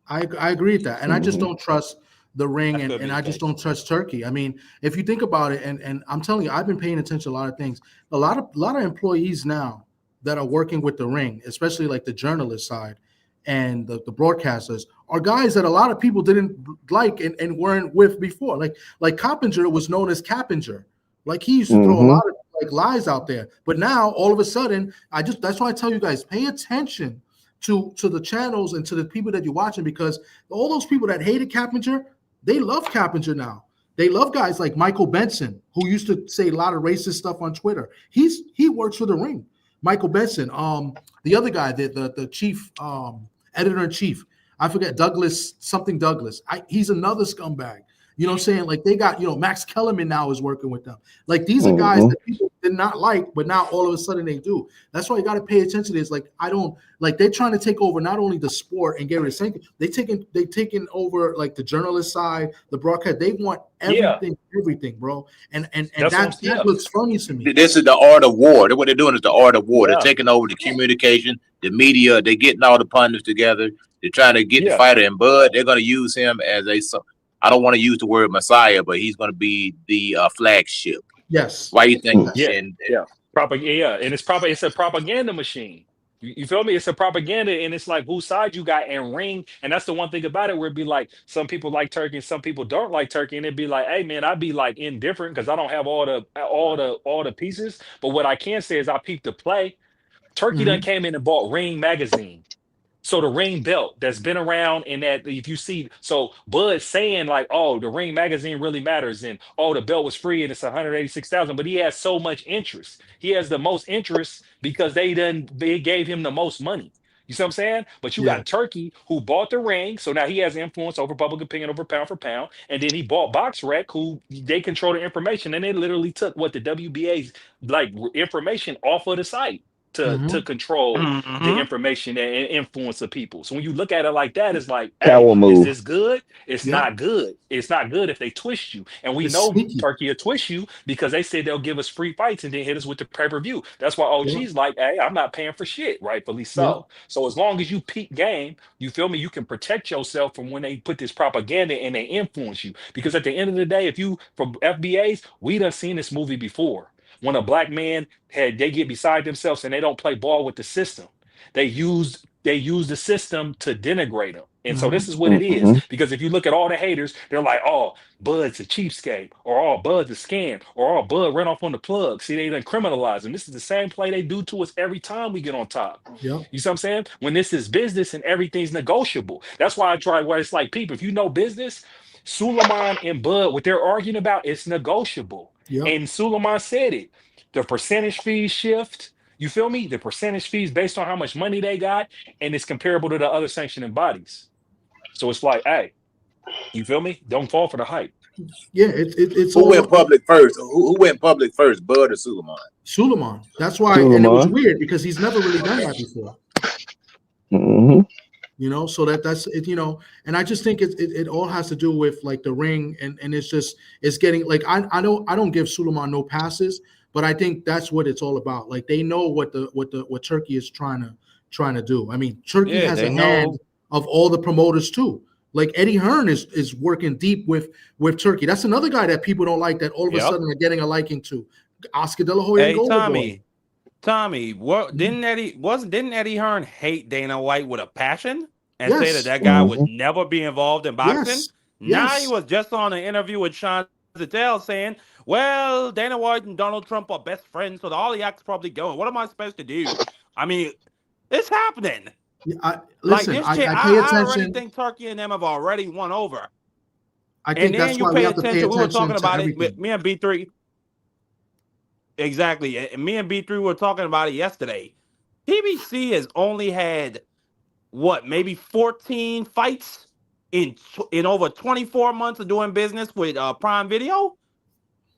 I agree with that, and I just Mhm. don't trust the ring, That could be and the I just case. don't trust Turkey. I mean, if you think about it, and I'm telling you, I've been paying attention to a lot of things. A lot of employees now that are working with the ring, especially like the journalist side and the broadcasters, are guys that a lot of people didn't like and weren't with before. Like Coppinger was known as Cappinger. Like he used to throw a Mhm. lot of like lies out there, but now all of a sudden, that's why I tell you guys, pay attention to the channels and to the people that you're watching, because all those people that hated Cappinger, they love Cappinger now. They love guys like Michael Benson, who used to say a lot of racist stuff on Twitter. He works for the ring. Michael Benson, the other guy, the chief editor in chief, I forget, Douglas something Douglas. He's another scumbag. You know what I'm saying? Like they got, Max Kellerman now is working with them. Like these are guys Mhm. that people did not like, but now all of a sudden they do. That's why you got to pay attention to this. Like I don't like they're trying to take over not only the sport and get rid of something, they taking over like the journalist side, the broadcast. They want Yeah. everything, bro. And That's what I'm that yeah. looks funny to me. This is the art of war. What they're doing is the art of war. They're Yeah. taking over the communication, the media. They're getting all the pundits together. They're trying to get the Yeah. fighter in Bud. They're going to use him as I don't want to use the word messiah, but he's going to be the flagship. Yes. Why you think? Yeah. And Yeah. Yeah. And it's a propaganda machine. You feel me? It's a propaganda, and it's like whose side you got and ring. And that's the one thing about it, where it'd be like some people like Turkey and some people don't like Turkey. And it'd be like, hey man, I'd be like indifferent because I don't have all the pieces. But what I can say is I peeped the play. Turkey done Mhm. came in and bought Ring magazine. So the ring belt that's been around, and that if you see, so Bud saying like, oh, the ring magazine really matters, and oh, the belt was free and it's 186,000, but he has so much interest. He has the most interest because they gave him the most money. You see what I'm saying? But you Yeah. got Turkey who bought the ring, so now he has influence over public opinion over pound for pound, and then he bought BoxRec, who they control the information, and they literally took what the WBA's like information off of the site. to control the Mm-hmm. information and influence of people. So when you look at it like that, it's like, hey, Coward is move. this good? It's Yeah, not good. It's not good if they twist you. And we it's know sneaky. Turkey will twist you because they say they'll give us free fights and then hit us with the pay-per-view. That's why Yeah, OG's like, hey, I'm not paying for shit, rightfully yeah, so. So as long as you peak game, you feel me, you can protect yourself from when they put this propaganda and they influence you. Because at the end of the day, if you from FBAs, we done seen this movie before. When a black man they get beside themselves and they don't play ball with the system. They use the system to denigrate them. And so hmm this is what it is. Mm-hmm. Because if you look at all the haters, they're like, oh, Bud's a cheapskate, or oh, Bud's a scam, or oh, Bud ran off on the plug. See, they done criminalize him. This is the same play they do to us every time we get on top. yeah, You see what I'm saying? When this is business and everything's negotiable. That's why I try where it's like, people, if you know business, Suleiman and Bud, what they're arguing about, it's negotiable. yeah. And Suleiman said it. The percentage fees shift. You feel me? The percentage fees based on how much money they got, and it's comparable to the other sanctioning bodies. So it's like, hey, you feel me? Don't fall for the hype. Yeah, it's Who all went public first? Who went public first, Bud or Suleiman? Suleiman. That's why, and it was Suleiman. weird because he's never really done that before. Mm-hmm. You know, so that's it. You know, and I just think it all has to do with like the ring, and it's getting like I don't give Suleiman no passes, but I think that's what it's all about. Like they know what Turkey is trying to do. I mean, Turkey Yeah, has they a hand know. of all the promoters too. Like Eddie Hearn is working deep with Turkey. That's another guy that people don't like that all of a Yep. sudden are getting a liking to. Oscar De La Hoya and Hey, Golden Boy. Tommy, what didn't Eddie Hearn hate Dana White with a passion and say that Yes, that guy would Mm-hmm. never be involved in boxing? yes, Now he yes. was just on an interview with Sean Zettel saying, "Well, Dana White and Donald Trump are best friends, so all the acts probably going. What am I supposed to do?" I mean, it's happening. Like Listen, this shit, I pay I already attention. think Turkey and them have already won over. I And think then that's you why we pay have to pay attention. We were attention talking to about it. everything. Me and B3. Exactly. And me and B3 were talking about it yesterday. PBC has only had what, maybe 14 fights in over 24 months of doing business with Prime Video.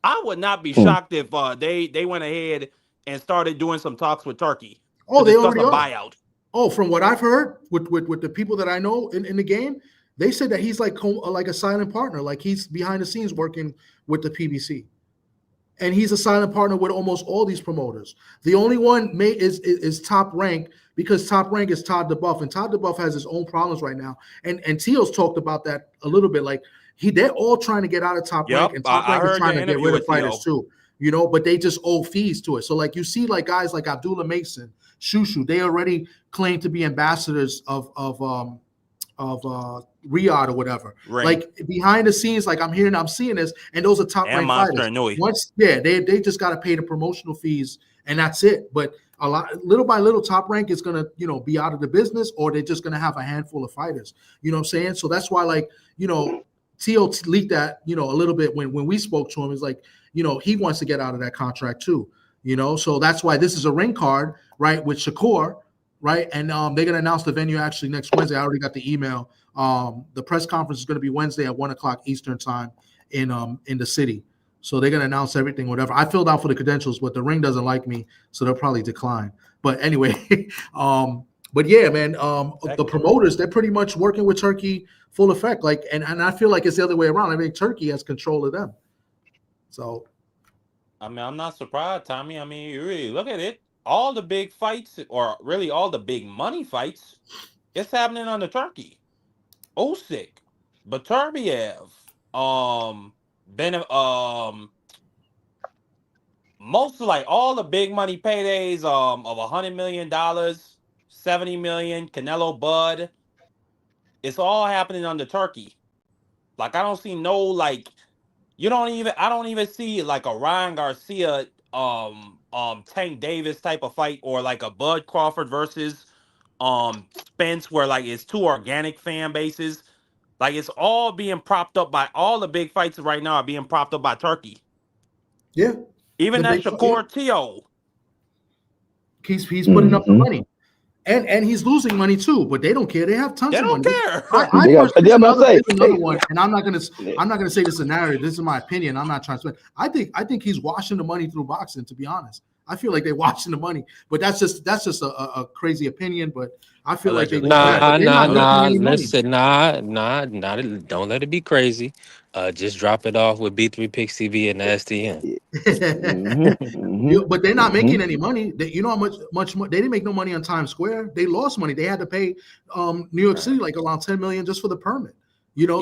I would not be shocked if they went ahead and started doing some talks with Turkey Oh, to they discuss already a are. buyout. Oh, from what I've heard with the people that I know in the game, they said that he's like a silent partner, like he's behind the scenes working with the PBC, and he's a silent partner with almost all these promoters. The only one is Top Rank, because Top Rank is Todd DeBuff, and Todd DeBuff has his own problems right now. And Teal's talked about that a little bit. Like they're all trying to get out of Top Rank, Yep, and Top I Rank is heard trying your to get interview rid of with fighters Teal. too. You know, but they just owe fees to it. So like you see, like guys like Abdullah Mason, Shushu, they already claim to be ambassadors of Riyadh or whatever. Right. Like behind the scenes, like I'm seeing this, and those are top And ranked Monster fighters. Nui. Once, yeah, they just got to pay the promotional fees, and that's it. But a lot, little by little, Top Rank is gonna, be out of the business, or they're just gonna have a handful of fighters. You know what I'm saying? So that's why, like, T.O. leaked that, a little bit when we spoke to him. It's like, he wants to get out of that contract too. So that's why this is a ring card, right, with Shakur, right? And they're gonna announce the venue actually next Wednesday. I already got the email. The press conference is gonna be Wednesday at 1:00 Eastern time in the city. So they're gonna announce everything, whatever. I filled out for the credentials, but the ring doesn't like me, so they'll probably decline. But anyway, but yeah, man, the promoters, they're pretty much working with Turkey full effect. Like, and I feel like it's the other way around. I mean, Turkey has control of them. So I mean, I'm not surprised, Tommy. I mean, you really look at it. All the big fights, or really all the big money fights, it's happening under Turkey. Usyk, Baturbiev, most of like all the big money paydays of $100 million, $70 million, Canelo Bud. It's all happening under Turkey. Like I don't see no like. I don't even see like a Ryan Garcia, Tank Davis type of fight, or like a Bud Crawford versus Spence, where like it's two organic fan bases. Like it's all being propped up by all the big fights right now are being propped up by Turkey. yeah, Even that yeah. Shakur Teo. He's putting up the money. And he's losing money too, but they don't care. They have tons of money. Care. Here's another one, and I'm not gonna say this is a narrative. This is my opinion. I'm not trying to. I think he's washing the money through boxing. To be honest, I feel like they're washing the money, but that's just a crazy opinion. But I feel like they Allegedly. do that, but they're not making any money. Listen, not. Don't let it be crazy. Just drop it off with B3 Picks TV and STN. Mm-hmm. Mm-hmm. But they're not Mm-hmm. making any money. You know how much they didn't make no money on Times Square. They lost money. They had to pay New York City like around 10 million just for the permit.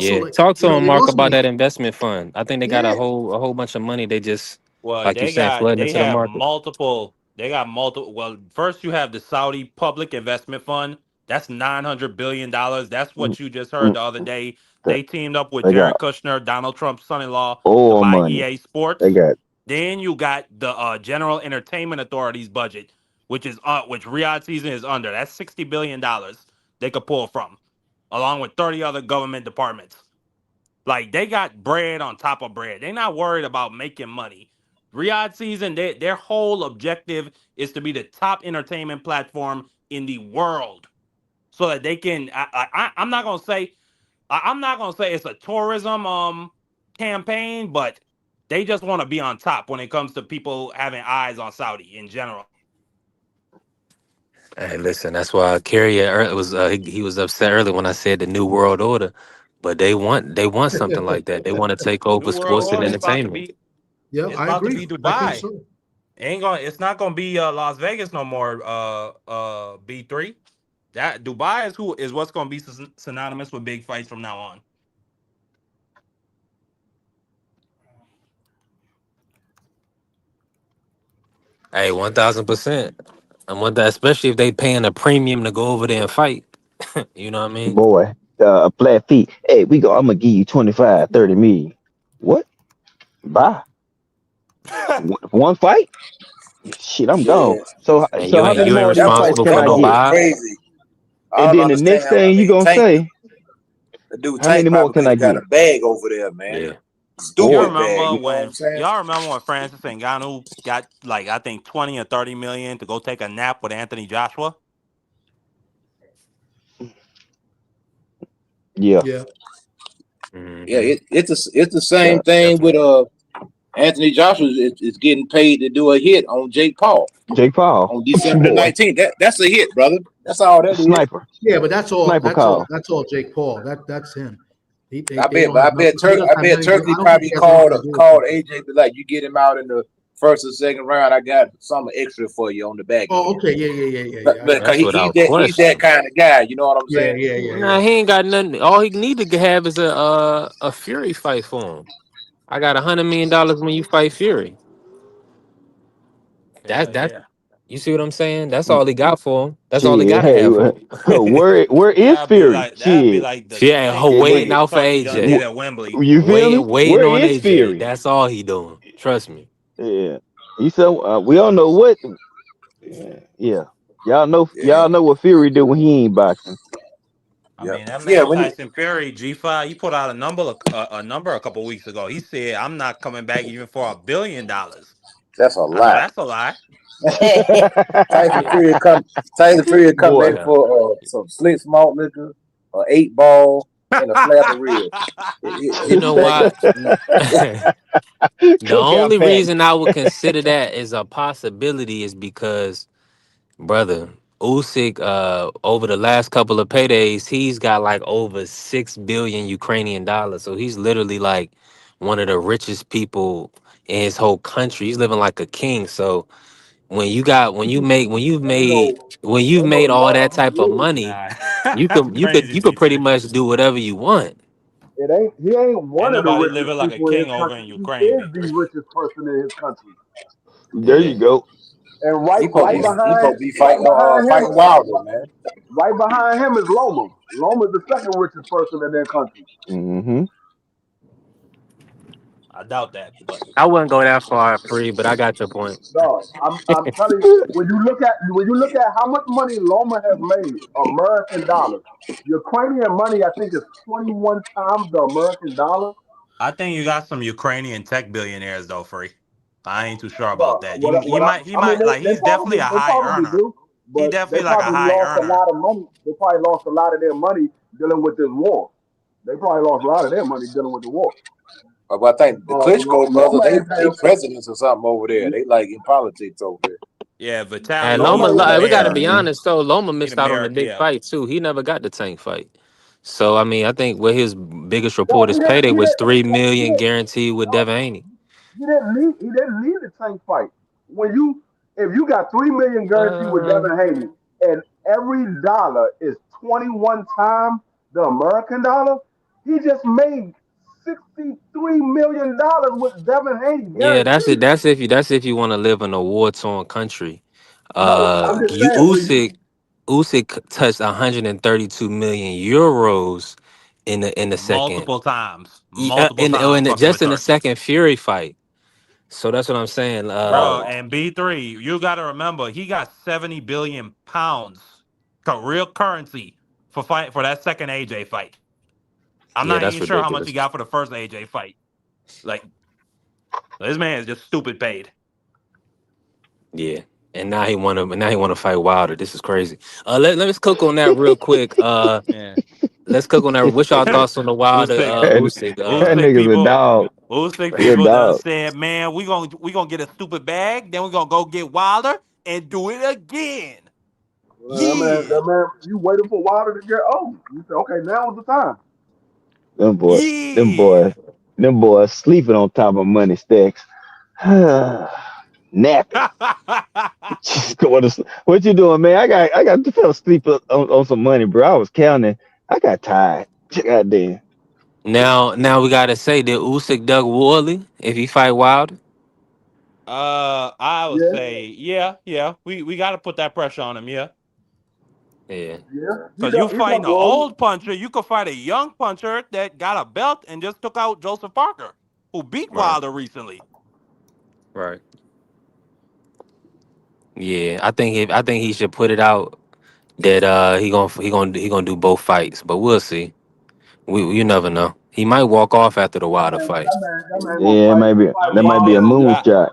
So Yeah, like talk to him, they Mark, lost about money. that investment fund. I think they got Yeah, a whole bunch of money. They just, Well, like you saying, flooding they into the have market. multiple. They got multiple. Well, first you have the Saudi Public Investment Fund. That's $900 billion. That's what you just heard Mm-hmm. the other day. They, They teamed up with they got Jared Kushner, Donald Trump's son-in-law, to oil buy money. EA They Sports. got Then you got the General Entertainment Authority's budget, which Riyadh season is under. That's $60 billion they could pull from, along with 30 other government departments. Like they got bread on top of bread. They're not worried about making money. Riyadh season, their whole objective is to be the top entertainment platform in the world, so that they can. I'm not gonna say I'm not gonna say it's a tourism campaign, but they just want to be on top when it comes to people having eyes on Saudi in general. Hey, listen, that's why Carrier was he was upset earlier when I said the New World Order, but they want something like that. They want to take over New World sports and Order is about to entertainment. be yeah, it's I about to agree. be I think Dubai. so. It's not gonna be Las Vegas no more. B3. That Dubai is what's gonna be synonymous with big fights from now on. Hey, 1000%. And want that, especially if they paying a premium to go over there and fight. You know what I mean? boy, flat feet. Hey, I'm gonna give you 25, 30 million. What? Bye. One fight? Shit, I'm gone. Shit. And So you how ain't many you ain't more of That these fight, fights responsible can for that I no fight was get? buy. crazy. I And don't then the next understand how, thing you gonna say, the dude how Tank many more probably can could I have got get? a bag over there, man. Yeah. Boy, Y'all remember when Francis Ngannou got like I think 20 or 30 million to go take a nap with Anthony Joshua? yeah. Yeah. Yeah, Hmm. it's the same Uh, thing with Definitely. Anthony Joshua is getting paid to do a hit on Jake Paul Jake Paul, on December the boy, 19th. That's a hit, brother. That's all that is. sniper, Yeah, but that's all. sniper call. That's all. Jake Paul. That's him. They don't I have bet nothing. He doesn't I have bet nothing. Turkey I don't think probably he has nothing to do with called that. AJ, but like you get him out in the first or second round, I got something extra for you on the back end. Oh, okay. Yeah. I But got cause That's you. he's without that question. kind of guy. You know what I'm Yeah, saying? Nah, he ain't got nothing. All he need to have is a Fury fight for him. I got $100 million when you fight Fury. Hell That yeah. you see what I'm saying? That's all he got for him. That's all he Shit, gotta hey, have for him. where is Fury? That'd be Shit, like the Yeah, same waiting fight out for Turkey done AJ. did at Wembley. you feel me? Waiting Where on is AJ. Fury? That's all he doing. Trust me. Yeah, he said we don't know what. Yeah, Yeah, y'all know what Fury do when he ain't boxing. I yeah, mean, that yeah. man When he, Tyson Fury, G5, he put out a number a couple weeks ago. He said, "I'm not coming back even for $1 billion." that's a I know lie. that's a lie. Tyson Shit. Fury come Boy, back for some slick malt liquor, 8 ball, and a slab of ribs. You know why? The cookout only pack. reason I would consider that as a possibility is because, brother, Usyk, over the last couple of paydays, he's got like over 6 billion Ukrainian dollars. So he's literally like one of the richest people in his whole country. He's living like a king. So when you've Ain't no made all that luxury type of rich. money, Nah, you that's could you could crazy, you could pretty B3. much do whatever you want. He ain't Ain't one of the nobody richest living like a people in his king over country. in He Ukraine, is the B3. richest person in his country. There Yeah. you go. And Yeah. He supposed to be fighting Wilder, man. right behind him is Loma. Loma's the second richest person in their country. Hmm. I doubt that, but I wouldn't go that far free, but I got your point. Dog, I'm telling you, when you look at how much money Loma has made, American dollars, Ukrainian money I think is 21 times the American dollar. I think you got some Ukrainian tech billionaires though, free. I ain't too sure about Dog, that. what He I mean, might like he's definitely a they high probably earner. do, He but they definitely like a probably high lost a earner. lot of money. They probably lost a lot of their money dealing with this war. They probably lost a lot of their money dealing with the war. But I think the Klitschko brothers, they Loma presidents or something over there. They like in politics over there. Yeah, And Vitaly, Loma, he's the we got to mayor. be honest though. Loma He the missed out on the mayor. big Yeah. fight too. He never got the Tank fight. So I mean, I think what his biggest No, report he his didn't. payday He was didn't. 3 million guaranteed with No, Devin Haney. he didn't need the Tank fight. If you got 3 million guaranteed with Devin Haney, and every dollar is 21 times the American dollar, he just made $63 million with Devin Haney Yeah, that's it. guaranteed. That's if you want to live in a war torn country. No, I'm just You saying when you Usyk touched 132 million euros in the second. Multiple times. Yeah, Multiple times fucking just with in the Turkey. second Fury fight. So that's what I'm saying. Bro, and B3, you got to remember, he got 70 billion pounds real currency for that second AJ fight. I'm Yeah, not that's even sure how much he ridiculous. got for the first AJ fight. Like, this man is just stupid paid. Yeah. And now he want to fight Wilder. This is crazy. Let's cook on that real quick. Yeah. Let's cook on that. What's y'all thoughts on the Wilder Usyk, Usyk? That Usyk nigga's a people, dog. Usyk He a people done dog. said, man, we gonna get a stupid bag, then we gonna go get Wilder and do it again. Yeah. that man, you waited for Wilder to get old. You said, okay, now is the time. Them boy, them Yeah. boys, them boys sleeping on top of money stacks. Napping. Just going to sleep. What you doing, man? I got to fell asleep on some money, bro. I was counting. I got tired. Goddamn. Now we gotta say that Usyk Doug Worley if he fight Wilder. I would Yeah, say, yeah. We got to put that pressure on him, yeah. Yeah. yeah. Because you He fighting got an Worley. old puncher, you could fight a young puncher that got a belt and just took out Joseph Parker, who beat Right. Wilder recently. Right. Yeah. I think he should put it out that he gonna do both fights, but we'll see. You never know. He might walk off after the Wilder fight. That man gonna Yeah, maybe I fight that might be a mean, Wilder. moonshot.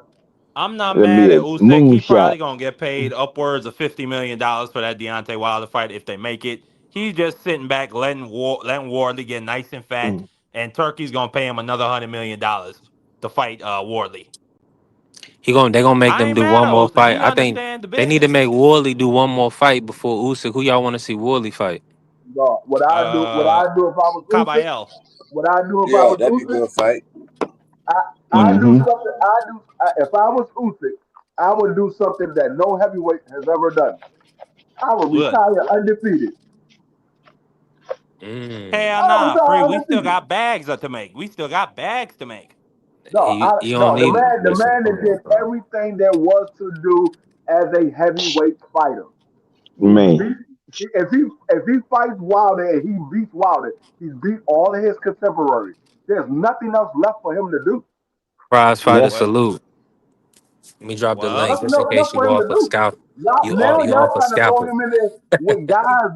I'm not That'd mad be at a Usyk. He moonshot. probably gonna get paid upwards of $50 million for that Deontay Wilder fight if they make it. He's just sitting back, letting Wardley get nice and fat, Mm. and Turkey's gonna pay him another $100 million to fight Wardley. They gonna make I them ain't do mad one at more Usyk. fight. He I think understand the they need to business. make Worley do one more fight before Usyk. Who y'all want to see Worley fight? No, what I do if I was Usyk, Caballero. what I do if I Yeah, was that'd be a good Usyk, fight. I do Mm-hmm. something. If I was Usyk, I would do something that no heavyweight has ever done. I would What? retire undefeated. Mm. Hell I would nah, free. retire We still undefeated. got bags to make. We still got bags to make. He don't No. The need man, the listen. man that did everything there was to do as a heavyweight fighter. He Man, beat. If he fights Wilder and he beats Wilder, he's beat all of his contemporaries. There's nothing else left for him to do. Prize fighter that's Well, salute. Let me drop the well, link Nothing just in else left case you for go him off to a do. scalp. Now You y'all off a trying to throw scalper. him in there with guys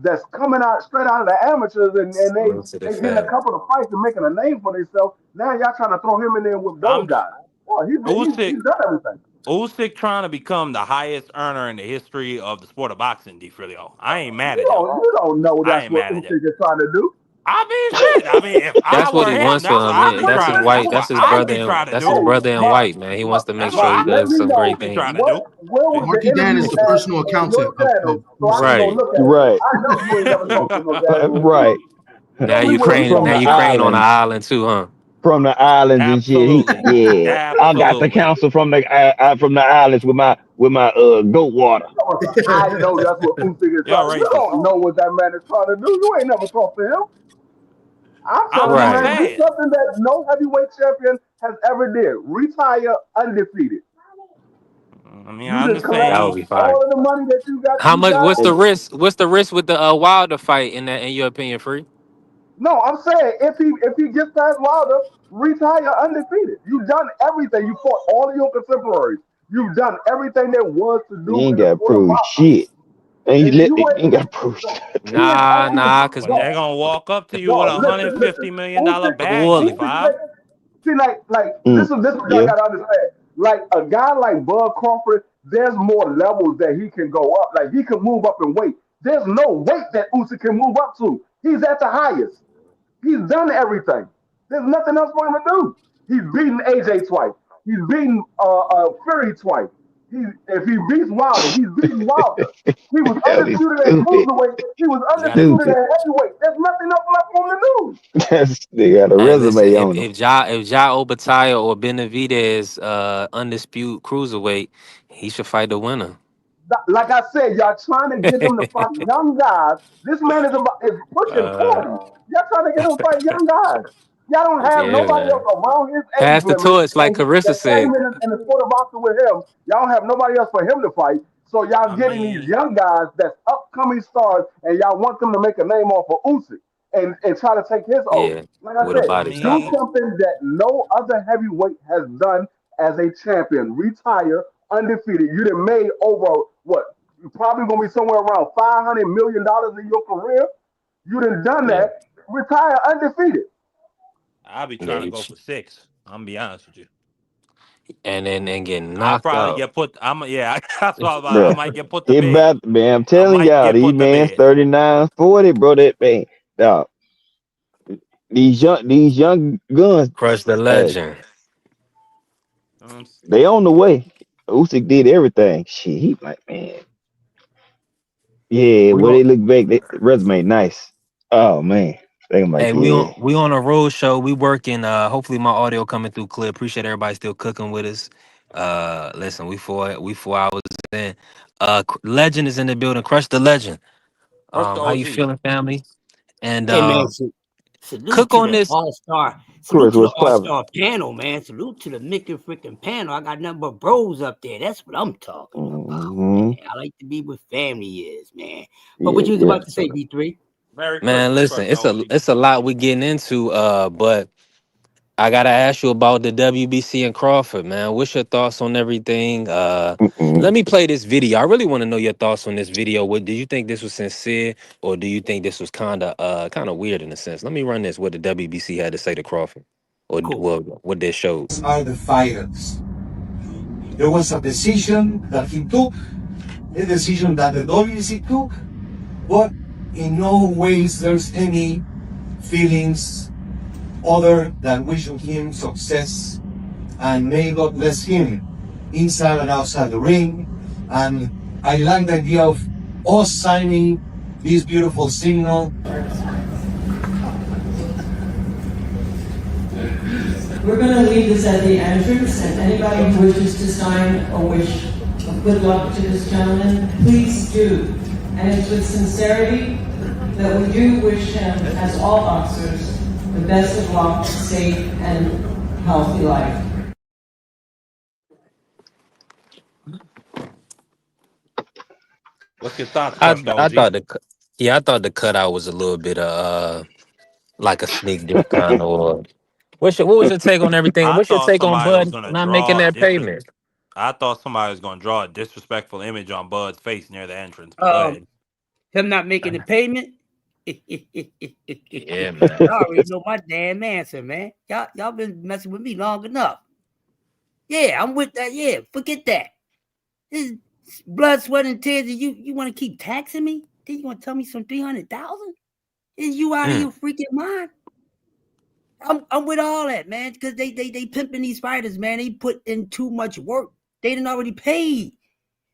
that's coming out straight out of the amateurs and Salute to the they getting a fam. couple of fights and making a name for themselves. Now y'all trying to throw him in there with those I'm guys. Well, Usyk. he's done everything. Usyk trying to become the highest earner in the history of the sport of boxing. DeFrilio. I ain't mad You at him. don't know I that's ain't what mad at him. Usyk is trying to do. I mean, shit. I mean, if I That's what were he him, wants for that's what him. I'd be That's trying his to. white. That's what That's his I'd brother. be trying to That's his do. Hey, brother in Mark, white, man. He wants to make That's what sure he I. let does me some great know I'd be things. trying to do. where was the Marky Dan interview is the at personal on your accountant of channel so I can Usyk. go Right. look at it. right. I know you ain't never talked to no daggone Right. Usyk. Show me where he From Now the talked to Ukraine on the islands. island too, huh? From the islands and shit. Absolutely, I got the absolutely. council from the islands with my goat water. I know that's what Usyk is You're trying to do. You racist. don't know what that man is trying to do. You ain't never talked to him. I'm I'm telling the just man, Right. do saying. something that no heavyweight champion has ever did. Retire undefeated. I mean, You I'm just just collect That saying. would be fire. all of the money that you got. How You much? got. What's the risk? What's the risk with the Wilder fight in your opinion, free? No, I'm saying if he gets past Wilder, retire undefeated. You've done everything. You fought all of your contemporaries. You've done everything there was to You do ain't in the got to sport of prove boxing. shit. And And you you ain't. ain't got to prove So shit. he is actually Cause When they're no, gonna walk up to you with no. a hundred Listen, fifty listen. million dollar Usyk, bag, Worley. Usyk, D5. see, like Mm, this is what y'all yeah. gotta understand. Like a guy like Bud Crawford, there's more levels that he can go up. Like he can move up in weight. There's no weight that Usyk can move up to. He's at the highest. He's done everything. There's nothing else for him to do. He's beaten AJ twice. He's beaten Fury twice. If he beats Wilder, he's beaten Wilder. He was That is undisputed at stupid. cruiserweight. He was You got undisputed Stupid. at heavyweight. There's nothing else left for him to do. They got a Hey, listen, resume if on him. if Ja if Ja Obatayo or Benavidez undisputed cruiserweight, he should fight the winner. Like I said, y'all trying to get him to fight young guys. This man is pushing uh, 40. Y'all trying to get him to fight young guys. Y'all don't have yeah, nobody else man. around his age Pass the limit torch, like Carissa that came said. in the sport of boxing with him. Y'all don't have nobody else for him to fight. So y'all I getting these mean, young guys that's upcoming stars, and y'all want them to make a name off of Usyk and try to take his oath. Yeah, Like I with a said, I body do stopper. mean, something that no other heavyweight has done as a champion. Retire undefeated. You done made over what? You're probably gonna be somewhere around $500 million in your career. You done Yeah, that. Retire undefeated. I'll be yeah, trying to go for 6. I'm gonna be honest with you. and getting I'll knocked probably out. get put. Yeah, that's what I Bruh. might get put to He bed. about man, I'm I telling might y'all, get these put to man's bed. 39, 40, bro. That man. Dog, these young guns, Crush the hey, legend. Um, they on the way. Usyk did everything. Shit, he like, man. Yeah, We where on, they look back, they resume nice. Oh man. They gonna be like, hey, yeah. we on a road show. We working. Hopefully my audio coming through clear. Appreciate everybody still cooking with us. Listen, we 4 hours in. Legend is in the building. Crush the legend. Crush the How you OG. feeling, family? And Hey man, salute cook to on the this. all star, salute Chris, to the what's all poppin'? star panel, man. Salute to the Mickey freaking panel. I got nothing but bros up there. That's what I'm talking about, Mm-hmm. man. I like to be where family is, man. But what Yeah, you was yeah. about to say, B3? Merry Man, Christmas, listen, Crush the OG. it's a lot we getting into. But I gotta ask you about the WBC and Crawford, man. What's your thoughts on everything? Mm-mm. Let me play this video. I really want to know your thoughts on this video. What do you think this was sincere, or do you think this was kind of weird in a sense? Let me run this. What the WBC had to say to Crawford, or Cool. well, what they showed. Are the fighters. There was a decision that he took, a decision that the WC took, but in no ways there's any feelings other than wishing him success and may God bless him inside and outside the ring. And I like the idea of us signing this beautiful signal. We're going to leave this at the entrance, and anybody who wishes to sign a wish of good luck to this gentleman, please do. And it's with sincerity that we do wish him, as all boxers, the best of luck, safe, and healthy life. What's your thoughts, I Crush the I OG? thought I thought the cutout was a little bit like a sneak this kind of. What was your take on everything? I What's your thought take on somebody was Bud gonna not making draw a that payment? I thought somebody was gonna draw a disrespectful image on Bud's face near the entrance. But go ahead. Him not making the payment. Yeah, man. Y'all already know my damn answer, man. Y'all been messing with me long enough. Yeah, I'm with that. Yeah, forget that. This is blood, sweat, and tears. And you want to keep taxing me? Then you want to tell me some 300,000? Is you out of your freaking mind? I'm with all that, man, because they pimping these fighters, man. They put in too much work. They didn't already pay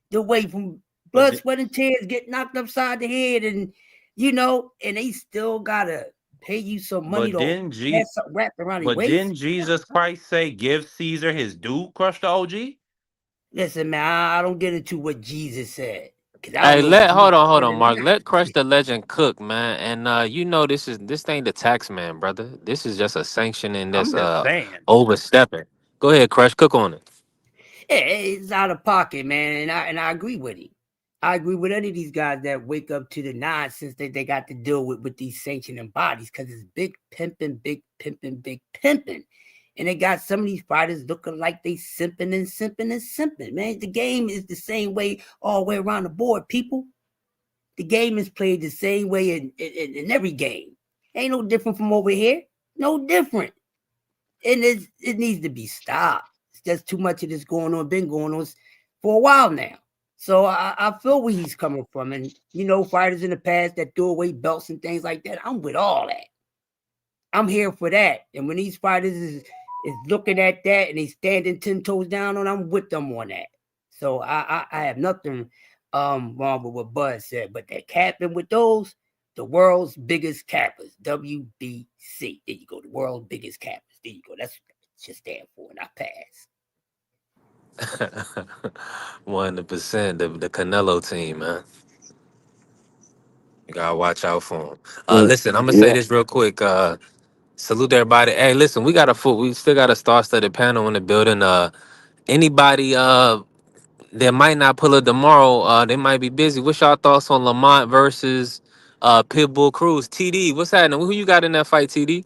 the way from blood, sweat, and tears, get knocked upside the head, and and they still gotta pay you some money But to didn't have G something wrapped around their but waist. didn't Jesus Christ say give Caesar his due, Crush the OG? Listen, man, I don't get into what Jesus said because I don't Hey, know if hold Jesus on, said it or Mark. not. Let Crush the Legend cook, man. And this ain't the tax man, brother. This is just a sanctioning I'm that's just saying. overstepping. Go ahead, Crush, cook on it. Yeah, it's out of pocket, man, and I agree with him. I agree with any of these guys that wake up to the nonsense that they got to deal with these sanctioning bodies because it's big pimping, big pimping, big pimping. And they got some of these fighters looking like they simping and simping and simping. Man, the game is the same way all the way around the board, people. The game is played the same way in every game. Ain't no different from over here. No different. And it needs to be stopped. It's just too much of this going on, been going on for a while now. So I feel where he's coming from. And, fighters in the past that threw away belts and things like that, I'm with all that. I'm here for that. And when these fighters is looking at that and they standing 10 toes down on, I'm with them on that. So I have nothing wrong with what Bud said, but that capping with those, the world's biggest cappers, WBC. There you go, the world's biggest cappers. There you go. That's just stand for, and I pass. 100%. The Canelo team, man. You gotta watch out for him. Listen, I'm gonna say Yeah. this real quick. Salute everybody. Hey, listen, we still got a star-studded panel in the building. Anybody that might not pull up tomorrow, they might be busy. What's y'all thoughts on Lamont versus Pitbull Cruz? TD, what's happening? Who you got in that fight, TD?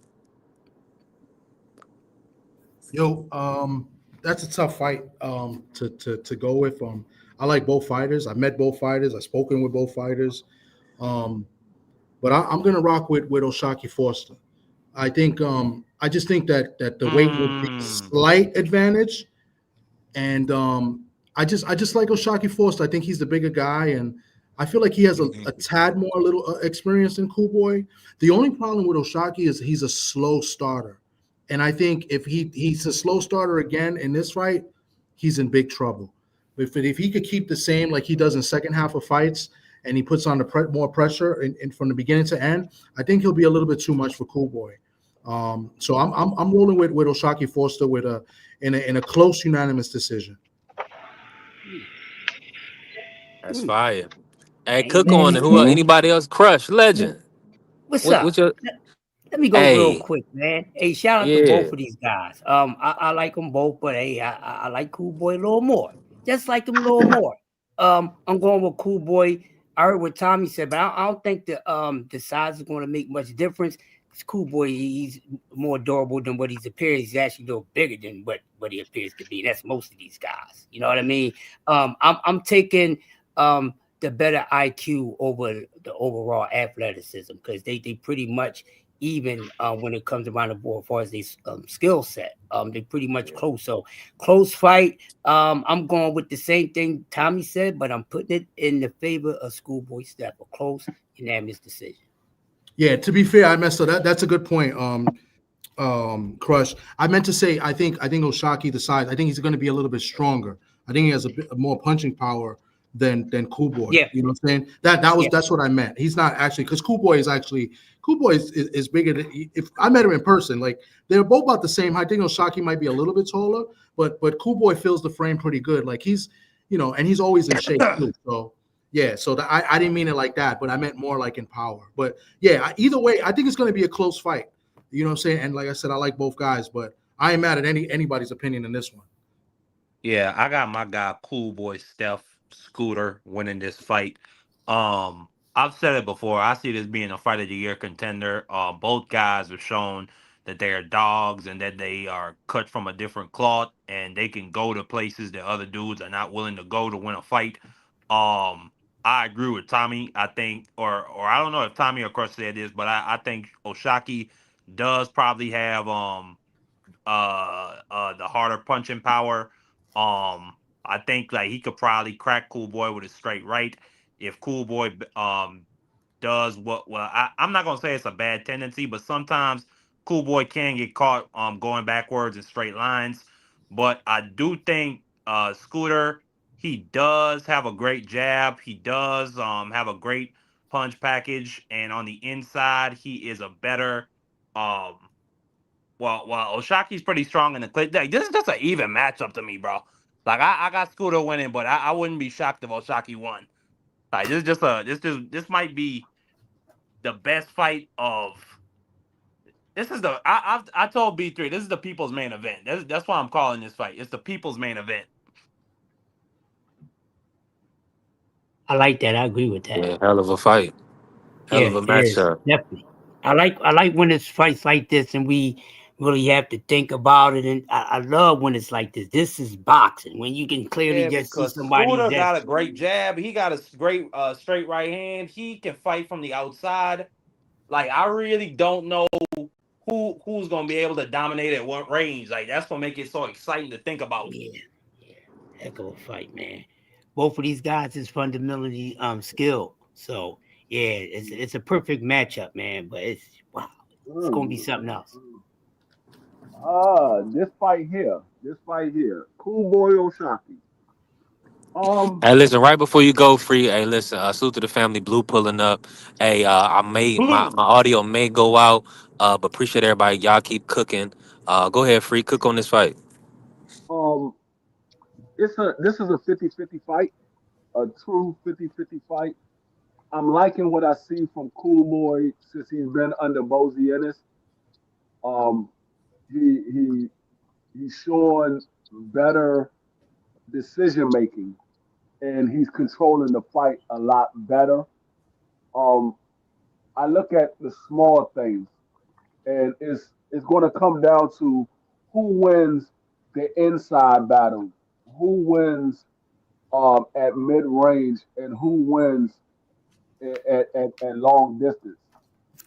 Yo, that's a tough fight to go with. I like both fighters. I've met both fighters. I've spoken with both fighters. But I'm gonna rock with Oshaki Foster. I just think that the weight will be a slight advantage, and I just like Oshaki Foster. I think he's the bigger guy, and I feel like he has a tad more little experience than Cool Boy. The only problem with Oshaki is he's a slow starter, and I think if he's a slow starter again in this fight, he's in big trouble. If he could keep the same like he does in second half of fights, and he puts on the more pressure and from the beginning to end, I think he'll be a little bit too much for Cool Boy. So I'm rolling with Oshaki Foster in a close unanimous decision. That's fire. Hey, cook on it. Amen. Who? Anybody else? Crush Legend. What's What up? your? Let me go real Hey, quick, man. Hey, shout out to yeah. both of these guys. I like them both, but hey, I like Cool Boy a little more. Just like him a little more. I'm going with Cool Boy. I heard what Tommy said, but I don't think the size is going to make much difference. It's Cool Boy, he's more durable than what he's appears. He's actually a little bigger than what he appears to be. That's most of these guys. You know what I mean? I'm taking the better IQ over the overall athleticism because they pretty much even when it comes around the board as far as these skill set. They pretty much close. So close fight. I'm going with the same thing Tommy said, but I'm putting it in the favor of Schoolboy Steph. A close unanimous decision. Yeah, to be fair, I messed up. That's a good point. Crush. I meant to say I think Oshaki the size. I think he's going to be a little bit stronger. I think he has a bit more punching power than Cool Boy. Yeah. You know what I'm saying? That's what I meant. He's not actually because Cool Boy is bigger than if I met him in person. Like they're both about the same height. I think Oshaki might be a little bit taller, but Cool Boy fills the frame pretty good. Like he's and he's always in shape too. So yeah, so I didn't mean it like that, but I meant more like in power. But yeah, either way, I think it's going to be a close fight. You know what I'm saying? And like I said, I like both guys, but I ain't mad at anybody's opinion in this one. Yeah, I got my guy Cool Boy Steph Scooter winning this fight. I've said it before. I see this being a fight of the year contender. Both guys have shown that they are dogs and that they are cut from a different cloth and they can go to places that other dudes are not willing to go to win a fight. I agree with Tommy. I think, or I don't know if Tommy or Crush said this, but I think Oshaki does probably have the harder punching power. I think like he could probably crack Cool Boy with a straight right if Cool Boy does what well I'm not gonna say it's a bad tendency, but sometimes Cool Boy can get caught going backwards in straight lines. But I do think Scooter, he does have a great jab. He does have a great punch package, and on the inside he is a better um well, Oshaki's pretty strong in the clip. Like, this is just an even matchup to me, bro. Like I got Scooter winning, but I wouldn't be shocked if Oshaki won. Like this might be the best fight of this is the I told B3 this is the people's main event. That's why I'm calling this fight. It's the people's main event. I like that. I agree with that. Yeah, hell of a fight. Hell Yeah, of a it is matchup. definitely. I like when it's fights like this and we really have to think about it. And I love when it's like this. This is boxing when you can clearly Yeah, just see because somebody Scooter got that's a great jab. He got a great straight right hand. He can fight from the outside. Like I really don't know who's gonna be able to dominate at what range. Like that's what make it so exciting to think about. yeah, heck of a fight, man. Both of these guys is fundamentally skilled. So yeah, it's a perfect matchup, man. But it's wow. It's gonna be Mm. something else. This fight here. This fight here. Cool Boy Oshaki. Um, Hey, listen, right before you go, free. Hey, listen, salute to the family, Blue pulling up. Hey, I may my Blue. audio may go out, but appreciate everybody. Y'all keep cooking. Go ahead, free. Cook on this fight. um, this is a 50-50 fight, a true 50-50 fight. I'm liking what I see from Cool Boy since he's been under Bozy Ennis. Um, he he's showing better decision making and he's controlling the fight a lot better. Um, I look at the small things, and it's going to come down to who wins the inside battle, who wins at mid range, and who wins at long distance.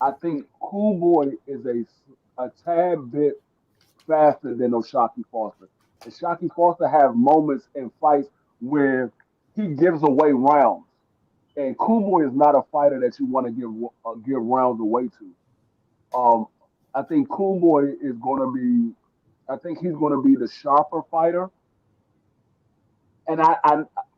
I think Cool Boy is a tad bit faster than Oshaki Foster. And Shocky Foster have moments in fights where he gives away rounds. And Cool Boy is not a fighter that you want to give rounds away to. Um, I think Cool Boy is going to be. I think he's going to be the sharper fighter. And I,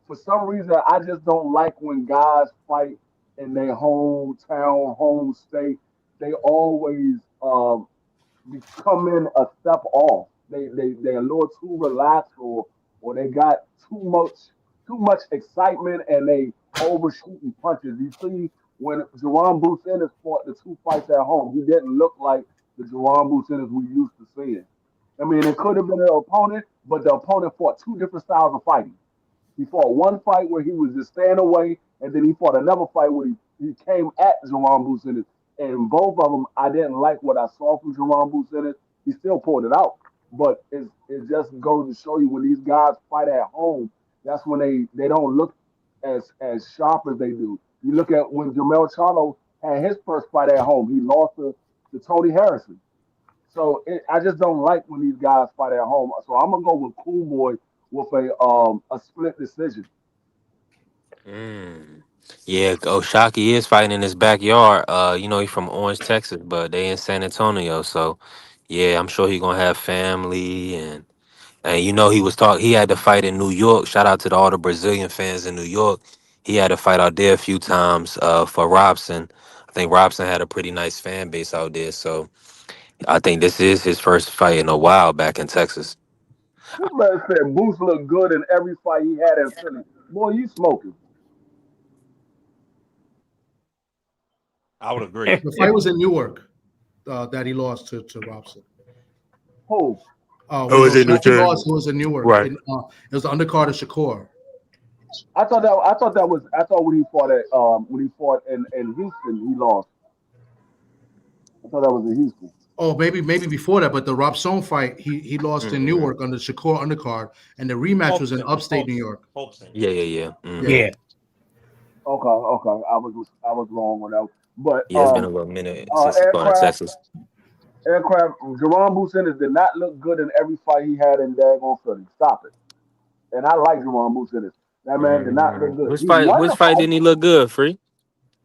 for some reason, I just don't like when guys fight in their hometown, home state. They always come in a step off. They're a little too relaxed, or they got too much excitement, and they overshooting punches. You see, when Jerome Bruce Ennis fought the two fights at home, he didn't look like the Jerome Bruce Ennis we used to seeing. I mean, it could have been an opponent, but the opponent fought two different styles of fighting. He fought one fight where he was just staying away, and then he fought another fight where he came at Jerome Businis. And both of them, I didn't like what I saw from Jerome Businis. He still pulled it out, but it just goes to show you when these guys fight at home, that's when they don't look as sharp as they do. You look at when Jamel Charlo had his first fight at home, he lost to Tony Harrison. So I just don't like when these guys fight at home. So I'm gonna go with Cool Boy with a split decision. Mm. Yeah, Oshaki is fighting in his backyard. He's from Orange, Texas, but they in San Antonio. So, yeah, I'm sure he gonna have family and he was talk. He had to fight in New York. Shout out to all the Brazilian fans in New York. He had to fight out there a few times for Robson. I think Robson had a pretty nice fan base out there. So I think this is his first fight in a while back in Texas. This man said Boots looked good in every fight he had in Philly. Boy, you smoking. I would agree. The fight was in Newark that he lost to Robson. Who? Oh, When is it New Oshaki Jersey? lost, it was in Newark. Right. It was the undercard of Shakur. I thought when he fought in Houston he lost. I thought that was in Houston. Oh, maybe before that, but the Robson fight, he lost in Mm-hmm. Newark under Shakur undercard, and the rematch was in upstate New York. Yeah, yeah, yeah. Yeah. Mm-hmm. Yeah. Okay. I was wrong on that. But Yeah, it's been a little minute since he fought in aircraft Texas. aircraft Jerome Businis did not look good in every fight he had in daggone Philly. Stop it. And I like Jerome Businis. That man did not look Mm. good. Which He fight? won Which the fight fight. didn't he look good? Free.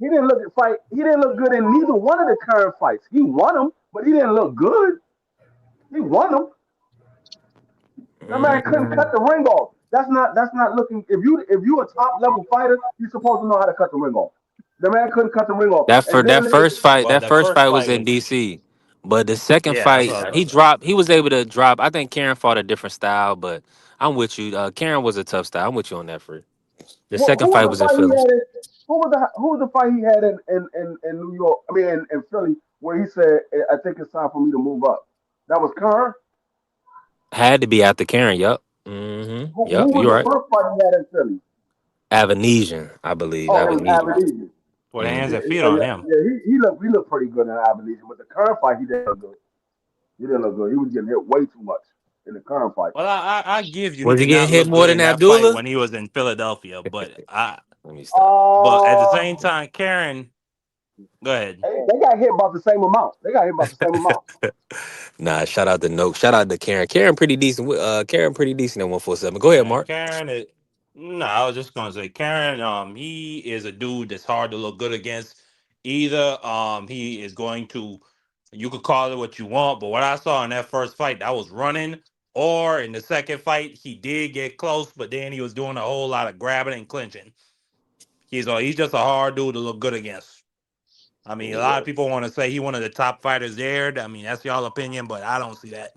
He didn't look at fight. He didn't look good in neither one of the current fights. He won them, but he didn't look good. He won them. That man couldn't cut Mm. the ring off. That's not looking. If you a top level fighter, you're supposed to know how to cut the ring off. The man couldn't cut the ring off, That for and that then first fight, Well, that the first first fight was fight in was DC. But the second yeah, that's fight, what I was he about to say. dropped. He was able to drop. I think Karen fought a different style, but I'm with you. Karen was a tough style. I'm with you on that, Free. The who second was fight the was in fight he Philly. had? Who was the fight he had in New York? I mean, in Philly, where he said, "I think it's time for me to move up." That was Kern. Had to be after Karen. Yup. Mm-hmm. Who Yup. was You're the right. first fight he had in Philly? Avenesian, I believe. Oh, it was Avenesian. Avenue. Put hands Mm-hmm. and feet on him. He looked pretty good in Abilene, but the current fight he didn't look good. He didn't look good. He was getting hit way too much in the current fight. Well, I give you he Was he did getting not hit look more good than in that fight Abdullah? when he was in Philadelphia, Let me stop. at the Uh, same time, Karen, go ahead. they got hit about the same amount. They got hit about the same amount. Nah, shout out to Note. Shout out to Karen. Karen pretty decent. Karen pretty decent at 147. Go ahead, Mark. Karen is no, I was just gonna say Karen. He is a dude that's hard to look good against. Either he is going to, You could call it what you want, but what I saw in that first fight, that was running. Or in the second fight, he did get close, but then he was doing a whole lot of grabbing and clinching. He's just a hard dude to look good against. I mean, a lot Yeah. of people want to say he one of the top fighters there. I mean, that's y'all opinion, but I don't see that.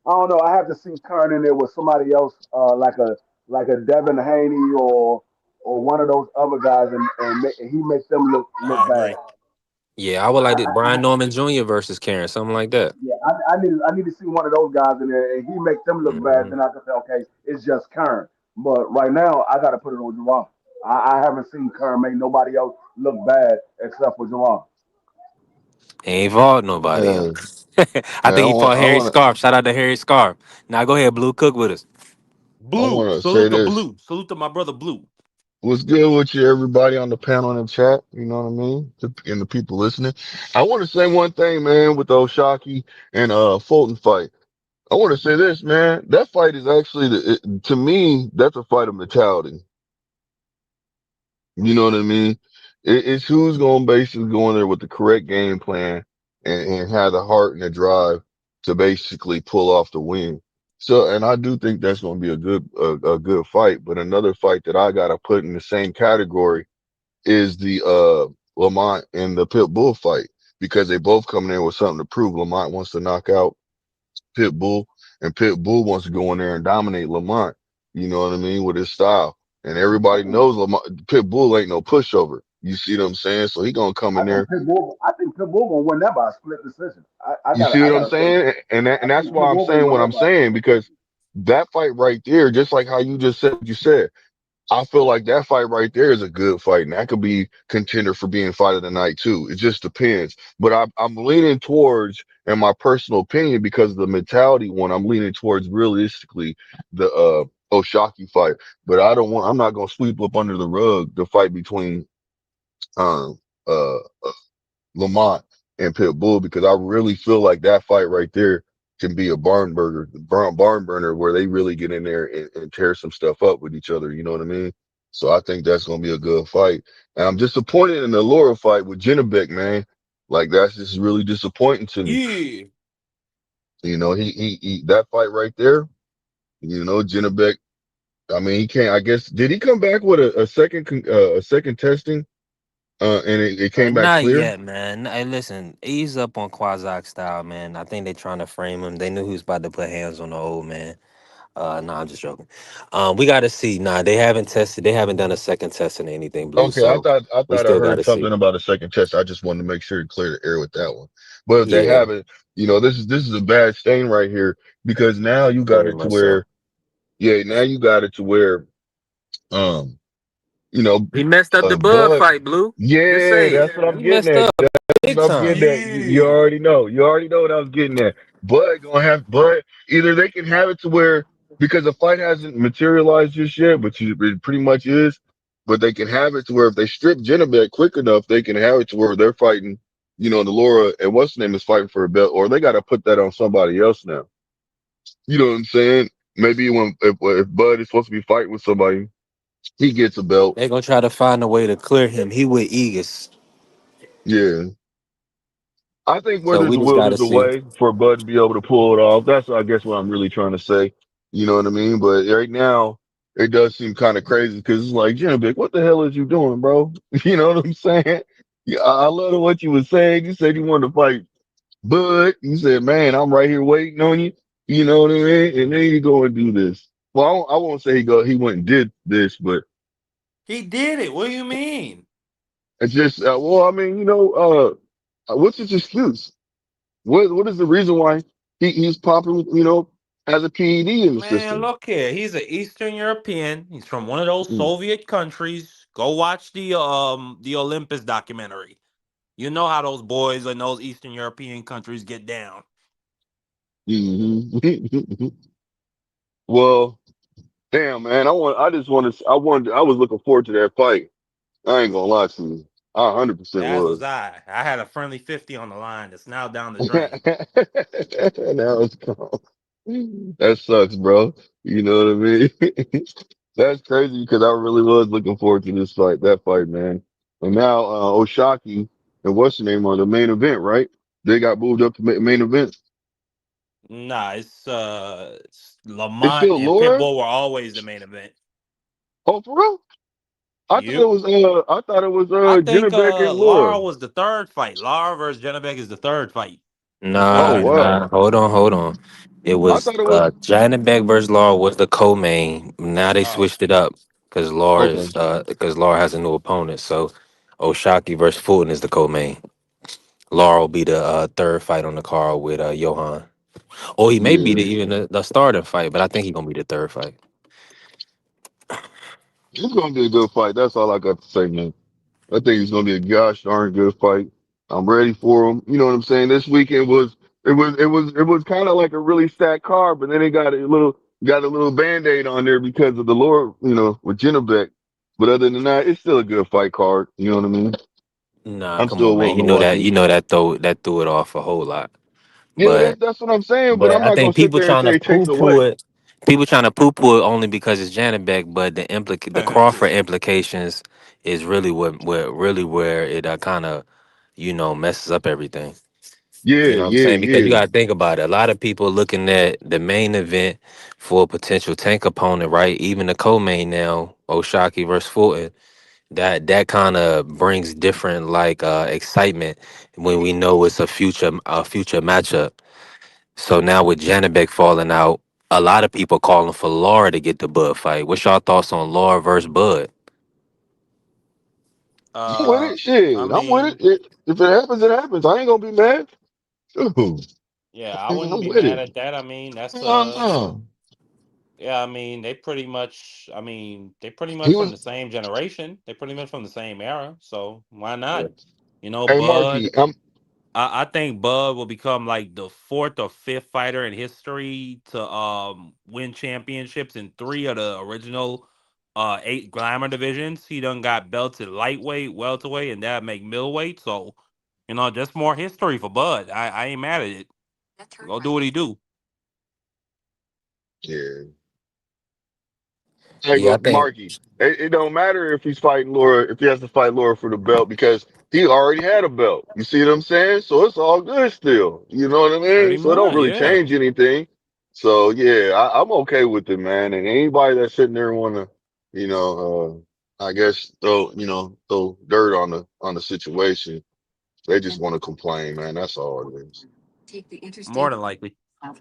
I don't know. I have to see Kern in there with somebody else, like a Devin Haney or one of those other guys, and he makes them look I bad. agree. Yeah, I would like it. Brian Norman Jr. versus Karen, something like that. Yeah, I need to see one of those guys in there, and he makes them look bad. Hmm. Then I can say, okay, it's just Kern. But right now, I got to put it on Jerron. I haven't seen Kern make nobody else look bad except for Jerron. He ain't fought nobody Hey, else. I hey, think he fought I Harry want Scarf. Shout out to Harry Scarf. Now go ahead, Blue. Cook with us. I Blue, want to say salute to this. Blue, salute to my brother Blue. What's good with you, everybody on the panel and chat? You know what I mean? And the people listening. I want to say one thing, man, with the Oshaki and Fulton fight. I want to say this, man. That fight is actually, to me, that's a fight of mentality. You know what I mean? It's who's going to basically go in there with the correct game plan and have the heart and the drive to basically pull off the win. So, and I do think that's going to be a good fight. But another fight that I got to put in the same category is the Lamont and the Pit Bull fight because they both coming in with something to prove. Lamont wants to knock out Pit Bull, and Pit Bull wants to go in there and dominate Lamont. You know what I mean, with his style. And I everybody think knows Lamont, Pit Bull ain't no pushover. You see what I'm saying? So he gonna come in there. I think Pitbull gonna win that by a split decision. You see I what got I'm to say, saying? And I that's think why I'm Pitbull gonna saying win what that I'm by a saying split decision. because that fight right there, just like how you just said, what you said. I feel like that fight right there is a good fight, and that could be contender for being fight of the night too. It just depends. But I'm leaning towards, in my personal opinion, because of the mentality one, I'm leaning towards realistically the Oshaki fight. But I'm not gonna sweep up under the rug the fight between um uh Lamont and Pitbull because I really feel like that fight right there can be a barn burner where they really get in there and tear some stuff up with each other. You know what I mean? So I think that's gonna be a good fight. And I'm disappointed in the Laura fight with Jennebeck, man. Like that's just really disappointing to me. Yeah. You know, he that fight right there. You know, Jennebeck. I mean, he can't. I guess did he come back with a second testing? And it came back Not clear. yet, man. Hey, listen, ease up on Quazak style, man. I think they trying to frame him. They knew he was about to put hands on the old man. Nah, I'm just joking. We got to see. Nah, they haven't tested. They haven't done a second test in anything, Blue. Okay, So I we thought I still got heard to see. something about a second test. I just wanted to make sure to clear the air with that one. But if they Yeah, haven't, you know, this is a bad stain right here because now you got very it to much so. where, yeah, now you got it to where, um, you know, He messed up the Bud Bud, fight, Blue. Just yeah, say it. that's what I'm He getting messed at. up That's big what I'm time. getting at. You Yeah. you already know what I was getting at. But either they can have it to where because the fight hasn't materialized just yet, but it pretty much is. But they can have it to where if they strip Jennebeck quick enough, they can have it to where they're fighting, you know, the Laura and what's the name is fighting for a belt, or they got to put that on somebody else now. You know what I'm saying? Maybe when if Bud is supposed to be fighting with somebody, he gets a belt. They gonna try to find a way to clear him. He with Egus. Yeah. I think where So there's we a just will, gotta there's a see. way for Bud to be able to pull it off. That's, I guess, what I'm really trying to say. You know what I mean? But right now, it does seem kind of crazy because it's like, Jimmy, what the hell is you doing, bro? You know what I'm saying? Yeah, I love what you were saying. You said you wanted to fight Bud. You said, man, I'm right here waiting on you. You know what I mean? And then you go and do this. Well, I won't say he went and did this, but He did it. What do you mean? it's just, well, I mean, what's his excuse? What is the reason why he's popping, as a PED in the Man, system? look here. He's an Eastern European. He's from one of those Mm, Soviet countries. Go watch the Olympus documentary. You know how those boys in those Eastern European countries get down. hmm Well, damn man, I was looking forward to that fight. I ain't gonna lie to you. I 100% As was. was I. I had a friendly 50 on the line that's now down the Now drain. it's gone. That sucks, bro. You know what I mean? That's crazy because I really was looking forward to that fight, man. And now Oshaki and what's the name on the main event, right? They got moved up to main event. Nah, it's It's Lamont still and Laura. Pitbull were always the main event. Oh, for real? I thought it Yep. was I think Jennebeck and Lara Laura. was the third fight. Lara versus Janabek is the third fight. From what I Oh Nah, wow. understand. nah. Hold on. It I was thought it was Janet Beck versus Laura was the co-main. Now they Oh. switched it up because okay. Laura has a new opponent. So Oshaki versus Fulton is the co-main. Laura will be the third fight on the card with Johan. Or he may be Yeah. even the starting fight, but I think he's gonna be the third fight. It's gonna be a good fight. That's all I got to say, man. I think it's gonna be a gosh darn good fight. I'm ready for him. You know what I'm saying? This weekend was kind of like a really stacked card, but then it got a little band-aid on there because of the Lord, with Jennebeck. But other than that, it's still a good fight card. You know what I mean? Nah, I'm come on, still man. willing to watch it. You know that threw it off a whole lot. Yeah, But that's what I'm saying. But But I'm I not gonna think sit there and say it takes away. people trying to poo poo it only because it's Janet Beck, but the Crawford implications is really what really where it kind of messes up everything. You Yeah, know what I'm yeah, saying? Because you yeah. got to think about it. A lot of people looking at the main event for a potential tank opponent, right? Even the co-main now, Oshaki versus Fulton. That kind of brings different excitement when we know it's a future matchup. So now with Janabek falling out, a lot of people calling for Laura to get the Bud fight. What's y'all thoughts on Laura versus Bud? I'm with it. I Shit, I'm with it. mean, If it happens, it happens. I ain't gonna be mad. Ooh, yeah, I wouldn't I'm be with mad it. at that. I mean, that's No. yeah, I mean, they pretty He much from was. the same generation. They pretty much from the same era. So why Yeah. not? Hey, Bud. Marky. I'm. I think Bud will become like the fourth or fifth fighter in history to win championships in three of the original eight glamour divisions. He done got belts at lightweight, welterweight, and that make middleweight. So, just more history for Bud. I ain't mad at it. Go do what he do. Yeah. Hey, Yeah, I look, think. Marky. It don't matter if he's fighting Laura, if he has to fight Laura for the belt because he already had a belt. You see what I'm saying? So it's all good still. You know what I Pretty mean? So it don't much, really yeah. change anything. So yeah, I'm okay with it, man. And anybody that's sitting there wanna, I guess throw dirt on the situation, they just want to complain, man. That's all it is. More than likely. I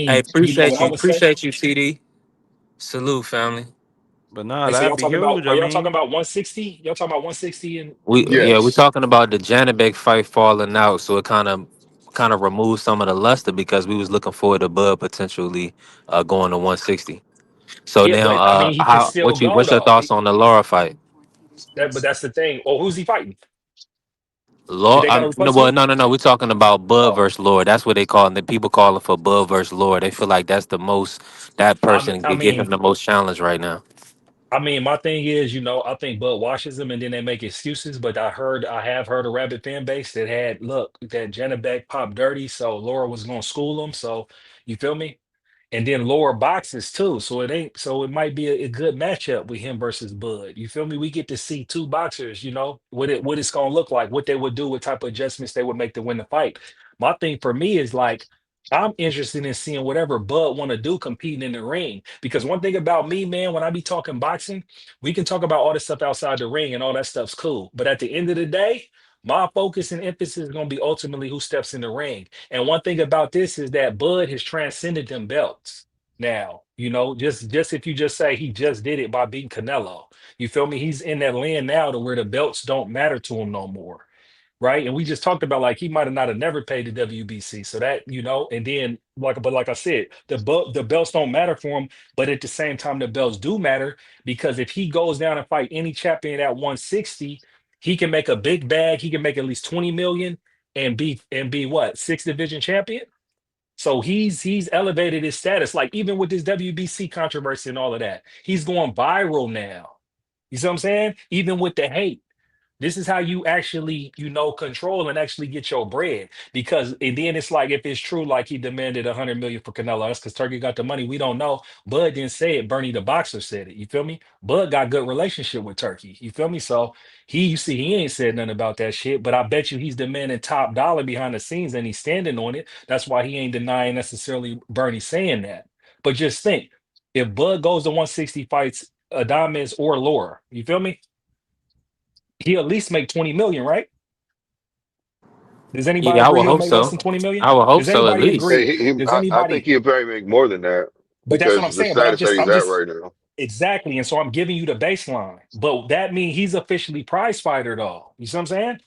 Hey, mean, what appreciate I you, would say. TD. Salute, family. But nah, Hey, so that'd y'all be talking about? huge. Are I y'all talking mean, about 160? Y'all talking about 160 and We're Yes. talking about the Janabek fight falling out, so it kind of removes some of the luster because we was looking forward to Bud potentially going to 160. So yeah, now, but I mean, he can still go what's your though. thoughts on the Laura fight? But that's the thing. Oh, who's he fighting? Do Laura, they got a no, well, replacement? no. We're talking about Bud Oh, versus Laura. That's what they call it. The people calling for Bud versus Laura. They feel like that's the most that person I could give him mean, the most challenge right now. my thing is, I think Bud washes them and then they make excuses. But I have heard a Rabbit fan base that had look that Janabek popped dirty, so Laura was gonna school him. So you feel me? And then lower boxes too. So it ain't so it might be a good matchup with him versus Bud. You feel me? We get to see two boxers, what it's gonna look like, what they would do, what type of adjustments they would make to win the fight. My thing for me is like I'm interested in seeing whatever Bud want to do competing in the ring. Because one thing about me, man, when I be talking boxing, we can talk about all this stuff outside the ring and all that stuff's cool. But at the end of the day, my focus and emphasis is going to be ultimately who steps in the ring. And one thing about this is that Bud has transcended them belts. Now, just if you just say he just did it by beating Canelo, you feel me? He's in that land now to where the belts don't matter to him no more, right? And we just talked about like he might have not have never paid the WBC, so that and then like I said, the belts don't matter for him, but at the same time, the belts do matter because if he goes down and fight any champion at 160, he can make a big bag. He can make at least 20 million and be what, sixth division champion. So he's elevated his status. Like even with this WBC controversy and all of that, he's going viral now. You see what I'm saying? Even with the hate. This is how you actually, control and actually get your bread. Because and then it's like if it's true, like he demanded 100 million for Canelo, that's because Turkey got the money. We don't know. Bud didn't say it. Bernie the boxer said it. You feel me? Bud got good relationship with Turkey. You feel me? So you see, he ain't said nothing about that shit. But I bet you he's demanding top dollar behind the scenes and he's standing on it. That's why he ain't denying necessarily Bernie saying that. But just think, if Bud goes to 160 fights, Adames or Laura, you feel me? He at least make 20 million, right? Does anybody Yeah, I agree would he'll hope make less so. than 20 million? I would hope Does so at anybody least. agree? Hey, Does I think anybody? he'll probably make more than that But that's what I'm because the saying. But status that he's I'm at just right now. exactly. And so I'm giving you the baseline. But that means he's officially prize fighter, though. You see what I'm saying?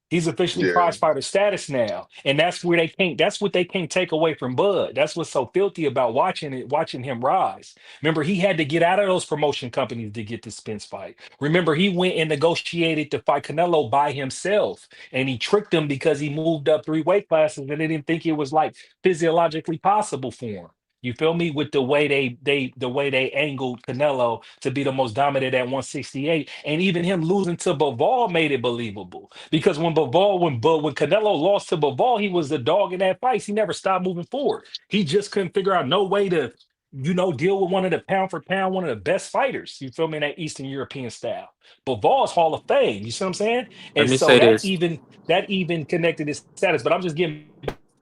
He's officially Yeah. prize fighter status now, and that's where they can't. That's what they can't take away from Bud. That's what's so filthy about watching him rise. Remember, he had to get out of those promotion companies to get the Spence fight. Remember, he went and negotiated to fight Canelo by himself, and he tricked him because he moved up 3 weight classes, and they didn't think it was like physiologically possible for him. You feel me? With the way they angled Canelo to be the most dominant at 168, and even him losing to Bivol made it believable. Because when Canelo lost to Bivol, he was the dog in that fight. He never stopped moving forward. He just couldn't figure out no way to, deal with one of the pound for pound, one of the best fighters. You feel me? In that Eastern European style. Bivol's Hall of Fame. You see what I'm saying? Let And me so say that this. even connected his status. But I'm just getting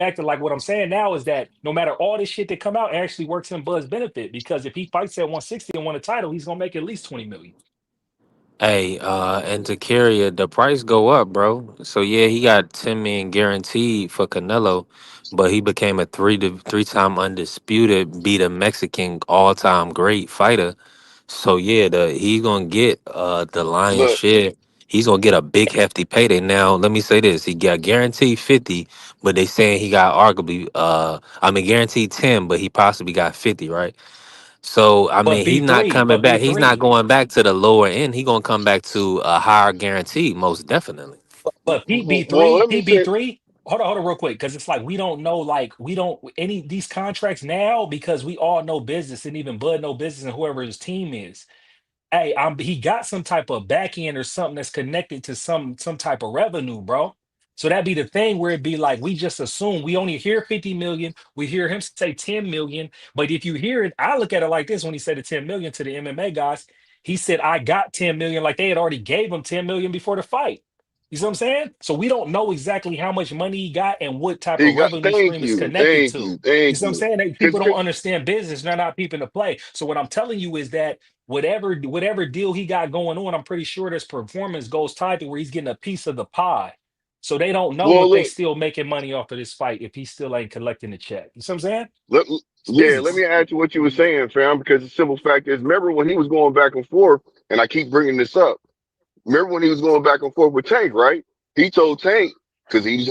back to like what I'm saying now is that no matter all this shit that come out, it actually works in Bud's benefit because if he fights at 160 and won a title, he's gonna make at least 20 million. Hey, and to carry it, the price go up, bro. So yeah, he got 10 million guaranteed for Canelo, but he became a three-time undisputed, beat a Mexican all-time great fighter. So yeah, he's gonna get the lion's But share. He's gonna get a big hefty payday. Now, let me say this: he got guaranteed 50, but they saying he got arguably guaranteed 10, but he possibly got 50, right? So I But mean, he's not B3, coming but back. He's not B3. going back to the lower end. He's gonna come back to a higher guarantee, most definitely. But well, PB3, let me say, PB3, hold on real quick, because it's like we don't know, like we don't any these contracts now because we all know business and even Bud know business and whoever his team is. Hey, he got some type of back end or something that's connected to some type of revenue, bro. So that'd be the thing where it'd be like we just assume we only hear 50 million, we hear him say 10 million. But if you hear it, I look at it like this when he said the 10 million to the MMA guys, he said, I got 10 million, like they had already gave him 10 million before the fight. You see what I'm saying? So we don't know exactly how much money he got and what type he of got, revenue thank stream is you, connected thank to. you, You thank see what I'm you. saying? People Because don't understand business, they're not peeping to play. So what I'm telling you is that whatever deal he got going on, I'm pretty sure this performance goes tied to where he's getting a piece of the pie. So they don't know well, if they look, still making money off of this fight if he still ain't collecting the check. You see what I'm saying? let, It's yeah, let me business. add to what you were saying, fam. Because the simple fact is, remember when he was going back and forth, and I keep bringing this up. Remember when he was going back and forth with Tank, right? He told Tank because he was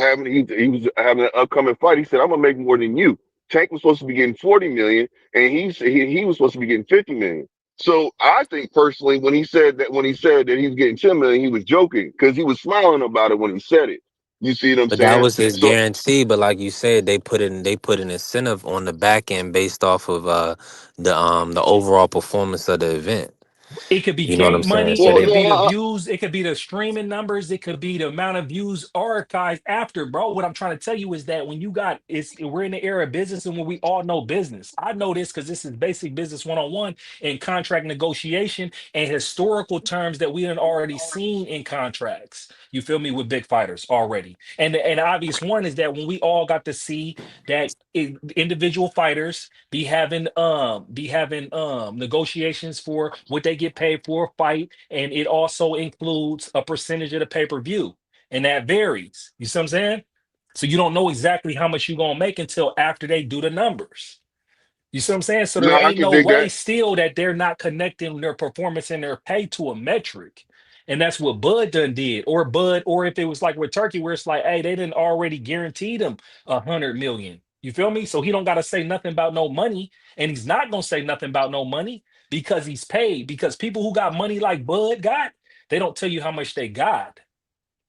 having an upcoming fight. He said, "I'm gonna make more than you." Tank was supposed to be getting 40 million, and he was supposed to be getting 50 million. So I think personally, when he said that he was getting 10 million, he was joking because he was smiling about it when he said it. You see what I'm But that saying? was his So guarantee. But like you said, they put an incentive on the back end based off of the overall performance of the event. It could be You know what I'm gate saying? money. So It well, they could be the no, views. It could be the streaming numbers. It could be the amount of views archived after, bro. What I'm trying to tell you is that when you got we're in the era of business and when we all know business. I know this because this is basic business 101 in contract negotiation and historical terms that we had already seen in contracts. You feel me with big fighters already. And the obvious one is that when we all got to see that individual fighters be having negotiations for what they get paid for a fight, and it also includes a percentage of the pay-per-view, and that varies. You see what I'm saying? So you don't know exactly how much you're gonna make until after they do the numbers. You see what I'm saying? So there no, I ain't can no dig way that. still that they're not connecting their performance and their pay to a metric. And that's what Bud done did. Or Bud, or if it was like with Turkey, where it's like, hey, they didn't already guarantee them 100 million. You feel me? So he don't gotta say nothing about no money. And he's not gonna say nothing about no money because he's paid. Because people who got money like Bud got, they don't tell you how much they got.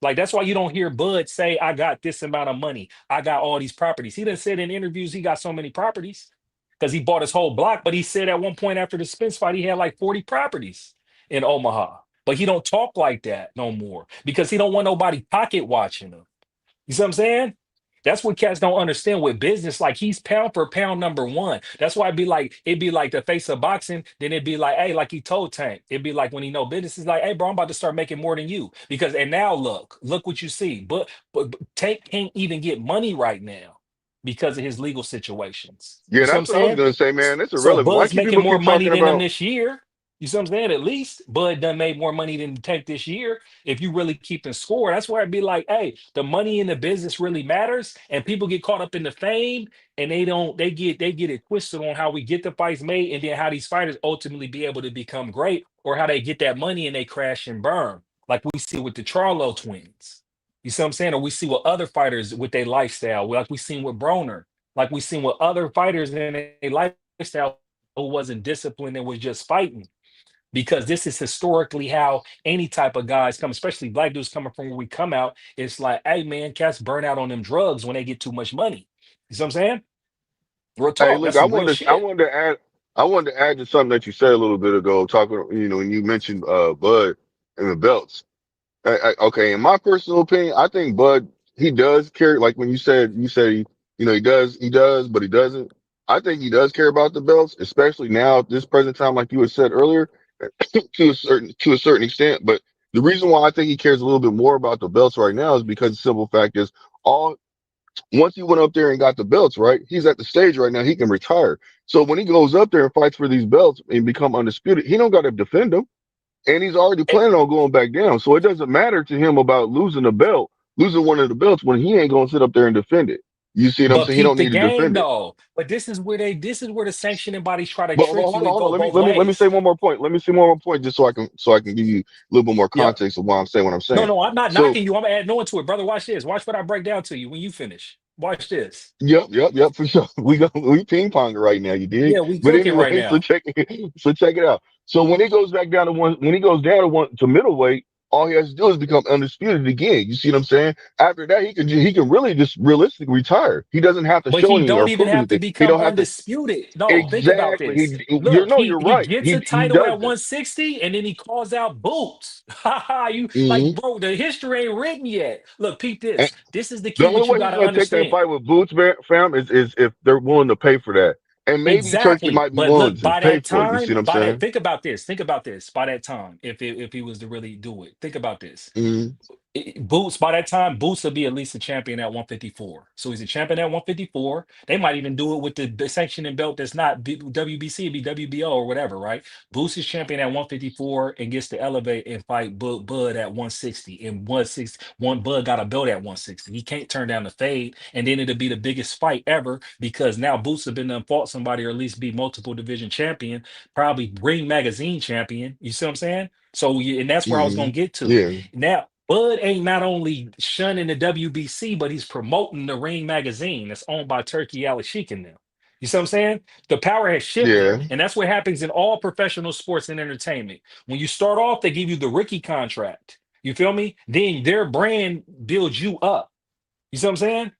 Like that's why you don't hear Bud say, I got this amount of money. I got all these properties. He done said in interviews he got so many properties because he bought his whole block. But he said at one point after the Spence fight, he had like 40 properties in Omaha. but he don't talk like that no more because he don't want nobody pocket watching him. You see what I'm saying? That's what cats don't understand with business. Like he's pound for pound number one. That's why it'd be like the face of boxing. Then it'd be like, hey, like he told Tank. It'd be like when he know business is like, hey, bro, I'm about to start making more than you. Because and now look what you see. But Tank can't even get money right now because of his legal situations. You Yeah, see what I'm that's what I was saying? gonna say, man. It's So irrelevant. Why Bud's keep making people more keep money talking than him about? this year. You see what I'm saying? At least Bud done made more money than Tank this year. If you really keeping score, that's where I'd be like, hey, the money in the business really matters, and people get caught up in the fame, and they get it twisted on how we get the fights made, and then how these fighters ultimately be able to become great, or how they get that money and they crash and burn, like we see with the Charlo twins. You see what I'm saying? Or we see with other fighters with their lifestyle, like we seen with Broner, like we seen with other fighters in their lifestyle who wasn't disciplined and was just fighting, because this is historically how any type of guys come, especially black dudes coming from where we come out. It's like, hey man, cats burn out on them drugs when they get too much money. You see what I'm saying? Real Hey, talk. look, That's some real I shit. wanted to add to something that you said a little bit ago, talking, when you mentioned Bud and the belts. Okay, in my personal opinion, I think Bud, he does care. Like when you said he does, but he doesn't. I think he does care about the belts, especially now at this present time, like you had said earlier, to a certain extent. But the reason why I think he cares a little bit more about the belts right now is because the simple fact is, all once he went up there and got the belts, right, he's at the stage right now he can retire. So when he goes up there and fights for these belts and become undisputed, he don't got to defend them, and he's already Eh, planning on going back down. So it doesn't matter to him about losing a belt, losing one of the belts, when he ain't going to sit up there and defend it. You see what I'm But saying? He peep don't the need to game defend it. though. But this is where the sanctioning bodies try to But trick you. It hold on. go both Let me say ways. one more point. Let me say one more point, just so I can give you a little bit more Yeah. context of why I'm saying what I'm No, saying. no, I'm not So knocking you. I'm adding on to it, brother. Watch this. Watch what I break down to you when you finish. Watch this. yep, for sure. We ping pong right now, you dig? Yeah, we But cooking right anyway, now. check it out. So when he goes back down to when he goes down to middleweight, all he has to do is become undisputed again. You see what I'm saying? After that, he can really just realistically retire. He doesn't have to But show he anything don't or even prove have to anything. He become don't have to undisputed. No, think about exactly. this. Look, You're he right. gets a He title at doesn't. 160 and then he calls out Boots. You like, Hmm. bro, the history ain't written yet. Look, peep And this. This is the the key only what you way he's gotta going to take that understand. fight with Boots, fam, is if they're willing to pay for that. And maybe Turkey Exactly. might be But willing look, to by pay that for it. You see time, what I'm saying? think about this. Think about this. By that time, if he was to really do it, think about this. Hmm. Boots, by that time, Boots will be at least a champion at 154. So he's a champion at 154. They might even do it with the sanctioning belt that's not WBC, it'd be WBO or whatever, right? Boots is champion at 154 and gets to elevate and fight Bud at 160. And 160, one Bud got a belt at 160. He can't turn down the fade. And then it'll be the biggest fight ever because now Boots have been done fought somebody or at least be multiple division champion, probably Ring Magazine champion. You see what I'm saying? So, and that's where I was Hmm. going to get to. Yeah. Now, Bud ain't not only shunning the WBC, but he's promoting the Ring magazine that's owned by Turkey Al Sheik and them. You see what I'm saying? The power has shifted. Yeah. And that's what happens in all professional sports and entertainment. When you start off, they give you the rookie contract. You feel me? Then their brand builds you up. You see what I'm saying?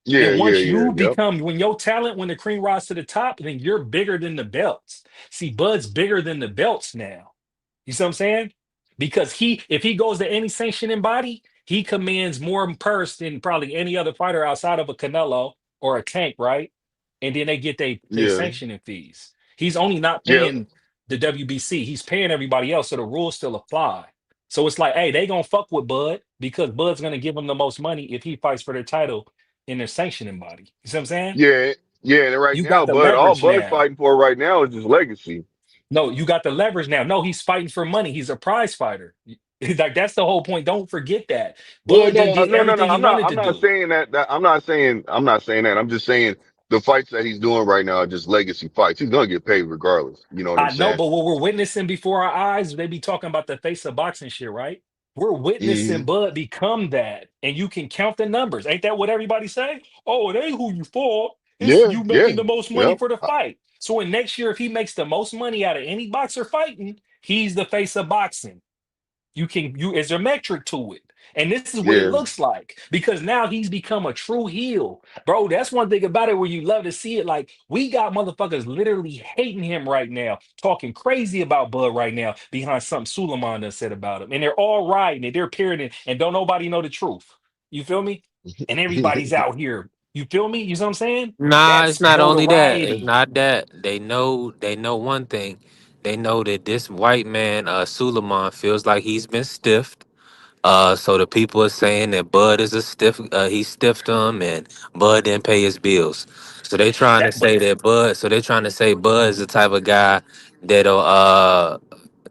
Yeah. And Yeah. once Yeah. you Yep. become, when your talent, when the cream rise to the top, then you're bigger than the belts. See, Bud's bigger than the belts now. You see what I'm saying? Because if he goes to any sanctioning body, he commands more purse than probably any other fighter outside of a Canelo or a Tank, right? And then they get they Yeah. sanctioning fees. He's only not Yeah. paying the WBC. He's paying everybody else, so the rules still apply. So it's like, hey, they gonna fuck with Bud because Bud's gonna give him the most money if he fights for their title in their sanctioning body. You see what I'm saying? Yeah. Yeah. And right You now, got the All leverage Bud's now. fighting for right now is his legacy. No, you got the leverage now. No, he's fighting for money. He's a prize fighter. Like that's the whole point. Don't forget that. Well, Bud done did no. everything he wanted I'm to not do. saying that. I'm not saying that. I'm just saying the fights that he's doing right now are just legacy fights. He's gonna get paid regardless. You know what I'm I know, saying? but what we're witnessing before our eyes, they be talking about the face of boxing shit, right? We're witnessing Hmm. Bud become that, and you can count the numbers. Ain't that what everybody say? Oh, it ain't who you fought. It's Yeah. you Yeah. making the most money Yep. for the fight. So in next year, if he makes the most money out of any boxer fighting, he's the face of boxing. You is a metric to it. And this is what it Yeah. looks like because now he's become a true heel. Bro, that's one thing about it where you love to see it. Like, we got motherfuckers literally hating him right now, talking crazy about Bud right now behind something Suleiman done said about him. And they're all riding it, they're parroting, and don't nobody know the truth. You feel me? And everybody's out here. You feel me? You know what I'm saying? Nah, it's That's not only that. It's notoriety. not that. They know one thing. They know that this white man, Suleiman, feels like he's been stiffed. So the people are saying that Bud is a stiff. He stiffed him, and Bud didn't pay his bills. So they trying to That but say that Bud. So they trying to say Bud is the type of guy that'll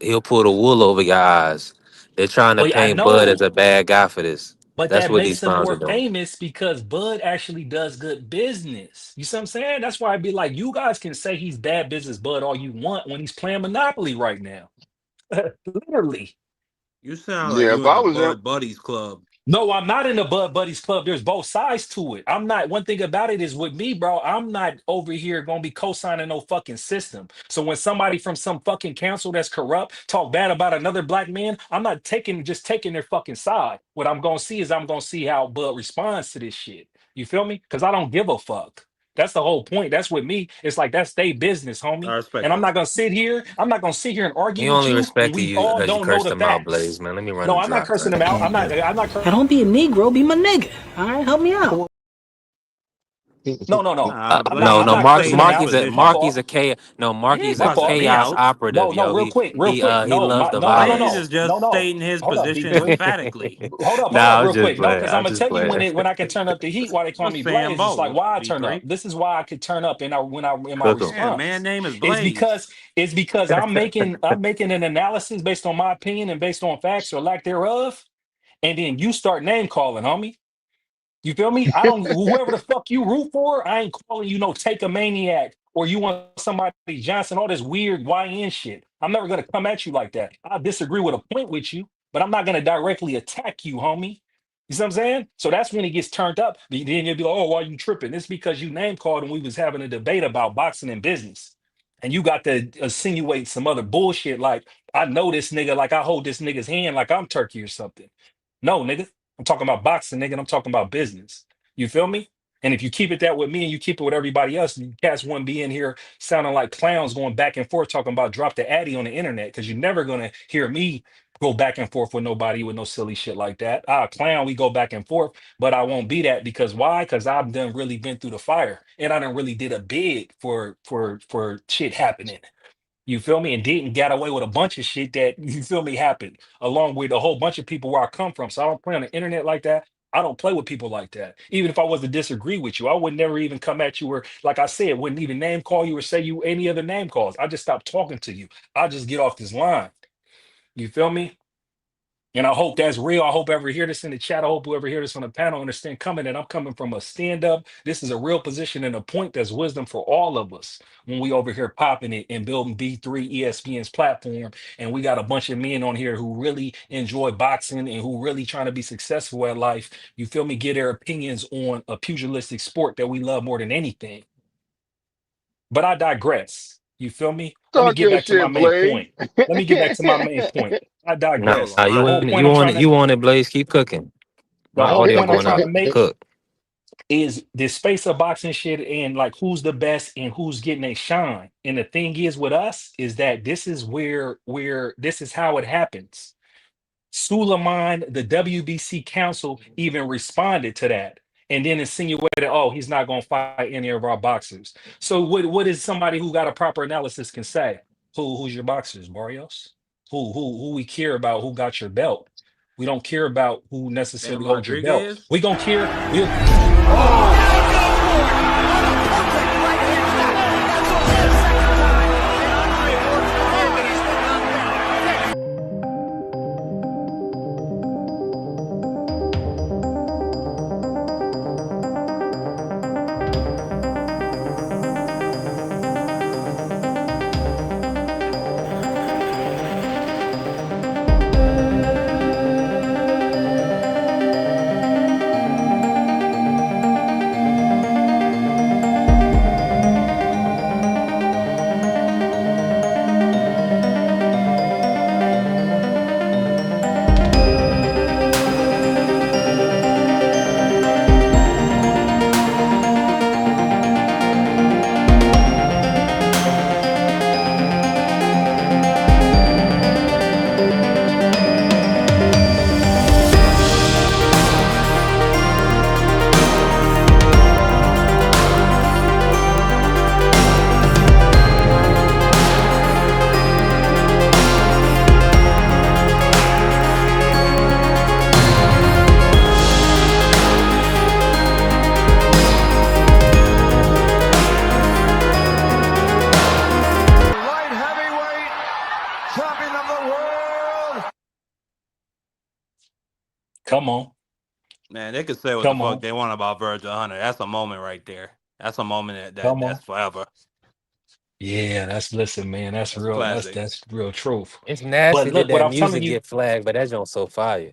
he'll pull the wool over your eyes. They're trying to but I paint Bud as know. a bad guy for this. But That's that what these makes him clowns are more doing. famous because Bud actually does good business. You see what I'm saying? That's why I'd be like, you guys can say he's bad business, Bud, all you want when he's playing Monopoly right now. Literally. You sound like Yeah. you If in I the was him, Bud Buddies Club. No, I'm not in the Bud Buddies Club. There's both sides to it. I'm not, one thing about it is with me, bro, I'm not over here gonna be co-signing no fucking system. So when somebody from some fucking council that's corrupt talk bad about another black man, I'm not taking their fucking side. What I'm gonna see is I'm gonna see how Bud responds to this shit. You feel me? Because I don't give a fuck. That's the whole point. That's with me. It's like that's their business, I homie. respect And I'm that. not gonna sit here. I'm not gonna sit here and argue He with only you when respected we you all because you don't know cursed the him out, Blaze. facts. Man, let me run No, a I'm not drop. cursing Man. them out. Come on, man. I'm not Now, don't be a Negro, be my nigga. All right, help me out. No, no, no. No, I'm no. not cursing Staying him in his out. My position. fault. He ain't My He's a cussing fault. me chaos out. operative, No, no, yo. real quick, real quick. He No, loves the Blaze violence. is just no. stating his Hold up, position D3. emphatically. Hold Nah, up, I'm real just quick. No, playing. because I'm I'm gonna just tell you playing. when I can turn up the heat, why they call I'm me saying Blaze. It's like both, why I turn up. B3. This is why I could turn up and I when I in my Cook 'em. Yeah, man response. name is It's Blaze. because I'm making an analysis based on my opinion and based on facts or lack thereof, and then you start name calling, homie. You feel me? I don't, whoever the fuck you root for, I ain't calling you no take a maniac or you want somebody Johnson, all this weird YN shit. I'm never gonna come at you like that. I disagree with a point with you, but I'm not gonna directly attack you, homie. You see what I'm saying? So that's when it gets turned up. Then you'll be like, oh, why you tripping? It's because you name called and we was having a debate about boxing and business. And you got to insinuate some other bullshit like, I know this nigga, like I hold this nigga's hand like I'm Turkey or something. No, nigga. I'm talking about boxing, nigga, and I'm talking about business. You feel me? And if you keep it that with me and you keep it with everybody else, you cats wouldn't be in here sounding like clowns going back and forth talking about drop the addy on the internet because you're never gonna hear me go back and forth with nobody with no silly shit like that. Ah, clown, we go back and forth, but I won't be that because why? Because I've done really been through the fire and I done really did a bid for shit happening. You feel me? And didn't get away with a bunch of shit that you feel me happened, along with a whole bunch of people where I come from. So I don't play on the internet like that. I don't play with people like that. Even if I was to disagree with you, I would never even come at you or, like I said, wouldn't even name call you or say you any other name calls. I just stop talking to you. I just get off this line. You feel me? And I hope that's real. I hope whoever hear this in the chat, I hope whoever hear this on the panel understand coming that I'm coming from a stand up. This is a real position and a point that's wisdom for all of us when we over here popping it and building B3 ESPN's platform. And we got a bunch of men on here who really enjoy boxing and who really trying to be successful at life. You feel me? Get their opinions on a pugilistic sport that we love more than anything. But I digress. You feel me? Let me talk get your back to my shit, main Blaze. point. Let me get back to my main point. I Nah, Still digress. a The lot. whole point I'm trying to you want it, Blaze. Keep cooking. the My whole audio point I'm going trying out. to make Cook. is this space of boxing shit and like who's the best and who's getting a shine. And the thing is with us is that this is where this is how it happens. Suleiman, the WBC council, even responded to that and then insinuated, oh, he's not going to fight any of our boxers. So what is somebody who got a proper analysis can say? Who's your boxers, Barrios? Who we care about? Who got your belt? We don't care about who Sam necessarily holds your belt. Rodriguez. We gonna care. Oh. Come on. Man, they could say what the Come fuck on. they want about Virgil Hunter. That's a moment right there. That's a moment Come that's on. forever. Yeah, that's listen, man. That's That's real. classic. That's real truth. It's But nasty that look, what that I'm telling music you, get flagged, but that joint's so fire.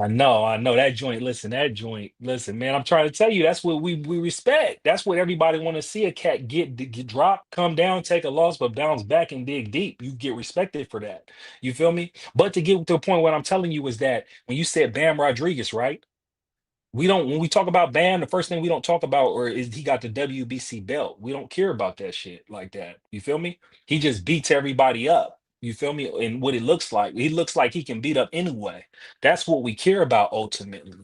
I know that joint. Listen, that joint. Listen, man, I'm trying to tell you, that's what we respect. That's what everybody want to see a cat get dropped, come down, take a loss, but bounce back and dig deep. You get respected for that. You feel me? But to get to the point, what I'm telling you is that when you said Bam Rodriguez, right? We don't when we talk about Bam, the first thing we don't talk about or is he got the WBC belt. We don't care about that shit like that. You feel me? He just beats everybody up. You feel me? And what it looks like, he looks like he can beat up anyway. That's what we care about ultimately.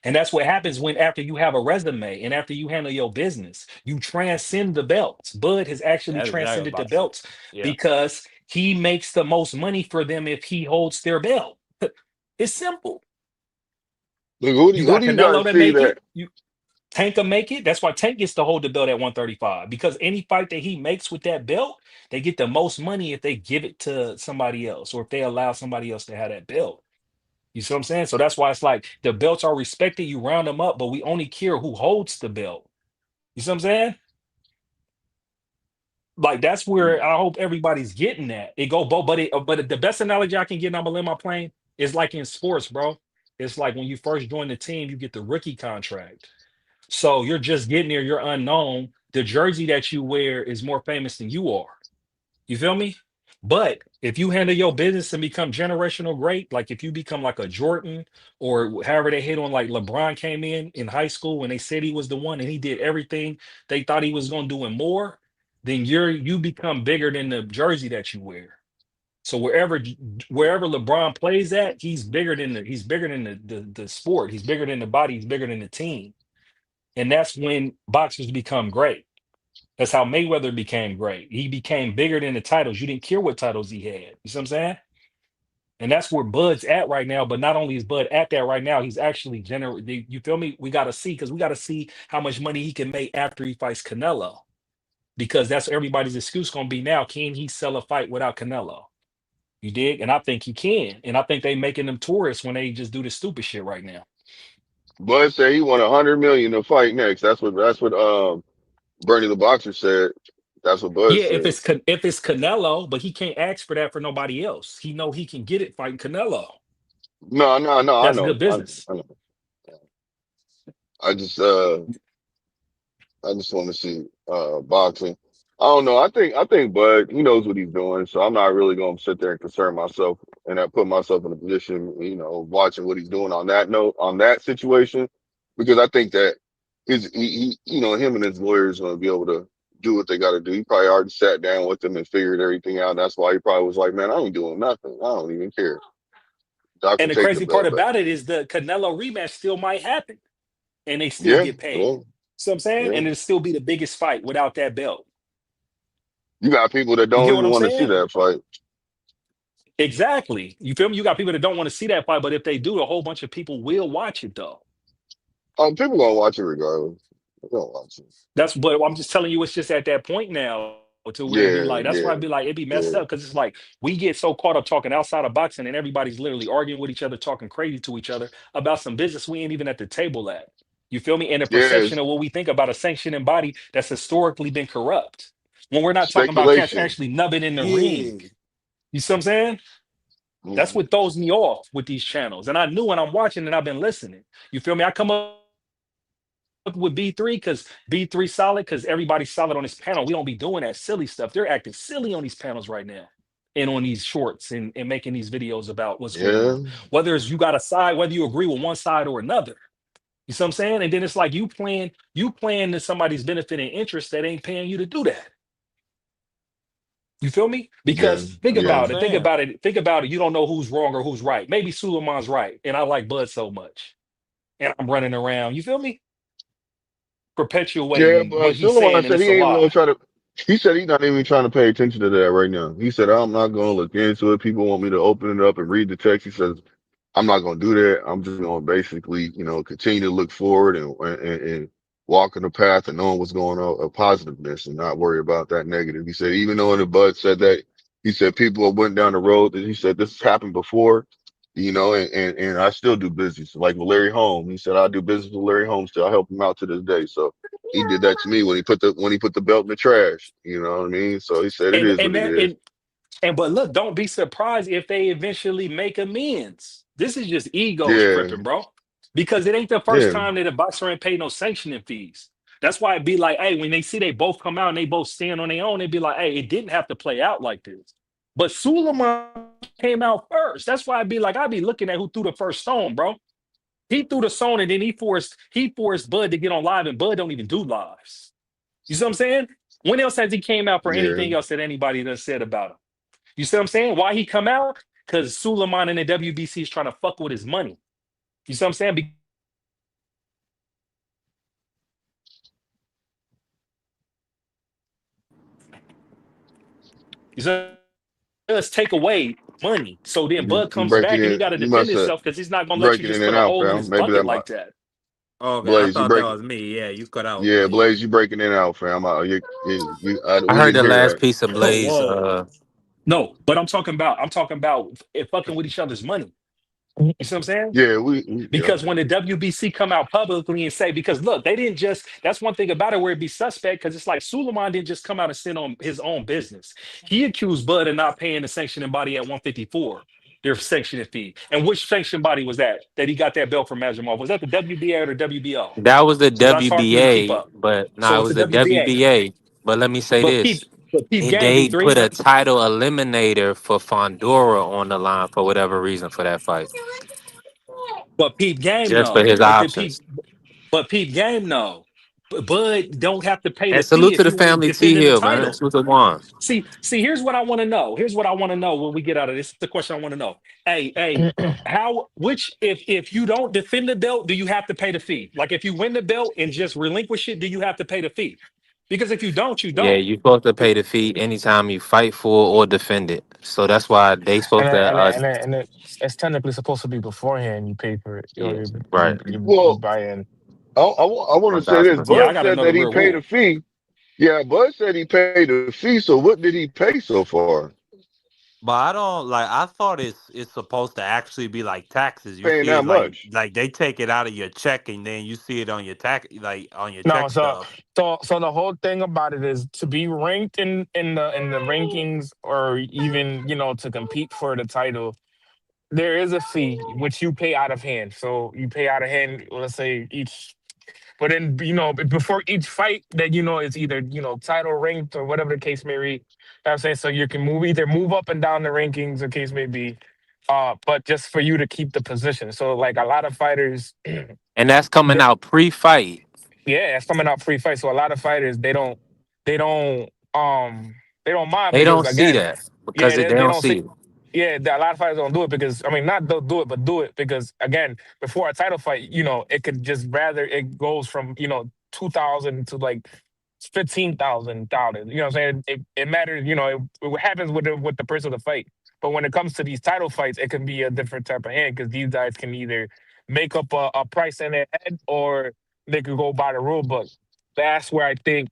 And that's what happens when after you have a resume and after you handle your business, you transcend the belts. Bud has actually That's exactly what I'm transcended the about to say. belts Yeah. because he makes the most money for them if he holds their belt. It's simple. Look, You who got do you Canelo guys to see make that? it. Tank will make it. That's why Tank gets to hold the belt at 135 because any fight that he makes with that belt, they get the most money if they give it to somebody else or if they allow somebody else to have that belt. You see what I'm saying? So that's why it's like the belts are respected. You round them up, but we only care who holds the belt. You see what I'm saying? Like that's where I hope everybody's getting that. It go both, but the best analogy I can get, and I'm gonna land my plane, is like in sports, bro. It's like when you first join the team, you get the rookie contract. So you're just getting there, you're unknown. The jersey that you wear is more famous than you are. You feel me? But if you handle your business and become generational great, like if you become like a Jordan or however they hit on like LeBron came in high school and they said he was the one and he did everything they thought he was going to do and more, then you become bigger than the jersey that you wear. So wherever LeBron plays at, he's bigger than the sport. He's bigger than the body. He's bigger than the team. And that's when boxers become great. That's how Mayweather became great. He became bigger than the titles. You didn't care what titles he had. You see what I'm saying? And that's where Bud's at right now. But not only is Bud at that right now, he's actually you feel me? We got to see because we got to see how much money he can make after he fights Canelo. Because that's everybody's excuse going to be now. Can he sell a fight without Canelo? You dig? And I think he can. And I think they making them tourists when they just do the stupid shit right now. Bud said he won 100 million to fight next. That's what Bernie the boxer said. That's what Bud Yeah, said. if it's Canelo, but he can't ask for that for nobody else. He know he can get it fighting Canelo. No, no, no. I That's know. good business. I know. I just I just want to see boxing. I don't know. I think Bud, he knows what he's doing, so I'm not really gonna sit there and concern myself and I put myself in a position, watching what he's doing on that note, on that situation, because I think that him and his lawyers gonna be able to do what they got to do. He probably already sat down with them and figured everything out. That's why he probably was like, "Man, I ain't doing nothing. I don't even care. I can And the take the crazy part belt back." about it is the Canelo rematch still might happen and they still Yeah, get paid. yeah, So I'm saying, yeah. and it'll still be the biggest fight without that belt. You got people that You don't get what even I'm want to see saying? that fight. Exactly. You feel me? You got people that don't want to see that fight, but if they do, a whole bunch of people will watch it though. People gonna watch it regardless. They're gonna watch it. That's but I'm just telling you, it's just at that point now to where it'd be like, that's Yeah, why I'd be yeah, like, it'd be messed up yeah, because it's like we get so caught up talking outside of boxing and everybody's literally arguing with each other, talking crazy to each other about some business we ain't even at the table at. You feel me? And the yeah. perception It's of what we think about a sanctioning body that's historically been corrupt. When we're not talking about cats speculation. actually nubbing in the ring. Yeah. You see what I'm saying? That's Mhm. what throws me off with these channels. And I knew when I'm watching and I've been listening. You feel me? I come up with B3 because B3 solid because everybody's solid on this panel. We don't be doing that silly stuff. They're acting silly on these panels right now and on these shorts and making these videos about what's going Yeah, on. Whether it's you got a side, whether you agree with one side or another. You see what I'm saying? And then it's like you playing to somebody's benefit and interest that ain't paying you to do that. You feel me? yeah, Because think That's what I'm yeah, about it, think saying. about it, think about it. You don't know who's wrong or who's right. Maybe Suleiman's right, and I like Bud so much, and I'm running around. You feel me? yeah. Perpetuating But what he's Suleiman saying, and said it's he a ain't even lie. gonna try to. He said he's not even trying to pay attention to that right now. He said I'm not gonna look into it. People want me to open it up and read the text. He says I'm not gonna do that. I'm just gonna basically, continue to look forward and walk in the path and knowing what's going on of positiveness and not worry about that negative. He said even though in the Bud said that, he said people went down the road that he said this has happened before. and I still do business. Like with Larry Holmes, he said I do business with Larry Holmes still. I help him out to this day. So he did that to me when he put the belt in the trash. You know what I mean? So he said it And is and what it that is. and but look, don't be surprised if they eventually make amends. This is just egos Yeah, tripping, bro. Because it ain't the first yeah, time that a boxer ain't paid no sanctioning fees. That's why it'd be like, hey, when they see they both come out and they both stand on their own, it'd be like, hey, it didn't have to play out like this. But Suleiman came out first. That's why I'd be looking at who threw the first stone, bro. He threw the stone and then he forced Bud to get on live, and Bud don't even do lives. You see what I'm saying? When else has he came out for yeah. anything else that anybody done said about him? You see what I'm saying? Why he come out? Because Suleiman and the WBC is trying to fuck with his money. You see what I'm saying? Because does take away money. So then Bud You comes breaking back and he it? got to You defend must have himself because he's not gonna let you breaking in just put and a out, hole in his fam. Maybe bucket that might like that. Okay, I Blaze. You thought that breaking. was me. Yeah, you cut out, Yeah, Blaze. Blaze. You breaking in and out, fam. I We heard didn't the hear last that. piece of Blaze. Whoa. No, but I'm talking about it fucking with each other's money. You see what I'm saying? Yeah, yeah. Because when the WBC come out publicly and say, because look, they didn't just, that's one thing about it where it'd be suspect, because it's like Suleiman didn't just come out and sit on his own business. He accused Bud of not paying the sanctioning body at 154, their sanctioning fee. And which sanction body was that he got that belt from Majimov? Was that the WBA or the WBO? That was the Because it's hard for me to keep WBA, up. but no, So it it's was the the WBA. WBA. But let me say But this: Peep Gang they beat put three. a title eliminator for Fondora on the line for whatever reason for that fight, But Peep Game just for no. his options. But Peep Game no. Bud don't have to pay the And fee salute to if the you ain't family T defending the Hill, man. title. Salute to Juan. Here's what I want to know. Here's what I want to know when we get out of this. The question I want to know. Hey, if you don't defend the belt, do you have to pay the fee? Like if you win the belt and just relinquish it, do you have to pay the fee? Because if you don't, you Yeah, don't. you supposed to pay the fee anytime you fight for or defend it. So that's why they And supposed to. then- and then- and then- and it's technically supposed to be beforehand. You pay for it, or Yeah, you right. you Well, buy in. I want to say this. 1,000%. Yeah, I Bud got to said know the that he real paid a rule. fee. Yeah, Bud said he paid a fee. So what did he pay so far? But I don't like. I thought it's supposed to actually be like taxes. You Paying see that it much? like they take it out of your check and then you see it on your tax like on your No, check stub. so the whole thing about it is to be ranked in the rankings, or even to compete for the title. There is a fee which you pay out of hand. So you pay out of hand. Let's say each. But then, before each fight, that it's either title ranked or whatever the case may be. You know what I'm saying, so you can move up and down the rankings, the case may be. But just for you to keep the position. So like a lot of fighters, And that's coming they, out pre-fight. yeah, it's coming out pre-fight. So a lot of fighters they don't they don't mind They because don't see again, that because yeah, they they don't don't see see. it. Yeah, a lot of fighters don't do it because I mean not don't do it, but do it because again, before a title fight, it could just rather it goes from 2,000 to like 15,000. You know what I'm saying? It matters. What happens with the person of the fight. But when it comes to these title fights, it can be a different type of hand because these guys can either make up a price in their head or they could go by the rule book. That's where I think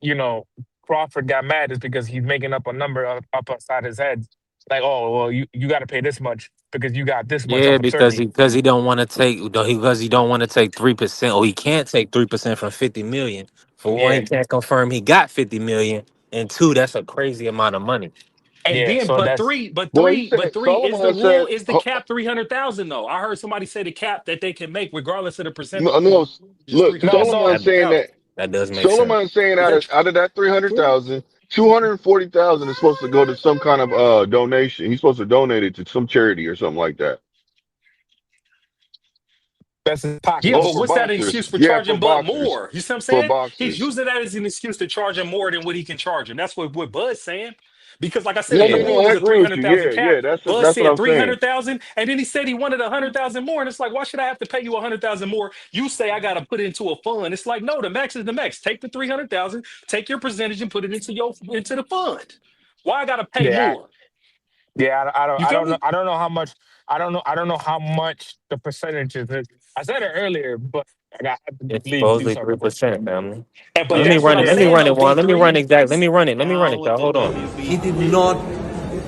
Crawford got mad is because he's making up a number up outside his head. Like, oh well, you got to pay this much because you got this much Yeah, off of because Turkey. he don't want to take because he don't want to take 3%, or he can't take 3% from 50 million. For one, he Yeah, can't confirm he got 50 million, and two, that's a crazy amount of money. And yeah. then, So that's Well, he said is the Solomon rule said is the cap 300,000 though. I heard somebody say the cap that they can make, regardless of the percentage, no, no. is Look, no. 300,000. So Solomon saying that That does make sense. Solomon saying Is that out of that true? 300,000, 240,000 is supposed to go to some kind of donation. He's supposed to donate it to some charity or something like that. that's his pocket. Yeah, Oh, but for what's that boxers. excuse for Yeah, for charging Bud boxers. more? You see what I'm For saying? He's boxers. using that as an excuse to charge him more than what he can charge him. That's what Bud's saying. Because, like I said, No, if the no, Yeah. no. rule I was a agree three with hundred you. thousand Yeah, cap, yeah. Bud That's what said I'm saying. 300,000, and then he said he wanted 100,000 more, and it's like, why should I have to pay you 100,000 more? You say I got to put it into a fund. It's like, no, the max is the max. Take the 300,000, take your percentage, and put it into the fund. Why I got to pay Yeah, more? yeah. I don't You I feel don't know me? I don't know how much I don't know how much the percentage is. I said it earlier, but I have to It's leave do supposedly something real quick. 3%, family. But Let me that's what run it. I'm Let Yeah. me saying run though. it, Juan. Let me run B3. exactly. Let me run it. Let me run Down it, with y'all. the Hold on. He did WBC. not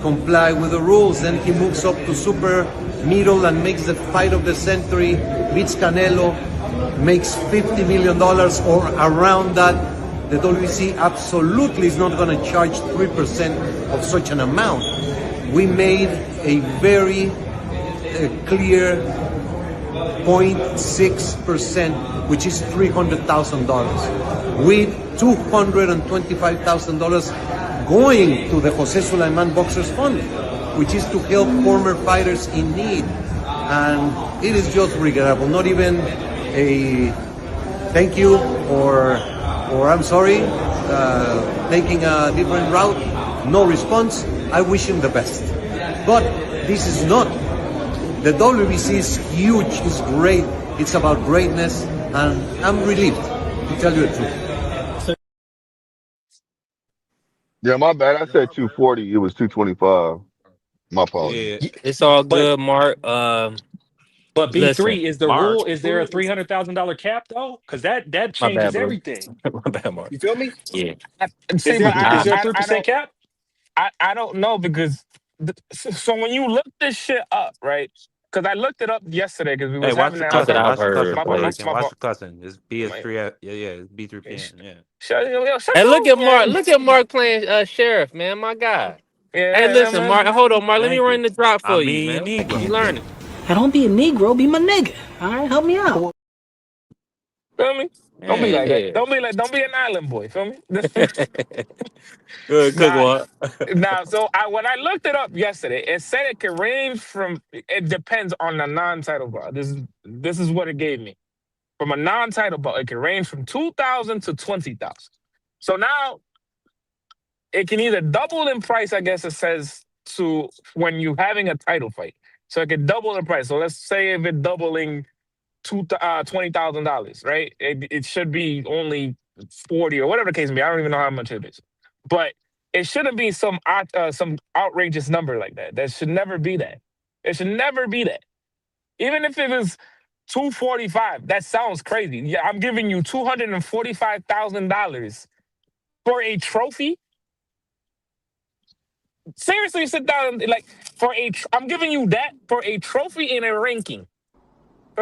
comply with the rules, then he moves up to super middle and makes the fight of the century, beats Canelo, makes $50 million or around that, the WBC absolutely is not going to charge 3% of such an amount. We made a very clear 0.6%, which is $300,000, with $225,000 going to the Jose Sulaiman Boxers Fund, which is to help former fighters in need. And it is just regrettable. Not even a thank you or I'm sorry, taking a different route. No response. I wish him the best. But this is not. The WBC is huge, it's great, it's about greatness, and I'm relieved, to tell you the truth. Yeah, my bad. I said 240. It was 225. My apologies. Yeah, It's all But good, Mark. but Listen, B3 is the Mark. rule. Is there a $300,000 cap though? Because that my bad, changes Blue. everything. My bad, Mark. You feel me? Yeah. See, but Is I, there a 3% cap? I don't know because so when you look this shit up, right? Because I looked it up yesterday because we Hey, was watch having the that. not that cussing. I've Watch the heard, cussing, My Puerto but Rican. Watch the cussing. It's BS3. Yeah, it's B3PN. Yeah. shut hey, look at your Mark. man. Look at Mark playing sheriff, man. My God. Hey, Yeah, listen, Mark. man. Hold on, Mark. Let me Thank run you. the drop for I'm you, being man. You Negro. learning? Now don't be a Negro, be my nigga. All right, help me out. Feel me? Don't be Yeah. like that. Yeah. Don't be an island boy. Feel me? Good cook, Nah, Mark. so when I looked it up yesterday, it said it could range from. It depends on the non-title bout. This is what it gave me. From a non-title bout, it can range from 2,000 to 20,000. So now it can either double in price. I guess it says to when you having a title fight. So it can double in price. So let's say if it's doubling $20,000, right? It should be only 40 or whatever the case may be. I don't even know how much it is, but it shouldn't be some outrageous number like that. That should never be that. It should never be that. Even if it was 245, that sounds crazy. Yeah, I'm giving you $245,000 for a trophy. Seriously, sit down like I'm giving you that for a trophy in a ranking.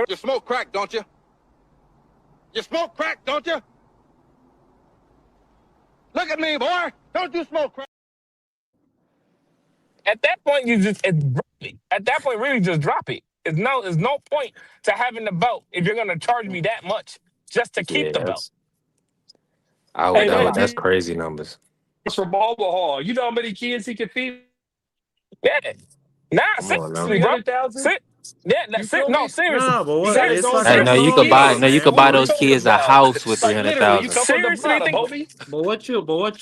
You smoke crack, don't you? You smoke crack, don't you? Look at me, boy. Don't you smoke crack? At that point, at that point, really just drop it. There's no point to having the belt if you're gonna charge me that much just to keep Yeah, the belt. Hey man, that's this crazy numbers. is from Omaha. You know how many kids he can feed? Yeah. Nah, Come on now. seriously, bro. 300,000. Sit. Yeah, You sit. feel No, me? seriously. No, but He what? got his It's own like Hey, a no, 17 little buy though, no, you kids. could man. What buy are we those talking kids a about? house with three Like hundred literally, you thousand. come from the Seriously, bottom, think. homie. But what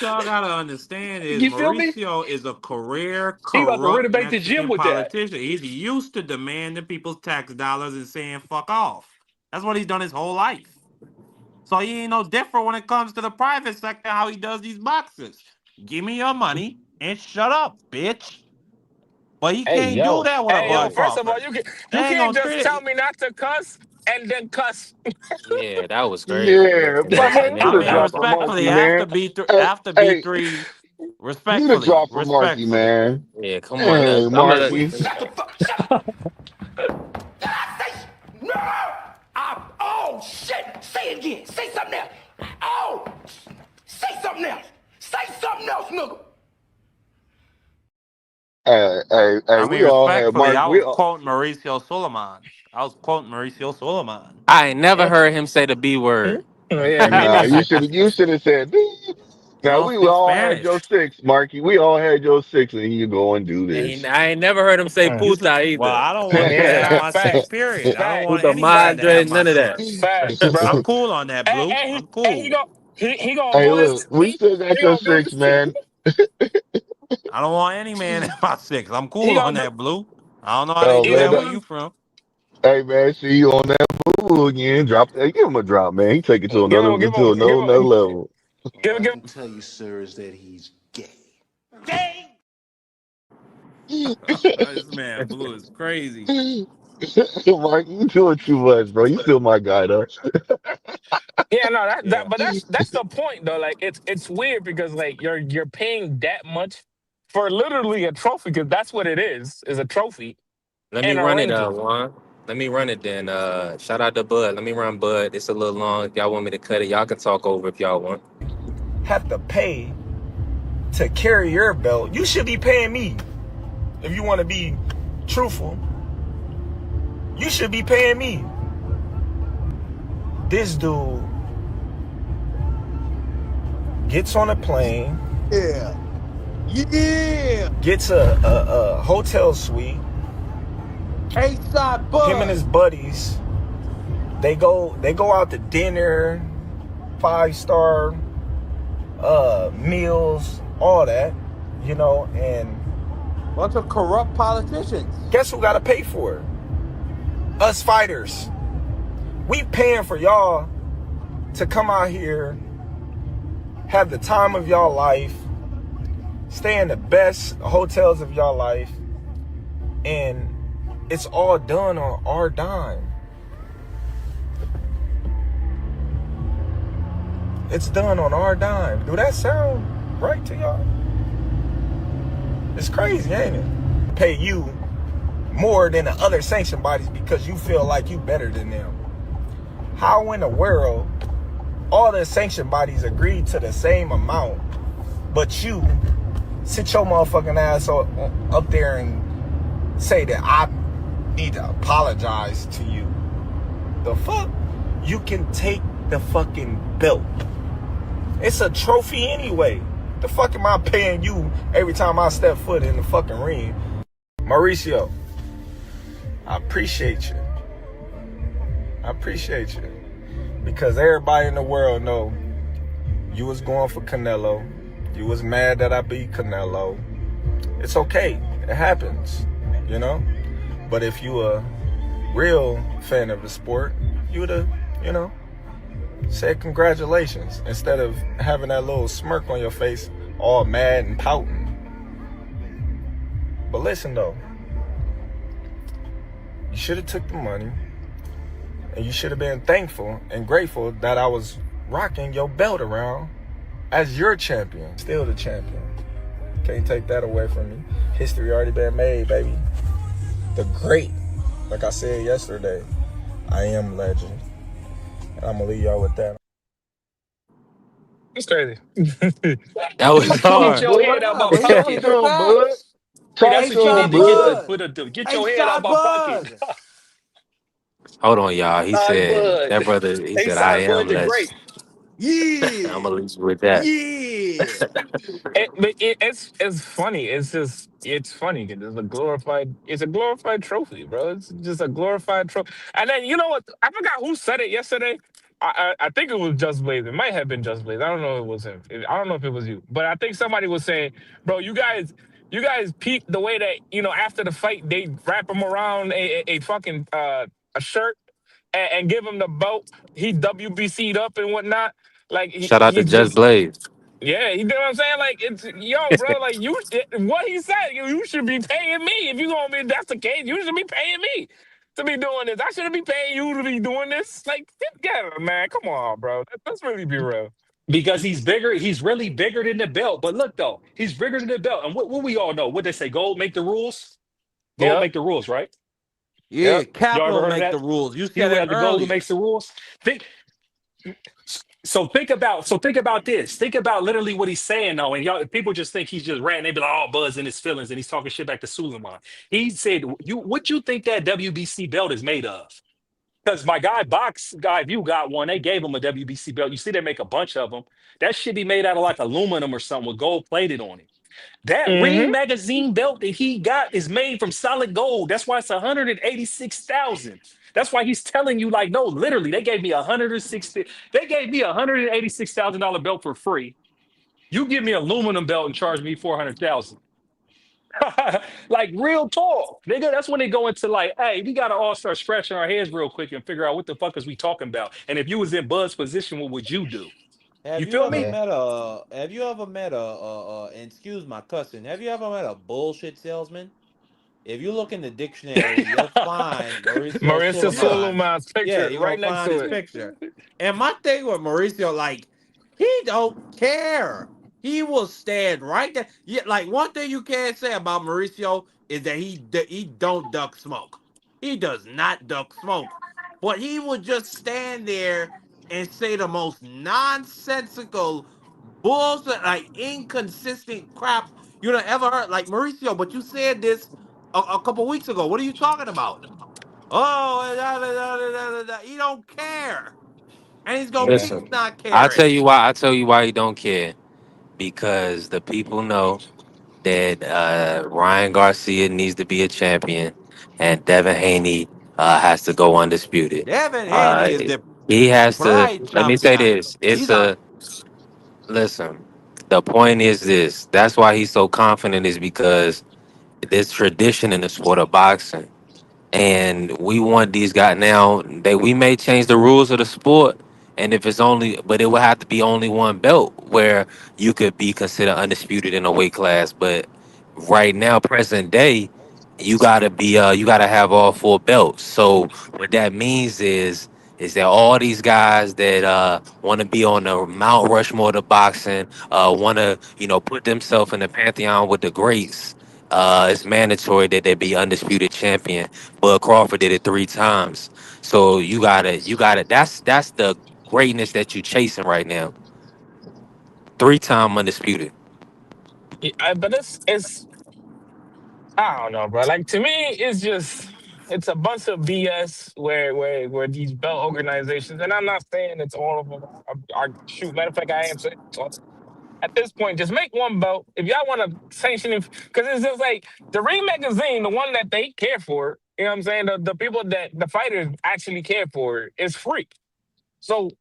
y'all understand is You feel me? Mauricio is a career He about to corrupt renovate the gym Mexican with that. politician. He's used to demanding people's tax dollars and saying fuck off. That's what he's done his whole life. So he ain't no different when it comes to the private sector, how he does these boxes. Give me your money and shut up, bitch. But he Hey can't do yo, that with a hey yo. First of all, motherfucker. They you ain't can't gonna just treat tell it. me not to cuss and then cuss. Yeah, that was crazy. Yeah, And my then man, and you I then the mean, drop for Marky, respectfully, man. Hey, after B hey, three, you the respectfully, drop for Marky, respectfully. man. yeah, come on. Hey, I'm gonna Marky. Shut the fuck. Shut. Did I say no? Oh shit! Say it again. Say something else. Oh, say something else. Say something else, nigga. Hey, I mean, we all had respectfully, Mark. I was quoting Mauricio Suleiman. I was quoting Mauricio Suleiman. I ain't never heard him say the B word. Yeah, me Nah, neither. you should have said. He Now don't we speak all had Spanish. your six, Marky. We all had your six, and you go and do this. I ain't never heard him say puta Well, either. I don't want that Yeah, on nah, my six. facts, Period. I don't want facts, Puta any man facts, to madre, have my none of that. six. facts, bro. I'm cool on that, Blue. I'm And cool. he gonna Hey, do this to look, we me. still got He your gonna do six, this to man. I don't want any man at my six. I'm he cool on gonna do that, Blue. I don't know how they Oh he do man, that gonna where do you from. hey man, see you on that boo again. Drop, hey, give him a drop, man. He take it to give him another level. give him. Tell you, sir, is that he's gay. This man Blue is crazy. Mark, you doing too much, bro. You still my guy though. Yeah, no, Yeah. but that's the point though. Like it's weird because like you're paying that much for literally a trophy because that's what it is a trophy. Let me and a run it, Ranger Juan. Let me run it then. Shout out to Bud. Let me run Bud. It's a little long. If y'all want me to cut it, y'all can talk over if y'all want. have to pay to carry your belt. You should be paying me. If you want to be truthful, you should be paying me. This dude gets on a plane, Yeah. Yeah. gets a hotel suite. A-side Him and his Bud. buddies, they go out to dinner, 5-star meals, all that, you know, and Bunch of corrupt politicians. guess who got to pay for it? Us fighters. We paying for y'all to come out here, have the time of y'all life, stay in the best hotels of y'all life, and it's all done on our dime. It's done on our dime. Do that sound right to y'all? It's crazy, ain't it? Pay you more than the other sanctioned bodies because you feel like you better than them. How in the world all the sanctioned bodies agreed to the same amount, but you sit your motherfucking ass up there and say that I need to apologize to you? The fuck? You can take the fucking belt. It's a trophy anyway. The fuck am I paying you every time I step foot in the fucking ring? Mauricio, I appreciate you. I appreciate you. Because everybody in the world know you was going for Canelo. You was mad that I beat Canelo. It's okay. It happens, you know? But if you a real fan of the sport, you would have, you know, said congratulations instead of having that little smirk on your face, all mad and pouting. But listen though, you should have took the money, and you should have been thankful and grateful that I was rocking your belt around as your champion. Still the champion. Can't take that away from me. History already been made, baby. The great, like I said yesterday, I am legend. And I'm gonna leave y'all with that. It's crazy. That was Get Talk to him, hard. your Bud. head out Nah, my but he Talk pocket. speaking to him, Bud. facts. See, Talk that's to what you him, need to A-side get Bud. to Bud. put a get your head out A-side my pocket. Bud. Hold on, y'all. He Side said Bud. that brother. He A said, "I side Bud am the legend." great. I'm Yeah. gonna leave you with that. Yeah. It's funny. It's funny because it's a glorified trophy, bro. It's just a glorified trophy. And then you know what? I forgot who said it yesterday. I think it was Just Blaze. It might have been Just Blaze. I don't know if it was him. I don't know if it was you. But I think somebody was saying, bro, you guys peep the way that after the fight they wrap him around a fucking a shirt and give him the belt. He WBC'd up and whatnot. Like Shout out to he's Just just Blaze. yeah, you know what I'm saying? Like it's bro. Like what he said, you should be paying me if you gonna be. That's the case. You should be paying me to be doing this. I shouldn't be paying you to be doing this. Like get together, man. Come on, bro. Let's really be real. Because he's bigger. He's really bigger than the belt. But look though, he's bigger than the belt. And what we all know, what they say, gold make the rules. Gold Yep. make the rules, right? Yeah, Yep. Y'all ever capital heard of make that? the rules. You He said who it has the gold who earlier. makes the rules. Think think about this. Think about literally what he's saying though. And y'all people just think he's just ranting. They be like, oh, Buzz in his feelings, and he's talking shit back to Suleiman. He said, what you think that WBC belt is made of? Because my guy, box guy, if you got one, they gave him a WBC belt. You see, they make a bunch of them. That should be made out of like aluminum or something with gold plated on it. That Mm-hmm. Ring magazine belt that he got is made from solid gold. That's why it's 186,000. That's why he's telling you, like, no, literally, they gave me 160. They gave me $186,000 belt for free. You give me an aluminum belt and charge me 400,000. Like real talk, nigga. That's when they go into like, hey, we gotta all start scratching our heads real quick and figure out what the fuck is we talking about. And if you was in Bud's position, what would you do? You feel me? Yeah. Have you ever met and excuse my cussing, have you ever met a bullshit salesman? If you look in the dictionary, you'll find Mauricio Marissa Suleiman. Suleiman's Yeah, picture you're right gonna next find to his it. picture. And my thing with Mauricio, like, he don't care. He will stand right there. Yeah, like one thing you can't say about Mauricio is that he don't duck smoke. He does not duck smoke, but he would just stand there and say the most nonsensical bullshit, like inconsistent crap you know ever heard. Like Mauricio, but you said this a couple weeks ago. What are you talking about? Oh, he don't care, and he's gonna Yeah. keep Listen, not I'll tell caring. you why. I tell you why he don't care. Because the people know that Ryan Garcia needs to be a champion, and Devin Haney has to go undisputed. Devin Haney Uh, is the he has to. pride Let me say champion. this. It's He's a a listen. The point is this. That's why he's so confident. Is because there's tradition in the sport of boxing, and we want these guys now. They we may change the rules of the sport, and if it's only, but it would have to be only one belt where you could be considered undisputed in a weight class. But right now, present day, you gotta have all four belts. So what that means is that all these guys that want to be on the Mount Rushmore to boxing, want to put themselves in the pantheon with the greats. It's mandatory that they be undisputed champion. Bud Crawford did it 3 times. So you gotta. That's the greatness that you chasing right now. 3 time undisputed. But it's I don't know, bro. Like to me, it's a bunch of BS where these belt organizations, and I'm not saying it's all of them. Are shoot, matter of fact, I am saying it's all. At this point, just make one belt. If y'all want to sanction it, because it's just like the Ring magazine, the one that they care for. You know what I'm saying? The people that the fighters actually care for is free. So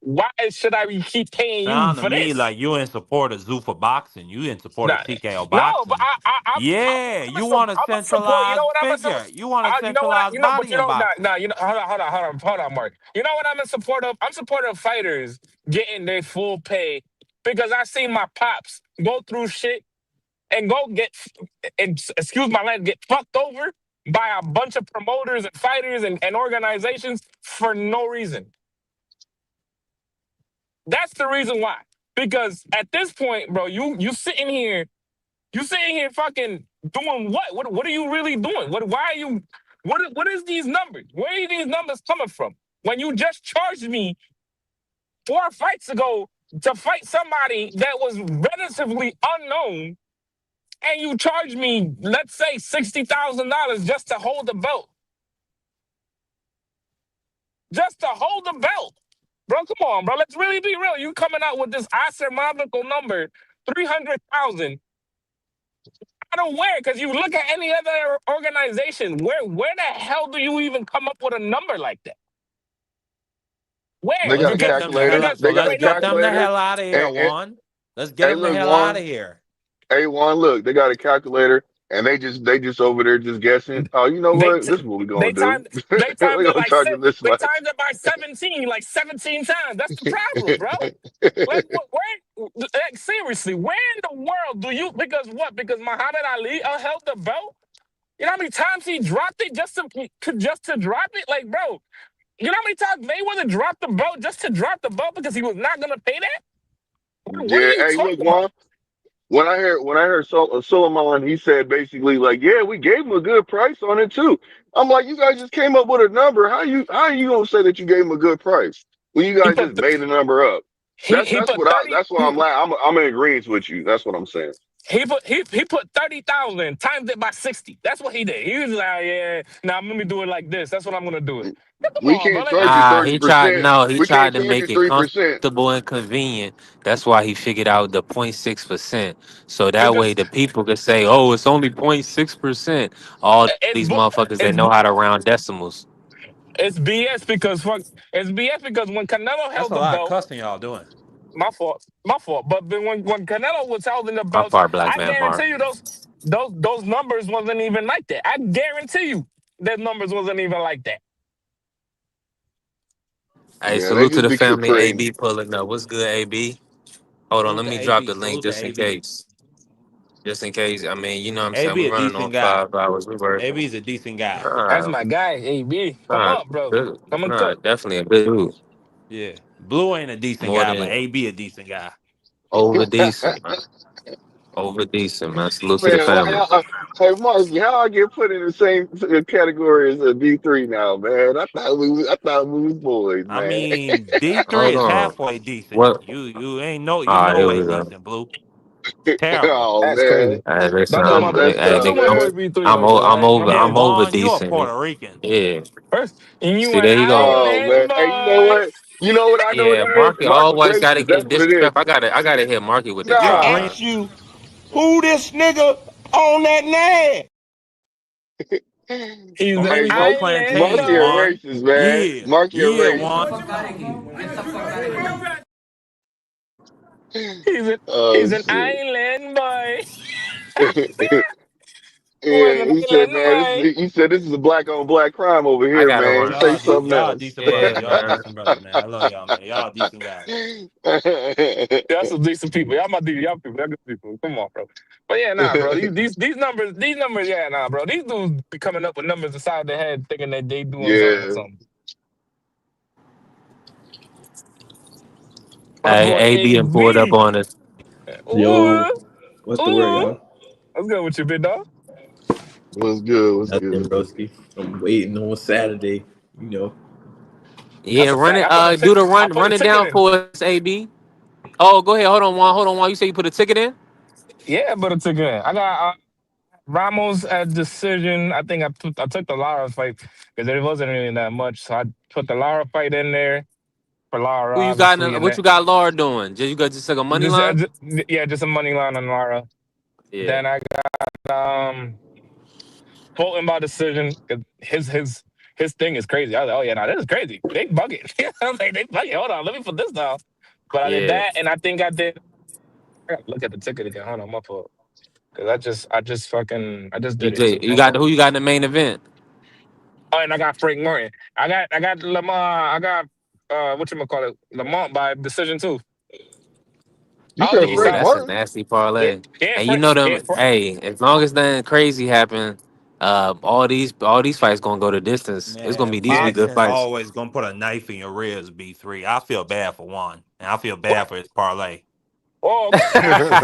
why should I keep paying you sound to for me this? like you in support of Zuffa boxing. You in support No, of TKO no, but boxing. Yeah, I'm you want a a support. You know centralized what I'm a figure. support? You want a You know what centralized but body you in know, no, boxing. no, you know, hold on, Mark. You know what I'm in support of? I'm support of fighters getting their full pay because I seen my pops go through shit and go get, and excuse my language, get fucked over by a bunch of promoters and fighters and organizations for no reason. That's the reason why. Because at this point, bro, you sitting here fucking doing what? What are you really doing? Why are you what is these numbers? Where are these numbers coming from? When you just charged me 4 fights ago to fight somebody that was relatively unknown, and you charged me, let's say, $60,000 just to hold the belt. Just to hold the belt. Bro, come on, bro. Let's really be real. You coming out with this astronomical number, 300,000. I don't wear because you look at any other organization. Where the hell do you even come up with a number like that? They Where? got Let's a get them the hell calculator. out. Because So They got let's a wait, no. get them the calculator. hell out of here, And Juan. Let's get hey, them the look, hell out Juan. of here. Hey, Juan, look, they got a calculator, and they just over there just guessing. Oh, you know They what? This is what we're they gonna do. timed they timed We're it gonna like charge them this they much. timed it by 17, like 17 times. That's the problem, bro. Like like seriously, where in the world do you because what? Because Muhammad Ali held the belt? You know how many times he dropped it just to drop it? Like, bro, you know how many times Mayweather dropped the belt just to drop the belt because he was not gonna pay that? What are Yeah. you Hey, look, talking about? Juan. When I heard Suleiman, he said basically like, yeah, we gave him a good price on it too. I'm like, you guys just came up with a number. How you gonna say that you gave him a good price when you He guys put just made the number up? he That's he that's put what I 30 that's why I'm like I'm in agreement with you. That's what I'm saying. he put 30,000 times it by 60. That's what he did. He was like, yeah, now let me do it like this. That's what I'm gonna do it. But come We on, bro. can't Like, charge you thirty He tried. percent. No, he We tried can't to charge make you it 3%. comfortable and convenient. That's why he figured out the 0.6%. So that way because the people could say, "Oh, it's only 0.6%." All it's these bu- motherfuckers that it's know how to round decimals. it's BS because it's BS because when Canelo That's held a the lot of belt, cussing y'all doing. my fault. But then when Canelo was holding the My belts, part, black I man part. guarantee you those numbers wasn't even like that. I guarantee you that numbers wasn't even like that. Hey, Yeah, they salute to just the be family. creating. AB pulling up. What's good, AB? Hold on, Salute let to me drop AB. the link Salute to just in AB. case. Just in case. I mean, you know what I'm saying? AB We a running decent on guy. 5 hours. We working. AB is a decent guy. That's Nah, my guy, AB. Come nah, up, bro. good. Come and Nah, cook. definitely a good dude. Yeah. Blue ain't a decent More guy, but than AB a decent guy. over decent, man. Over decent, man. Salute to the Man, family. hey Marky, how I get put in the same category as a D3 now, man? I thought we was boys, I man. mean, D3 Hold is on. halfway decent. What? You ain't no you All right, no here way we go. decent, Blue. Terrible. Oh That's man, crazy. Hey, listen, Don't do that's my I'm, boy. messed hey, Don't up, do they, my boy man. B3 like that. I'm Right? over, Yeah, I'm over Juan, you a decent. Puerto Rican. Yeah. First, and you See, an there you go. Oh man, island hey, you know boy. what? You know what I know it Yeah, is? Marky Marky always got to racist. That's get what it is. disrespect. I gotta hit Marky with the You a Nah, drop, green man. Ask you who this nigga on that name. He's don't an make hey, me go island plantain, Marky a boy. Juan. racist, man. Yeah, Marky a yeah, racist. Juan. Oh He's an shit. island boy. Was Yeah, an he said, island man, boy. he said this is a black on black crime over I here, gotta man. run. Say something Y'all else. decent brothers. Yeah, Y'all man. decent brothers, man. I love y'all, man. Y'all decent guys. That's some decent people. Y'all my dude. Y'all people. Y'all good people. Come on, bro. But yeah, nah, bro. These numbers, yeah, nah, bro. These dudes be coming up with numbers inside their head, thinking that they doing something or Yeah. something. My Hey, boy AB and pulled up AB. on us. Ooh, Yo, what's the word, ooh. y'all? Let's go with you, big dog. What's good? What's Nothing, good? broski. I'm waiting on Saturday. You know. Yeah, That's a run fact. it. Do the I run. put a Run it ticket down in. for us, AB. Oh, go ahead. Hold on, Juan. Hold on, Juan. You say you put a ticket in? Yeah, I put a ticket in. I got Ramos at decision. I think I took the Lara fight because there wasn't really that much, so I put the Lara fight in there for Lara, Who you got? obviously, and What then you got, Laura doing? Just like a money just, line? yeah, just a money line on Lara. Yeah. Then I got Fulton by decision because his thing is crazy. I was like, oh yeah, now this is crazy. They bugging. I was like, they bugging. Hold on, let me put this down. But I did Yeah. that, and I think I did. I gotta look at the ticket again. Hold on, my fault. Because I just did it too. You My got fault. who you got in the main event? Oh, and I got Frank Martin. I got Lamar. I got what you call it, Lamont by decision too. You I don't said think he Yeah, Frank stopped. that's a Martin? nasty Yeah, parlay. yeah, And you Frank. know Yeah, them. Frank. Hey, as long as nothing crazy happen, all these fights gonna go the distance. It's gonna Man, be these be good boxing fights. always gonna put a knife in your ribs, B3. I feel bad for Juan. And I feel bad for his parlay. Oh, okay.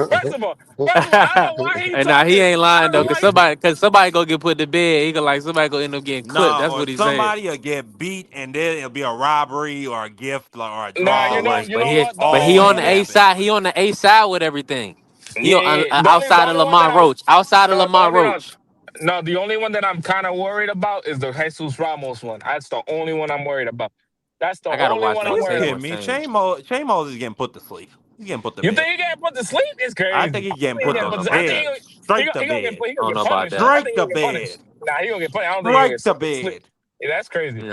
First of all, I don't know why he And now he talking. ain't I lying don't know though, why cause he. somebody gonna get put to bed. He gonna like somebody gonna end up getting clipped. Nah, That's or what he said. somebody will get beat and then it'll be a robbery or a gift or a Nah, draw. Like, you But know he what? The but only he one, all on the can the only, A happen. side. He on the A side with everything. He yeah, yeah. The outside of only one Lamar that I'm, Roach. Outside of no, the Lamar only one, Roach. no, the only one that I'm kind of worried about is the Jesus Ramos one. That's the only one I'm worried about. That's the I gotta only watch one Are I'm that you worried tape about. kidding on me? Shane. Chamos is getting put to sleep. He's getting put to You bed. think he getting put to sleep? It's I crazy. think he's I getting think he put I getting to don't put know to, I about think that. bed. Straight to bed. he I gonna don't get know about punished. that. I Straight think he to gonna get punished. bed. Nah, he gonna get punished. I don't think he gonna Straight get to put to sleep. bed. Yeah, that's crazy.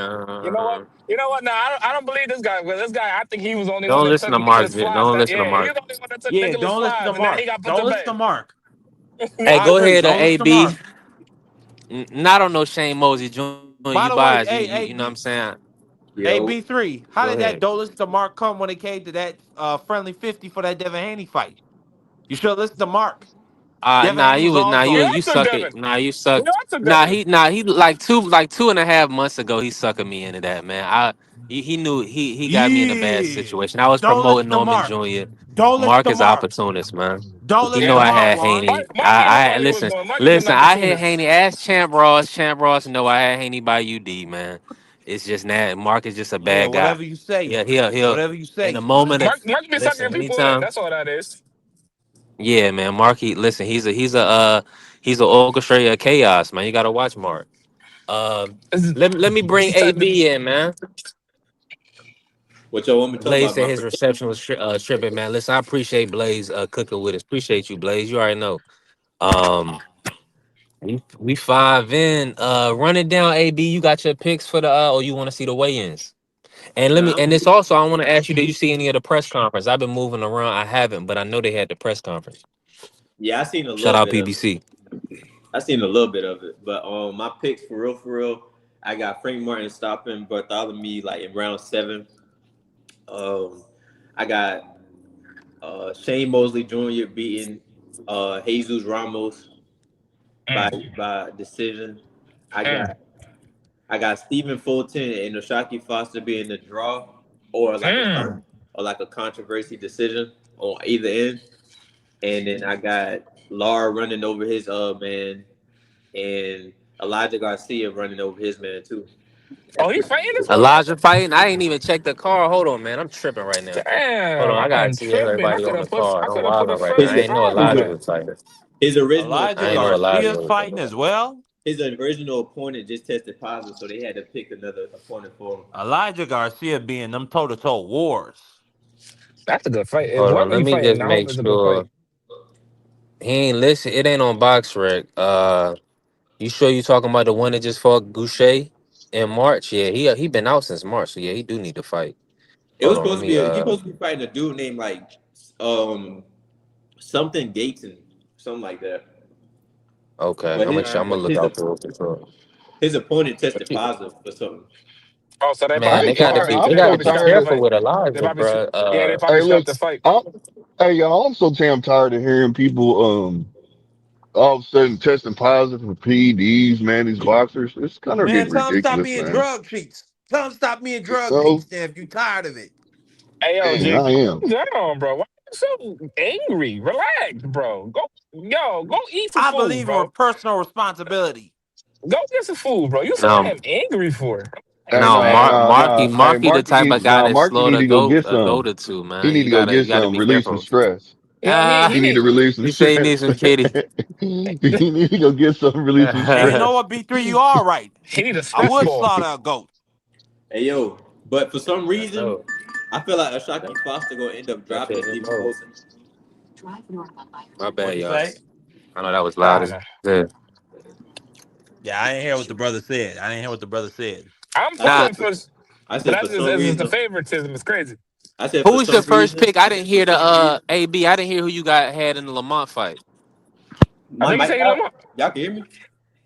You know what? No. You know what? No, I don't believe this guy. Because this guy, I think he was the only one Don't that listen took to Mark. Nicholas Flies. Don't listen to Yeah, he Mark. was the only one that took Yeah, Nicholas don't listen to Flies, and then he Mark. got put Don't to listen bed. to Mark. Hey, I go agree. ahead, Don't listen to AB. Mark. Not on no Shane Mosey Jr. By You the way, buys. hey, You know what I'm saying? Yo, AB3, how Go did that ahead. don't listen to Mark come when it came to that friendly 50 for that Devin Haney fight? You should listen to Mark. Devin Nah, Haney you was would nah also You in know it. you I took suck Devin. it. Nah, you You suck. know I took Devin. He like 2.5 months ago he suckered me into that, man. He knew he got me in a bad Yeah. situation. I was Don't listen promoting to Norman Mark. Jr. Don't listen Mark to is Mark. opportunist, man. Don't He listen know to Yeah, I Mark, had Juan. Haney. Marky know I where he was listen, going. Marky was an listen. I had opportunist. Haney. Ask Champ Ross. Champ Ross know I had Haney by UD, man. It's just that Mark is just a Yeah, bad guy. whatever you say. Yeah, he'll Whatever you in a say. moment of Mark be sucking listen. people in. Anytime. That's all that is. Yeah, man. Marky, listen. He's an orchestrator of chaos, man. You gotta watch Mark. Let me bring It's the type of, AB in, man. what y'all want me to talk Blaze about? said My his prediction? reception was tripping, man. Listen, I appreciate Blaze cooking with us. Appreciate you, Blaze. You already know. Um, we five in. Run it down, AB. You got your picks for the or you want to see the weigh-ins? And let me. Nah, And it's also I want to ask you. Did you see any of the press conference? I've been moving around. I haven't, but I know they had the press conference. yeah, I seen a Shout little out bit of it. PBC. I seen a little bit of it, but my picks for real, I got Frank Martin stopping Bartholomew like in round 7. Um, I got Shane Mosley Jr. beating Jesus Ramos by mm, decision. I mm, got I got Stephen Fulton and Oshaki Foster being the draw or like mm. a controversy decision on either end. and then I got Lar running over his man, and Elijah Garcia running over his man too. Oh, That's he pretty fighting this one? Elijah fighting. I ain't even checked the car. Hold on, man. I'm tripping right now. Hold on, Damn, I I gotta am see tripping. everybody on the card. I I'm could have put a wilding right now. first I his ain't know five on Elijah that. was fighting. his original I Elijah ain't know opponent. Elijah Garcia's was fighting fighting. as well. His original opponent just tested positive, so they had to pick another opponent for him. Elijah Garcia being them toe to toe wars. That's a good fight. If Hold on, whoever let he me just fighting, I hope make it's a good sure fight. he ain't listen. It ain't on Box Rec. You sure you talking about the one that just fought Goucher in March? Yeah, he been out since March, so yeah, he do need to fight. It Hold was on, let supposed to me be he supposed to be fighting a dude named like um something Gaten, something like that. okay, But I'm gonna look out for it. For sure. his opponent But tested you- positive for something. Oh, so they Man, probably I ain't, they I'm they they so gotta probably be scrapped the tired of. careful fight. with They Elijah, probably bro. yeah, they probably Hey, scrapped look, the fight. I'm, hey y'all, I'm so damn tired of hearing people all of a sudden testing positive for PEDs, man. These boxers, it's kind of Man, getting tell him stop ridiculous, being man. drug cheats. Tell him stop being You drug cheats, know, then if you tired of it. Hey yo, man, G, I am. calm down, bro. Why you so angry? Relax, bro. Go eat some I food, believe in bro. personal responsibility. Go get some food, bro. You so No, damn angry for. Hey, no, Man, Hey, Marky, the type of guy that Marky need slaughter to go get a goat some. or two, He man. need to go You get gotta some, be release some careful. stress. yo, He he need to need. release some You say you need stress. some kitty. He need to go get some, release some And you stress. know what, B3, you are right. He need a I stress would ball. slaughter a goat. Hey yo, but for some I reason, know. I feel like Ashaki Foster gonna end up That's dropping it. Stephen MO. Fulton. My What'd bad, you y'all. say? I know that was loud Nah, as nah. hell. Yeah, I didn't hear what the brother said. I didn't hear what the brother said. I'm I said Nah, pulling for, for, I but said for some that's just the reason. favoritism. It's crazy. I said who for was your some first reason. pick? I didn't hear the AB. I didn't hear who you got had in the Lamont fight. I think you Mike, say Lamar. y'all can hear me?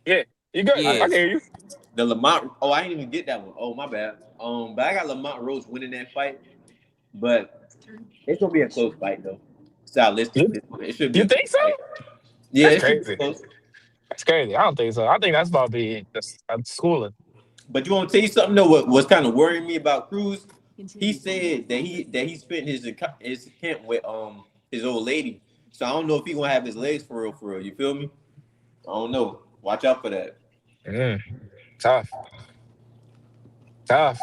Yeah, you good? I Yeah. can hear you. The Lamont. Oh, I didn't even get that one. Oh, my bad. But I got Lamont Rose winning that fight. But it's gonna be a close fight though. You, Stylistically, it should be you a think close so? fight. Yeah, That's it should be crazy. close. That's crazy. I don't think so. I think that's about to be just a schooling. But you want to tell you something though? What was kind of worrying me about Cruz? He said that he spent his camp with his old lady. So I don't know if he gonna have his legs for real, for real. You feel me? I don't know. Watch out for that. Mm, tough, tough.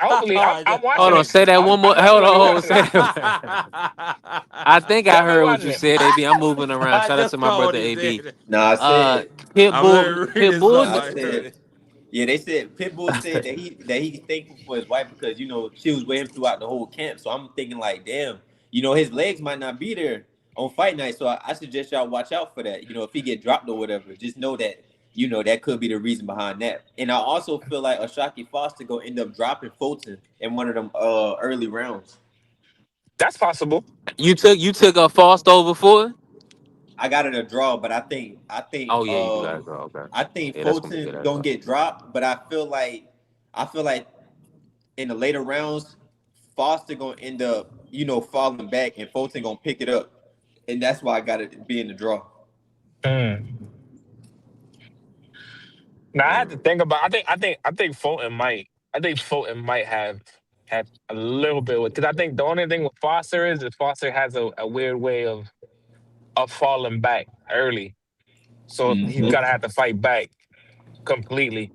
Hopefully, I'm Just- Hold watching on, it. say that one more. I'm Hold on, definitely hold on, watching say it. that. I think I Definitely heard what watching you it. said, AB. I'm moving around. I Shout out just to my saw what brother he AB. said. Nah, I said. I'm gonna read Pit this Bulls. off. I I heard said. it. Yeah, they said Pitbull said that he's thankful for his wife because she was with him throughout the whole camp. So I'm thinking like, damn, his legs might not be there on fight night. So I suggest y'all watch out for that. If he get dropped or whatever, just know that that could be the reason behind that. And I also feel like Ashaki Foster gonna end up dropping Fulton in one of them early rounds. That's possible. You took a Fast over for? I got it a draw, but I think Oh yeah, you do got it, bro. Okay. I think Yeah, that's gonna be good. Fulton That's gonna fine. get dropped, but I feel like in the later rounds, Foster gonna end up, falling back, and Fulton gonna pick it up, and that's why I got it being the draw. Mm. Now I had to Mm. think about. I think Fulton might. I think Fulton might have a little bit with because I think the only thing with Foster is that Foster has a weird way of falling back early, so he's Mm-hmm. gonna have to fight back completely.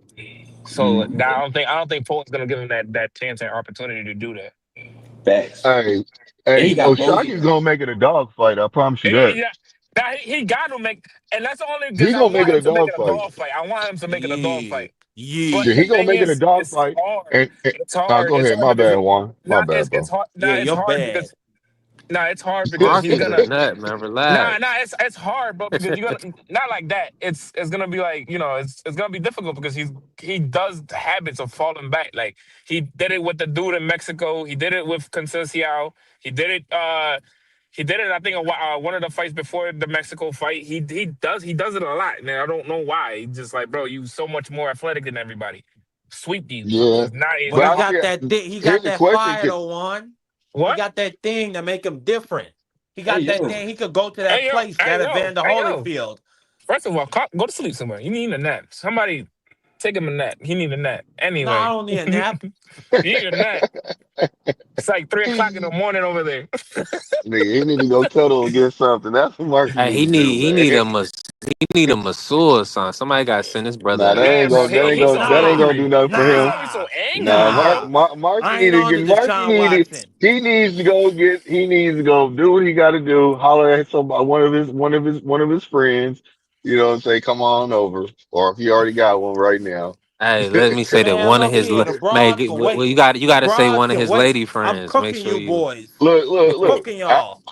So now Mm-hmm. I don't think Fulton's gonna give him that chance and opportunity to do that. Facts. Hey, And he hey, got Mosey Oshaki's now. gonna make it a dog fight. I promise you that. Yeah. Now he got to make, and that's only because He I gonna make want it him a to make dog it a fight. dog fight. I want him to make it a dog Yeah, fight. But Yeah, yeah, the he gonna thing make it a is, dog it's fight. hard. And It's nah, hard. go It's ahead. hard My because bad, Juan. My bad, it's bro. hard. yeah. It's You're hard bad. because it's hard because he's Marky's a gonna. nut, man. Relax. It's hard, bro, because you're gonna not like that. It's gonna be like it's gonna be difficult because he does habits of falling back. Like he did it with the dude in Mexico. He did it with Conceicao. He did it. He did it. I think one of the fights before the Mexico fight. He does it a lot, man. I don't know why. He's just like, bro, you so much more athletic than everybody. Sweep these. Yeah, It's But but he not I hard. got see. that thing. He got Here's a that question: fire Can, though, one. He What? got that thing that make him different. He Hey got that yo, thing. He could go to that Hey yo, place, that Evander hey yo. Holyfield. First of all, go to sleep somewhere. You need a nap. Somebody take him a nap. He need a nap No, I anyway. don't need a You nap. need a nap. It's like 3 o'clock in the morning over there. Nigga, he need to go cuddle and get something. That's what Marky Hey, need to do, man. he need a masseur or something. Somebody got to send his brother Nah, to Yeah, bro. massage. that ain't gonna do nothing for He's him. always so angry, Nah, bro. Marky I need ain't to on get to Marky Deshaun Watson. he needs to go do what he got to do. Holler at somebody, one of his friends. You know, and say, "Come on over," or if he already got one right now. Hey, let me say that Man, one of look his here. The man, broads can well, wait. you The got to say broads one of can his wait. lady I'm friends. Make cooking sure you you. boys. I'm Look. cooking y'all.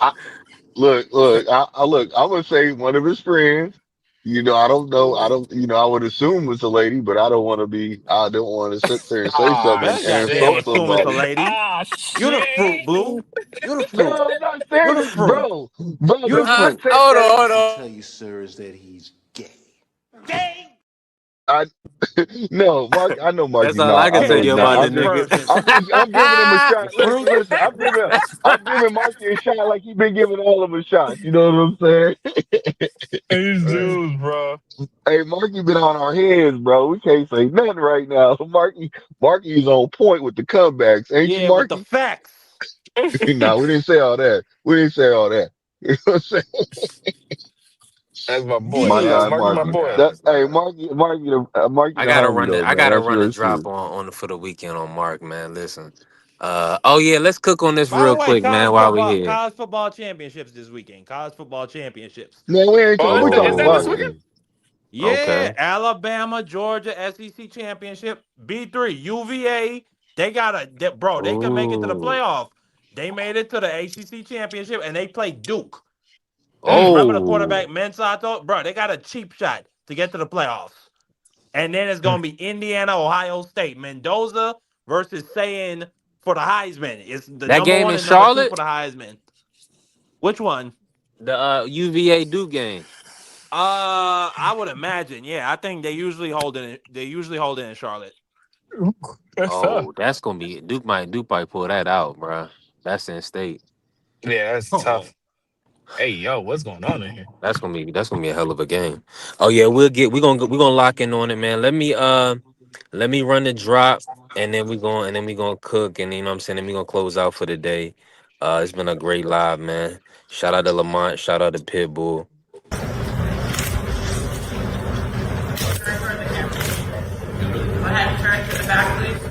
Look. I'm gonna say one of his friends. You know, I don't know. I don't. You know, I would assume it's a lady, but I don't want to be. I don't want to sit there and say Ah, something Man, and goddamn, insult assume it's a somebody. shit. lady. Ah, You the shit. fruit, Blue. You the No, fruit. I'm not You the serious, fruit. bro. You The the fruit. context Hold that on, he. hold on. Tell you, sir, is that he's gay. I no, Mark. I know That's Marky's all I not. can I tell know Damn he's you not. about the stage nigga. person. I'm giving him a The shot. fruit. Listen. I'm giving Marky a shot like he's been giving all of us shots. You know what I'm saying? These dudes, bro. Hey, Marky been on our heads, bro. We can't say nothing right now. Marky's on point with the comebacks, ain't you, Yeah, with the Marky? facts. No, we didn't say all that. We didn't say all that. You know what I'm saying? That's my boy, My man. Yeah. guy, Marky, my Marky. boy. Marky the homie though, I man. gotta That's run real the drop shit. on for the weekend on Mark, man. Listen. Oh yeah, let's cook on this By the real way, quick, man, while we here. college football championships this weekend. College football championships. Man, Oh, we is talking that this about weekend? Oh, Yeah, okay. Alabama, Georgia, SEC championship, B3, UVA. They can make it to the Ooh. playoff. They made it to the ACC championship and they played Duke. Mm. Remember the Oh. quarterback Mensato? Bro, they got a cheap shot to get to the playoffs. And then it's gonna be Indiana, Ohio State, Mendoza versus saying for the Heisman. It's the That number game one in and number two for Charlotte? the Heisman. Which one? The UVA Duke game. I would imagine. Yeah, I think they usually hold it. They usually hold it in Charlotte. That's tough. Oh, that's gonna be Duke might pull that out, bruh. That's in state. Yeah, that's Oh, tough. Hey, yo, what's going on in here? That's gonna be a hell of a game. Oh yeah, we're gonna lock in on it, man. Let me run the drop, and then we gonna cook, and you know what I'm saying. Then we gonna close out for the day. It's been a great live, man. Shout out to Lamont. Shout out to Pitbull. Go ahead, turn to the back, please.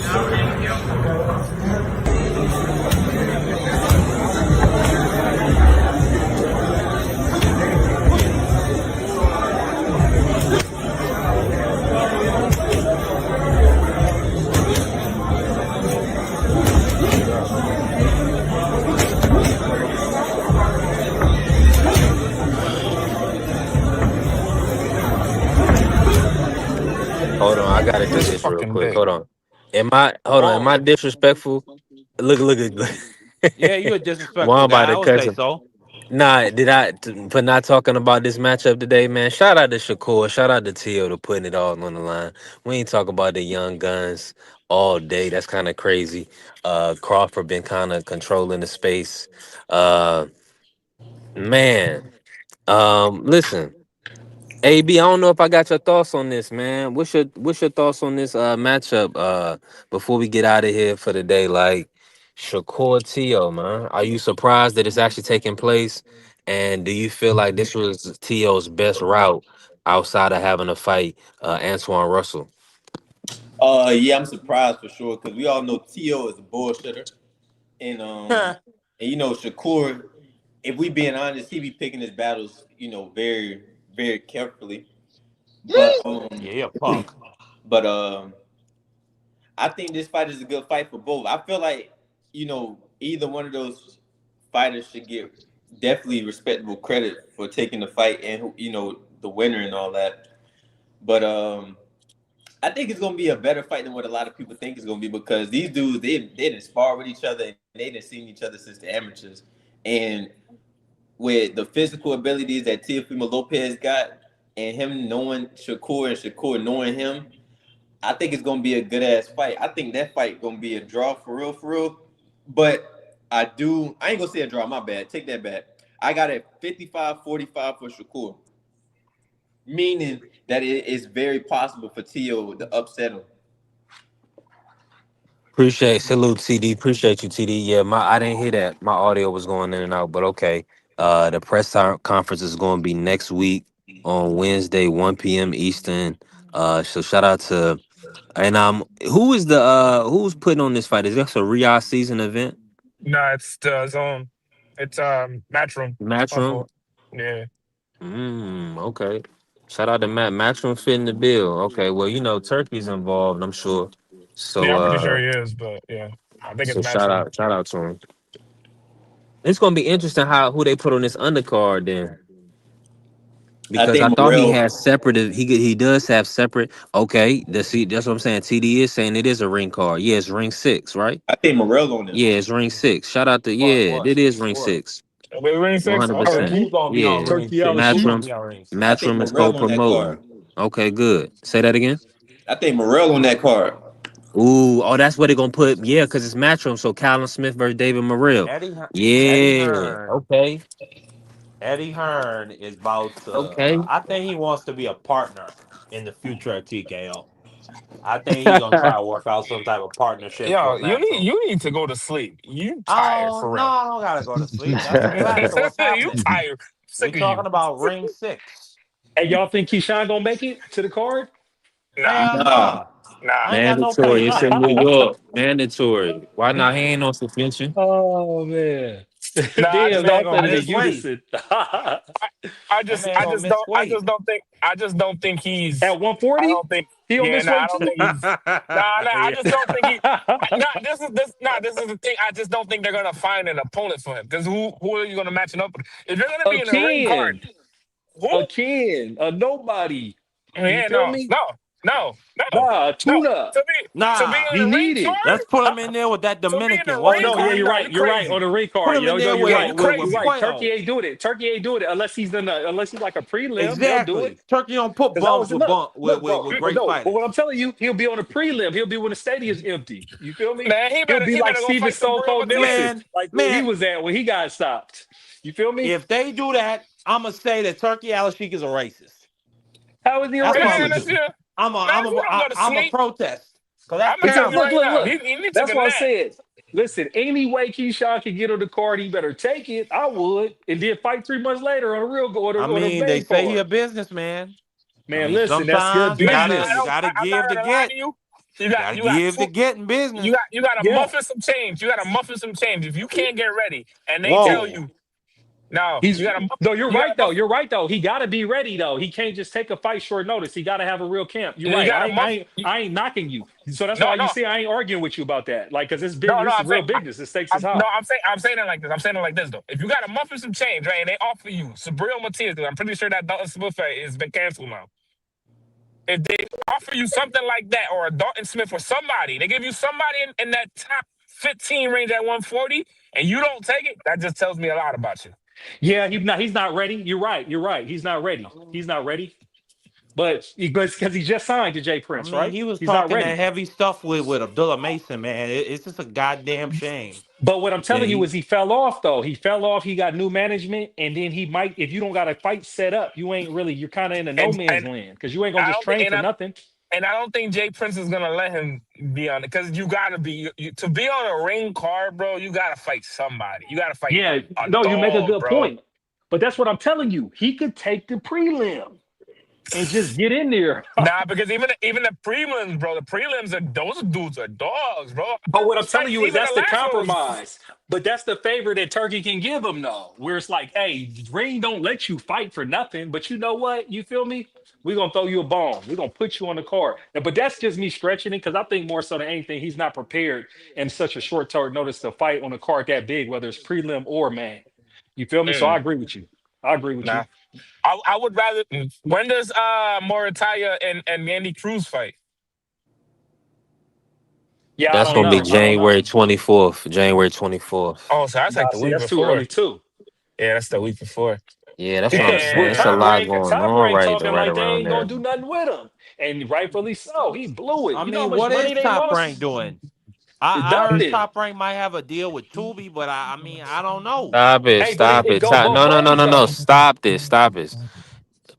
No, thank you. Hold on, I gotta do This this real fucking quick. day. Hold on. Hold on? Am I whoa. disrespectful? Look Yeah, at you're a one disrespectful about guy. I to would cuss say him. so. Nah, for not talking about this matchup today, man? Shout out to Shakur. Shout out to Tio to putting it all on the line. We ain't talk about the young guns all day. That's kind of crazy. Crawford been kind of controlling the space. Uh, man. Listen. AB, I don't know if I got your thoughts on this, man. What's your thoughts on this matchup before we get out of here for the day? Like Shakur Tio, man. Are you surprised that it's actually taking place? And do you feel like this was Tio's best route outside of having to fight Antoine Russell? Yeah, I'm surprised for sure because we all know T.O. is a bullshitter, and you know Shakur. If we being honest, he be picking his battles, you know, very very carefully. But Yeah, punk. but I think this fight is a good fight for both. I feel like you know either one of those fighters should get definitely respectable credit for taking the fight and you know the winner and all that. But I think it's gonna be a better fight than what a lot of people think it's gonna be because these dudes they didn't spar with each other and they didn't seen each other since the amateurs. And with the physical abilities that Teofimo Lopez got and him knowing Shakur and Shakur knowing him, I think it's gonna be a good ass fight. I think that fight gonna be a draw for real, for real. But I ain't gonna say a draw, my bad. Take that back. I got it 55-45 for Shakur. Meaning that it is very possible for Tio to upset him. Appreciate salute TD. Appreciate you TD. Yeah, I didn't hear that. My audio was going in and out, but okay. The conference is going to be next week on Wednesday, 1 p.m. Eastern. So shout out to and who's putting on this fight? Is this a Riyadh season event? No, it's the zone. It's Matchroom. My Matchroom. fault. Yeah. Okay. Shout out to Matt. Matchroom fitting the bill. Okay. Well, Turkey's involved. I'm sure. So Yeah, I'm pretty sure he is, but yeah, I think it's shout Matchroom. out to him. It's gonna be interesting who they put on this undercard then. I Because I think thought he Morrell. has separate. He does have separate. Okay, that's what I'm saying. TD is saying it is a ring card. Yeah, it's ring 6, right? I think Morrell on Yeah, this. it's ring 6. Shout out to it is ring What? 6. Wait, ring six? Okay. 100%. Who's gonna be on Yeah, ring Turkey six? Who's Alishi. gonna Matchroom. be on ring six? I think Matchroom is Morrell on that co-promoting. card. Okay, good. Say that again. I think Morrell on that card. Ooh, oh, that's what they're gonna put. Yeah, because it's Matchroom. So Callum Smith versus David Morrell. Eddie Yeah. Hearn. Okay. Eddie Hearn is about to. Okay. I think he wants to be a partner in the future of TKO. I think he's gonna try to work out some type of partnership Yo, with you need Matchroom. you need to go to sleep. You tired Oh for no, real. I don't gotta go to sleep. That's a fact of what's You happening. tired. We Sick of you. talking about ring 6. Hey, y'all think Keyshawn gonna make it to the card? Nah, Hell Nah. nah. nah. I ain't got no Mandatory. faith in It's that in New fool. York. Mandatory. Why not? He ain't on suspension. Oh man. Nah, That Damn, man y'all gonna said it in miss weight. unison. That man gonna miss weight. I just don't think he's At 140, I don't think he don't yeah, miss nah, I weight don't too. think he's I Yeah. just don't think he nah, this is the thing. I just don't think they're gonna find an opponent for him. Because who are you gonna match him up with? If you're gonna A be in a ring card, Ken, who? a nobody. You Yeah, feel me? no. Nah, No. tune up. To be Nah. He in a ring need it. Let's card, put him in there with that to be in Dominican. a What's Oh his ring no, yeah, card, name? you're no, right. you You're right on crazy. the ring Put card. him in No, there you're Yeah, right. you You're with crazy. right. Cueto. Turkey ain't doing it. Turkey ain't doing it unless he's in unless he's like a prelim. They'll do Exactly. it. Turkey don't put Because I bums was with look, bump look, bro. with But great no, but what fighters. I'm telling you, he'll be on a prelim. He'll be when the stadium's empty. You feel me? Man, He'll be he like better go Steven fight Stone Subriel Cold Nelson, Matias. Man, like where he man, was at when he got stopped. You feel me? if they do that, I'ma say that Turkey Alashik is a racist. How is he a That's what Man, I'ma that's do. racist? you. Man, he don't go to I'm a sleep. protest. Cause I'm that's gonna tell Because you look, right terrible. look, now, look. he needs to take That's a what I nap. said. Listen, any way Keyshawn can get on the card, he better take it. I would, and then fight 3 months later on a real I on a mean, they main say he card. a businessman. I Man, mean, listen, that's good sometimes Man, business. you gotta I'm not give to gonna lie get. to you. You gotta You got give to two. get in business. You got to Yeah, muffin some change. You got to muffin some change. If you can't get ready, and they tell Whoa. you no, he's no. You're you got right to though. muffin. You're right though. He got to be ready though. He can't just take a fight short notice. He got to have a real camp. You're You right. got to muffin. I ain't knocking you. So that's No, why no, you see I ain't arguing with you about that. Like, cause it's no, big. no. This is real business. The stakes is high. I'm saying it like this. I'm saying it like this though. If you got to muffin some change, right, and they offer you Sabril Matias, 'cause I'm pretty sure that Dalton Smith fight has been canceled now. If they offer you something like that, or a Dalton Smith or somebody, they give you somebody in that top 15 range at 140, and you don't take it, that just tells me a lot about you. Yeah, he's not. He's not ready. You're right. You're right. He's not ready. He's not ready. But because he just signed to Jay I Prince, mean, right? he was He's not talking that ready. heavy stuff with Abdullah Mason, man. It's just a goddamn shame But what I'm that telling you is he fell off though. He fell off. He got new management, and then he might. If you don't got a fight set up, you ain't really. You're kind of in a no man's And land because you ain't gonna I just don't think, train for nothing. and I don't think Jay Prince is gonna let him be on it because you gotta be to be on a ring card, bro. You gotta fight somebody. You gotta fight Yeah, a no, you make a dog, good bro. point. But that's what I'm telling you. He could take the prelim and just get in there. Nah, because even the prelims, bro. The prelims are those dudes are dogs, bro. But what I'm Those telling fights, you is even that's the the last one was. compromise. But that's the favor that Turkey can give him, though. Where it's like, hey, ring don't let you fight for nothing. But you know what? You feel me? We're gonna throw you a bone. We're gonna put you on the card. But that's just me stretching it because I think more so than anything, he's not prepared in such a short term notice to fight on a card that big, whether it's prelim or man. You feel me? So I Mm, agree with you. I agree with you. nah, I would rather. When does Moritalia and Andy Cruz fight? Yeah, I That's don't gonna be know. I don't know. January 24th. January 24th. Oh, so that's like Nah, the see, week that's too before. early too. Yeah, that's the week before. Yeah, that's what I'm Because saying. with It's a Damn. lot going top on rank right talking right like they around ain't gonna there. do nothing with him, and rightfully so. He blew it. I You know how mean, much what money is they Top lost? Rank doing? It's I heard nothing. Top Rank might have a deal with Tubi, but I mean, I don't know. Stop it! Hey, but Stop it it! go both No! No! No! ways No! No! though. Stop this! Stop this!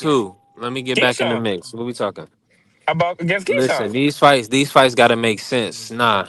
versus who? Let me get back in the Keyshawn. mix. What we talking? How about against Listen, Keyshawn? these fights got to make sense. Nah,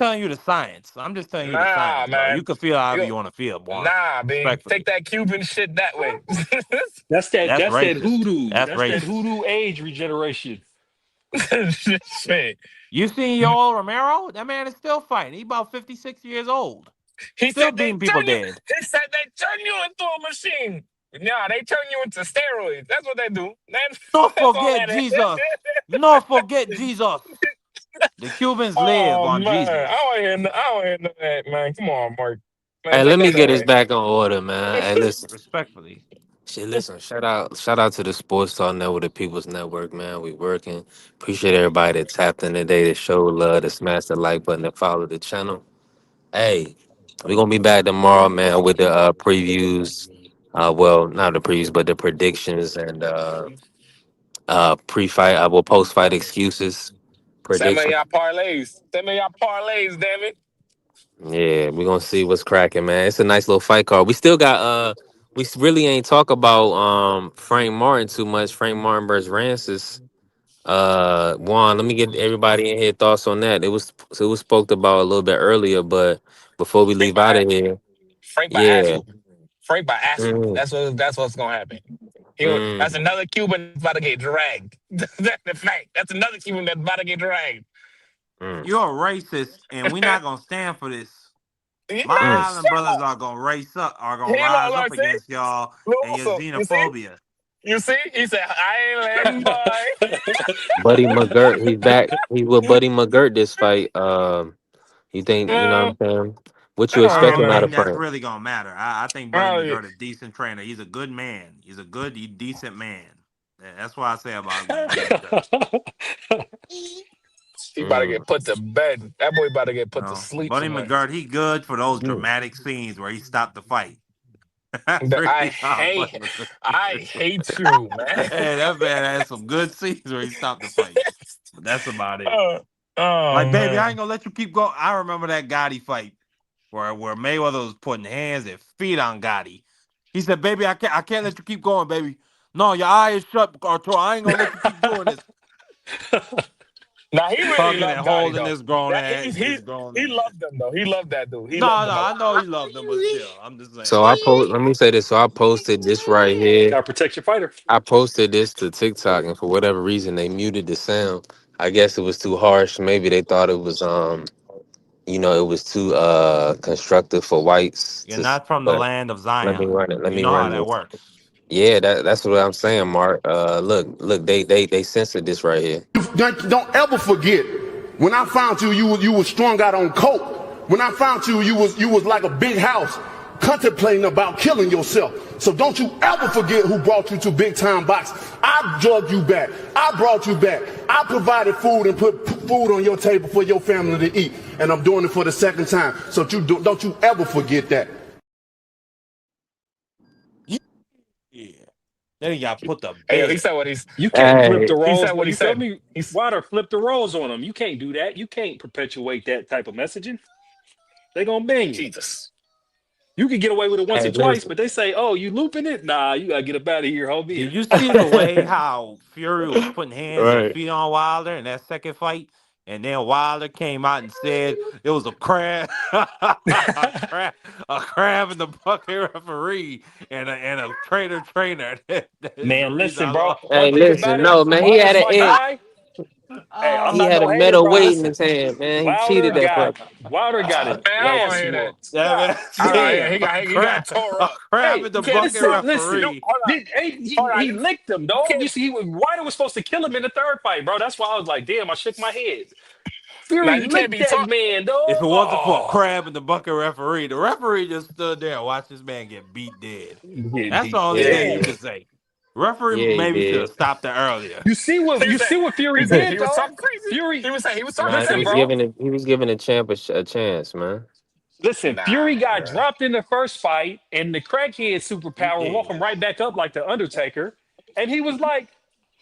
telling you the science. I'm just telling you the Nah, science, bro. You man. can feel however You you want to feel, boy. nah, big. Take Respectfully. that Cuban shit that way. That's that. That's That's that racist. hoodoo. That's That's that racist. hoodoo age regeneration. Shit. You seen Yoel Romero? That man is still fighting. He about 56 years old. He Still said they beating people turn you. dead. He said they turn you into a machine. Nah, they turn you into steroids. That's what they do. Don't That's all forget that is. Jesus. Don't forget Jesus. The Cubans live Oh on man, Jesus. I don't hear none of that, man. Come on, Mark. Man, Hey, take let me that get this away. back on order, man. Hey, listen. Respectfully. Shit, listen, shout out to the Sports Talk Network, the People's Network, man. We working. Appreciate everybody that tapped in today, to show love, to smash the like button, to follow the channel. Hey, we gonna be back tomorrow, man, with the previews. Well, not the previews, but the predictions and pre-fight. I will post-fight excuses, Send me predictions. y'all parlays. Send me y'all parlays, damn it. Yeah, we gonna see what's cracking, man. It's a nice little fight card. We still got really ain't talk about Frank Martin too much. Frank Martin versus Rancis. Juan, let me get everybody in here thoughts on that. It was spoke about a little bit earlier, but before we Frank leave out by of here, Frank by yeah. asking. Frank by asking. Mm, That's what's gonna happen. That's mm, another Cuban that's about to get dragged. That's the fact. That's another Cuban that's about to get dragged. mm, You're a racist, and we're not gonna stand for this. You My know, mm. island shut brothers up. are gonna are gonna He rise up look, see? against y'all and your Look, you see? xenophobia. You see? He said, I ain't letting boy. Buddy McGirt, he's back. He's with Buddy McGirt this fight. You think, you know Uh, what I'm saying? What you I don't I even expecting don't out know. think of that's Frank? really gonna matter. I think Buddy Oh, McGirt a decent trainer. He's a good man. He's a good, decent man. That's what I say about Buddy McGirt. he about to Mm. get put to bed. That boy about to get put to No, sleep Buddy tonight. McGirt, he good for those Mm. dramatic scenes where he stopped the fight. That's really how Buddy McGirt. I hate you, man. Hey, that man had some good scenes where he stopped the fight, but that's about it. Oh, oh Like, baby, I ain't man. gonna let you keep going. I remember that Gotti fight where Mayweather was putting hands and feet on Gotti. He said, "Baby, I can't let you keep going, baby. No, your eye is shut, Arturo. I ain't gonna let you keep doing this." Now he really Tugging loved and Gotti holding though. this grown That ass, this grown he man. loved him though. He loved that dude. He loved No, him no, a I lot. know he loved them, but still, I'm just saying. So let me say this. So I posted this right here. Gotta protect your fighter. I posted this to TikTok, and for whatever reason, they muted the sound. I guess it was too harsh. Maybe they thought it was it was too constructive for whites You're to. not from the But land of let me Zion. run it. Let You me know how run that this. works. Yeah, that's what I'm saying, Mark. Look, they censored this right here. Don't ever forget when I found you, you was strung out on coke. When I found you, you was like a big house, contemplating about killing yourself. So don't you ever forget who brought you to Big Time Box. I drugged you back. I brought you back. I provided food and put food on your table for your family to eat. And I'm doing it for the second time. So don't you ever forget that. Yeah. Then he got put to Hey, yo, he bed. said what he's You can't flip Hey, the he roles. said Well, what he you feel said. me? He's Water flip the roles on them. You can't do that. You can't perpetuate that type of messaging. They gonna bang you. Jesus. You can get away with it once hey, or twice, listen. but they say, "Oh, you looping it? Nah, you gotta get up out of here, homie." Did you see the way how Fury was putting hands and Right. feet on Wilder in that second fight? And then Wilder came out and said it was a crab, a crab in the bucket referee and a traitor trainer. That is the Man, reason listen, I bro. lost. Hey, One thing about listen. it, No, man. Wilder's my guy. Hey, I'm He not had a no hater, metal bro. weight in Listen, his hand, man. He Wilder cheated that got fuck. Wilder got Man, I don't want to ass hear that. whooped. That man God I don't hear said damn. he got tore a up. crab Hey, in You the can't bucket listen, bro. listen. You referee. hold on. Hold on. He licked him, You dog. can't You see, Wilder was supposed to kill him in the third fight, bro. That's why I was like, damn, I shook my head. now Fury you can't licked be that taught. man, If dog. it wasn't for a Oh, crab in the bucket referee, the referee just stood there and watched this man get beat dead. getting That's the beat only Yeah, he thing you dead. can did. say. Referee Yeah, he maybe should have did. stopped it earlier. He You said see what Fury he said did, he was dog? talking crazy. Fury, He was talking Nah, listen, crazy. bro. he was giving a champ a chance, man. Listen, Nah, Fury got bro. dropped in the first fight, and the crackhead He superpower woke did. him right back up like the Undertaker, and he was like,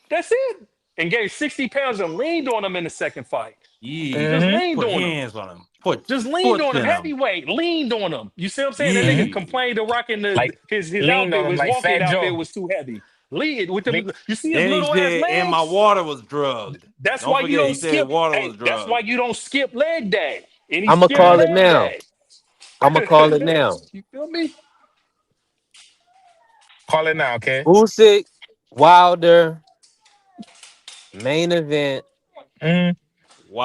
"That's it," and gave 60 pounds and leaned on him in the second fight. Yeah. Just Mm-hmm. leaned Put on him. hands on him. Put Just leaned foot on him. in him. Heavyweight, leaned on him. You see what I'm saying? That nigga Yeah. complained to rocking Like his leaned on outfit, him his like walking Fat outfit Joe. was too heavy. Lead with Lean, them. You see his Then he little ass said, and my legs. water was drugged. That's Don't why you forget, he don't said skip. water was Hey, that's why drugged. you don't skip leg day. And he I'ma skipped call mm, it leg now. day. I'ma call it now. You feel me? call it now, okay? Usyk, Wilder, main event. Mm.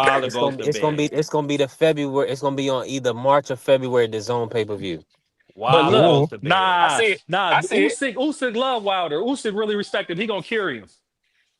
Wilder goes to bed. It's gonna be the February. It's gonna be on either March or February. The Zone pay per view. But Wilder look, goes Ooh, to bed. I nah, see it. nah. I see it. Usyk love Wilder. Usyk really respect him. He gonna carry him.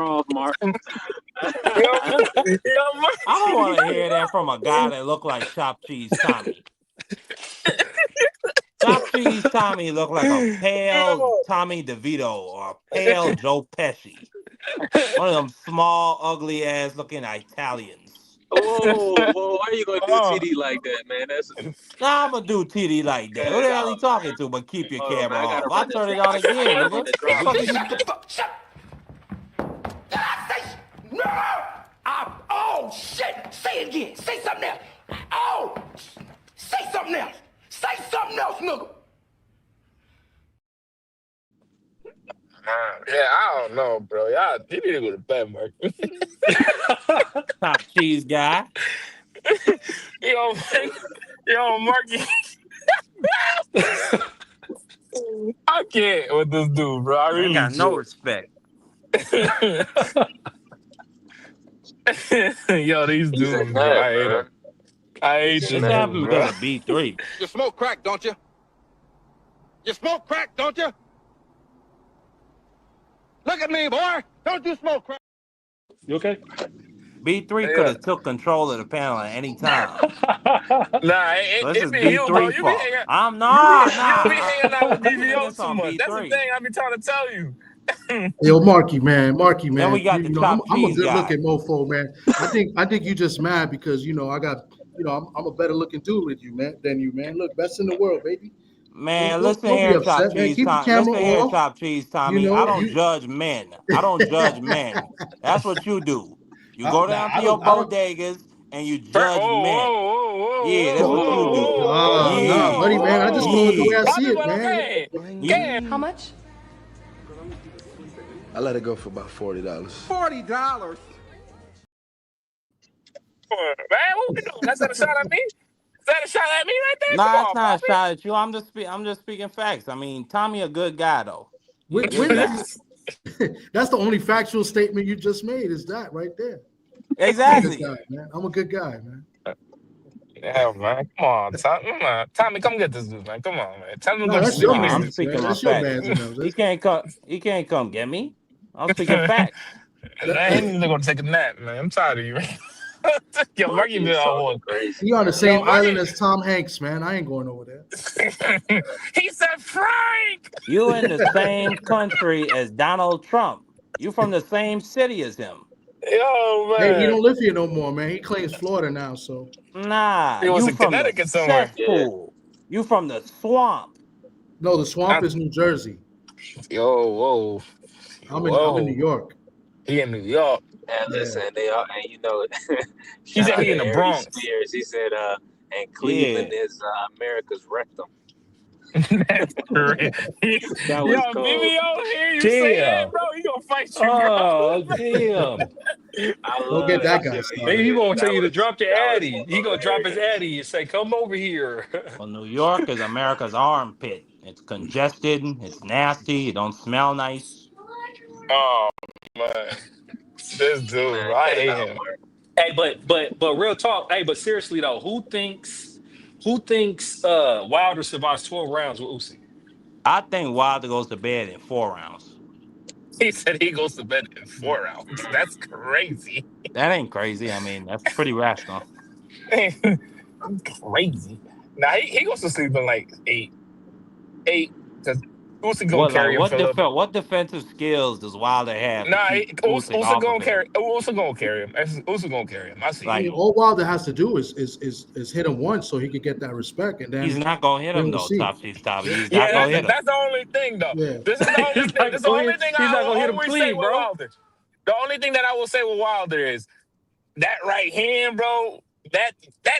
camera off, Martin. I don't want to hear that from a guy that looked like Chopped Cheese Tommy. Chopped Cheese Tommy looked like a pale Tommy DeVito or a pale Joe Pesci. One of them small, ugly ass looking Italians. Whoa, why are you gonna do TD like that, man? That's Nah, I'm gonna do TD like that. Who the hell he talking to? But keep your hold on, man. camera I gotta off. I'll run this turn it drop. on I again, gotta run nigga. this The drop. fuck is you? Oh, shit. Say it again. Say something else. Oh, say something else. Say something else, nigga. Yeah, I don't know, bro. Y'all, you need to go to bed, Mark. Top cheese guy. yo, Marky. I can't with this dude, bro. I I ain't really got no can't. respect. Yo, these He's a dudes, bro. nut, I hate man. them. I He's hate a This this nut. dude, happened because bro. of B3. You smoke crack, don't you? You smoke crack, don't you? Look at me, boy. Don't you smoke crack? You okay? B3 could Yeah. have took control of the panel at any time. Nah, So this it is be you, bro. B3 You be fault. hanging. I'm You be not. you be Nah. hanging out with I'm putting DVO this too on much. That's the B3. thing I be trying to tell you. Yo, Marky Then man, we got the you know chopped I'm a cheese good guy. looking mofo, man. I think you just mad because I got I'm a better looking dude with you, man, than you, man. Look, best in the world, baby. Man, Don't, listen don't be here, Chop upset, man. Cheese Keep the Tom. camera Listen here, off. Chop Cheese You Tommy. I know don't you. judge men. I don't judge men. That's what you do. You go Nah, down to I your don't. I don't. bodegas and you Whoa, judge whoa, men. whoa, whoa, Yeah, that's whoa, what you whoa, do. whoa, Nah, whoa, buddy, Yeah. man. I just call whoa, it the way I Yeah. see Papi, it, pero man. qué? You, ¿Qué? How much? I let it go for about $40. $40. Man, what we doing? That's not a shot at me? Is that a shot at me right there? Come nah, it's on, not a Papi. shot at you. I'm just speaking facts. I mean, Tommy a good guy though. He a good When did guy. you? That's the only factual statement you just made. Is that right there? I'm a good Exactly. guy, man. I'm a good guy, man. Yeah, man. Come on, Tommy, come get this dude, man. Come on, man. Tell him to go No, to that's sleep. your Nah, Let me I'm sleep. man's, speaking man. my That's your facts. man's enough. He can't come get me. I'm speaking facts. I ain't even gonna take a nap, man. I'm tired of you, man. Yo, Marky Marky been is on talking one. crazy, He on the man. same Yo, island Marky. as Tom Hanks, man. I ain't going over there. He said Frank. You in the same country as Donald Trump. You from the same city as him. Yo, Hey, he man. don't live here no more, man. He claims Florida now, so Nah, He was you in from the Connecticut somewhere. Yeah. cesspool. You from the swamp. no, the swamp I, is New Jersey. yo, whoa, I'm in New whoa. York. He in New York. And Yeah. listen, they are, and He shout said out he to in the Aries Bronx. Spears. He said, and Cleveland Yeah. is America's rectum. That's great. That Yo, was cold. BBO, hear you say that, Damn. bro. He gonna fight you, bro. Oh, damn. I Don't love get that that guy shit when you Maybe started. he gonna tell that you to was drop your that was addy. He gonna drop his hilarious. addy and say, "Come over here." Well, New York is America's armpit. It's congested. It's nasty. It don't smell nice. Oh man, this dude, Man, I cut it hate out, him. Mark. Hey, but real talk. Hey, but seriously though, who thinks Wilder survives 12 rounds with Usyk? I think Wilder goes to bed in 4 rounds. He said he goes to bed in 4 rounds. That's crazy. That ain't crazy. I mean, that's pretty rational. Crazy. Now he goes to sleep in like eight, because Usyk gonna What like carry him for a little bit. what defensive skills does Wilder have to Nah, keep Usyk Usyk off of gonna him? carry. Usyk gonna carry him. Usyk gonna carry him. I I see it. mean, Like all Wilder has to do is hit him once so he could get that respect, and he's then not gonna hit him we'll though. see. Top she's top. He's Yeah, not gonna hit him. that's the only thing though. Yeah. This is the only he's thing. not This is the gonna only hit, thing he's I not will gonna hit him always say clean, with bro. Wilder. The only thing that I will say with Wilder is that right hand, bro. That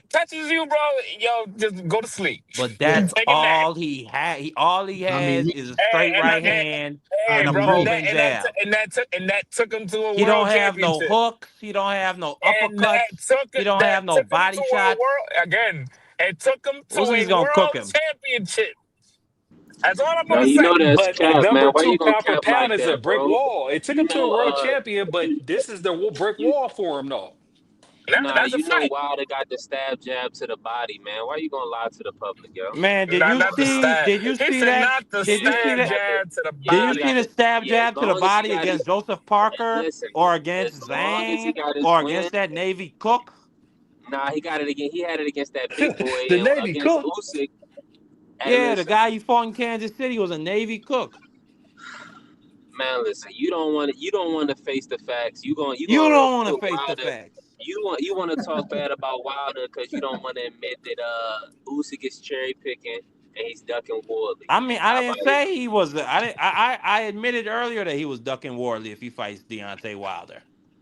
touches you, bro. Yo, just go to sleep. But Yeah. that's Take a nap. all he had. All he I mean, has me. is a straight And, right and, and, hand I and a bro, mean, me. probing jab. that took him to a He don't world have no championship. hooks. He don't have no And uppercuts. He don't that have no took him body to a shots. world again. It took him to Usyk's a gonna cook world him. championship. That's all I'm Now gonna you know say. that's But a cap, man. number Why two you gonna pound for cap pound like is a that, brick bro? wall. It took You him to a know, world champion, but this is the brick wall for him, though. nah, That's a you know fact. Wilder got the stab jab to the body, man. Why you gonna lie to the public, yo? Man, Not the stab. did you He see said that? not the Did you see stab He that? got the jab to the Did you he see got the body. the stab yeah. As jab to the long as he body got his against Joseph Parker listen, or against as long as he Zhang got his or win, against that Navy cook? nah, he got it again. He had it against that big boy The and Navy against cook. Usyk. Hey, Yeah, the listen, guy you fought in Kansas City was a Navy cook. man, listen. You don't want to face the facts. You You gonna don't want to put face the Wilder. facts. You want to talk bad about Wilder because you don't want to admit that Usyk is cherry picking and he's ducking Wardley. I mean, I How didn't about it? say he was. I admitted earlier that he was ducking Wardley if he fights Deontay Wilder.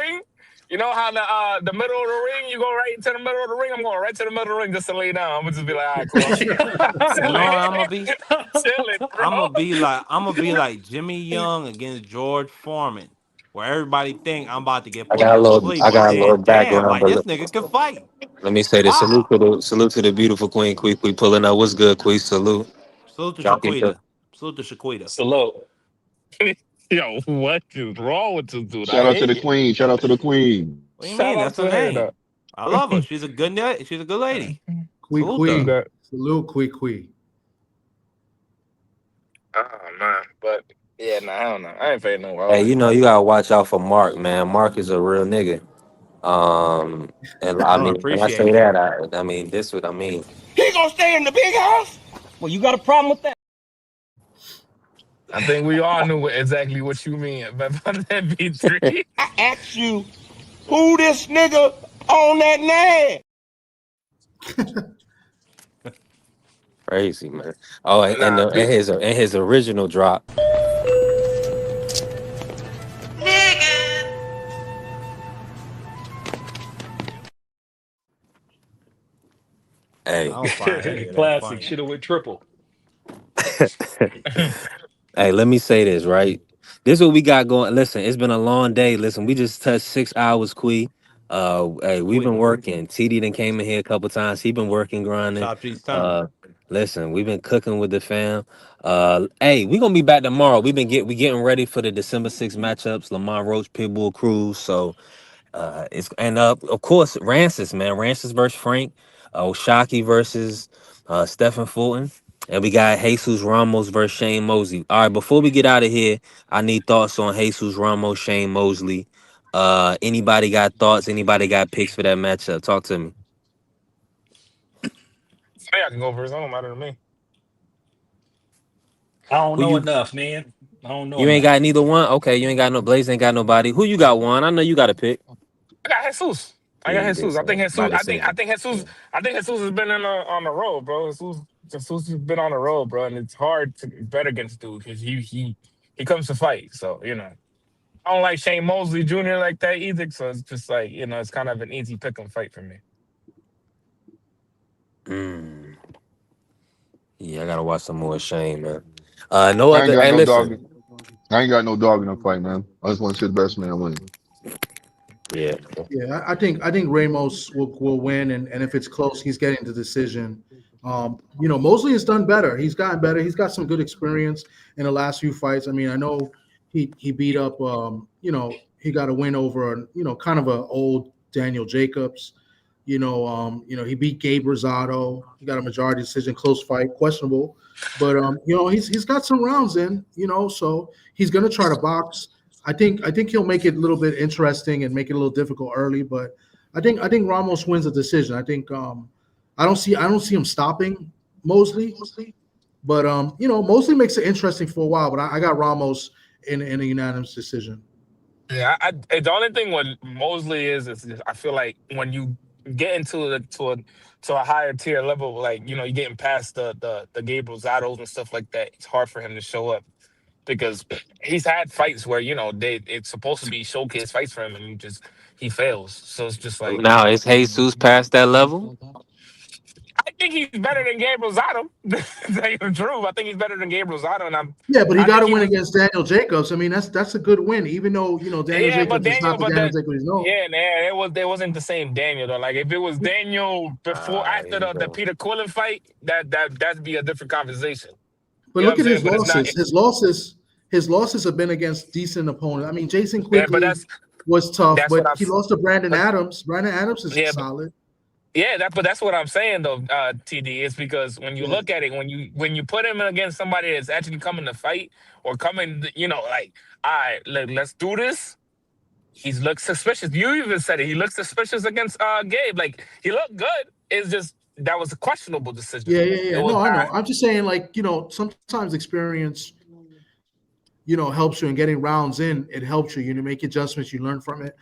ring. You know how the middle of the ring, you go right into the middle of the ring. I'm going right to the middle of the ring just to lay down. I'm gonna just be like, all right, cool. You know what I'm gonna be? Chilling, bro. I'm gonna be like Jimmy Young against George Foreman. where everybody think I'm about to get I put got a to little, sleep. I I'm got a little saying, damn, background, like this but nigga can fight. let me say this. Wow. Salute to the beautiful queen. We pulling up. What's good, Queen? Salute. Salute to Y'all keep the Shaquita. Salute to Shaquita. Salute. Yo, what is wrong with this dude? Shout I out to hate the it. queen. Shout out to the queen. What do you Shout mean? out That's her to her though. name. I love her. She's a she's a good lady. Quee Salute to her. Quee. That- Salute Quee Quee. oh man, but yeah, nah, I don't know. I ain't paying no Hey, well. you know you gotta watch out for Mark, man. Mark is a real nigga. And I Oh, I mean, when I say appreciate you. that, I mean this what I mean. He gonna stay in the big house? Well, you got a problem with that? I think we all knew exactly what you mean about that B3. I asked you who this nigga on that name. Crazy, man. Oh, Nah, B, and his original drop. I Hey. don't find any of that Classic. funny. Should have went triple. Hey, let me say this, right? This is what we got going. Listen, it's been a long day. Listen, we just touched 6 hours, Quee. Hey, we've Sweet. been working. TD done came in here a couple times. He been working, grinding. Top G's turn. Uh, listen, we've been cooking with the fam. Hey, we gonna be back tomorrow. We getting ready for the December 6th matchups. Lamont Roach, Pitbull Cruz. So it's and of course Rancis, man. Rancis versus Frank. Oshaki versus Stephen Fulton. And we got Jesus Ramos versus Shane Mosley. All right, before we get out of here, I need thoughts on Jesus Ramos, Shane Mosley. Anybody got thoughts? Anybody got picks for that matchup? Talk to me. hey, I can go first. It don't matter to me. I don't Who know you enough, man. I don't know you ain't enough. got neither one? Okay, you ain't got no Blaze, ain't got nobody. Who you got one? I know you got a pick. I got Jesus. I Yeah, got you did Jesus. I so. think Jesus. About to say. I think Jesus has been on the road, bro. Jesus has been on the road, bro, and it's hard to bet against dude because he comes to fight. So I don't like Shane Mosley Jr. like that either. So it's just like it's kind of an easy pick 'em fight for me. Mm, yeah, I gotta watch some more Shane, man. No I ain't other. got Hey, no dog. listen. I ain't got no dog in the fight, man. I just want to see the best man win. Yeah. Yeah, I think Ramos will win, and if it's close, he's getting the decision. Mosley has done better. He's gotten better. He's got some good experience in the last few fights. I mean, I know he beat up. He got a win over kind of a old Daniel Jacobs. He beat Gabe Rosado. He got a majority decision, close fight, questionable, but he's got some rounds in. So he's gonna try to box. I think he'll make it a little bit interesting and make it a little difficult early, but I think Ramos wins the decision. I think I don't see him stopping Mosley, but Mosley makes it interesting for a while. But I got Ramos in a unanimous decision. Yeah, the only thing with Mosley is just, I feel like when you get into to a higher tier level, like you're getting past the Gabriel Zados and stuff like that, it's hard for him to show up because he's had fights where it's supposed to be showcase fights for him and he fails. So it's just like Now is Jesus past that level? I think he's better than Gabriel Zato. To tell you the truth, I think he's better than Gabriel Zato, and Yeah, but he I got think to he win was. against Daniel Jacobs. I mean, that's a good win, even though Daniel Yeah, but Jacobs is Daniel, not the but Daniel that, Jacobs we know. yeah, man, it wasn't the same Daniel though. Like if it was Daniel before Here after you the go. Peter Quillen fight, that'd be a different conversation. But You know what look I'm at saying? his But it's not. losses. His losses have been against decent opponents. I mean, Jason Yeah, but Quigley was tough, that's what but I'm. he lost to Brandon But Adams. Brandon Adams is yeah, solid. but that's what I'm saying though, TD. It's because when you Yeah. look at it, when you put him against somebody that's actually coming to fight or coming, like, all right, let's do this. He's looked suspicious. You even said it. He looked suspicious against Gabe. Like he looked good. It's just that was a questionable decision. Yeah, yeah, It yeah. was No, I not. know. I'm just saying, like, sometimes experience, helps you in getting rounds in. It helps you. You make adjustments. You learn from it.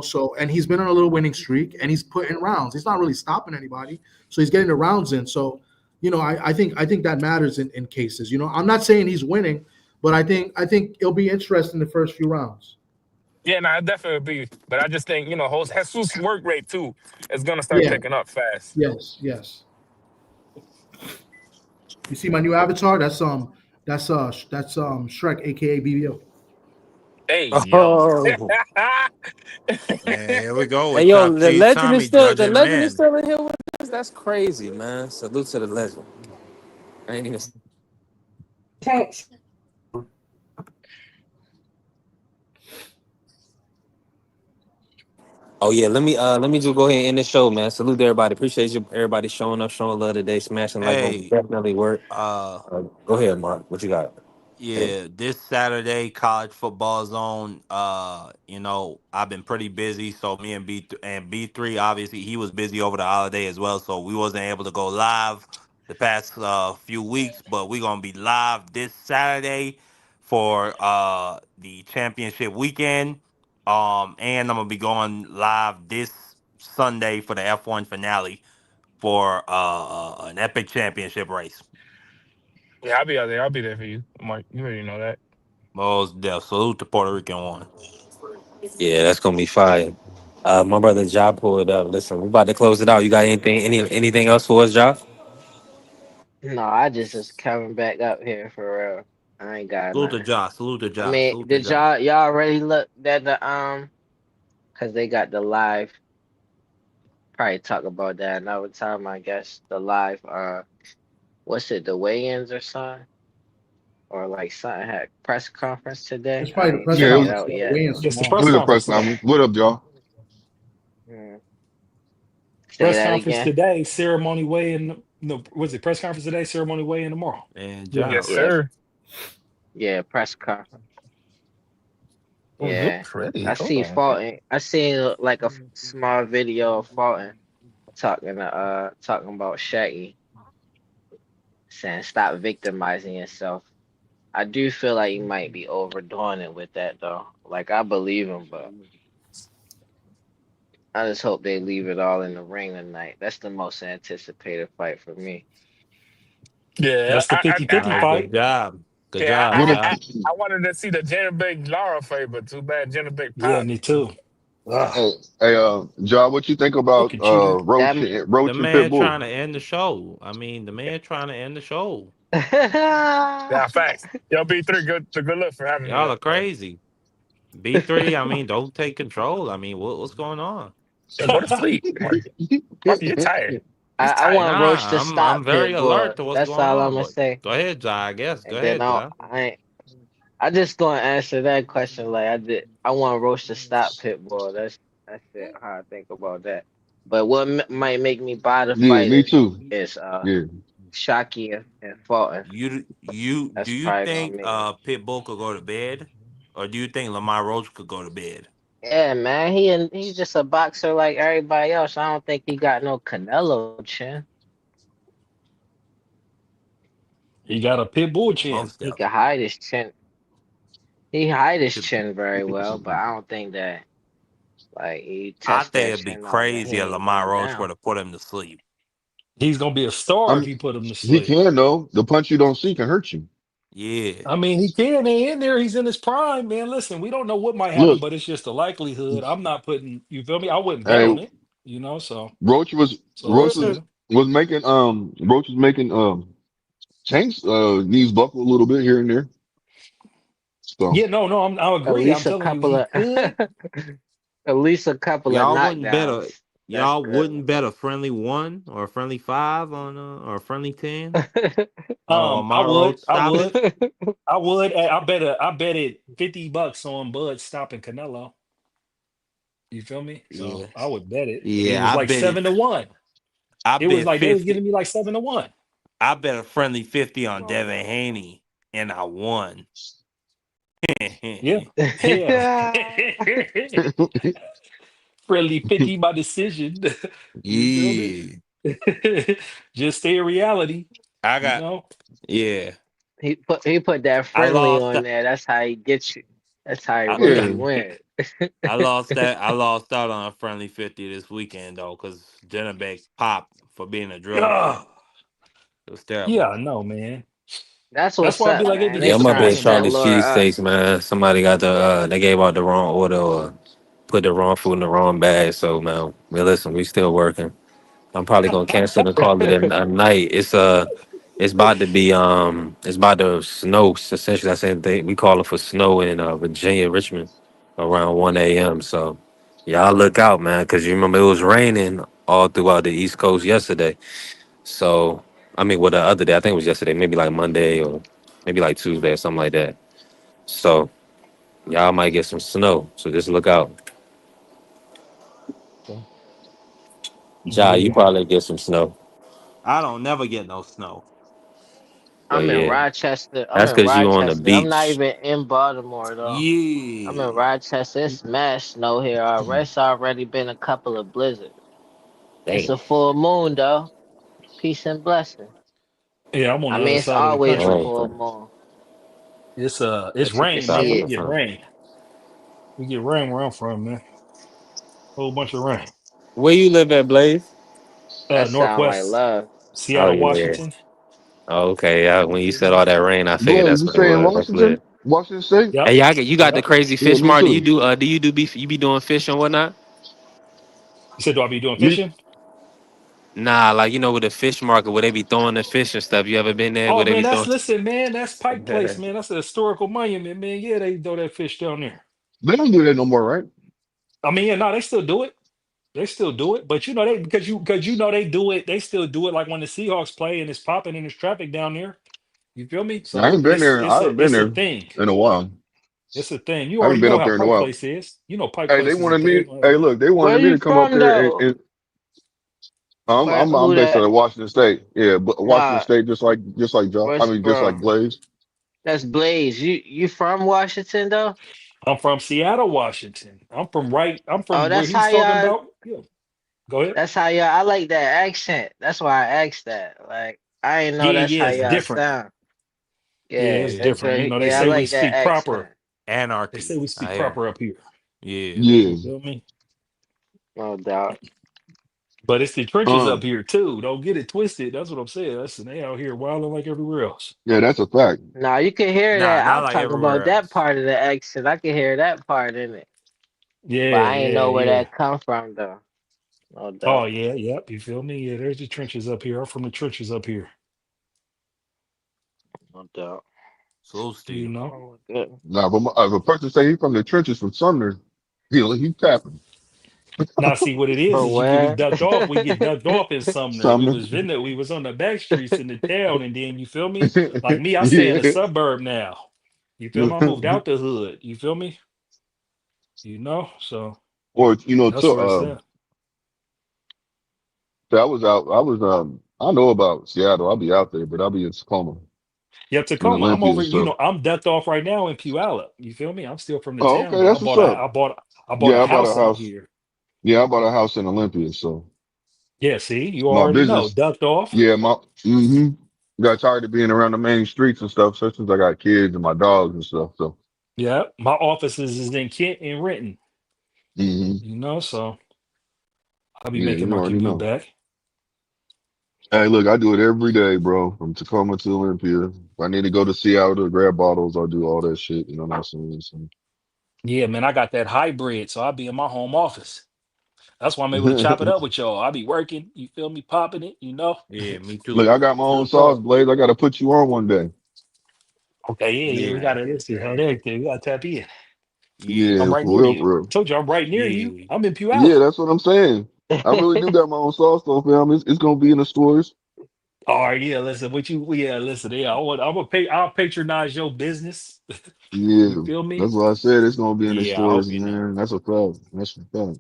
So and he's been on a little winning streak, and he's putting rounds. He's not really stopping anybody, so he's getting the rounds in. So, I think that matters in cases. I'm not saying he's winning, but I think it'll be interesting the first few rounds. Yeah, no, it definitely be. But I just think Jesus' work rate too is gonna start Yeah. picking up fast. Yes. Yes. You see my new avatar? That's Shrek, aka BBO. Hey yo. Oh, Man, here we go hey with yo, Chuck the T. legend is Tommy still the judging legend is men. still in here with us. That's crazy, man. Salute to the legend. I ain't even. Thanks. Oh yeah, let me just go ahead and end the show, man. Salute to everybody. Appreciate you everybody showing up, showing love today, smashing like gonna Hey, definitely work. uh, Go ahead, Mark. What you got? Hey. yeah, this Saturday, college football zone. I've been pretty busy, so me and B3, obviously, he was busy over the holiday as well, so we wasn't able to go live the past few weeks. But we're gonna be live this Saturday for the championship weekend. And I'm gonna be going live this Sunday for the F1 finale for an epic championship race. Yeah, I'll be out there. I'll be there for you, Mark. You already know that. Most deaf. Salute to Puerto Rican one. Yeah, that's gonna be fire. My brother Job pulled up. Listen, we about to close it out. You got anything else for us, Job? No, I just coming back up here for real. I ain't got Salute to nothing. Josh. Salute to I Josh. mean, Salute to did Josh. y'all already look at the cause they got the live, probably talk about that another time, I guess. The live what's it, the weigh-ins or something? Or like something had press conference today. It's I probably the ain't press Yeah, checked it conference. out The yet. weigh-ins It's the tomorrow. it press was a conference press today. conference. What up, y'all? Hmm. Say Press that conference again. today. Ceremony weigh in. No, was it press conference today? Ceremony weigh in tomorrow. And Yeah. Yes, Josh. Yeah, sir. yeah, press conference. Oh, look Yeah. pretty. I Hold see on. Fulton. I seen like a small video of Fulton talking about Shaggy, saying stop victimizing yourself. I do feel like you might be overdoing it with that though. Like I believe him, but I just hope they leave it all in the ring tonight. That's the most anticipated fight for me. Yeah, That's the 50-50 Good fight. job. Good yeah. job, What up? Josh. I wanted to see the Jenna Big Lara fight, but too bad Jenna Big Yeah, popped. me too. Ugh, Hey, hey, John, what you think about fucking cheater. Roach That and The Roach and man Pitbull? trying to end the show. I mean, the man trying to end the show. Yeah, facts. Yo, B3, good look for having me Y'all up, are man. crazy. B3, I mean, don't take control. I mean, what's going on? Yo, go to sleep, Mark. Mark, you're tired. He's I tired. want Roach Nah, to I'm stop very alert Pitbull. to what's That's going all I'm on. gonna But say. go ahead, Jai. I guess. Go And then ahead, Jai. I just gonna answer that question like I did. I want Roach to stop Pitbull. That's it. How I think about that. But what might make me buy the Yeah, fight me too. is Yeah. Shocky and Fulton. You do That's you probably gonna think make me. Pitbull could go to bed, or do you think Lamar Roach could go to bed? Yeah, man. He's just a boxer like everybody else. I don't think he got no Canelo chin. He got a pit bull chin. Most He definitely. can hide his chin. He hide his chin very well, but I don't think that like he I test think that it'd be chin out and he crazy if ain't Lamar going Roach were down. to put him to sleep. He's gonna be a star I if mean, he put him to he sleep. can though. The punch you don't see can hurt you. Yeah. I mean, he can. He in there. He's in his prime, man. Listen, we don't know what might happen, Look, but it's just a likelihood. I'm not putting. You feel me? I wouldn't bet hey, on it. You know, so Roach was so you know. Roach was making Tanks knees buckle a little bit here and there. So Yeah, no, no. I At agree. I'm least a telling you, couple he of could. at least a couple of Y'all wouldn't bet a knockdowns. That's good. a friendly one or a friendly five on or a friendly 10 on I Lamar would. Roach I would. stopping? I would. I bet it $50 on Bud stopping Canelo. You feel me? So Yeah. I would bet it. It Yeah, was like 7-1. I It was bet like they was 50. giving me like 7-1. I bet a friendly 50 on Devin Haney and I won. Yeah. Yeah. Friendly 50 by decision. You feel me? Yeah. Just stay in reality, I you got know? yeah. He put that I friendly lost on that there. That's how he gets you. That's how he I really yeah, wins. I lost out on a friendly 50 this weekend though, because Jennebeck popped for being a drug Ah, dealer. It was terrible. yeah, I know, man. That's That's what's why I'd be up, like, man. it's They Yeah, I'm up trying to at disappointing, set bro. Charlie Laura up. Cheesesteaks, man. Somebody got they gave out the wrong order or put the wrong food in the wrong bag. So man, listen, we still working. I'm probably gonna cancel and call it a night. It's about to be it's about to snow. Essentially, I said we call it for snow in Virginia, Richmond, around 1 a.m. So y'all look out, man, because you remember it was raining all throughout the East Coast yesterday. So I mean, well, the other day I think it was yesterday, maybe like Monday or maybe like Tuesday or something like that. So y'all might get some snow. So just look out. Ja, you Yeah. probably get some snow. I don't never get no snow. But I'm in yeah, Rochester. I'm that's in because you on the Rochester. I'm not beach. even in Baltimore though. I'm in Yeah. Rochester. It's mad snow here already. It's already been a couple of blizzards. It's Damn. a full moon though. Peace and blessing. Yeah, I'm on I the other mean, it's side of the always a country. full moon, It's but you can rain, Stop man. see We it. it get from. rain. We get rain where I'm from, man. Whole bunch of rain. Where you live at, Blaze? That sound like Northwest love. Oh Seattle, yeah. Washington. Oh, okay. Yeah. When you said all that rain, I figured Blaze, that's you what it stay in was. That's Washington? lit. Washington State? Yep. Hey, y'all, you got the Yep. crazy Yeah, fish me mark. too. Do you do beef? You be doing fish and whatnot? You said, do I be doing Me? fishing? Nah, like with the fish market where they be throwing the fish and stuff. You ever been there where Oh they man, be throwing? listen, man, that's Pike Place, man. That's a historical monument, man. Yeah, they throw that fish down there. They don't do that no more, right? I mean, yeah, no, they still do it. They still do it, but they because they do it. They still do it like when the Seahawks play and it's popping and there's traffic down there. You feel me? I So ain't been there. I haven't been it's a there thing. in a while. It's a thing. You I haven't already been know up how there in a Pike while. Place is. You know Pike Hey, they Place is a wanted me. thing. Hey, look, they Where wanted me you to come up from there though? and I'm Where I'm who based out that? of Washington State. Yeah, but Washington Nah, State, just like Joe. I where's mean, just like bro? Blaze. That's Blaze. You from Washington though? I'm from Seattle, Washington. I'm Oh, from where that's he's how talking y'all. about. Yeah, go ahead. That's how y'all. I like that accent. That's why I asked that. Like I ain't know Yeah, that's yeah, how it's y'all different. sound. Yeah, Yeah, it's Yeah. that's different. very. They Yeah, I say we like that speak proper. accent. They Anarchy. say we I speak hear. proper up here. Yeah. Yeah. You feel me? No doubt. But it's the trenches up Um. here too. Don't get it twisted. That's what I'm saying. Listen, they out here wilding like everywhere else. Yeah, that's a fact. Nah, you can hear Nah, that. not I'm like talking about everywhere that else. part of the accent. I can hear that part in it, but Yeah, I ain't yeah, know where yeah. that come from though. No Oh doubt. yeah, yep. You feel me? Yeah, there's the trenches up here. I'm from the trenches up here. No doubt. Salute to You you. know. Oh my goodness. Now, if a person say he from the trenches from Sumner, he tapping Now, see what it For is you get me where? ducked off. We get ducked off in Sumner. Sumner. We was on the back streets in the town, and then you feel me? Like me, I stay in a Yeah. suburb now. You feel me? I moved out the hood. You feel me? You know, so Or that's where it's at. I was out. I know about Seattle. I'll be out there, but I'll be in Tacoma Yeah, and Tacoma. I'm Olympia over. and stuff. I'm ducked off right now in Puyallup. You feel me? I'm still from the Oh, town, okay, but that's what's up. I bought a Yeah, I bought a house out house. here. Yeah, I bought a house in Olympia. So Yeah, see, you my already know. business. Ducked off. Yeah, mm-hmm. Got tired of being around the main streets and stuff, especially since I got kids and my dogs and stuff. So, Yeah, my offices is in Kent and Renton. hmm You know, so I'll be yeah, making you my already commute know. back. Hey, look, I do it every day, bro, from Tacoma to Olympia. If I need to go to Seattle to grab bottles, I'll do all that shit. You know what I'm saying? So. Yeah, man, I got that hybrid, so I'll be in my home office. That's why I'm able to chop it up with y'all. I'll be working, you feel me, popping it, you know. Yeah, me Look, too. I got my own Real sauce, talk. Blaze. I got to put you on one day. Okay, yeah, we Yeah. gotta listen. How everything. We gotta tap in. Yeah. I'm Yeah, right for near real, you. for real. Told you I'm right near you. Yeah. I'm in Yeah, Puyallup. that's what I'm saying. I really do got my own sauce though, fam. It's gonna be in the stores. All right, yeah, listen, yeah, listen, yeah, I'll patronize your business. You Yeah, feel me? that's what I said. It's gonna be in the Yeah, I stores, hope you know. man. That's a fact. That's a fact.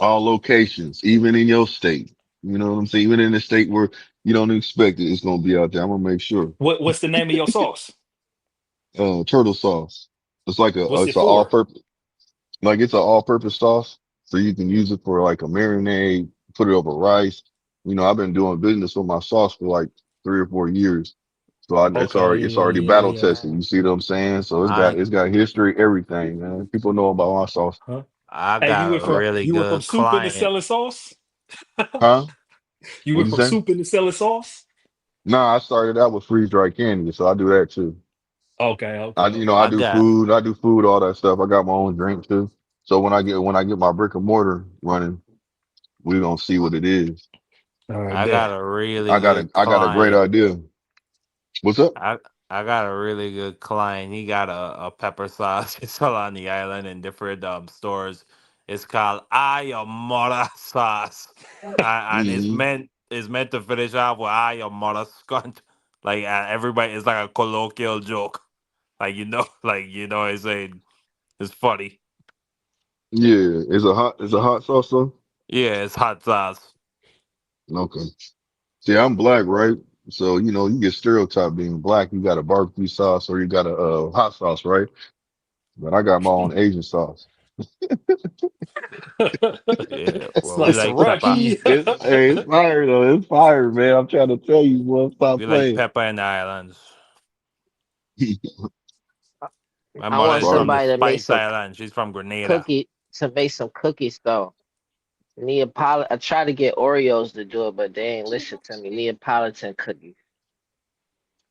All locations, even in your state. You know what I'm saying? Even in the state where you don't expect it, it's gonna be out there. I'm gonna make sure. What's the name of your sauce? Turtle sauce. It's like What's it's it an all for? purpose. Like it's an all-purpose sauce, so you can use it for like a marinade, put it over rice. I've been doing business with my sauce for like 3 or 4 years, so Okay, it's yeah, already yeah, battle yeah. tested. You see what I'm saying? So I it's got history, everything, man. People know about my sauce, Huh? I Hey, got a really you went from good soup into client. selling sauce? huh? You What'd went you from say? soup into selling sauce? Nah, I started out with freeze dried candy, so I do that too. Okay, I okay, you know I I okay. do got food, all that stuff. I got my own drink too. So when I get my brick and mortar running, we gonna see what it is. All right, I got bet. a really good I got a great client. idea. What's up? I I got a really good client. He got a pepper sauce. It's all on the island in different stores. It's called Ayamara sauce, and Hmm. it's meant to finish off with Ayamara scunt. Like everybody, it's like a colloquial joke. Like it's saying it's funny. Yeah, it's a hot sauce though. Yeah, it's hot sauce. Okay. See, I'm black, right? So you get stereotyped being black. You got a barbecue sauce or you got a hot sauce, right? But I got my own Asian sauce. Yeah, It's well, we like some like pepper. Rocky. It's fire though. It's fire, man. I'm trying to tell you, boy, stop We like playing. pepper in the islands. My I mother want is from the Barbecue. somebody to make Spice some Island. She's from Grenada. cookies though. I tried to get Oreos to do it, but they ain't listen to me. Neapolitan cookies.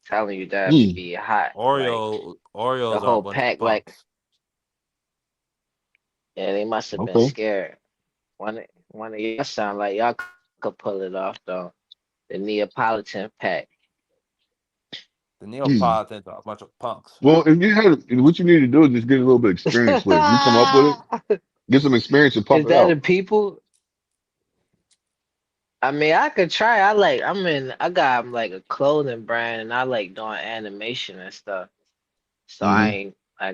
Telling you that Mm, be hot. Like the Oreos are a whole bunch of pack, like punks. yeah, they must have been okay. scared. One of y'all sound like y'all could pull it off though. The Neapolitan pack. The Mm. Neapolitans are a bunch of punks. Well, if you had what you need to do is just get a little bit of experience with it. You come up with it, get some experience and pop Is it that the out. people? I mean, I could try. I got like a clothing brand and I like doing animation and stuff. So Hmm.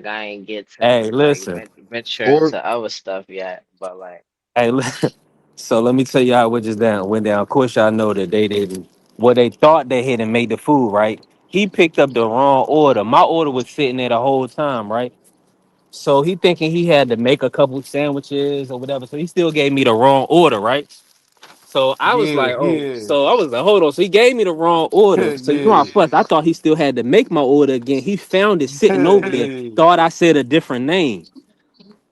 I ain't get to Hey, like listen. venture Or into other stuff yet. But like, Hey, so let me tell you how it just down went down. Of course, y'all know that they didn't. Well, they thought they had and made the food right. He picked up the wrong order. My order was sitting there the whole time, right? So he thinking he had to make a couple sandwiches or whatever. So he still gave me the wrong order, right? So I was Yeah, like, oh, yeah, so I was like, hold on. So he gave me the wrong order. So you know how yeah, fucked. I thought he still had to make my order again. He found it sitting over there. yeah. Thought I said a different name.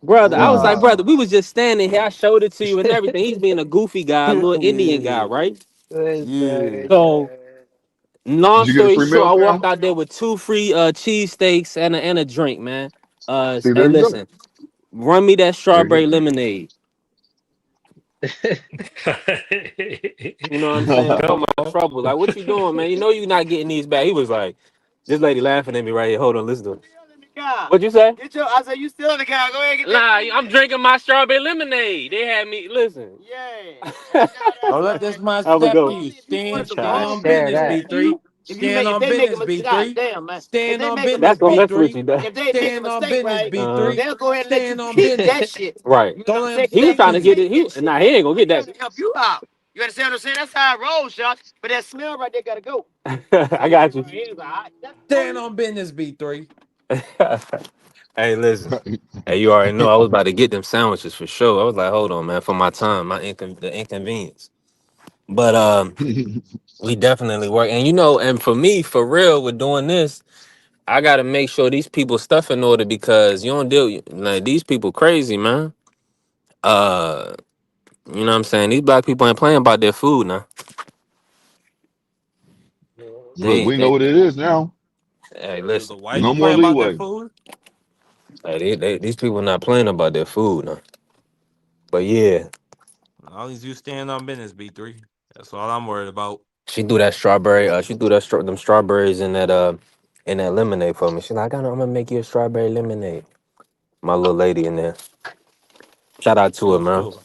Brother, I was like, mm, brother, Wow. we was just standing here. I showed it to you and everything. He's being a goofy guy, a little Indian guy, Yeah, right? yeah. So, did long you get a story free short, meal, I walked fam? out there with two free cheesesteaks and a drink, man. See, Hey, there you go. listen, run me that There you strawberry lemonade. You know what I'm saying? go. For Come my on. trouble. Like, what you doing, man? You know you're not getting these back. He was like, this lady laughing at me right here. Hold on, listen to it. What'd you say? Get your, I said, you still in the car. Go ahead and get that. Nah, I'm drinking my strawberry lemonade. They had me, listen. Yeah. Don't let this man Have a step go. to you. I'm Stand trying to on share business, that. B3. Stand on business, B3. Stand on business, That's gonna mess with B3. you. That. Stand on business, Uh-huh. B3. Stand on business. Right. Don't let him He was step to trying to you. get it. Nah, he ain't gonna get that. I got you. Stand on business, B3. Hey, listen. Hey, you already know I was about to get them sandwiches for sure. I was like, hold on, man, for my time, the inconvenience. But we definitely work. And and for me, for real, with doing this, I gotta make sure these people stuff in order because you don't deal like these people crazy, man. Uh, you know what I'm saying? These black people ain't playing about their food now. They Look, ain't we know they, what it is now. hey, Is listen. the whites No more playing about their leeway. food? Hey, these people not playing about their food now. But yeah, As long as you stand on business, B3. That's all I'm worried about. she threw that strawberry. She threw them strawberries in that lemonade for me. She's like, I'm gonna make you a strawberry lemonade. My little lady in there. Shout out to her, Cool, man. cool.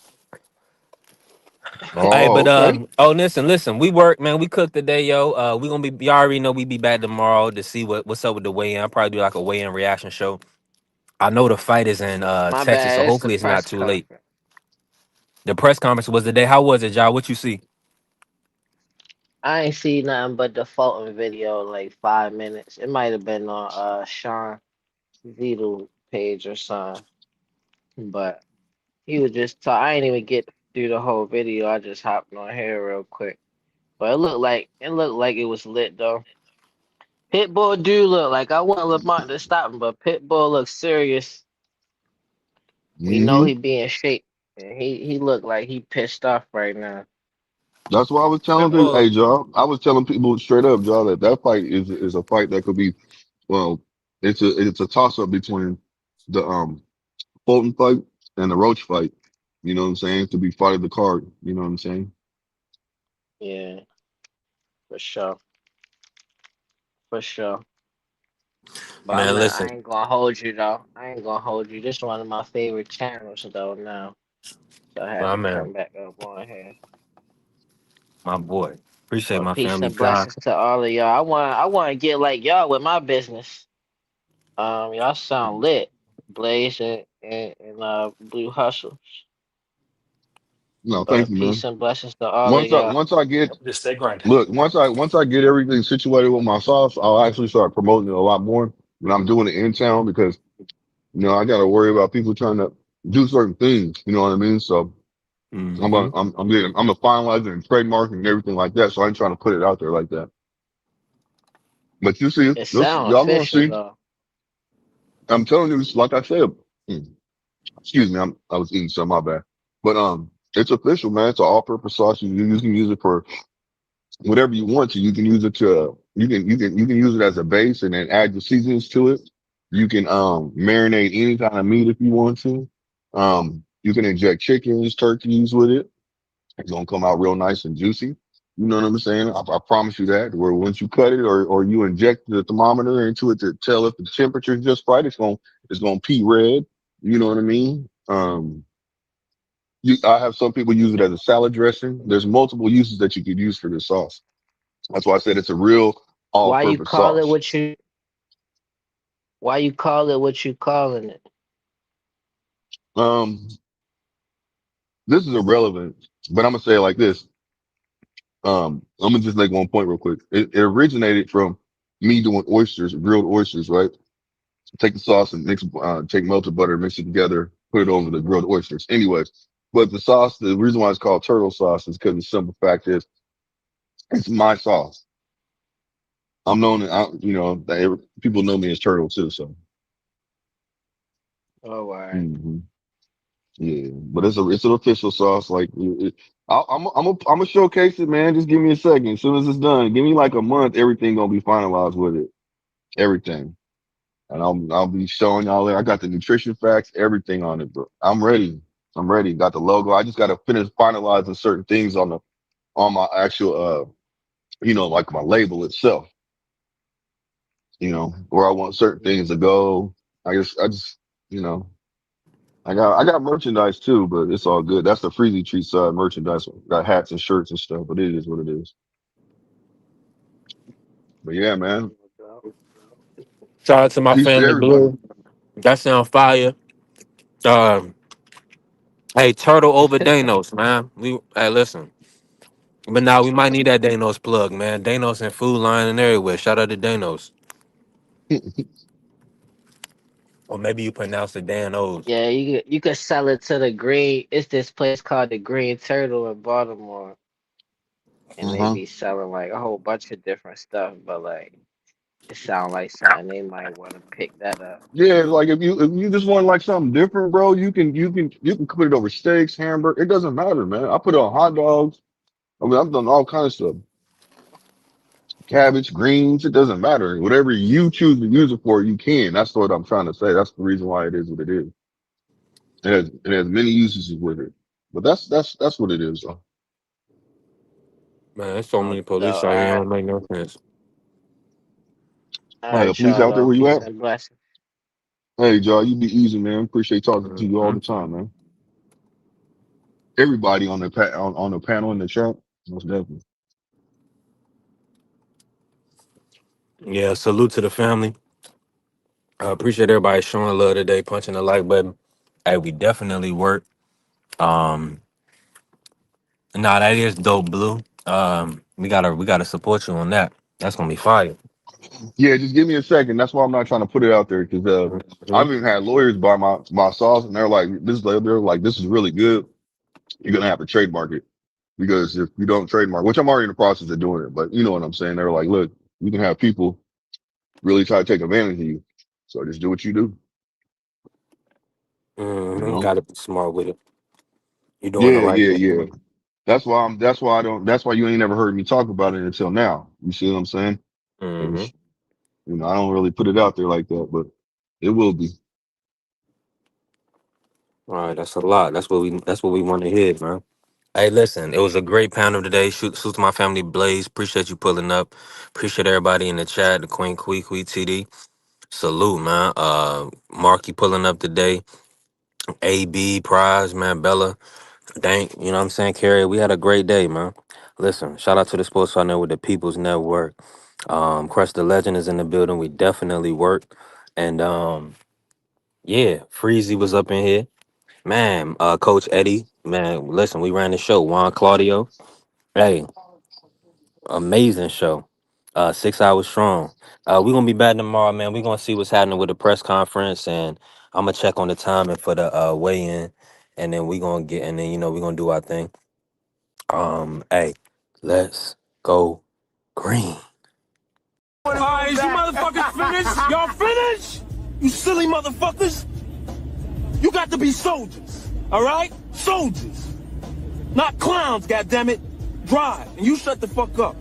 Hey, Oh, but okay. oh, listen. We work, man. We cook today, yo. We gonna be. Y'all already know we be back tomorrow to see what's up with the weigh-in. I'll probably do like a weigh-in reaction show. I know the fight is in My Texas, so bad. It's the hopefully it's not press too late. conference. The press conference was the day. How was it, y'all? What you see? I ain't see nothing but the Fulton video in like 5 minutes. It might have been on Sean Zito page or something. But he was just talk. I ain't even get through the whole video. I just hopped on here real quick. But it looked like it was lit though. Pitbull do look like I want Lamont to stop him, but Pitbull looks serious. We know Hmm. he being shape. And he looked like he pissed off right now. That's why I was telling people, Pitbull, hey, Joe, I was telling people straight up, Joe, that fight is a fight that could be, well, it's a toss up between the Fulton fight and the Roach fight. You know what I'm saying? To be fight of the card. You know what I'm saying? Yeah, for sure, for sure. But Man, I listen, ain't gonna hold you though. I ain't gonna hold you. This one of my favorite channels though now. So I had my to man, come back up on here. my boy. Appreciate But my peace family and guy. blessings to all of y'all. I wanna get like y'all with my business. Y'all sound lit. Blaze and Blue Hustles. No, thank But you, man. peace and blessings to all of y'all. Once I get Just stay grinding. look once I get everything situated with my sauce, I'll actually start promoting it a lot more when I'm doing it in town because I got to worry about people trying to do certain things. You know what I mean? So Mm-hmm. I'm a finalizer and trademarking and everything like that. So I ain't trying to put it out there like that. But you see, It sound y'all gonna official see. though. I'm telling you, like I said. Excuse me, I was eating some, my bad. But it's official, man. It's an all-purpose sauce. You can use it for whatever you want to. You can use it to you can use it as a base and then add your seasonings to it. You can marinate any kind of meat if you want to. You can inject chickens, turkeys with it. It's gonna come out real nice and juicy. You know what I'm saying? I promise you that. Where once you cut it or you inject the thermometer into it to tell if the temperature is just right, it's gonna pea red. You know what I mean? I have some people use it as a salad dressing. There's multiple uses that you could use for this sauce. That's why I said it's a real Why you all-purpose call it sauce. what you why you call it what you calling it? Um, this is irrelevant, but I'm gonna say it like this. I'm gonna just make one point real quick. It originated from me doing oysters, grilled oysters, right? Take the sauce and take melted butter, mix it together, put it over the grilled oysters. Anyways, but the reason why it's called turtle sauce is because the simple fact is it's my sauce. I'm known, people know me as Turtle too. So, Oh, alright. hmm yeah, but it's an official sauce. Like, I'm gonna showcase it, man. Just give me a second. As soon as it's done, give me like a month. Everything gonna be finalized with it. Everything. And I'll be showing y'all there. I got the nutrition facts, everything on it, bro. I'm ready. I'm ready. Got the logo. I just gotta finish finalizing certain things on my actual like my label itself. Where I want certain things to go. I just you know, I got merchandise too, but it's all good. That's the Freezy Tree side merchandise. Got hats and shirts and stuff, but it is what it is. But yeah, man. Shout out to my Peace to family everybody. blue. That sound fire. Um, hey, Turtle over Danos, man. Hey, listen. But now we might need that Danos plug, man. Danos and Food Line and everywhere. Shout out to Danos. Or maybe you pronounce it Dan O's. Yeah, you could sell it to the green. It's this place called the Green Turtle in Baltimore, and they Uh-huh. be selling like a whole bunch of different stuff. But like, it sound like something they might want to pick that up. Yeah, like if you just want like something different, bro, you can put it over steaks, hamburger. It doesn't matter, man. I put it on hot dogs. I mean, I've done all kinds of stuff. Cabbage, greens, it doesn't matter. Whatever you choose to use it for, you can. That's what I'm trying to say. That's the reason why it is what it is. It has many uses with it. But that's what it is, though. Man, there's so No many police doubt. out here. It All right, don't make no sense. all Hey, the right, police y'all. out there Though, where you peace at? and blessings. Hey, Joe, you be easy, man. Appreciate talking to you all Mhm. the time, man. Everybody on the panel in the chat, most definitely. Yeah, salute to the family. I appreciate everybody showing love today, punching the like button. Hey, we definitely work. Um, nah, that is dope, Blue. We gotta support you on that. That's gonna be fire. Yeah, just give me a second. That's why I'm not trying to put it out there because I've Mhm. even had lawyers buy my sauce and they're like this is really good. You're gonna have to trademark it because if you don't trademark, which I'm already in the process of doing it, but you know what I'm saying. They're like, look, you can have people really try to take advantage of you. So just do what you do. You know? Gotta be smart with it. You doing the Yeah, right yeah, thing. yeah. That's why you ain't never heard me talk about it until now. You see what I'm saying? Mm-hmm. 'Cause, I don't really put it out there like that, but it will be. All right, that's a lot. That's what we want to hear, man. Hey, listen, it was a great panel today. Shoot to my family, Blaze. Appreciate you pulling up. Appreciate everybody in the chat, the Queen TD. Salute, man. Marky pulling up today. AB, Prize, man, Bella, Dank, you know what I'm saying? Carrie, we had a great day, man. Listen, shout out to the Sports Center with the People's Network. Crush the Legend is in the building. We definitely work. And yeah, Freezy was up in here. Man, Coach Eddie, man, listen, we ran the show. Juan Claudio. Hey, amazing show. 6 hours strong. We're gonna be back tomorrow, man. We're gonna see what's happening with the press conference, and I'm gonna check on the timing for the weigh-in, and then we're gonna do our thing. Hey, let's go green. Alright, is you motherfuckers finished? Y'all finished? You silly motherfuckers? You got to be soldiers, alright? Soldiers. Not clowns, goddammit. Drive, and you shut the fuck up.